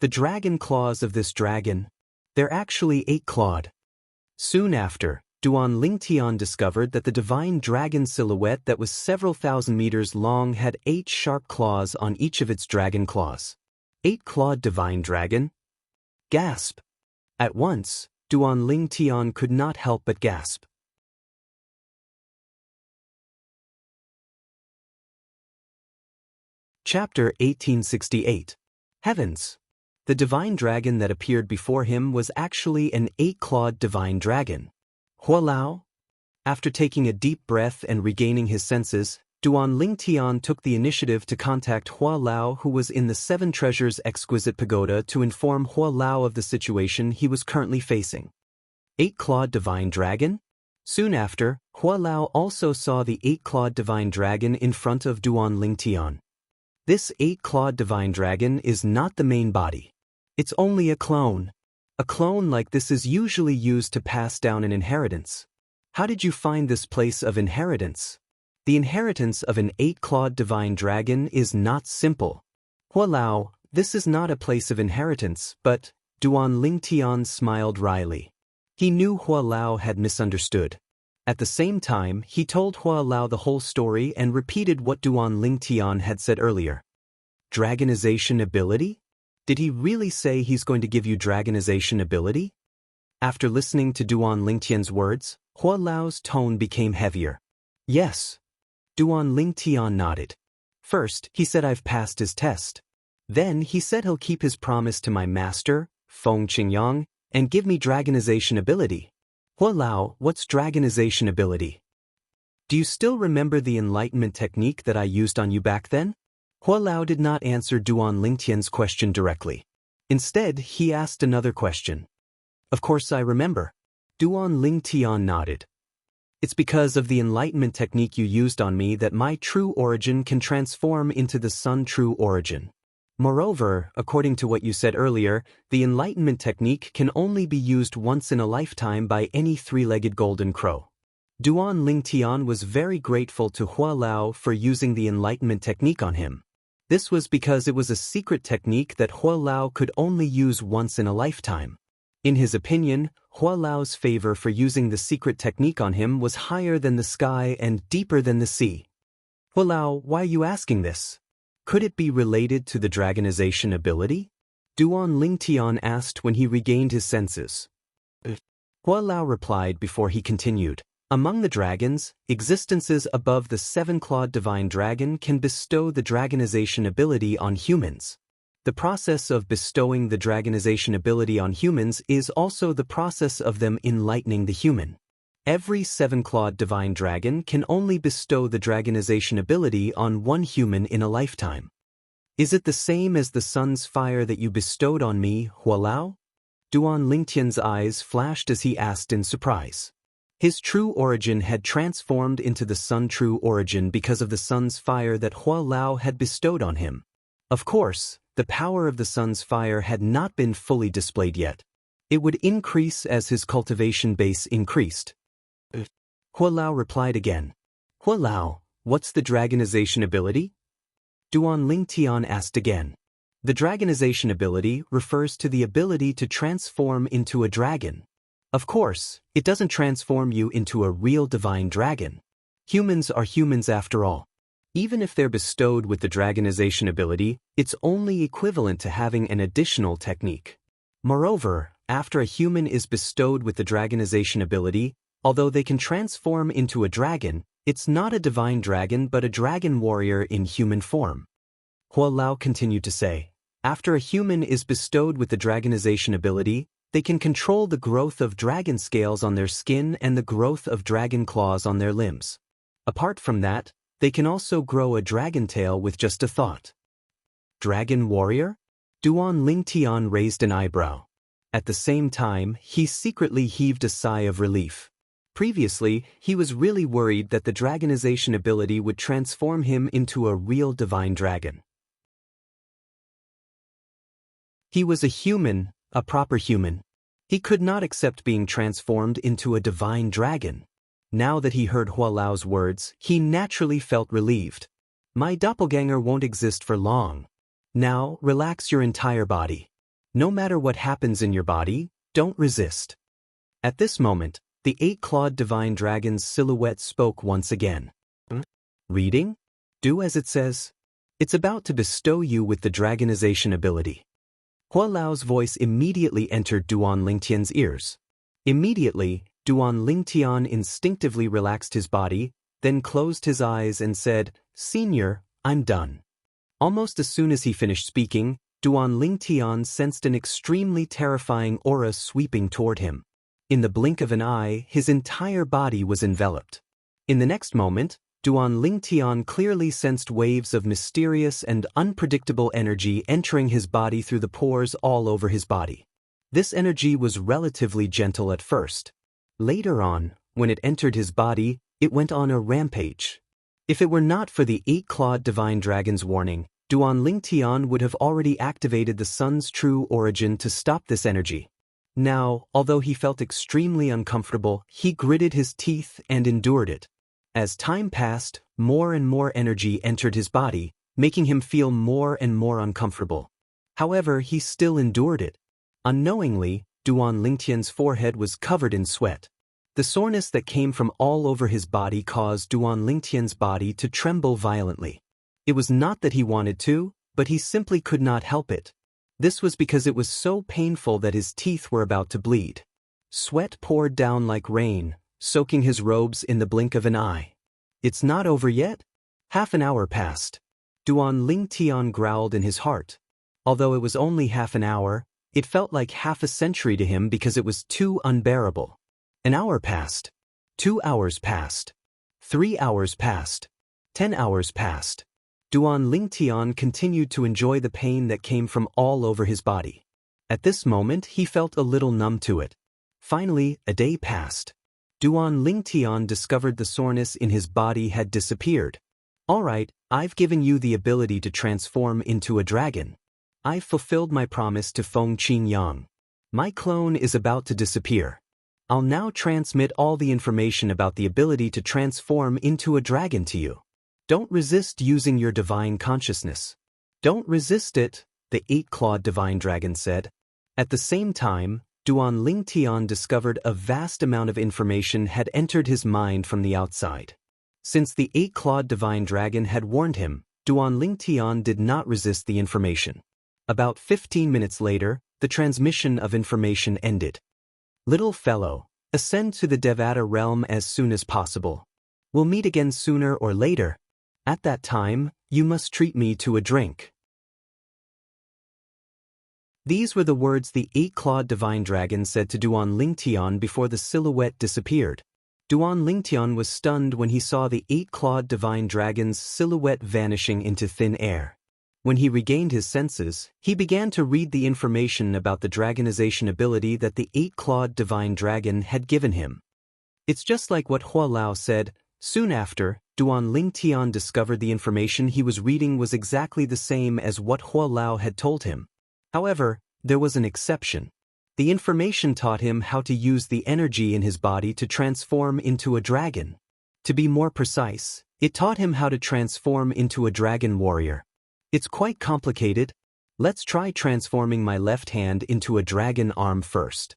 The dragon claws of this dragon. They're actually 8-clawed. Soon after, Duan Lingtian discovered that the divine dragon silhouette that was several thousand meters long had 8 sharp claws on each of its dragon claws. 8-clawed divine dragon? Gasp! At once, Duan Lingtian could not help but gasp. Chapter 1868. Heavens! The divine dragon that appeared before him was actually an 8-clawed divine dragon. Hualao? After taking a deep breath and regaining his senses, Duan Lingtian took the initiative to contact Hualao, who was in the 7 Treasures Exquisite Pagoda, to inform Hualao of the situation he was currently facing. 8-clawed divine dragon? Soon after, Hualao also saw the 8-clawed divine dragon in front of Duan Lingtian. This 8-clawed divine dragon is not the main body. It's only a clone. A clone like this is usually used to pass down an inheritance. How did you find this place of inheritance? The inheritance of an 8-clawed divine dragon is not simple. Hualao, this is not a place of inheritance, but Duan Lingtian smiled wryly. He knew Hualao had misunderstood. At the same time, he told Hualao the whole story and repeated what Duan Lingtian had said earlier. Dragonization ability? Did he really say he's going to give you dragonization ability? After listening to Duan Lingtian's words, Hualao's tone became heavier. Yes. Duan Lingtian nodded. First, he said I've passed his test. Then he said he'll keep his promise to my master, Feng Qingyang, and give me dragonization ability. Hualao, what's dragonization ability? Do you still remember the enlightenment technique that I used on you back then? Hualao did not answer Duan Lingtian's question directly. Instead, he asked another question. Of course I remember. Duan Lingtian nodded. It's because of the enlightenment technique you used on me that my true origin can transform into the sun true origin. Moreover, according to what you said earlier, the enlightenment technique can only be used once in a lifetime by any 3-legged golden crow. Duan Lingtian was very grateful to Hualao for using the enlightenment technique on him. This was because it was a secret technique that Hualao could only use once in a lifetime. In his opinion, Hualao's favor for using the secret technique on him was higher than the sky and deeper than the sea. Hualao, why are you asking this? Could it be related to the dragonization ability? Duan Lingtian asked when he regained his senses. Hualao replied before he continued. Among the dragons, existences above the 7-clawed divine dragon can bestow the dragonization ability on humans. The process of bestowing the dragonization ability on humans is also the process of them enlightening the human. Every 7-clawed divine dragon can only bestow the dragonization ability on one human in a lifetime. Is it the same as the sun's fire that you bestowed on me, Hualao? Duan Lingtian's eyes flashed as he asked in surprise. His true origin had transformed into the sun true origin because of the sun's fire that Hualao had bestowed on him. Of course, the power of the sun's fire had not been fully displayed yet. It would increase as his cultivation base increased. Hualao replied again. Hualao, what's the dragonization ability? Duan Lingtian asked again. The dragonization ability refers to the ability to transform into a dragon. Of course, it doesn't transform you into a real divine dragon. Humans are humans after all. Even if they're bestowed with the dragonization ability, it's only equivalent to having an additional technique. Moreover, after a human is bestowed with the dragonization ability, although they can transform into a dragon, it's not a divine dragon but a dragon warrior in human form. Hualao continued to say, after a human is bestowed with the dragonization ability, they can control the growth of dragon scales on their skin and the growth of dragon claws on their limbs. Apart from that, they can also grow a dragon tail with just a thought. Dragon warrior? Duan Lingtian raised an eyebrow. At the same time, he secretly heaved a sigh of relief. Previously, he was really worried that the dragonization ability would transform him into a real divine dragon. He was a human, a proper human. He could not accept being transformed into a divine dragon. Now that he heard Hualao's words, he naturally felt relieved. My doppelganger won't exist for long. Now, relax your entire body. No matter what happens in your body, don't resist. At this moment, the eight-clawed divine dragon's silhouette spoke once again. Reading? Do as it says. It's about to bestow you with the dragonization ability. Hua Lao's voice immediately entered Duan Lingtian's ears. Immediately, Duan Lingtian instinctively relaxed his body, then closed his eyes and said, "Senior, I'm done." Almost as soon as he finished speaking, Duan Lingtian sensed an extremely terrifying aura sweeping toward him. In the blink of an eye, his entire body was enveloped. In the next moment, Duan Lingtian clearly sensed waves of mysterious and unpredictable energy entering his body through the pores all over his body. This energy was relatively gentle at first. Later on, when it entered his body, it went on a rampage. If it were not for the eight-clawed divine dragon's warning, Duan Lingtian would have already activated the sun's true origin to stop this energy. Now, although he felt extremely uncomfortable, he gritted his teeth and endured it. As time passed, more and more energy entered his body, making him feel more and more uncomfortable. However, he still endured it. Unknowingly, Duan Lingtian's forehead was covered in sweat. The soreness that came from all over his body caused Duan Lingtian's body to tremble violently. It was not that he wanted to, but he simply could not help it. This was because it was so painful that his teeth were about to bleed. Sweat poured down like rain, soaking his robes in the blink of an eye. "It's not over yet?" Half an hour passed. Duan Lingtian growled in his heart. Although it was only half an hour, it felt like half a century to him because it was too unbearable. An hour passed. 2 hours passed. 3 hours passed. 10 hours passed. Duan Lingtian continued to enjoy the pain that came from all over his body. At this moment, he felt a little numb to it. Finally, a day passed. Duan Lingtian discovered the soreness in his body had disappeared. "All right, I've given you the ability to transform into a dragon. I've fulfilled my promise to Feng Qingyang. My clone is about to disappear. I'll now transmit all the information about the ability to transform into a dragon to you. Don't resist using your divine consciousness." "Don't resist it," the eight-clawed divine dragon said. At the same time, Duan Lingtian discovered a vast amount of information had entered his mind from the outside. Since the eight-clawed divine dragon had warned him, Duan Lingtian did not resist the information. About 15 minutes later, the transmission of information ended. "Little fellow, ascend to the Devata realm as soon as possible. We'll meet again sooner or later. At that time, you must treat me to a drink." These were the words the eight-clawed divine dragon said to Duan Lingtian before the silhouette disappeared. Duan Lingtian was stunned when he saw the eight-clawed divine dragon's silhouette vanishing into thin air. When he regained his senses, he began to read the information about the dragonization ability that the eight-clawed divine dragon had given him. It's just like what Hua Lao said. Soon after, Duan Lingtian discovered the information he was reading was exactly the same as what Hua Lao had told him. However, there was an exception. The information taught him how to use the energy in his body to transform into a dragon. To be more precise, it taught him how to transform into a dragon warrior. "It's quite complicated. Let's try transforming my left hand into a dragon arm first."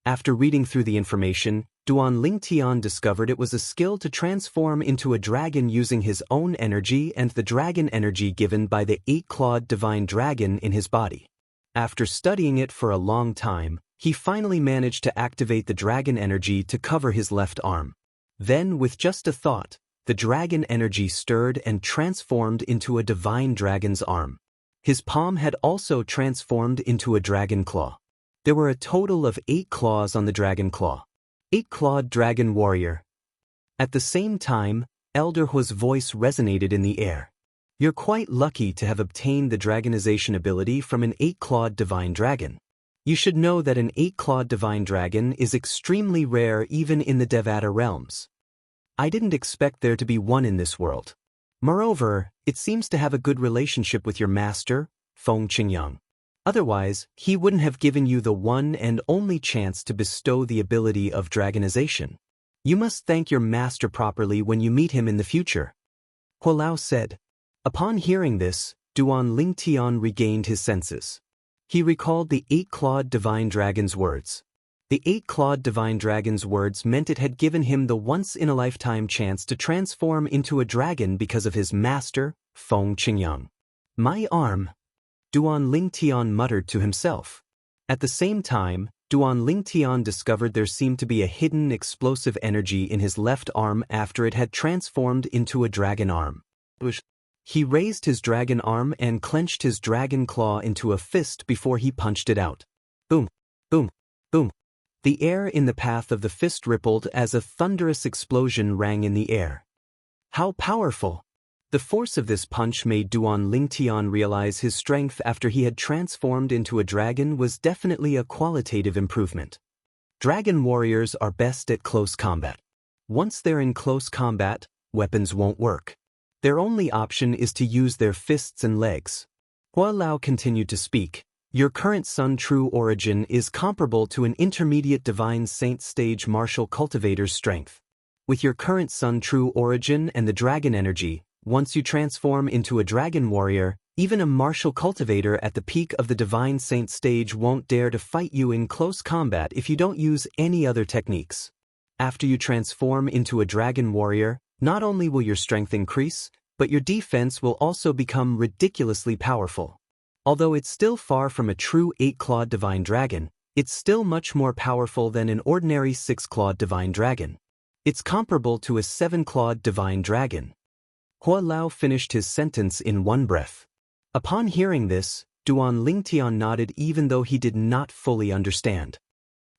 After reading through the information, Duan Lingtian discovered it was a skill to transform into a dragon using his own energy and the dragon energy given by the eight-clawed divine dragon in his body. After studying it for a long time, he finally managed to activate the dragon energy to cover his left arm. Then, with just a thought, the dragon energy stirred and transformed into a divine dragon's arm. His palm had also transformed into a dragon claw. There were a total of 8 claws on the dragon claw. 8-clawed dragon warrior. At the same time, Elder Hua's voice resonated in the air. "You're quite lucky to have obtained the dragonization ability from an 8-clawed divine dragon. You should know that an 8-clawed divine dragon is extremely rare even in the Devata realms. I didn't expect there to be one in this world. Moreover, it seems to have a good relationship with your master, Feng Qingyang. Otherwise, he wouldn't have given you the one and only chance to bestow the ability of dragonization. You must thank your master properly when you meet him in the future." Hua Lao said. Upon hearing this, Duan Lingtian regained his senses. He recalled the eight-clawed divine dragon's words. The eight-clawed divine dragon's words meant it had given him the once-in-a-lifetime chance to transform into a dragon because of his master, Feng Qingyang. My arm, Duan Lingtian muttered to himself. At the same time, Duan Lingtian discovered there seemed to be a hidden explosive energy in his left arm after it had transformed into a dragon arm. He raised his dragon arm and clenched his dragon claw into a fist before he punched it out. Boom, boom, boom. The air in the path of the fist rippled as a thunderous explosion rang in the air. How powerful! The force of this punch made Duan Lingtian realize his strength after he had transformed into a dragon was definitely a qualitative improvement. Dragon warriors are best at close combat. Once they're in close combat, weapons won't work. Their only option is to use their fists and legs. Hua Lao continued to speak. Your current Sun True origin is comparable to an intermediate Divine Saint stage martial cultivator's strength. With your current Sun True origin and the dragon energy, once you transform into a dragon warrior, even a martial cultivator at the peak of the Divine Saint stage won't dare to fight you in close combat if you don't use any other techniques. After you transform into a dragon warrior, not only will your strength increase, but your defense will also become ridiculously powerful. Although it's still far from a true eight-clawed divine dragon, it's still much more powerful than an ordinary six-clawed divine dragon. It's comparable to a seven-clawed divine dragon. Hua Lao finished his sentence in one breath. Upon hearing this, Duan Lingtian nodded even though he did not fully understand.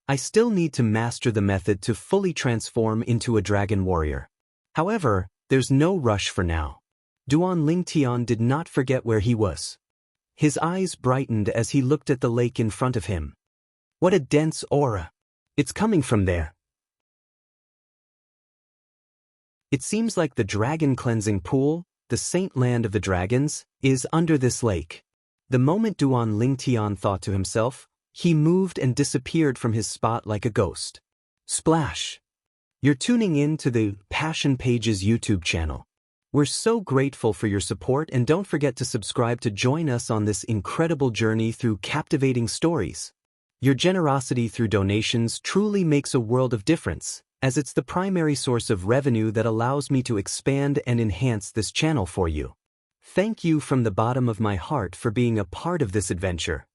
I still need to master the method to fully transform into a dragon warrior. However, there's no rush for now. Duan Lingtian did not forget where he was. His eyes brightened as he looked at the lake in front of him. What a dense aura! It's coming from there. It seems like the dragon cleansing pool, the saint land of the dragons, is under this lake. The moment Duan Lingtian thought to himself, he moved and disappeared from his spot like a ghost. Splash! You're tuning in to the Passion Pages YouTube channel. We're so grateful for your support, and don't forget to subscribe to join us on this incredible journey through captivating stories. Your generosity through donations truly makes a world of difference, as it's the primary source of revenue that allows me to expand and enhance this channel for you. Thank you from the bottom of my heart for being a part of this adventure.